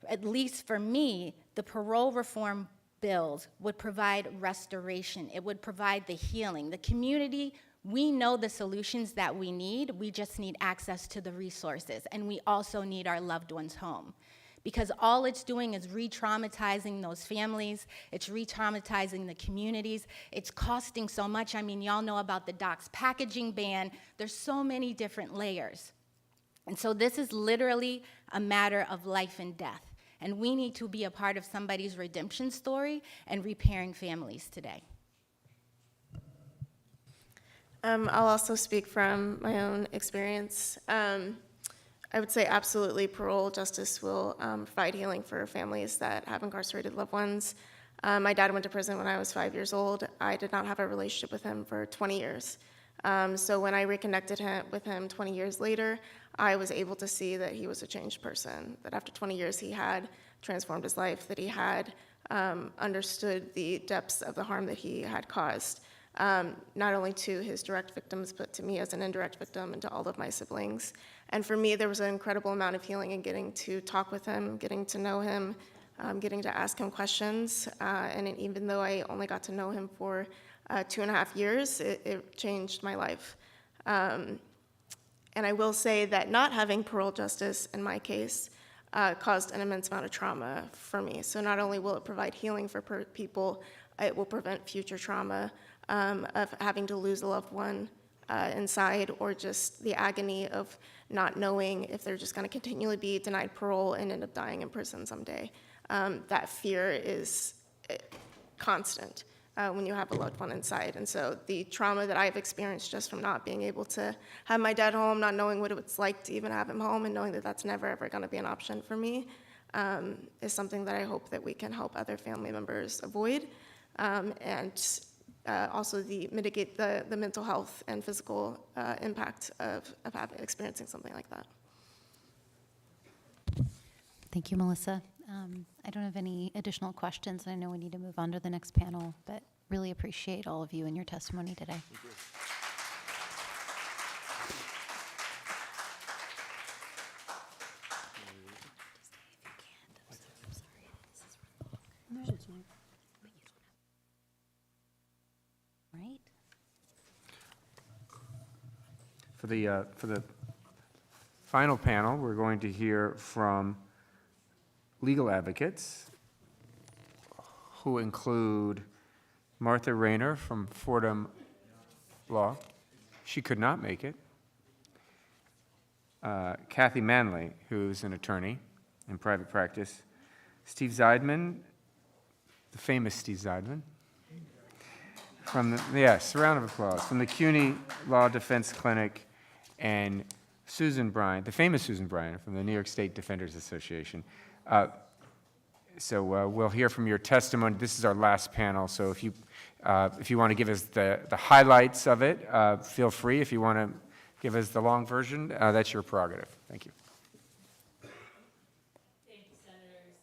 at least for me, the parole reform bills would provide restoration. It would provide the healing. The community, we know the solutions that we need. We just need access to the resources. And we also need our loved ones home. Because all it's doing is re-traumatizing those families. It's re-traumatizing the communities. It's costing so much. I mean, y'all know about the docs packaging ban. There's so many different layers. And so this is literally a matter of life and death. And we need to be a part of somebody's redemption story and repairing families today. I'll also speak from my own experience. I would say absolutely parole justice will provide healing for families that have incarcerated loved ones. My dad went to prison when I was 5 years old. I did not have a relationship with him for 20 years. So when I reconnected with him 20 years later, I was able to see that he was a changed person, that after 20 years he had transformed his life, that he had understood the depths of the harm that he had caused, not only to his direct victims, but to me as an indirect victim and to all of my siblings. And for me, there was an incredible amount of healing in getting to talk with him, getting to know him, getting to ask him questions. And even though I only got to know him for 2.5 years, it changed my life. And I will say that not having parole justice in my case caused an immense amount of trauma for me. So not only will it provide healing for people, it will prevent future trauma of having to lose a loved one inside, or just the agony of not knowing if they're just going to continually be denied parole and end up dying in prison someday. That fear is constant when you have a loved one inside. And so the trauma that I've experienced just from not being able to have my dad home, not knowing what it's like to even have him home, and knowing that that's never, ever going to be an option for me, is something that I hope that we can help other family members avoid, and also mitigate the mental health and physical impact of experiencing something like that. Thank you, Melissa. I don't have any additional questions. I know we need to move on to the next panel, but really appreciate all of you and your testimony today. Right? For the final panel, we're going to hear from legal advocates who include Martha Rayner from Fordham Law. She could not make it. Kathy Manley, who's an attorney in private practice. Steve Zeidman, the famous Steve Zeidman. Yes, round of applause. From the CUNY Law Defense Clinic, and Susan Bryan, the famous Susan Bryan from the New York State Defenders Association. So we'll hear from your testimony. This is our last panel, so if you want to give us the highlights of it, feel free. If you want to give us the long version, that's your prerogative. Thank you. Thank you, Senators.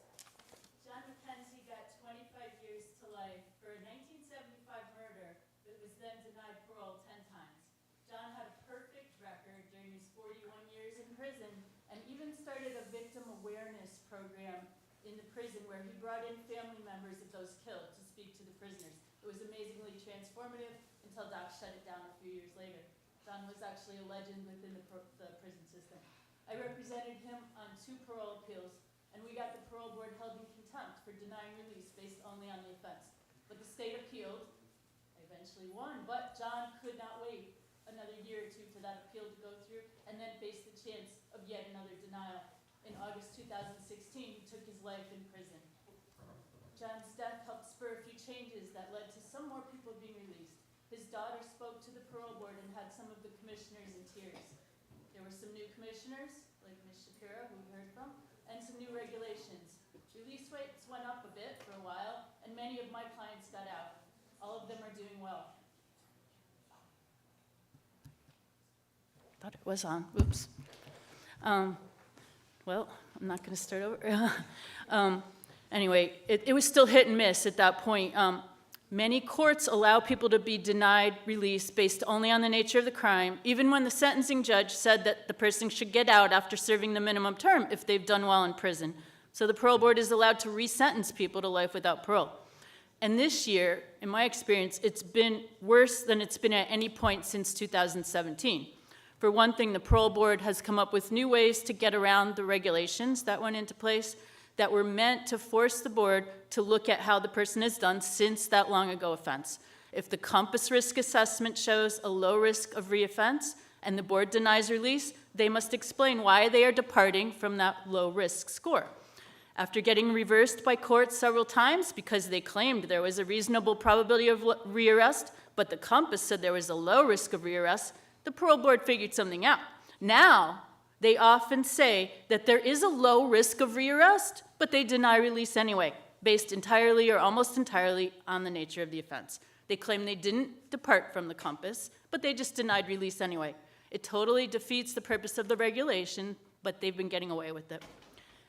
John McKenzie got 25 years to life for a 1975 murder that was then denied parole 10 times. John had a perfect record during his 41 years in prison, and even started a victim awareness program in the prison where he brought in family members of those killed to speak to the prisoners. It was amazingly transformative until Doc shut it down a few years later. John was actually a legend within the prison system. I represented him on 2 parole appeals, and we got the parole board held in contempt for denying release based only on the offense. But the state appealed. I eventually won, but John could not wait another year or 2 for that appeal to go through, and then face the chance of yet another denial. In August 2016, he took his life in prison. John's death helped spur a few changes that led to some more people being released. His daughter spoke to the parole board and had some of the commissioners in tears. There were some new commissioners, like Ms. Shapiro, who we heard from, and some new regulations. Release rates went up a bit for a while, and many of my clients got out. All of them are doing well. Thought it was on. Oops. Well, I'm not going to start over. Anyway, it was still hit and miss at that point. Many courts allow people to be denied release based only on the nature of the crime, even when the sentencing judge said that the person should get out after serving the minimum term if they've done well in prison. So the parole board is allowed to re-sentence people to life without parole. And this year, in my experience, it's been worse than it's been at any point since 2017. For one thing, the parole board has come up with new ways to get around the regulations that went into place that were meant to force the board to look at how the person has done since that long ago offense. If the COMPAS risk assessment shows a low risk of reoffense and the board denies release, they must explain why they are departing from that low risk score. After getting reversed by courts several times because they claimed there was a reasonable probability of rearrest, but the COMPAS said there was a low risk of rearrest, the parole board figured something out. Now, they often say that there is a low risk of rearrest, but they deny release anyway, based entirely or almost entirely on the nature of the offense. They claim they didn't depart from the COMPAS, but they just denied release anyway. It totally defeats the purpose of the regulation, but they've been getting away with it.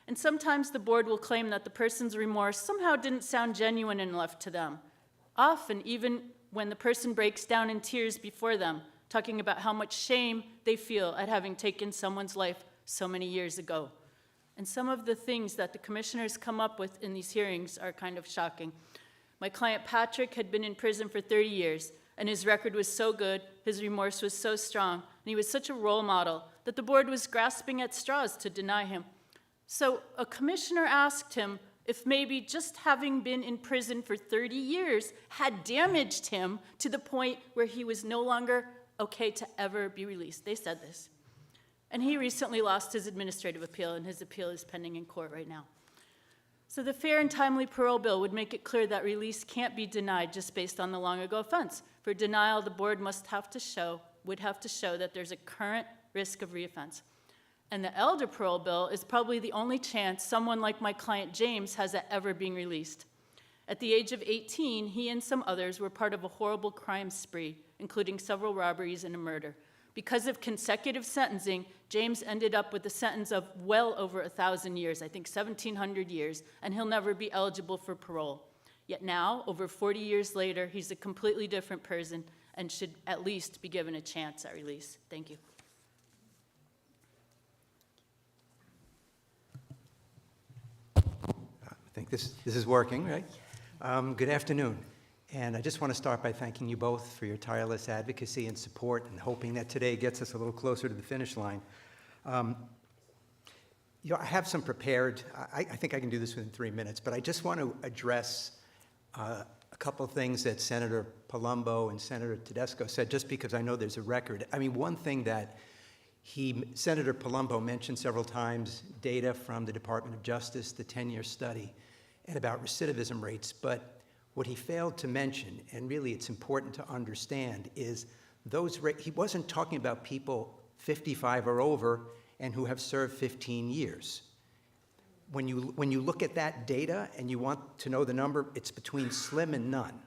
And sometimes the board will claim that the person's remorse somehow didn't sound genuine enough to them. Often, even when the person breaks down in tears before them, talking about how much shame they feel at having taken someone's life so many years ago. And some of the things that the commissioners come up with in these hearings are kind of shocking. My client Patrick had been in prison for 30 years, and his record was so good, his remorse was so strong, and he was such a role model that the board was grasping at straws to deny him. So a commissioner asked him if maybe just having been in prison for 30 years had damaged him to the point where he was no longer okay to ever be released. They said this. And he recently lost his administrative appeal, and his appeal is pending in court right now. So the fair and timely parole bill would make it clear that release can't be denied just based on the long-ago offense. For denial, the board would have to show that there's a current risk of reoffense. And the elder parole bill is probably the only chance someone like my client James has at ever being released. At the age of 18, he and some others were part of a horrible crime spree, including several robberies and a murder. Because of consecutive sentencing, James ended up with a sentence of well over 1,000 years, I think 1,700 years, and he'll never be eligible for parole. Yet now, over 40 years later, he's a completely different person and should at least be given a chance at release. Thank you. I think this is working, right? Good afternoon. And I just want to start by thanking you both for your tireless advocacy and support, and hoping that today gets us a little closer to the finish line. I have some prepared. I think I can do this within 3 minutes, but I just want to address a couple of things that Senator Palumbo and Senator Tedesco said, just because I know there's a record. I mean, one thing that Senator Palumbo mentioned several times, data from the Department of Justice, the 10-year study, and about recidivism rates, but what he failed to mention, and really it's important to understand, is he wasn't talking about people 55 or over and who have served 15 years. When you look at that data and you want to know the number, it's between slim and none.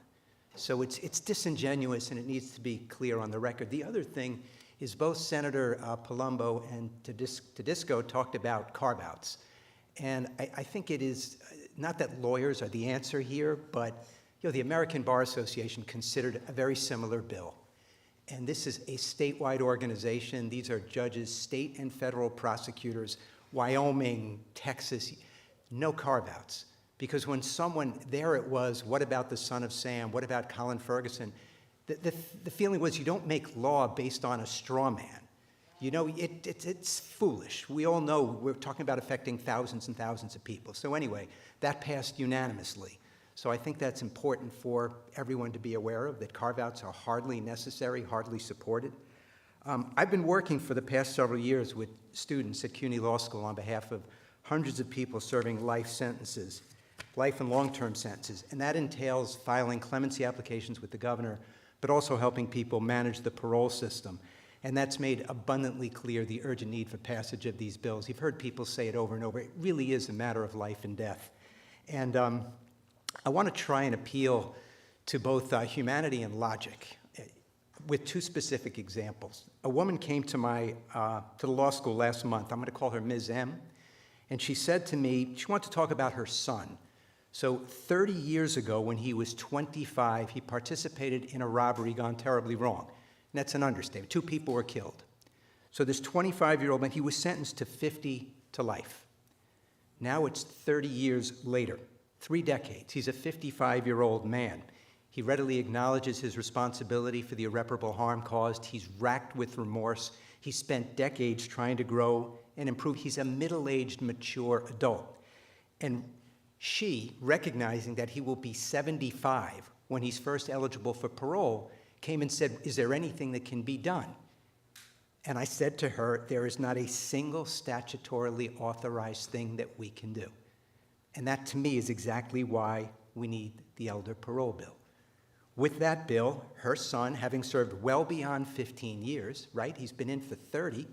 So it's disingenuous, and it needs to be clear on the record. The other thing is both Senator Palumbo and Tedesco talked about carve-outs. And I think it is, not that lawyers are the answer here, but the American Bar Association considered a very similar bill. And this is a statewide organization. These are judges, state and federal prosecutors, Wyoming, Texas, no carve-outs. Because when there it was, what about the son of Sam? What about Colin Ferguson? The feeling was you don't make law based on a straw man. It's foolish. We all know we're talking about affecting thousands and thousands of people. So anyway, that passed unanimously. So I think that's important for everyone to be aware of, that carve-outs are hardly necessary, hardly supported. I've been working for the past several years with students at CUNY Law School on behalf of hundreds of people serving life sentences, life and long-term sentences, and that entails filing clemency applications with the governor, but also helping people manage the parole system. And that's made abundantly clear the urgent need for passage of these bills. You've heard people say it over and over. It really is a matter of life and death. And I want to try and appeal to both humanity and logic with two specific examples. A woman came to the law school last month. I'm going to call her Ms. M. And she said to me, she wanted to talk about her son. So 30 years ago, when he was 25, he participated in a robbery gone terribly wrong. And that's an understatement. 2 people were killed. So this 25-year-old man, he was sentenced to 50 to life. Now it's 30 years later, 3 decades. He's a 55-year-old man. He readily acknowledges his responsibility for the irreparable harm caused. He's racked with remorse. He spent decades trying to grow and improve. He's a middle-aged, mature adult. And she, recognizing that he will be 75 when he's first eligible for parole, came and said, is there anything that can be done? And I said to her, there is not a single statutorily authorized thing that we can do. And that, to me, is exactly why we need the elder parole bill. With that bill, her son, having served well beyond 15 years, right? He's been in for 30.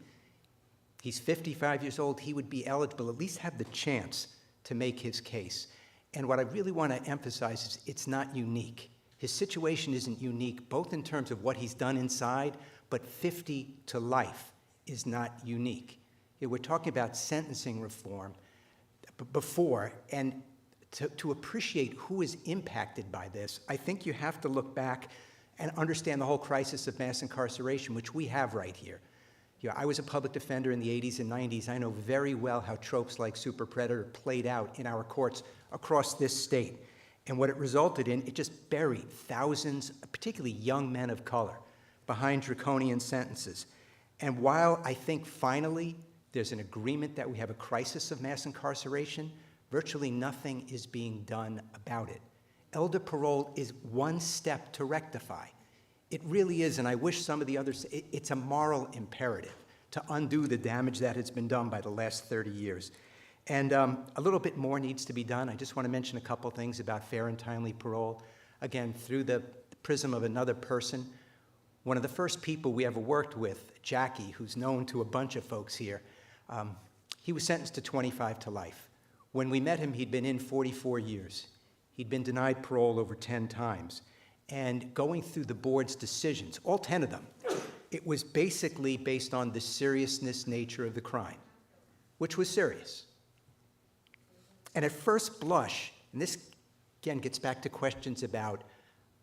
He's 55 years old. He would be eligible, at least have the chance to make his case. And what I really want to emphasize is it's not unique. His situation isn't unique, both in terms of what he's done inside, but 50 to life is not unique. We're talking about sentencing reform before, and to appreciate who is impacted by this, I think you have to look back and understand the whole crisis of mass incarceration, which we have right here. I was a public defender in the 80s and 90s. I know very well how tropes like super predator played out in our courts across this state. And what it resulted in, it just buried thousands, particularly young men of color, behind draconian sentences. And while I think finally there's an agreement that we have a crisis of mass incarceration, virtually nothing is being done about it. Elder parole is one step to rectify. It really is, and I wish some of the others, it's a moral imperative to undo the damage that has been done by the last 30 years. And a little bit more needs to be done. I just want to mention a couple things about fair and timely parole. Again, through the prism of another person, one of the first people we ever worked with, Jackie, who's known to a bunch of folks here, he was sentenced to 25 to life. When we met him, he'd been in 44 years. He'd been denied parole over 10 times. And going through the board's decisions, all 10 of them, it was basically based on the seriousness nature of the crime, which was serious. And at first blush, and this again gets back to questions about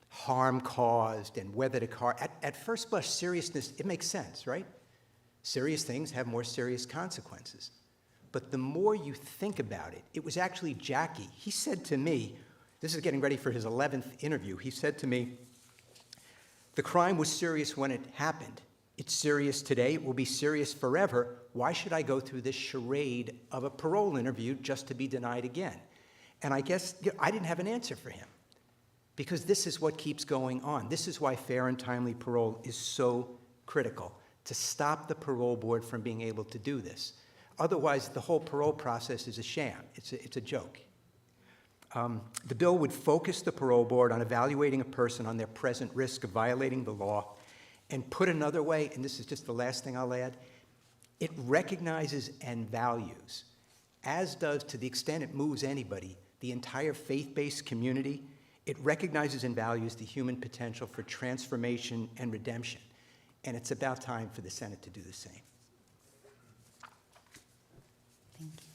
harm caused and whether the car, at first blush, seriousness, it makes sense, right? Serious things have more serious consequences. But the more you think about it, it was actually Jackie. He said to me, this is getting ready for his 11th interview, he said to me, the crime was serious when it happened. It's serious today, it will be serious forever. Why should I go through this charade of a parole interview just to be denied again? And I guess I didn't have an answer for him, because this is what keeps going on. This is why fair and timely parole is so critical, to stop the parole board from being able to do this. Otherwise, the whole parole process is a sham. It's a joke. The bill would focus the parole board on evaluating a person on their present risk of violating the law, and put another way, and this is just the last thing I'll add, it recognizes and values, as does, to the extent it moves anybody, the entire faith-based community. It recognizes and values the human potential for transformation and redemption. And it's about time for the Senate to do the same. Thank you.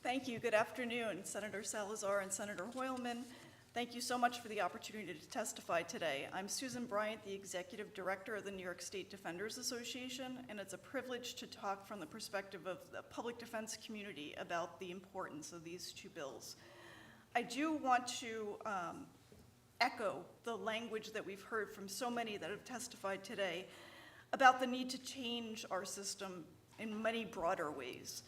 Thank you. Good afternoon, Senator Salazar and Senator Hoylman. Thank you so much for the opportunity to testify today. I'm Susan Bryant, the Executive Director of the New York State Defenders Association, and it's a privilege to talk from the perspective of the public defense community about the importance of these two bills. I do want to echo the language that we've heard from so many that have testified today about the need to change our system in many broader ways.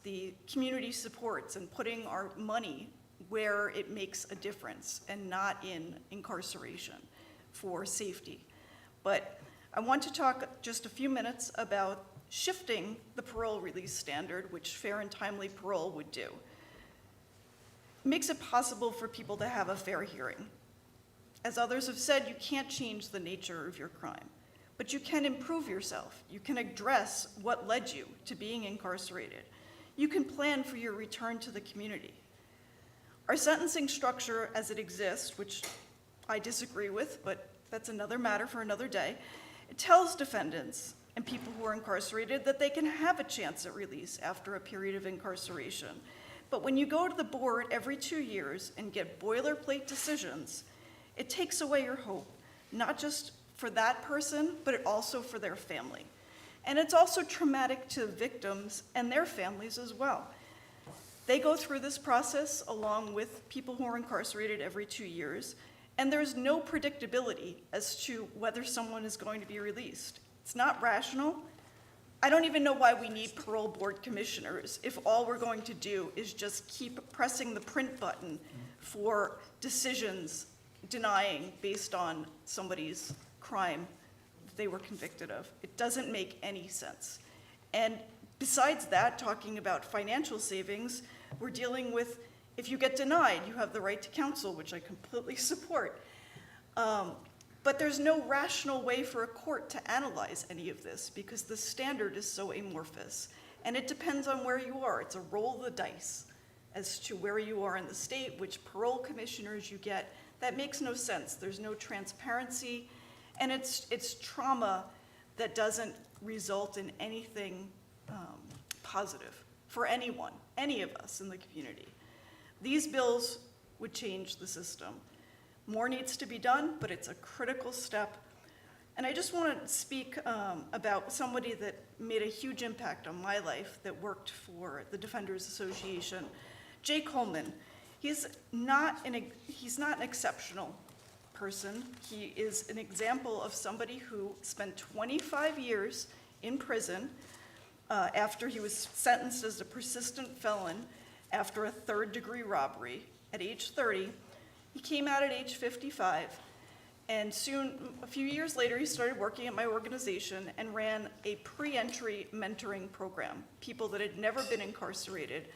The community supports and putting our money where it makes a difference and not in incarceration for safety. But I want to talk just a few minutes about shifting the parole release standard, which fair and timely parole would do. It makes it possible for people to have a fair hearing. As others have said, you can't change the nature of your crime, but you can improve yourself. You can address what led you to being incarcerated. You can plan for your return to the community. Our sentencing structure as it exists, which I disagree with, but that's another matter for another day, it tells defendants and people who are incarcerated that they can have a chance at release after a period of incarceration. But when you go to the board every 2 years and get boilerplate decisions, it takes away your hope, not just for that person, but it also for their family. And it's also traumatic to victims and their families as well. They go through this process along with people who are incarcerated every 2 years, and there's no predictability as to whether someone is going to be released. It's not rational. I don't even know why we need parole board commissioners if all we're going to do is just keep pressing the print button for decisions denying based on somebody's crime that they were convicted of. It doesn't make any sense. And besides that, talking about financial savings, we're dealing with, if you get denied, you have the right to counsel, which I completely support. But there's no rational way for a court to analyze any of this because the standard is so amorphous. And it depends on where you are. It's a roll of the dice as to where you are in the state, which parole commissioners you get. That makes no sense. There's no transparency. And it's trauma that doesn't result in anything positive for anyone, any of us in the community. These bills would change the system. More needs to be done, but it's a critical step. And I just want to speak about somebody that made a huge impact on my life that worked for the Defenders Association, Jay Coleman. He's not an exceptional person. He is an example of somebody who spent 25 years in prison after he was sentenced as a persistent felon after a third-degree robbery at age 30. He came out at age 55, and soon, a few years later, he started working at my organization and ran a pre-entry mentoring program. People that had never been incarcerated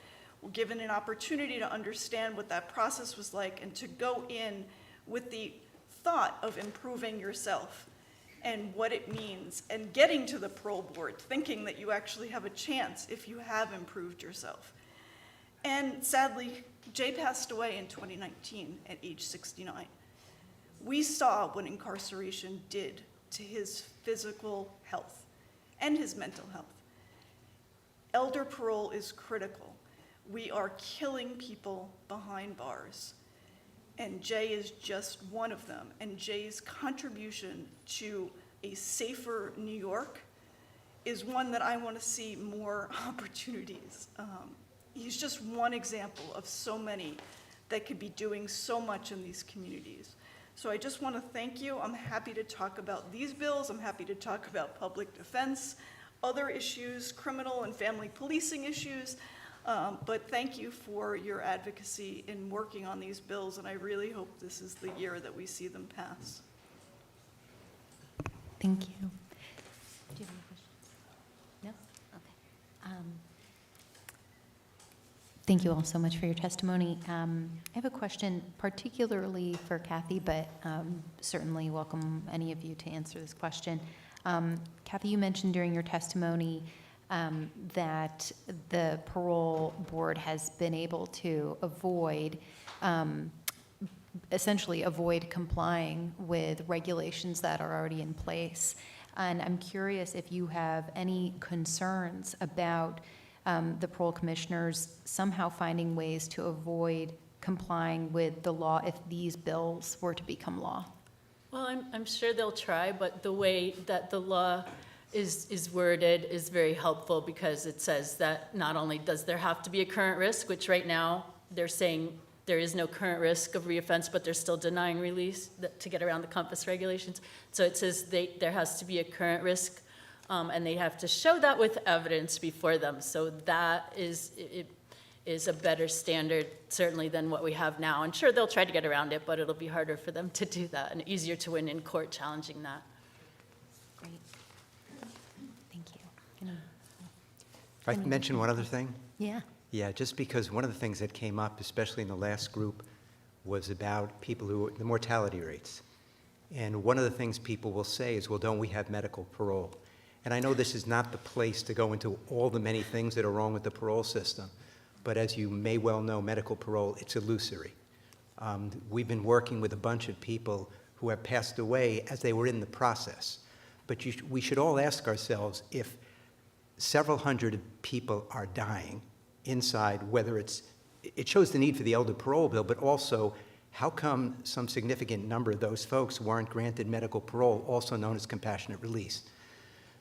were given an opportunity to understand what that process was like and to go in with the thought of improving yourself and what it means, and getting to the parole board thinking that you actually have a chance if you have improved yourself. And sadly, Jay passed away in 2019 at age 69. We saw what incarceration did to his physical health and his mental health. Elder parole is critical. We are killing people behind bars, and Jay is just one of them. And Jay's contribution to a safer New York is one that I want to see more opportunities. He's just one example of so many that could be doing so much in these communities. So I just want to thank you. I'm happy to talk about these bills. I'm happy to talk about public defense, other issues, criminal and family policing issues. But thank you for your advocacy in working on these bills, and I really hope this is the year that we see them pass. Thank you. Do you have any questions? No? Okay. Thank you all so much for your testimony. I have a question particularly for Kathy, but certainly welcome any of you to answer this question. Kathy, you mentioned during your testimony that the parole board has been able to avoid, essentially avoid complying with regulations that are already in place. And I'm curious if you have any concerns about the parole commissioners somehow finding ways to avoid complying with the law if these bills were to become law. Well, I'm sure they'll try, but the way that the law is worded is very helpful, because it says that not only does there have to be a current risk, which right now they're saying there is no current risk of reoffense, but they're still denying release to get around the compass regulations. So it says there has to be a current risk, and they have to show that with evidence before them. So that is a better standard, certainly, than what we have now. And sure, they'll try to get around it, but it'll be harder for them to do that and easier to win in court challenging that. Great. Thank you. If I can mention one other thing? Yeah. Yeah, just because one of the things that came up, especially in the last group, was about the mortality rates. And one of the things people will say is, well, don't we have medical parole? And I know this is not the place to go into all the many things that are wrong with the parole system, but as you may well know, medical parole, it's illusory. We've been working with a bunch of people who have passed away as they were in the process. But we should all ask ourselves, if several hundred people are dying inside, whether it shows the need for the elder parole bill, but also how come some significant number of those folks weren't granted medical parole, also known as compassionate release?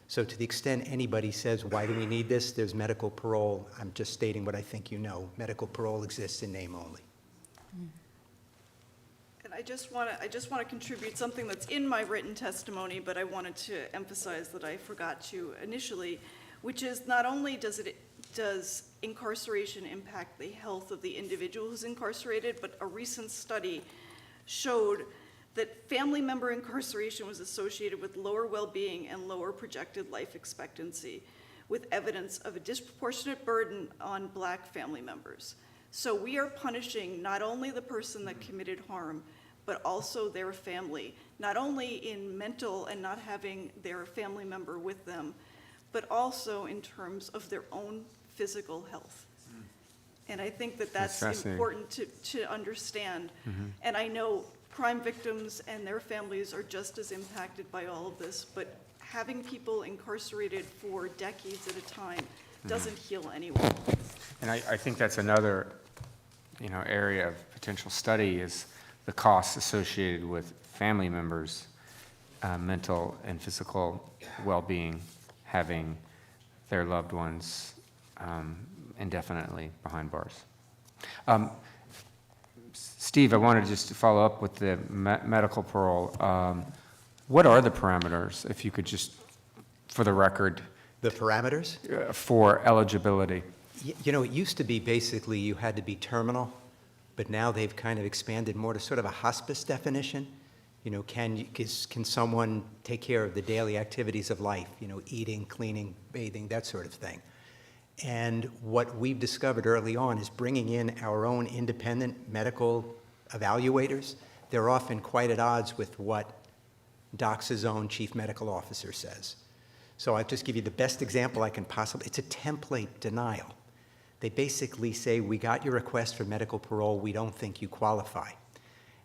So to the extent anybody says, why do we need this? There's medical parole. I'm just stating what I think you know. Medical parole exists in name only. And I just want to contribute something that's in my written testimony, but I wanted to emphasize that I forgot to initially, which is not only does incarceration impact the health of the individual who's incarcerated, but a recent study showed that family member incarceration was associated with lower well-being and lower projected life expectancy, with evidence of a disproportionate burden on Black family members. So we are punishing not only the person that committed harm, but also their family, not only in mental and not having their family member with them, but also in terms of their own physical health. And I think that that's important to understand. And I know crime victims and their families are just as impacted by all of this, but having people incarcerated for decades at a time doesn't heal anyone. And I think that's another, area of potential study, is the costs associated with family members' mental and physical well-being, having their loved ones indefinitely behind bars. Steve, I wanted just to follow up with the medical parole. What are the parameters, if you could just, for the record? The parameters? For eligibility. You know, it used to be basically you had to be terminal, but now they've kind of expanded more to sort of a hospice definition. You know, can someone take care of the daily activities of life, you know, eating, cleaning, bathing, that sort of thing. And what we've discovered early on is bringing in our own independent medical evaluators. They're often quite at odds with what DOCS's own chief medical officer says. So I'll just give you the best example I can possibly. It's a template denial. They basically say, we got your request for medical parole, we don't think you qualify.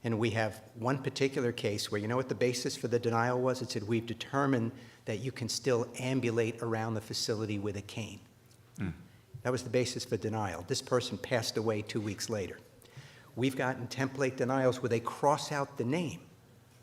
And we have one particular case where, you know what the basis for the denial was? It said, we've determined that you can still ambulate around the facility with a cane. That was the basis for denial. This person passed away 2 weeks later. We've gotten template denials where they cross out the name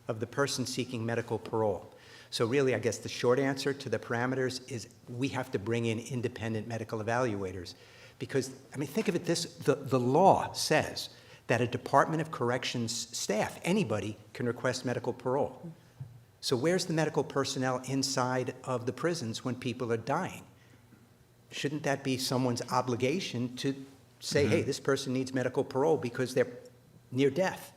of the person seeking medical parole. So really, I guess the short answer to the parameters is we have to bring in independent medical evaluators. Because, I mean, think of it this, the law says that a Department of Corrections staff, anybody, can request medical parole. So where's the medical personnel inside of the prisons when people are dying? Shouldn't that be someone's obligation to say, hey, this person needs medical parole because they're near death?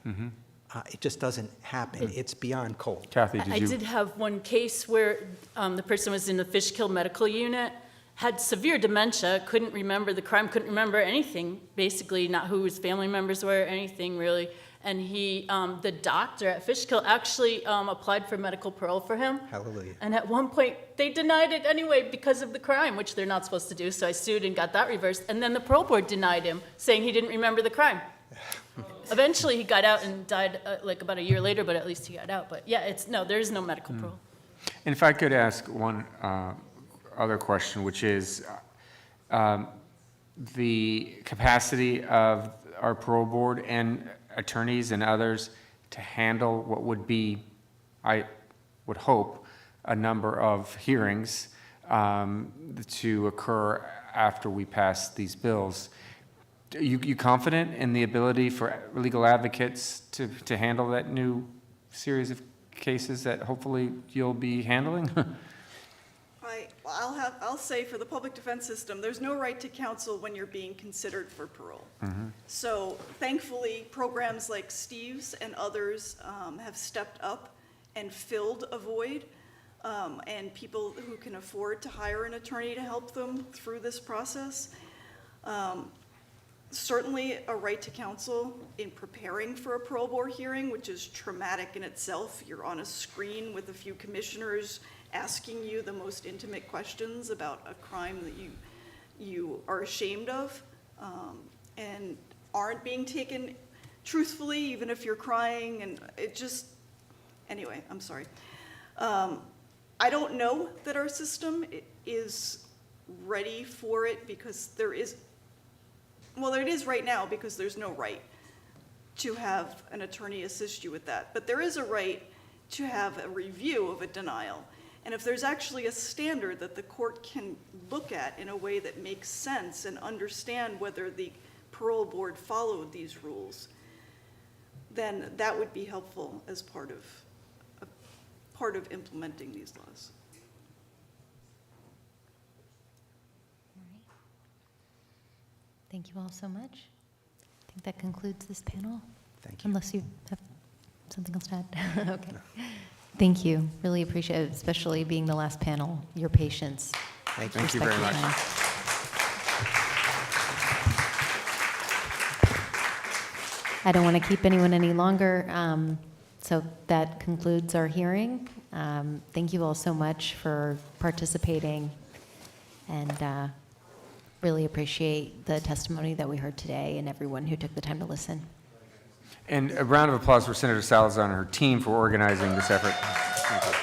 It just doesn't happen. It's beyond cold. Kathy, I did have one case where the person was in the Fishkill Medical Unit, had severe dementia, couldn't remember the crime, couldn't remember anything, basically, not who his family members were, anything really. And he, the doctor at Fishkill actually applied for medical parole for him. Hallelujah. And at one point, they denied it anyway because of the crime, which they're not supposed to do, so I sued and got that reversed. And then the parole board denied him, saying he didn't remember the crime. Eventually, he got out and died like about a year later, but at least he got out. But yeah, there is no medical parole. And if I could ask one other question, which is the capacity of our parole board and attorneys and others to handle what would be, I would hope, a number of hearings to occur after we pass these bills. Are you confident in the ability for legal advocates to handle that new series of cases that hopefully you'll be handling? I'll say for the public defense system, there's no right to counsel when you're being considered for parole. So thankfully, programs like Steve's and others have stepped up and filled a void, and people who can afford to hire an attorney to help them through this process. Certainly a right to counsel in preparing for a parole board hearing, which is traumatic in itself. You're on a screen with a few commissioners asking you the most intimate questions about a crime that you are ashamed of and aren't being taken truthfully, even if you're crying, and it just, anyway, I'm sorry. I don't know that our system is ready for it because there is, well, it is right now because there's no right to have an attorney assist you with that. But there is a right to have a review of a denial. And if there's actually a standard that the court can look at in a way that makes sense and understand whether the parole board followed these rules, then that would be helpful as part of implementing these laws. Thank you all so much. I think that concludes this panel. Thank you. Unless you have something else to add. Okay. Thank you. Really appreciate it, especially being the last panel, your patience. Thank you very much. I don't want to keep anyone any longer, so that concludes our hearing. Thank you all so much for participating, and really appreciate the testimony that we heard today and everyone who took the time to listen. And a round of applause for Senator Salazar and her team for organizing this effort. Thank you.